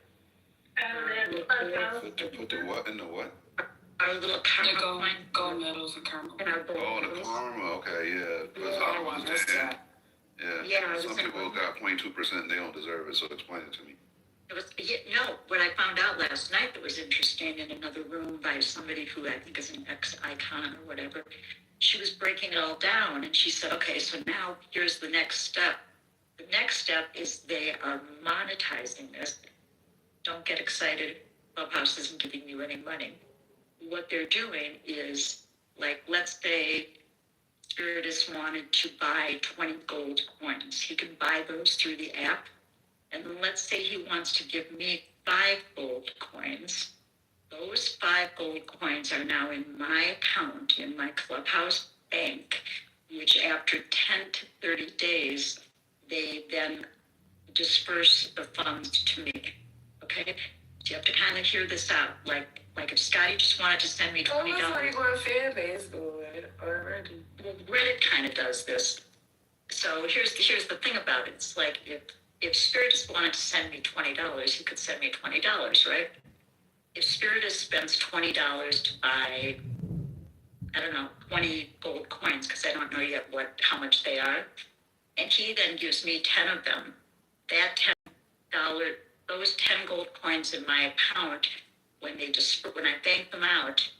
Put the what in the what? Our little karma point. Gold medals and karma. And our gold the karma. Okay, yeah. Because I don't understand. Yeah. Some people got 0.2%. They don't deserve it. So explain it to me. What I found out last night that was interesting in another room by somebody who I think is an ex-icon or whatever. She was breaking it all down, and she said, okay, so now here's the next step. The next step is they are monetizing this. Don't get excited. Clubhouse isn't giving you any money. What they're doing is, let's say Spiritus wanted to buy 20 gold coins. He can buy those through the app. And then let's say he wants to give me 5 gold coins. Those 5 gold coins are now in my account, in my Clubhouse bank, which after 10 to 30 days, they then disperse the funds to me. Okay? So you have to kind of hear this out. Like if Scotty just wanted to send me $20. Almost like what Fanbase doing already. Well, Reddit kind of does this. So here's the thing about it. It's like if Spiritus wanted to send me $20, he could send me $20, right? If Spiritus spends $20 to buy, 20 gold coins, because I don't know yet how much they are, and he then gives me 10 of them, that those 10 gold coins in my account, when I bank them out,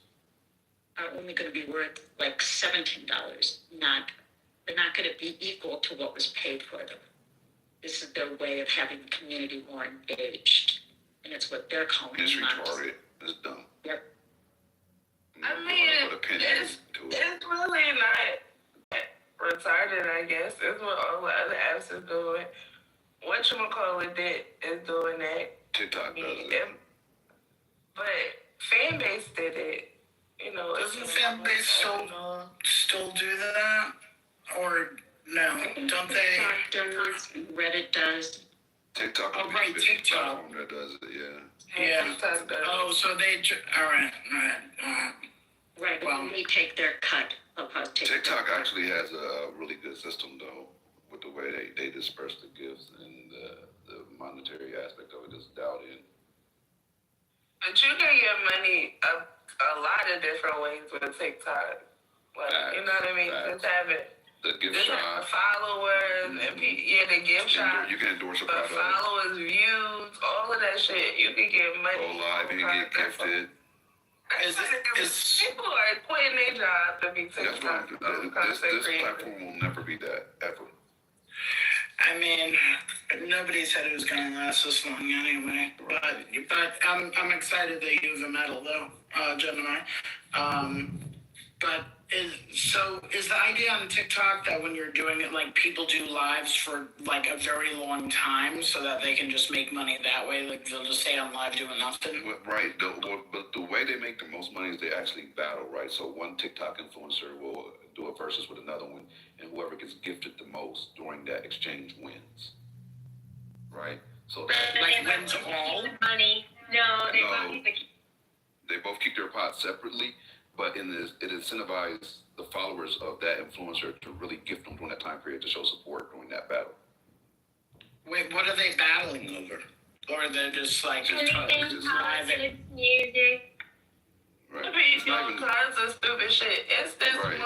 are only going to be worth $17. They're not going to be equal to what was paid for them. This is their way of having the community more engaged. And it's what they're calling It's retarded. It's dumb. Yep. I mean, it's really not retarded, I guess. It's what all the other apps are doing. whatchamacallit is doing that. TikTok does it. But fan base did it. You know, doesn't fan base still do that? Or no? Don't they? Reddit does. TikTok. Oh, right, TikTok. Platform that does it, yeah. Yeah. TikTok does. Oh, so they. All right. Right. Well, they take their cut of how TikTok actually has a really good system, though, with the way they disperse the gifts and the monetary aspect of it is dialed in. But you can get money a lot of different ways with TikTok. Like, you know what I mean? Just have it. The gift just shop. Have followers and the gift shop. You can endorse a product. Followers, views, all of that shit. You can get money. Go live, you can get gifted. People are quitting their job to be TikTok. This platform will never be that, ever. I mean, nobody said it was going to last this long anyway. But I'm excited that you have a medal, though, Gemini. But is the idea on TikTok that when you're doing it, like people do lives for like a very long time so that they can just make money that way? Like they'll just stay on live doing nothing? Right. But the way they make the most money is they actually battle, right? So one TikTok influencer will do a versus with another one, and whoever gets gifted the most during that exchange wins. Right? So like wins all? Money. No, they both keep their pots separately. But it incentivizes the followers of that influencer to really gift them during that time period to show support during that battle. Wait, what are they battling over? Or are they just like positive music? Right. All kinds of stupid shit. It's this one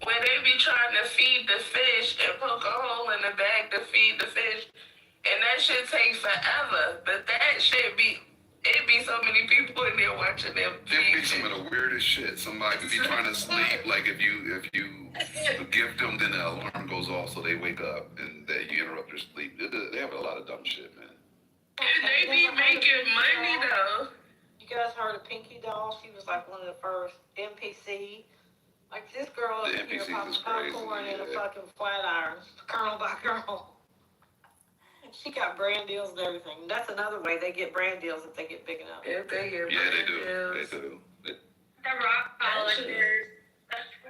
where they be trying to feed the fish and poke a hole in the bag to feed the fish, and that shit takes forever. But that shit it be so many people in there watching them. It be some of the weirdest shit. Somebody could be trying to sleep. Like if you gift them, then the alarm goes off, so they wake up and you interrupt their sleep. They have a lot of dumb shit, man. And they be making money though. You guys heard of Pinky Doll? She was like one of the first NPC. Like this girl The up here NPCs popping is crazy, popcorn in a yeah. fucking flat iron, kernel by kernel. She got brand deals and everything. That's another way they get brand deals if they get big enough. If they get they do. The rock collectors.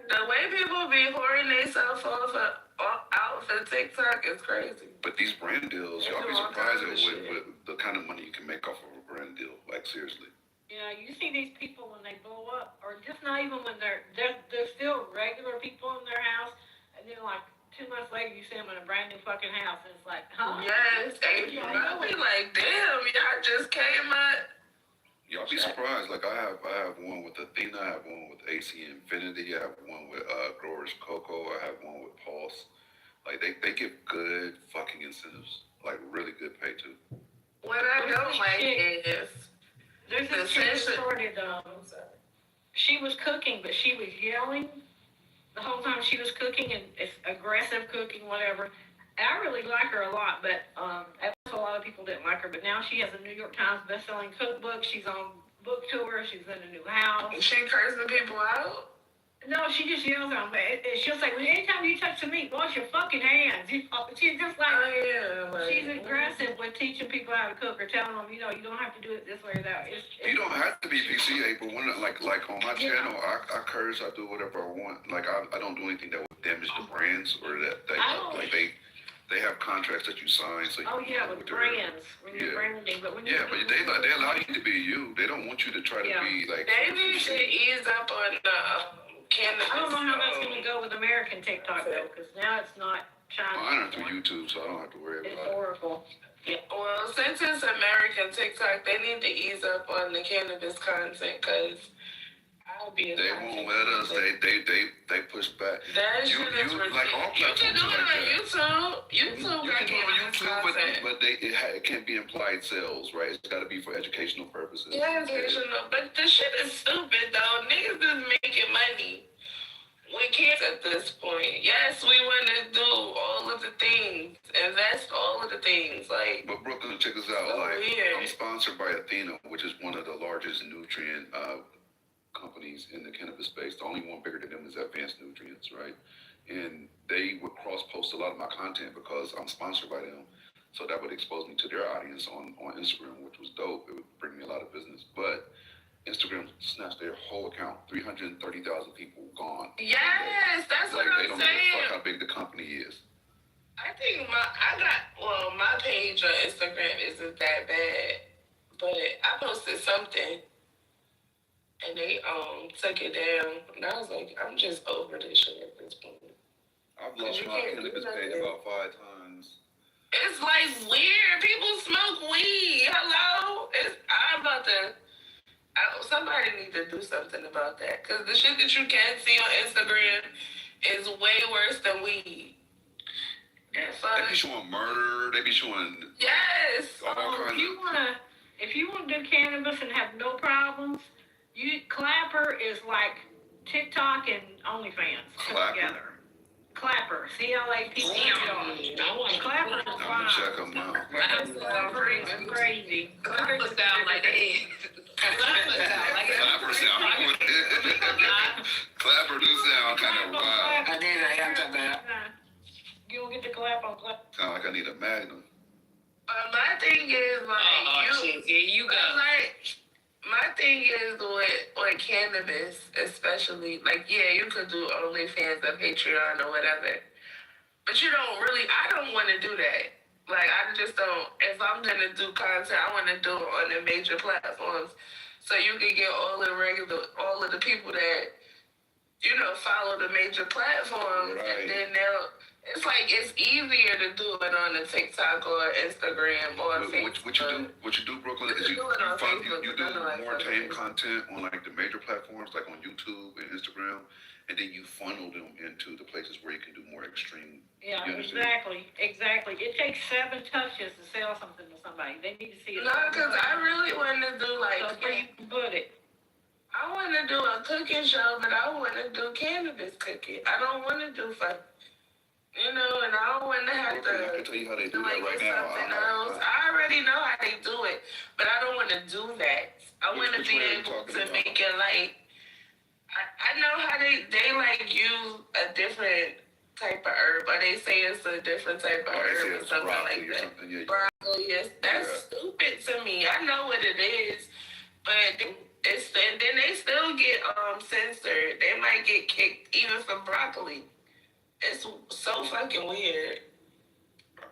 The way people be whoring themselves out for TikTok is crazy. But these brand deals, y'all be surprised with the kind of money you can make off of a brand deal. Like seriously. You know, you see these people when they blow up, or just not even when they're still regular people in their house, and then like 2 months later you see them in a brand new fucking house, and it's like, huh? Yes, I be like, damn, y'all just came out. Y'all be surprised. Like I have one with Athena, I have one with AC Infinity, I have one with Growers Cocoa, I have one with Pulse. Like they give good fucking incentives, like really good pay too. What I don't like is there's this chick who started. She was cooking, but she was yelling the whole time she was cooking, and it's aggressive cooking, whatever. I really like her a lot, but at first a lot of people didn't like her. But now she has a New York Times best-selling cookbook. She's on book tour. She's in a new house. Is she cursing people out? No, she just yells at them. She'll say, well, anytime you touch the meat, wash your fucking hands. She's just like, she's aggressive with teaching people how to cook or telling them, you don't have to do it this way or that. You don't have to be PCA, but when like on my channel, I curse, I do whatever I want. Like I don't do anything that would damage the brands or that they have contracts that you sign. So with brands when you're branding, but when they allow you to be you. They don't want you to try to be like. They need to ease up on cannabis. I don't know how that's going to go with American TikTok though, because now it's not China. Mine are through YouTube, so I don't have to worry about it. It's horrible. Yeah. Well, since it's American TikTok, they need to ease up on the cannabis content because I'll be. They won't let us. They push back. That shit is ridiculous. Like all platforms like that. YouTube you can do it on YouTube, but it can't be implied sales, right? It's got to be for educational purposes. Yeah, educational. But the shit is stupid though. Niggas is making money. We can't at this point. Yes, we want to do all of the things, invest all of the things. But Brooklyn, check this out. I'm sponsored by Athena, which is one of the largest nutrient companies in the cannabis space. The only one bigger than them is Advanced Nutrients, right? And they would cross-post a lot of my content because I'm sponsored by them. So that would expose me to their audience on Instagram, which was dope. It would bring me a lot of business. But Instagram snatched their whole account. 330,000 people gone. Yes, that's Like, what they I'm don't give a saying. fuck how big the company is. I think my page on Instagram isn't that bad, but I posted something and they took it down, and I was like, I'm just over this shit at this point. I've lost my cannabis page about 5 times. It's like weird. People smoke weed. Hello, somebody need to do something about that, because the shit that you can see on Instagram is way worse than weed. They be showing murder. They be showing all kinds If you want to do cannabis and have no problems, Clapper is like TikTok and OnlyFans put together. Clapper, C-L-A-P-P-E-R. Clapper is fine. I'm gonna check them out. Clapper crazy. Clapper sound like an egg. Clapper sound. Clapper do sound kind of wild. I did. I got that bad. You don't get the clap on clap. Sound like I need a Magnum. My thing is my thing is with cannabis, especially, you could do OnlyFans or Patreon or whatever, but I don't want to do that. I just don't. If I'm gonna do content, I want to do it on the major platforms, so you can get all of the people that follow the major platforms, and then it's easier to do it on a TikTok or Instagram or Facebook. What you do, Brooklyn, is you do more tame content on the major platforms, like on YouTube and Instagram, and then you funnel them into the places where you can do more extreme. Yeah, exactly. It takes 7 touches to sell something to somebody. They need to see it. No, because I really want to do where you can put it. I want to do a cooking show, but I want to do cannabis cooking. I don't want to do fun. And I don't want to have to. I can tell you how they do that right now. I already know how they do it, but I don't want to do that. I want to be able to make it I know how they use a different type of herb, but they say it's a different type of herb or something like that. Broccoli, yes, that's stupid to me. I know what it is, but and then they still get censored. They might get kicked even for broccoli. It's so fucking weird.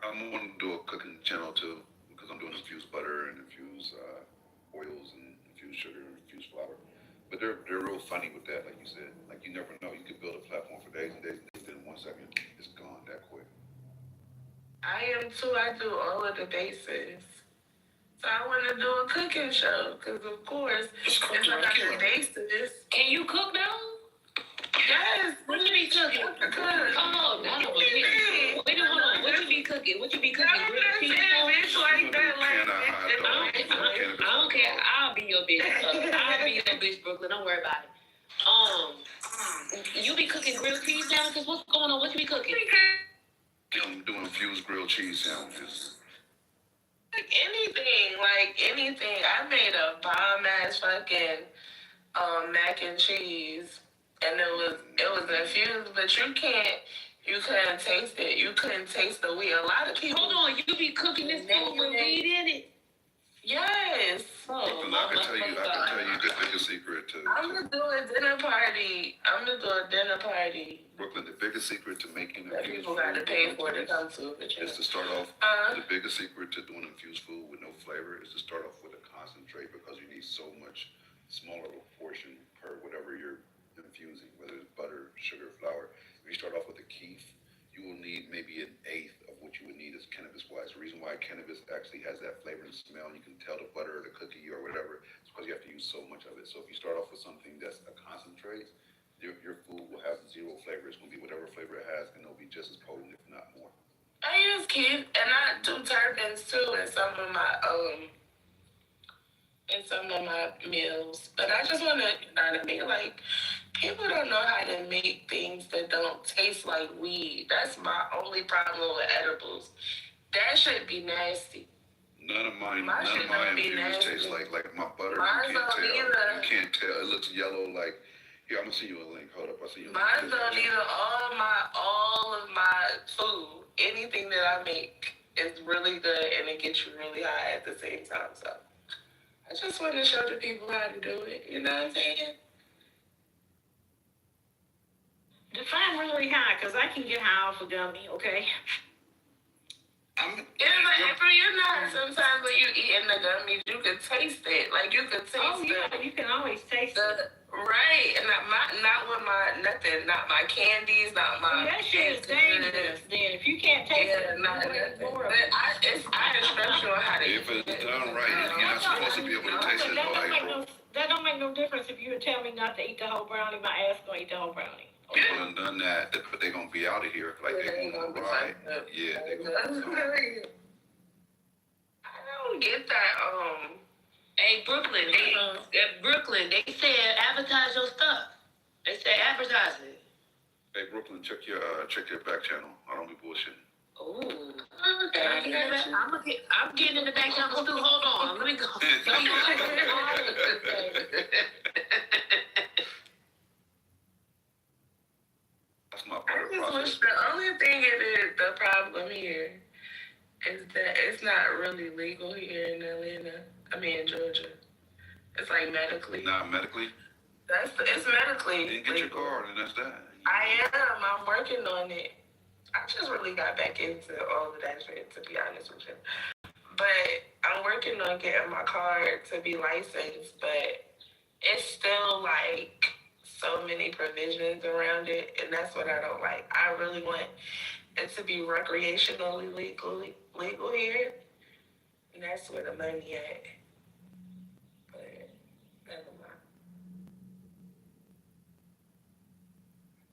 I'm going to do a cooking channel too, because I'm doing infused butter and infused oils and infused sugar and infused flour. But they're real funny with that, like you said. You never know. You could build a platform for days and days and days, then in 1 second, it's gone that quick. I am too. I do all of the bases. So I want to do a cooking show, because of course, if I got the bases. Can you cook though? Yes. What you be cooking? Oh, no. Wait, hold on. What you be cooking? Grilled cheese? I don't care. I'll be your bitch. I'll be your bitch, Brooklyn. Don't worry about it. You be cooking grilled cheese sandwiches? What's going on? What you be cooking? I'm doing infused grilled cheese sandwiches. Anything. I made a bomb ass fucking mac and cheese. And it was infused, but you couldn't taste it. You couldn't taste the weed. A lot of people. Hold on, you be cooking this food with weed in it? Yes. I can tell you the biggest secret to. I'm gonna do a dinner party. Brooklyn, the biggest secret to making that people gotta pay for to come to is to start off. The biggest secret to doing infused food with no flavor is to start off with a concentrate, because you need so much smaller of a portion per whatever you're infusing, whether it's butter, sugar, flour. If you start off with a keef, you will need maybe 1/8 of what you would need as cannabis-wise. The reason why cannabis actually has that flavor and smell, and you can tell the butter or the cookie or whatever, is because you have to use so much of it. So if you start off with something that's a concentrate, your food will have 0 flavor. It's going to be whatever flavor it has, and it'll be just as potent, if not more. I use keef, and I do terpenes too in some of my meals. But I just want to, people don't know how to make things that don't taste like weed. That's my only problem with edibles. That should be nasty. None of mine infused taste like my butter. You can't tell. It looks yellow. Here, I'm gonna send you a link. Hold up, I'll send you a link. Mine don't either. All of my food, anything that I make, it's really good and it gets you really high at the same time. So I just want to show the people how to do it. You know what I'm saying? Define really high, because I can get high off a gummy, okay? You know, sometimes when you eating the gummies, you can taste it. Like you can taste you can always taste it. Right, and not with my candies, not my. That shit is dangerous. Then if you can't taste it, I instruct you on how to. If it's done right, you're not supposed to be able to taste it though, April. That don't make no difference if you would tell me not to eat the whole brownie. My ass gonna eat the whole brownie. People done that, but they gonna be out of here like they gonna ride. Yeah, they gonna. I don't get that. Hey, Brooklyn, they said advertise your stuff. They said advertise it. Hey, Brooklyn, check your back channel. I don't be bullshitting. Ooh. Okay. I'm getting in the back channel too. Hold on. Let me go. That's my I just wish the only thing the problem here is that it's not really legal here in Atlanta. I mean, in Georgia. It's like medically. Not medically? It's medically. Then get your card and that's that. I'm working on it. I just really got back into all of that shit, to be honest with you. But I'm working on getting my card to be licensed, but it's still like so many provisions around it, and that's what I don't like. I really want it to be recreationally legal here, and that's where the money at. But never mind.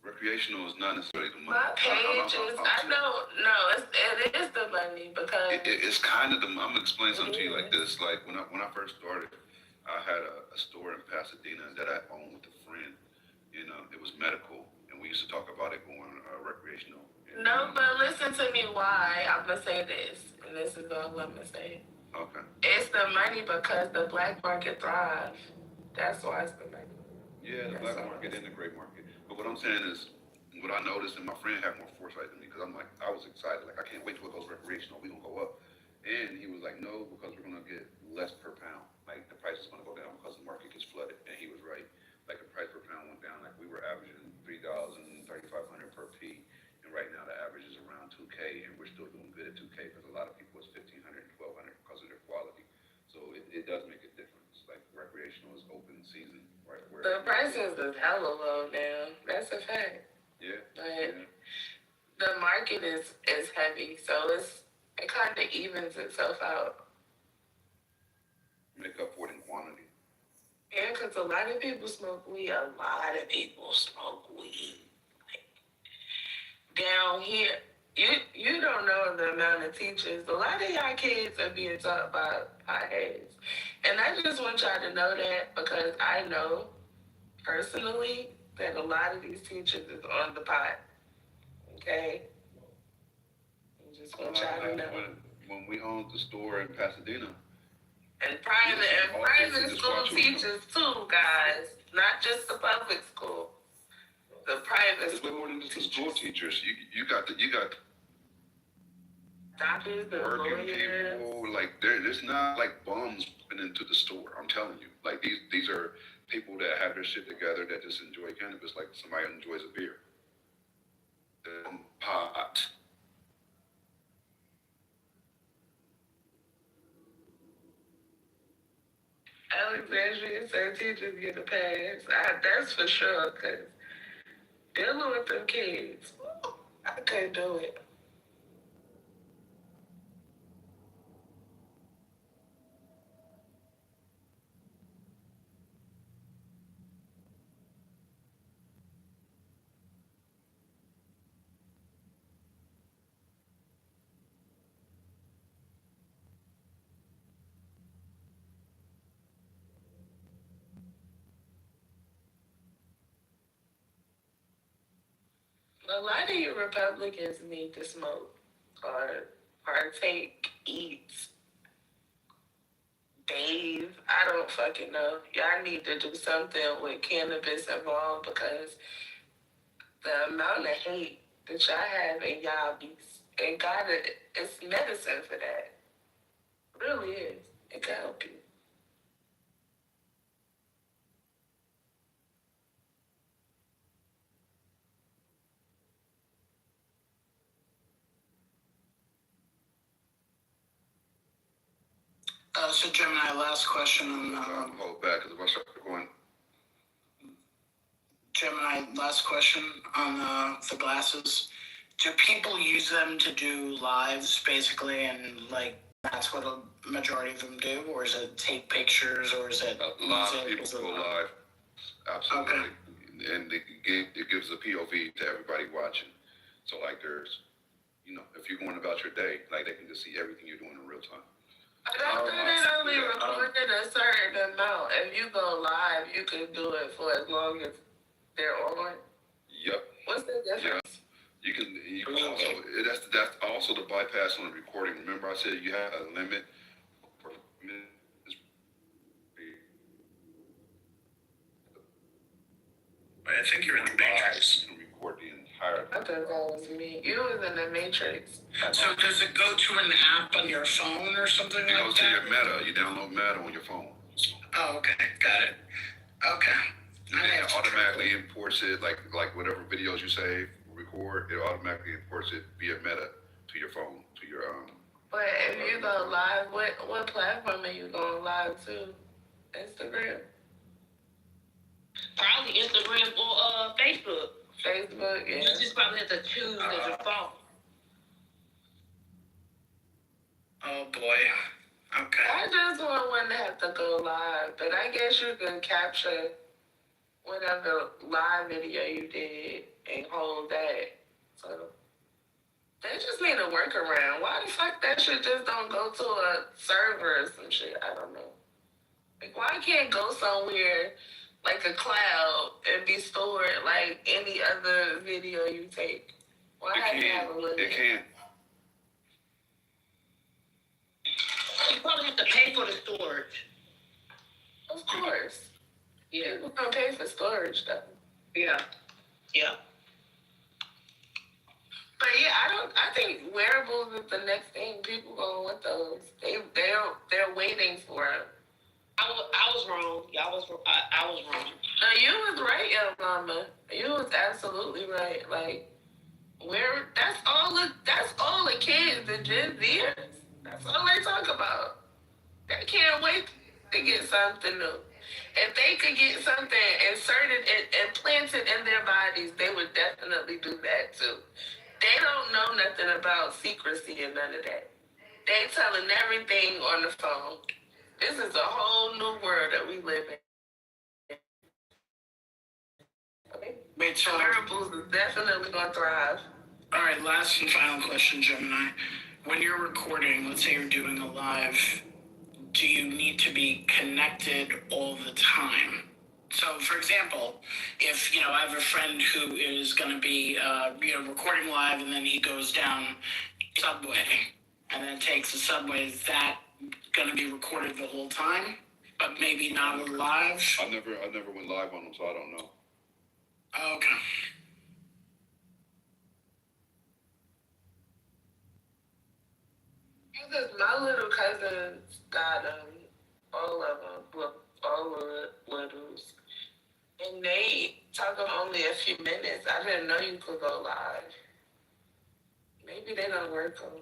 Recreational is not necessarily the money. My page is, I know, no, it is the money because it's kind of the. I'm gonna explain something to you like this. Like when I first started, I had a store in Pasadena that I owned with a friend. You know, it was medical, and we used to talk about it going recreational. No, but listen to me why I'm gonna say this, and this is all I'm gonna say. Okay. It's the money because the black market thrives. That's why it's the money. Yeah, the black market and the gray market. But what I'm saying is, what I noticed, and my friend had more foresight than me, because I'm like, I was excited, like I can't wait till it goes recreational. We gonna go up, and he was like, no, because we're gonna get less per pound. Like the price is gonna go down because the market gets flooded, and he was right. Like the price per pound went down. Like we were averaging $3,3500 per P, and right now the average is around $2K, and we're still doing good at $2K because a lot of people it's $1,500 and $1,200 because of their quality. So it does make a difference. Like recreational is open season, right? Where the prices is hella low now. That's a fact. Yeah. But the market is heavy, so it kind of evens itself out. Make up for it in quantity. Yeah, because a lot of people smoke weed. Like, down here, you don't know the amount of teachers. A lot of y'all kids are being taught by potheads. And I just want y'all to know that because I know personally that a lot of these teachers is on the pot. Okay? I just want y'all to know. When we owned the store in Pasadena. And private school teachers too, guys. Not just the public school. The private school. Way more than just the school teachers. You got doctors, the working people. Like there's not like bums coming into the store. I'm telling you. Like these are people that have their shit together that just enjoy cannabis like somebody enjoys a beer. Pot. Alexandria said teachers get a pass. That's for sure, because dealing with them kids, I couldn't do it. A lot of you Republicans need to smoke or partake, eat, bathe. I don't fucking know. Y'all need to do something with cannabis involved because the amount of hate that y'all have in y'all And God, it's medicine for that. It really is. It can help you. So Gemini, last question on hold back because if I start going. Gemini, last question on the glasses. Do people use them to do lives basically, and like that's what a majority of them do, or is it take pictures, or is it? A lot of people go live, absolutely, okay. And it gives a POV to everybody watching. So like, there's, you know, if you're going about your day, like they can just see everything you're doing in real time. I thought it only recorded a certain amount. If you go live, you can do it for as long as they're on. Yep. What's the difference? Yeah. You can also, that's also the bypass on the recording. Remember I said you have a limit for minutes. I think you're in the Matrix. You can record the entire. I thought that was me. You was in the Matrix. So does it go to an app on your phone or something like that? It goes to your Meta. You download Meta on your phone. Oh, okay. Got it. Okay. And it automatically imports it, like whatever videos you save, record, it automatically imports it via Meta to your phone, to your But if you go live, what platform are you going live to? Instagram? Probably Instagram or Facebook. Facebook, yeah. You just probably have to choose as your phone. Oh boy. Okay. I just want one to have to go live, but I guess you can capture whatever live video you did and hold that. So they just need a workaround. Why the fuck that shit just don't go to a server or some shit? I don't know. Like, why can't it go somewhere like a cloud and be stored like any other video you take? Why have to have a limit? It can. You probably have to pay for the storage. Of course. Yeah. People don't pay for storage though. Yeah. Yeah. But yeah, I think wearables is the next thing. People gonna want those. They're waiting for it. I was wrong. I was wrong. No, you was right, young mama. You was absolutely right. Like, that's all the kids, the Gen Zers. That's all they talk about. They can't wait to get something new. If they could get something inserted and implanted in their bodies, they would definitely do that too. They don't know nothing about secrecy and none of that. They telling everything on the phone. This is a whole new world that we live in. Okay. Wait, so wearables is definitely gonna thrive. All right, last and final question, Gemini. When you're recording, let's say you're doing a live, do you need to be connected all the time? So, for example, if, I have a friend who is going to be, recording live and then he goes down subway and then takes the subway, is that going to be recorded the whole time, but maybe not live? I never went live on them, so I don't know. Okay. Because my little cousins got all of them, all of the littles. And they talk of only a few minutes. I didn't know you could go live. Maybe they don't work on.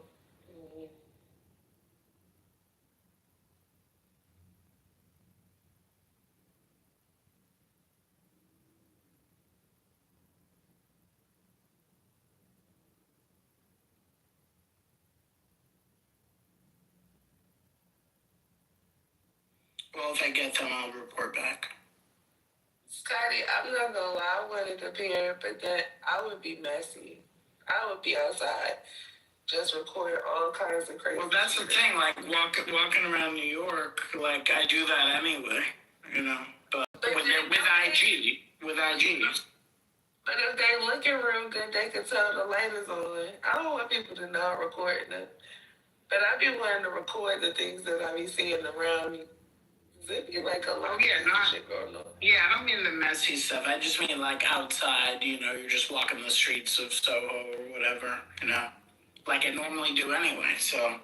Well, if I get them, I'll report back. Scotty, I'm not gonna lie, I wanted to appear, but then I would be messy. I would be outside, just recording all kinds of crazy. Well, that's shit. the thing. Like walking around New York, like I do that anyway, But with IG. But if they looking real good, they can tell the light is on. I don't want people to know I'm recording them, but I be wanting to record the things that I be seeing around me. It be like a lot of shit going on. Yeah, I don't mean the messy stuff. I just mean like outside, you're just walking the streets of Soho or whatever, like I normally do anyway. So.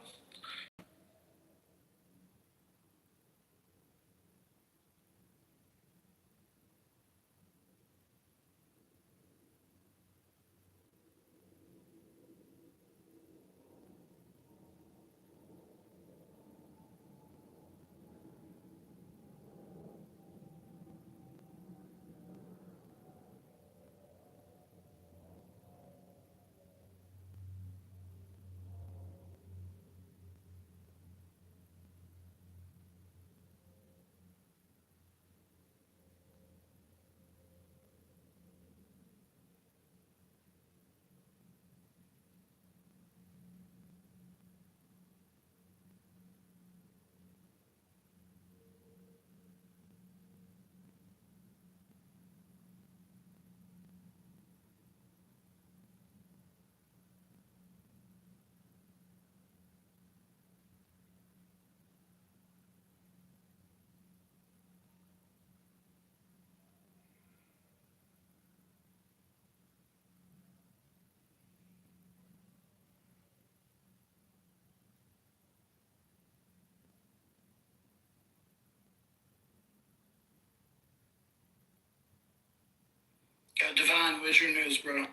Devon, what's your news, bro?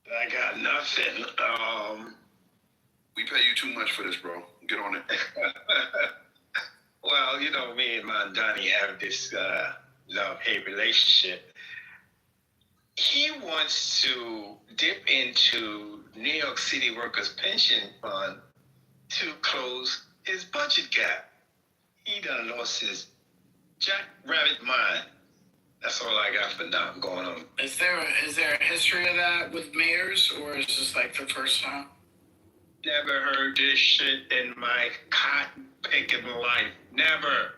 I got nothing. We pay you too much for this, bro. Get on it. Well, you know, me and my Donnie have this love-hate relationship. He wants to dip into New York City workers' pension fund to close his budget gap. He done lost his jackrabbit mind. That's all I got for now going on. Is there a history of that with mayors, or is this like the first time? Never heard this shit in my cotton picking life. Never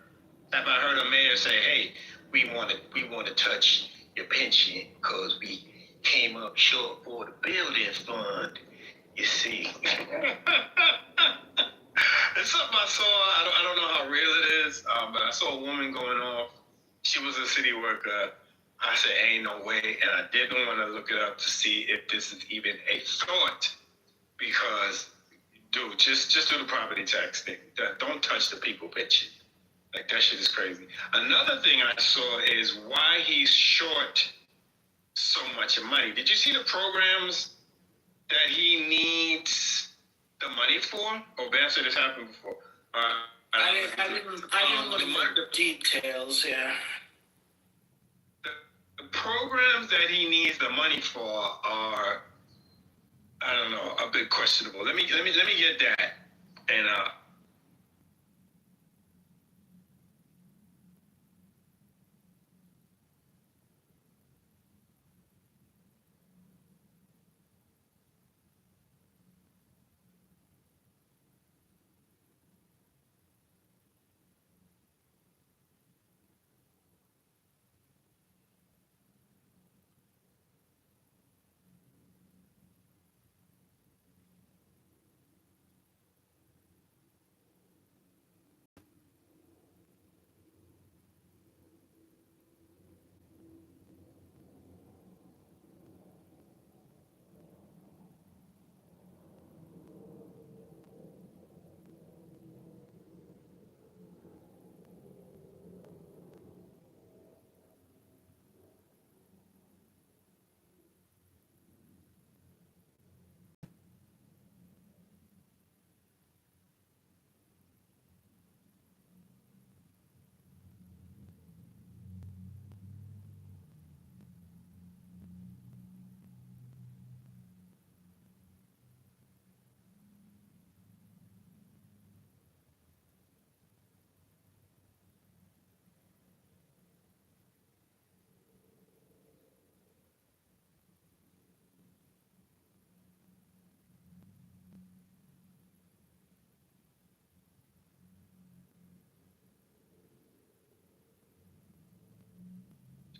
have I heard a mayor say, "Hey, we want to touch your pension because we came up short for the building fund." You see, it's something I saw. I don't know how real it is, but I saw a woman going off. She was a city worker. I said, "Ain't no way," and I didn't want to look it up to see if this is even a thought, because, dude, just do the property tax thing. Don't touch the people pension. Like, that shit is crazy. Another thing I saw is why he's short so much money. Did you see the programs that he needs the money for? Oh, Ben said this happened before. I didn't look at the details. Yeah. The programs that he needs the money for are, I don't know, a bit questionable. Let me get that, and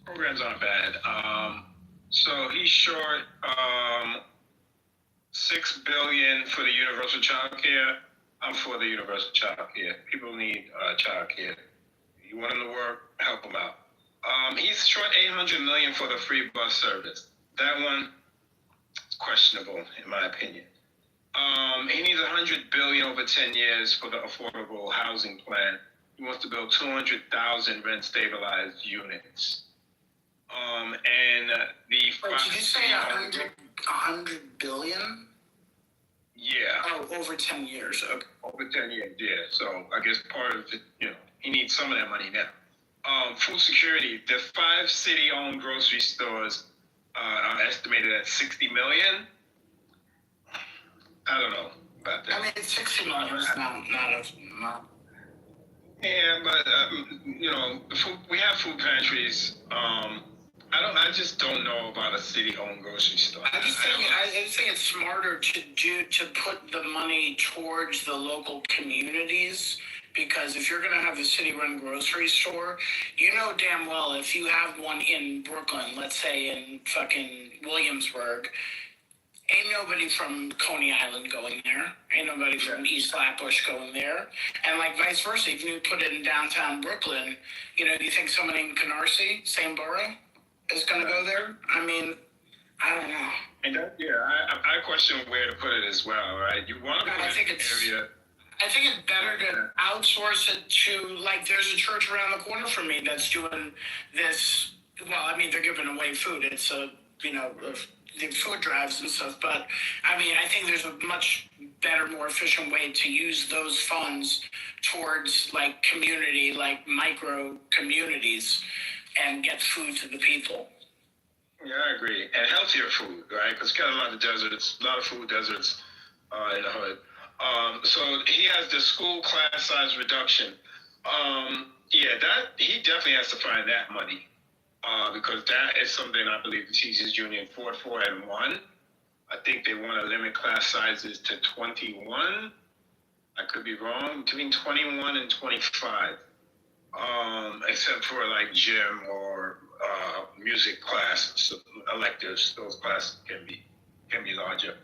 programs aren't bad. So he's short $6 billion for the universal child care. I'm for the universal child care. People need child care. You want them to work, help them out. He's short $800 million for the free bus service. that one is questionable in my opinion. He needs $100 billion over 10 years for the affordable housing plan. He wants to build 200,000 rent stabilized units. And the Wait, did you say 100 billion? Yeah. Oh, over 10 years. Okay. Over 10 years, yeah. So I guess part of it, he needs some of that money now. Food security. The 5 city-owned grocery stores are estimated at 60 million. I don't know about that. I mean, 60 million is not. Yeah, but we have food pantries. I just don't know about a city-owned grocery store. I just think it's smarter to put the money towards the local communities, because if you're gonna have a city-run grocery store, you know damn well if you have one in Brooklyn, let's say in fucking Williamsburg, ain't nobody from Coney Island going there. Ain't nobody from East Flatbush going there. And like vice versa, if you put it in downtown Brooklyn, do you think someone in Canarsie, same borough, is going to go there? I mean, I don't know. And I question where to put it as well, right? You want to put it in an area. I think it's better to outsource it to, like, there's a church around the corner from me that's doing this. Well, I mean, they're giving away food. It's the food drives and stuff. But, I mean, I think there's a much better, more efficient way to use those funds towards, like, community, like, micro communities and get food to the people. Yeah, I agree. And healthier food, right? Because got a lot of food deserts in the hood. So he has the school class size reduction. He definitely has to find that money. Because that is something I believe the Teachers Union fought for and won. I think they want to limit class sizes to 21. I could be wrong, between 21 and 25. Except for like gym or music classes, electives, those classes can be larger.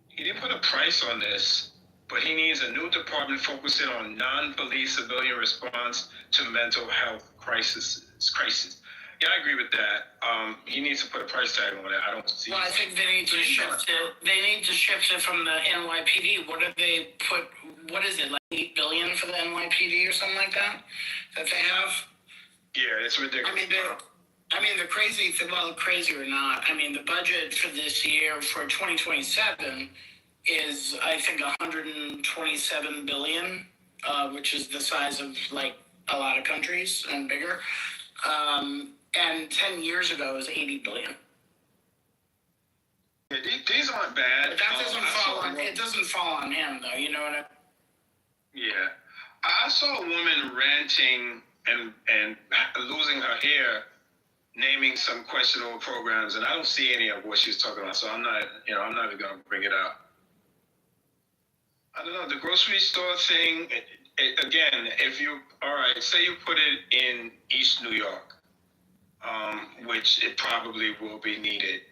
He didn't put a price on this, but he needs a new department focusing on non-police civilian response to mental health crisis. Yeah, I agree with that. He needs to put a price tag on it. I don't see. Well, I think they need to shift it. They need to shift it from the NYPD. What did they put? What is it, like $8 billion for the NYPD or something like that they have? Yeah, it's ridiculous. I mean, the crazy thing. Well, crazy or not, I mean, the budget for this year for 2027 is, I think, 127 billion, which is the size of like a lot of countries and bigger. And 10 years ago it was 80 billion. Yeah, these aren't bad. But that doesn't fall on. It doesn't fall on him, though. You know what I mean? Yeah, I saw a woman ranting and losing her hair, naming some questionable programs, and I don't see any of what she's talking about. So I'm not even gonna bring it up. I don't know, the grocery store thing. Again, say you put it in East New York, which it probably will be needed.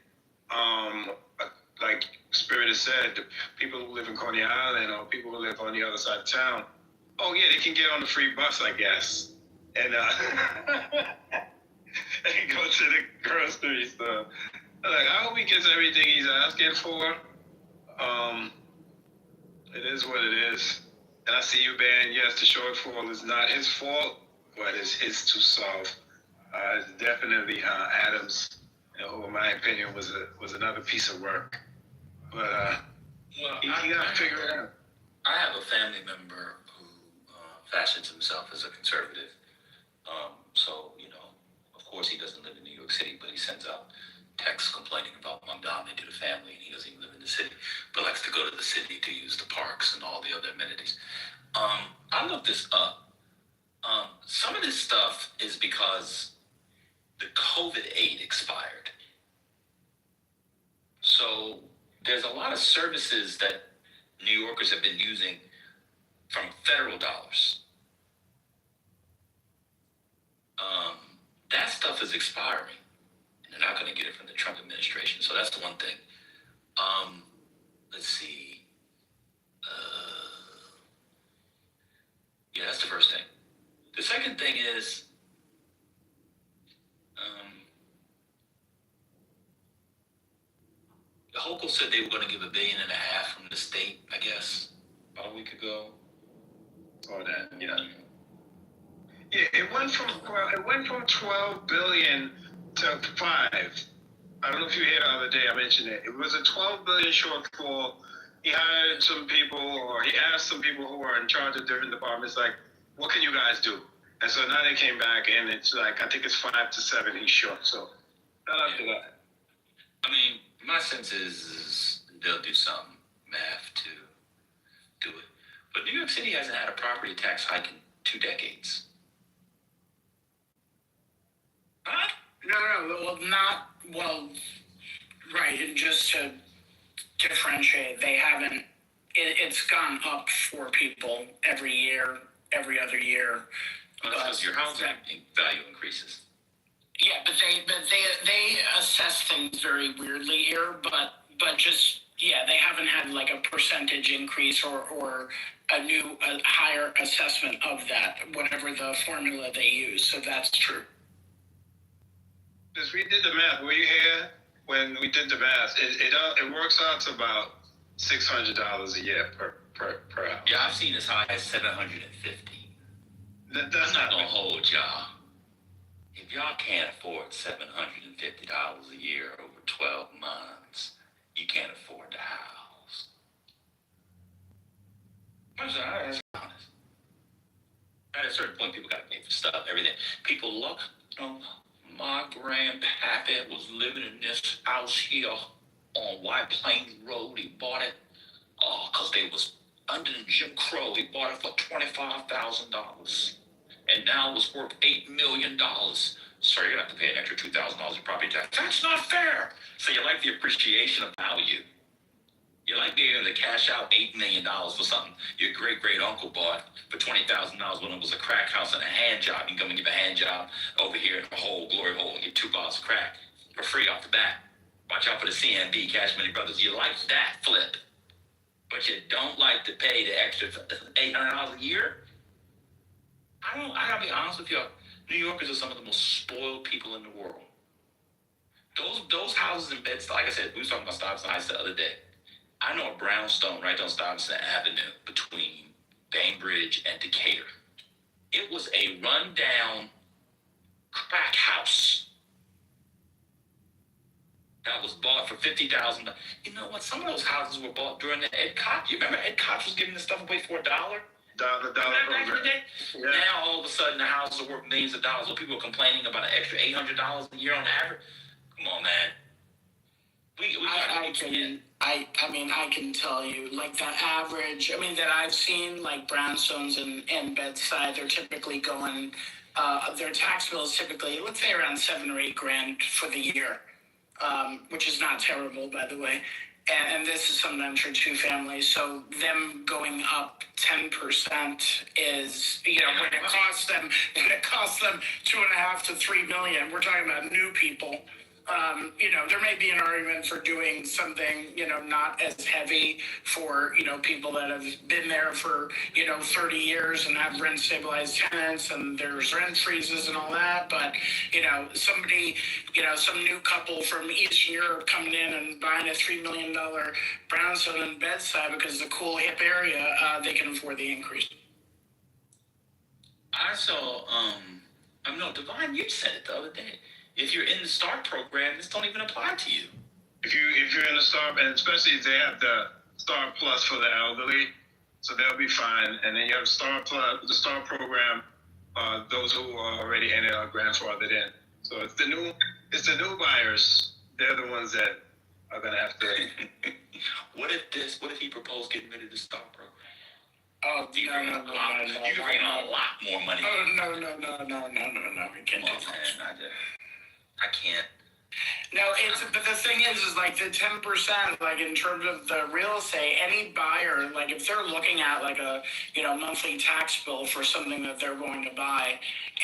Like Spirit has said, the people who live in Coney Island or people who live on the other side of town, they can get on the free bus, I guess, and and go to the grocery store. Like, I hope he gets everything he's asking for. It is what it is. And I see you, Ben. Yes, the shortfall is not his fault, but it's his to solve. It's definitely Adams, who, in my opinion, was another piece of work. But he got to figure it out. I have a family member who fashions himself as a conservative. So, of course he doesn't live in New York City, but he sends out texts complaining about Mamdani to the family, and he doesn't even live in the city, but likes to go to the city to use the parks and all the other amenities. I looked this up. Some of this stuff is because the COVID aid expired. So there's a lot of services that New Yorkers have been using from federal dollars. That stuff is expiring. And they're not going to get it from the Trump administration. So that's the one thing. Let's see. That's the first thing. The second thing is, Hochul said they were going to give $1.5 billion from the state, I guess, about a week ago. Or that, yeah. Yeah, it went from 12 billion to 5. I don't know if you heard the other day, I mentioned it. It was a 12 billion shortfall. He hired some people, or he asked some people who are in charge of different departments, like, what can you guys do? And so now they came back, and it's like, I think it's 5 to 7 he's short. So, shout out to that. I mean, my sense is they'll do some math to do it. But New York City hasn't had a property tax hike in 2 decades. No, right, and just to differentiate, they haven't, it's gone up for people every year, every other year. Well, that's because your housing value increases. Yeah, but they assess things very weirdly here, but just, yeah, they haven't had like a percentage increase or a higher assessment of that, whatever the formula they use, so that's true. Because we did the math, were you here when we did the math? It works out to about $600 a year per house. Yeah, I've seen as high as $750. That's not gonna hold y'all. If y'all can't afford $750 a year over 12 months, you can't afford the house. I'm honest. At a certain point, people gotta pay for stuff, everything. People love, my grandpappy was living in this house here on White Plains Road. He bought it, because they was under the Jim Crow. He bought it for $25,000. And now it's worth $8 million. So you're gonna have to pay an extra $2,000 in property tax. That's not fair. So you like the appreciation of value. You like being able to cash out $8 million for something your great uncle bought for $20,000 when it was a crack house and a hand job. You can come and give a hand job over here in a hole, glory hole, and get 2 bottles of crack for free off the bat. Watch out for the CNB, Cash Money Brothers. You like that flip, but you don't like to pay the extra $800 a year. I gotta be honest with you. New Yorkers are some of the most spoiled people in the world. Those houses in Bed-Stuy, like I said, we were talking about Stuyvesant Heights the other day. I know a brownstone right down Stuyvesant Avenue between Bainbridge and Decatur. It was a rundown crack house that was bought for $50,000. You know what? Some of those houses were bought during the Ed Koch. You remember Ed Koch was giving this stuff away for $1? Dollar program. Yeah. Now all of a sudden the houses are worth millions of dollars. So people are complaining about an extra $800 a year on average. Come on, man. I can tell you, like the average, that I've seen, like brownstones and Bed-Stuy, they're typically going, their tax bill is typically, let's say around $7 or $8 grand for the year, which is not terrible, by the way. And this is sometimes for 2 families. So them going up 10% is, when it costs them 2.5 to 3 million. We're talking about new people. There may be an argument for doing something, not as heavy for, people that have been there for, 30 years and have rent stabilized tenants and there's rent freezes and all that. But, somebody, some new couple from Eastern Europe coming in and buying a $3 million brownstone in Bed-Stuy because it's a cool, hip area, they can afford the increase. I saw, Divine, you said it the other day. If you're in the START program, this don't even apply to you. If you're in the START, and especially if they have the START Plus for the elderly, so they'll be fine. And then you have START Plus, the START program, those who are already in it are grandfathered in. So it's the new buyers. They're the ones that are gonna have to. What if he proposed getting rid of the START program? Oh, you bring a lot more money. Oh, no. We can't do that. I can't. No, but the thing is like the 10%, like in terms of the real estate, any buyer, like if they're looking at like a, monthly tax bill for something that they're going to buy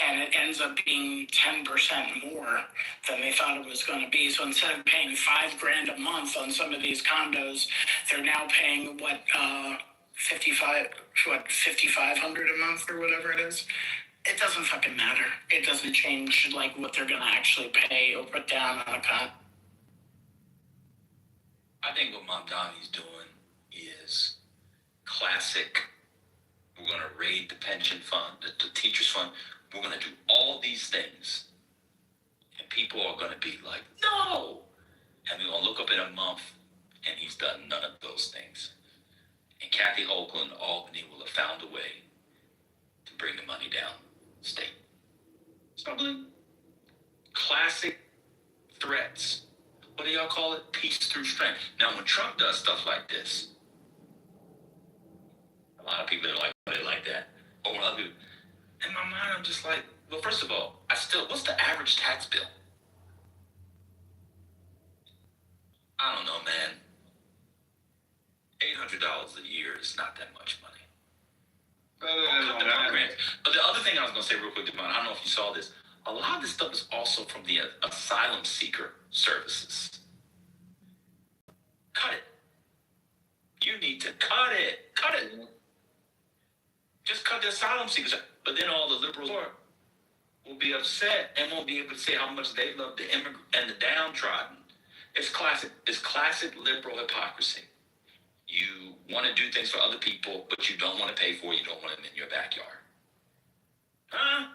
and it ends up being 10% more than they thought it was going to be. So instead of paying $5 grand a month on some of these condos, they're now paying $5,500 a month or whatever it is. It doesn't fucking matter. It doesn't change like what they're gonna actually pay or put down on a con. I think what Mamdani's doing is classic. We're going to raid the pension fund, the teachers fund. We're going to do all these things. And people are going to be like, no. And we're going to look up in a month, and he's done none of those things. And Kathy Hochul and Albany will have found a way to bring the money down state. Probably classic threats. What do y'all call it? Peace through strength. Now, when Trump does stuff like this, a lot of people are like, "What like that?" Or other people. In my mind, I'm just like, well, first of all, what's the average tax bill? I don't know, man. $800 a year is not that much money. But the other thing I was going to say real quick, Devon, I don't know if you saw this. A lot of this stuff is also from the asylum seeker services. Cut it. You need to cut it. Cut it. Just cut the asylum seekers. But then all the liberals will be upset and won't be able to say how much they love the immigrant and the downtrodden. It's classic liberal hypocrisy. You want to do things for other people, but you don't want to pay for it. You don't want them in your backyard. Huh?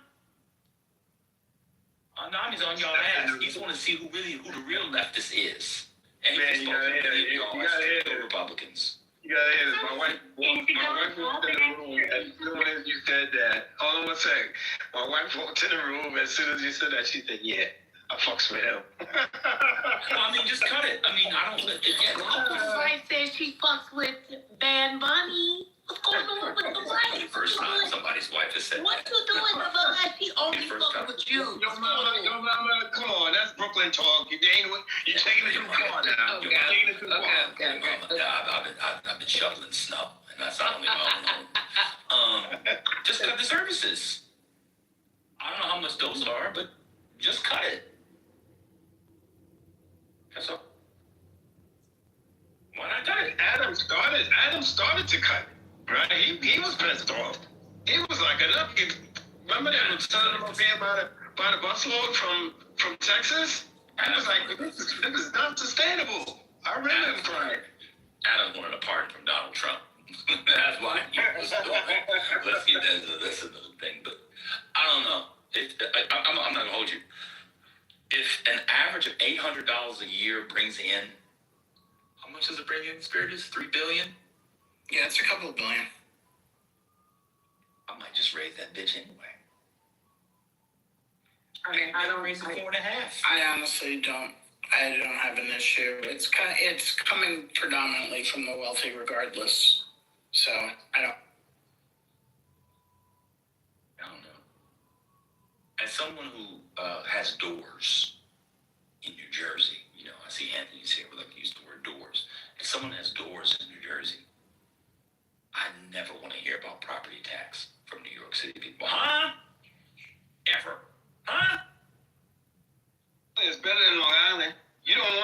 Anami's on y'all ass. He's want to see who the real leftist is. And man, you gotta hear Republicans. You gotta hear this. My wife walked in the room as soon as you said that. Hold on one sec. My wife walked in the room as soon as you said that. She said, "Yeah, I fucks with him." Well, I mean, just cut it. I mean, I don't. His wife says she fucks with Bad Bunny. What's going on with the wife? The first time somebody's wife has said what that. you doing, Bubba? He only fucking with you. Your mama, come on, that's Brooklyn talk. You're taking it too far now. You're taking it too far. I've been shoveling snow, and that's not only just cut the services. I don't know how much those are, but just cut it. That's all. Why not cut it? Adam started to cut it, right? He was pissed off. He was like, enough. Remember they were telling him up here by the busload from Texas? I was like, this is not sustainable. I remember him crying. Adam wanted a pardon from Donald Trump. That's why he was doing it. Let's get into this another thing, but I don't know. I'm not gonna hold you. If an average of $800 a year brings in, how much does it bring in, Spiritus? $3 billion? Yeah, it's a couple of billion. I might just raise that bitch anyway. I mean, I don't raise it 4.5. I honestly don't. I don't have an issue. It's coming predominantly from the wealthy, regardless. So I don't know. As someone who has doors in New Jersey, I see Anthony's here. We like to use the word doors. If someone has doors in New Jersey, I never want to hear about property tax from New York City people. Huh? Ever? Huh? It's better than Long Island. You don't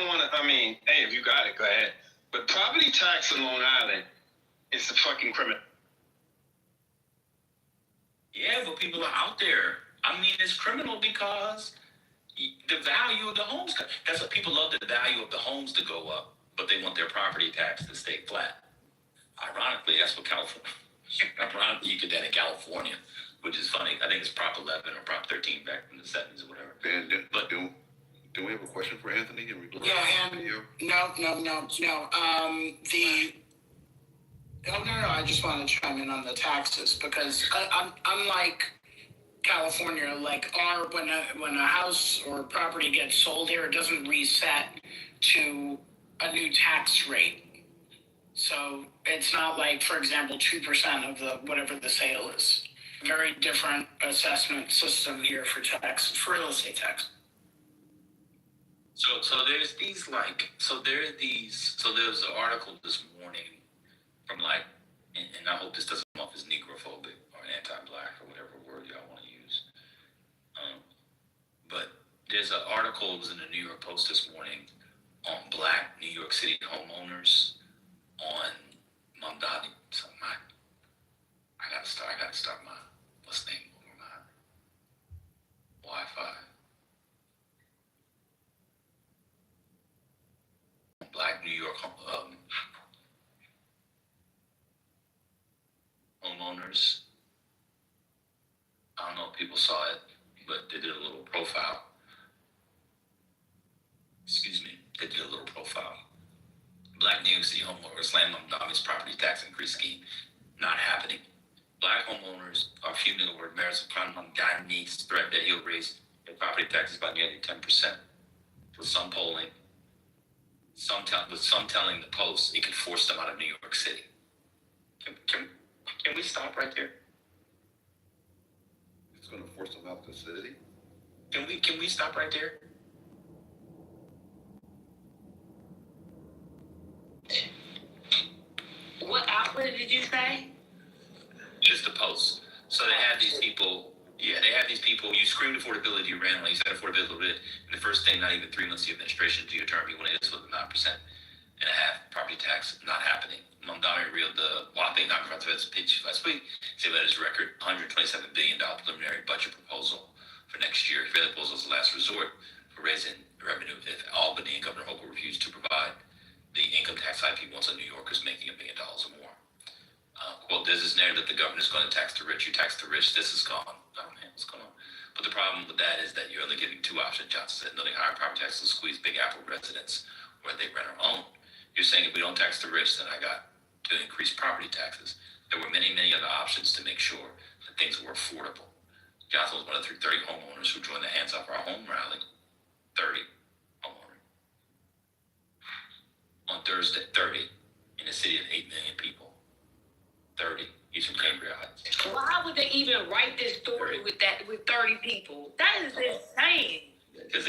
want to, I mean, hey, if you got it, go ahead. But property tax in Long Island is a fucking criminal. Yeah, but people are out there. I mean, it's criminal because the value of the homes, that's what people love, the value of the homes to go up, but they want their property tax to stay flat. Ironically, that's what ironically, you get that in California, which is funny. I think it's Prop 11 or Prop 13 back in the 70s or whatever. But do we have a question for Anthony in regards to the video? No. No. I just wanted to chime in on the taxes because unlike California, when a house or property gets sold here, it doesn't reset to a new tax rate. So it's not like, for example, 2% of the whatever the sale is. Very different assessment system here for real estate tax. So there's there's an article this morning from and I hope this doesn't come off as negrophobic or anti-black or whatever word y'all want to use. But there's an article, it was in the New York Post this morning, on black New York City homeowners on Mamdani. So I gotta start my Wi-Fi. Black New York homeowners. I don't know if people saw it, but they did a little profile. Excuse me, they did a little profile. Black New York City homeowners slam Mamdami's property tax increase scheme. Not happening. Black homeowners are fuming over Mayor's Mamdami's threat that he'll raise their property taxes by nearly 10%. With some polling, with some telling the Post it could force them out of New York City. Can we stop right there? It's going to force them out the city? Can we stop right there? What outlet did you say? Just the Post. So they have these people. Yeah, they have these people. You screamed affordability, you ran, you said affordability, and the first thing, not even 3 months of your administration to your term, you want to hit with a 9.5% property tax not happening. Mamdami reeled the whopping non-conference pitch last week. He said that his record $127 billion preliminary budget proposal for next year. He read the proposal as a last resort for raising revenue if Albany and Governor Hochul refused to provide the income tax hike he wants on New Yorkers making $1 million or more. Quote, there's this narrative that the governor's going to tax the rich. You tax the rich, this is gone. Oh man, what's going on? But the problem with that is that you're only giving two options. Johnson said, nothing higher property taxes will squeeze Big Apple residents where they rent or own. You're saying if we don't tax the rich, then I got to increase property taxes. There were many, many other options to make sure that things were affordable. Johnson was one of the 30 homeowners who joined the Hands Off Our Home rally. 30 homeowners. On Thursday, 30 in a city of 8 million people. 30. He's from Cambria Heights. Why would they even write this story with 30 people? That is insane. Because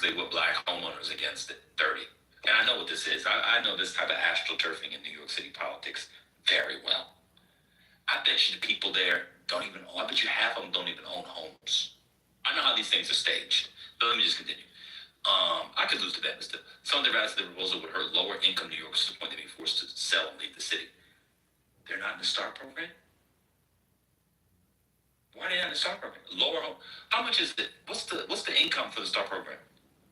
they were black homeowners against it. 30. And I know what this is. I know this type of astroturfing in New York City politics very well. I bet you the people there don't even own. I bet you half of them don't even own homes. I know how these things are staged. But let me just continue. I could lose the bet, but still. Some of the rest of the proposal would hurt lower income New Yorkers to the point they'd be forced to sell and leave the city. They're not in the STAR program? Why are they not in the STAR program? Lower home. How much is it? What's the income for the STAR program?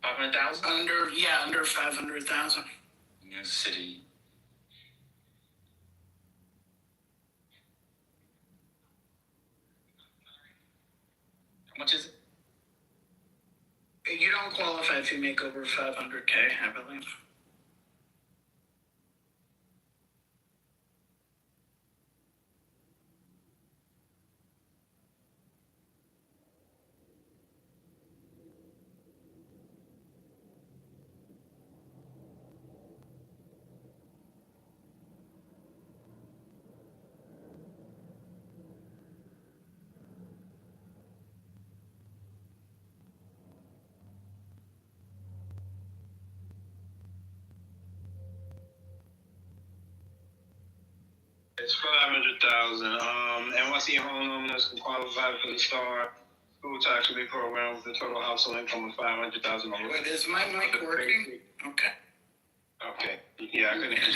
500,000? Under 500,000. New York City. How much is it? You don't qualify if you make over 500K, I believe. It's 500,000. NYC homeowners can qualify for the STAR school tax relief program with a total household income of 500,000. Wait, is my mic working? Okay. Okay. Yeah, I couldn't hear you.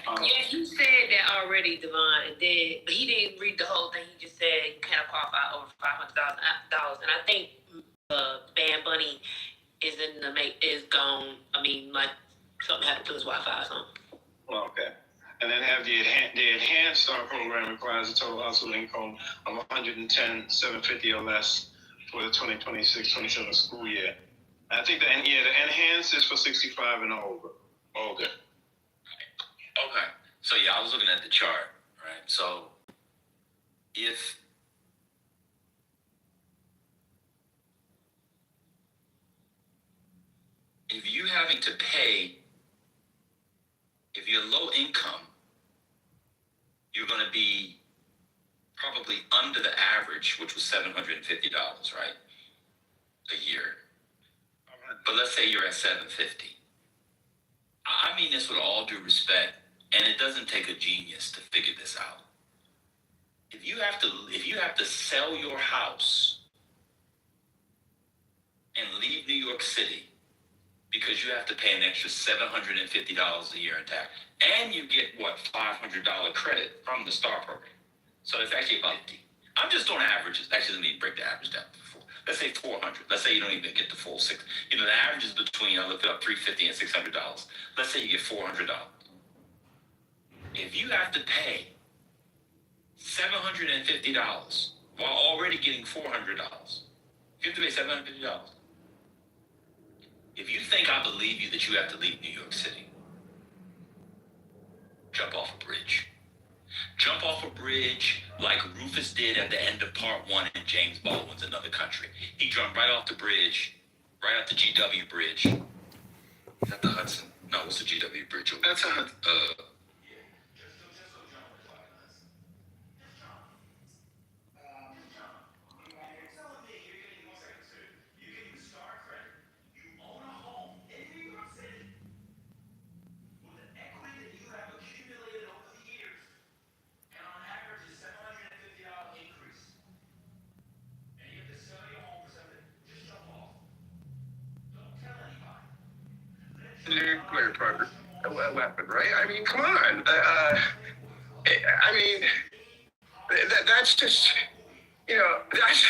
Yeah, he said that already, Devon, and then he didn't read the whole thing. He just said you can't qualify over $500,000, and I think Bad Bunny is gone. I mean, like something happened to his Wi-Fi or something. Okay. And then have the enhanced STAR program requires a total household income of $110,750 or less for the 2026-27 school year. I think the enhanced is for 65 and older. Okay. So yeah, I was looking at the chart, right? So if you having to pay, if you're low income, you're going to be probably under the average, which was $750, right? A year. But let's say you're at $750. I mean this with all due respect, and it doesn't take a genius to figure this out. If you have to sell your house and leave New York City because you have to pay an extra $750 a year in tax, and you get $500 credit from the STAR program. So it's actually about $50. I'm just doing averages. Actually, let me break the average down. Let's say 400. Let's say you don't even get the full six. You know, the average is between, I looked it up, $350 and $600. Let's say you get $400. If you have to pay $750 while already getting $400, you have to pay $750. If you think I believe you that you have to leave New York City, jump off a bridge. Jump off a bridge like Rufus did at the end of part 1 in James Baldwin's Another Country. He jumped right off the bridge, right off the GW bridge. Is that the Hudson? No, what's the GW bridge? That's a nuclear program, a weapon, right? I mean, come on. I mean, that's just, that's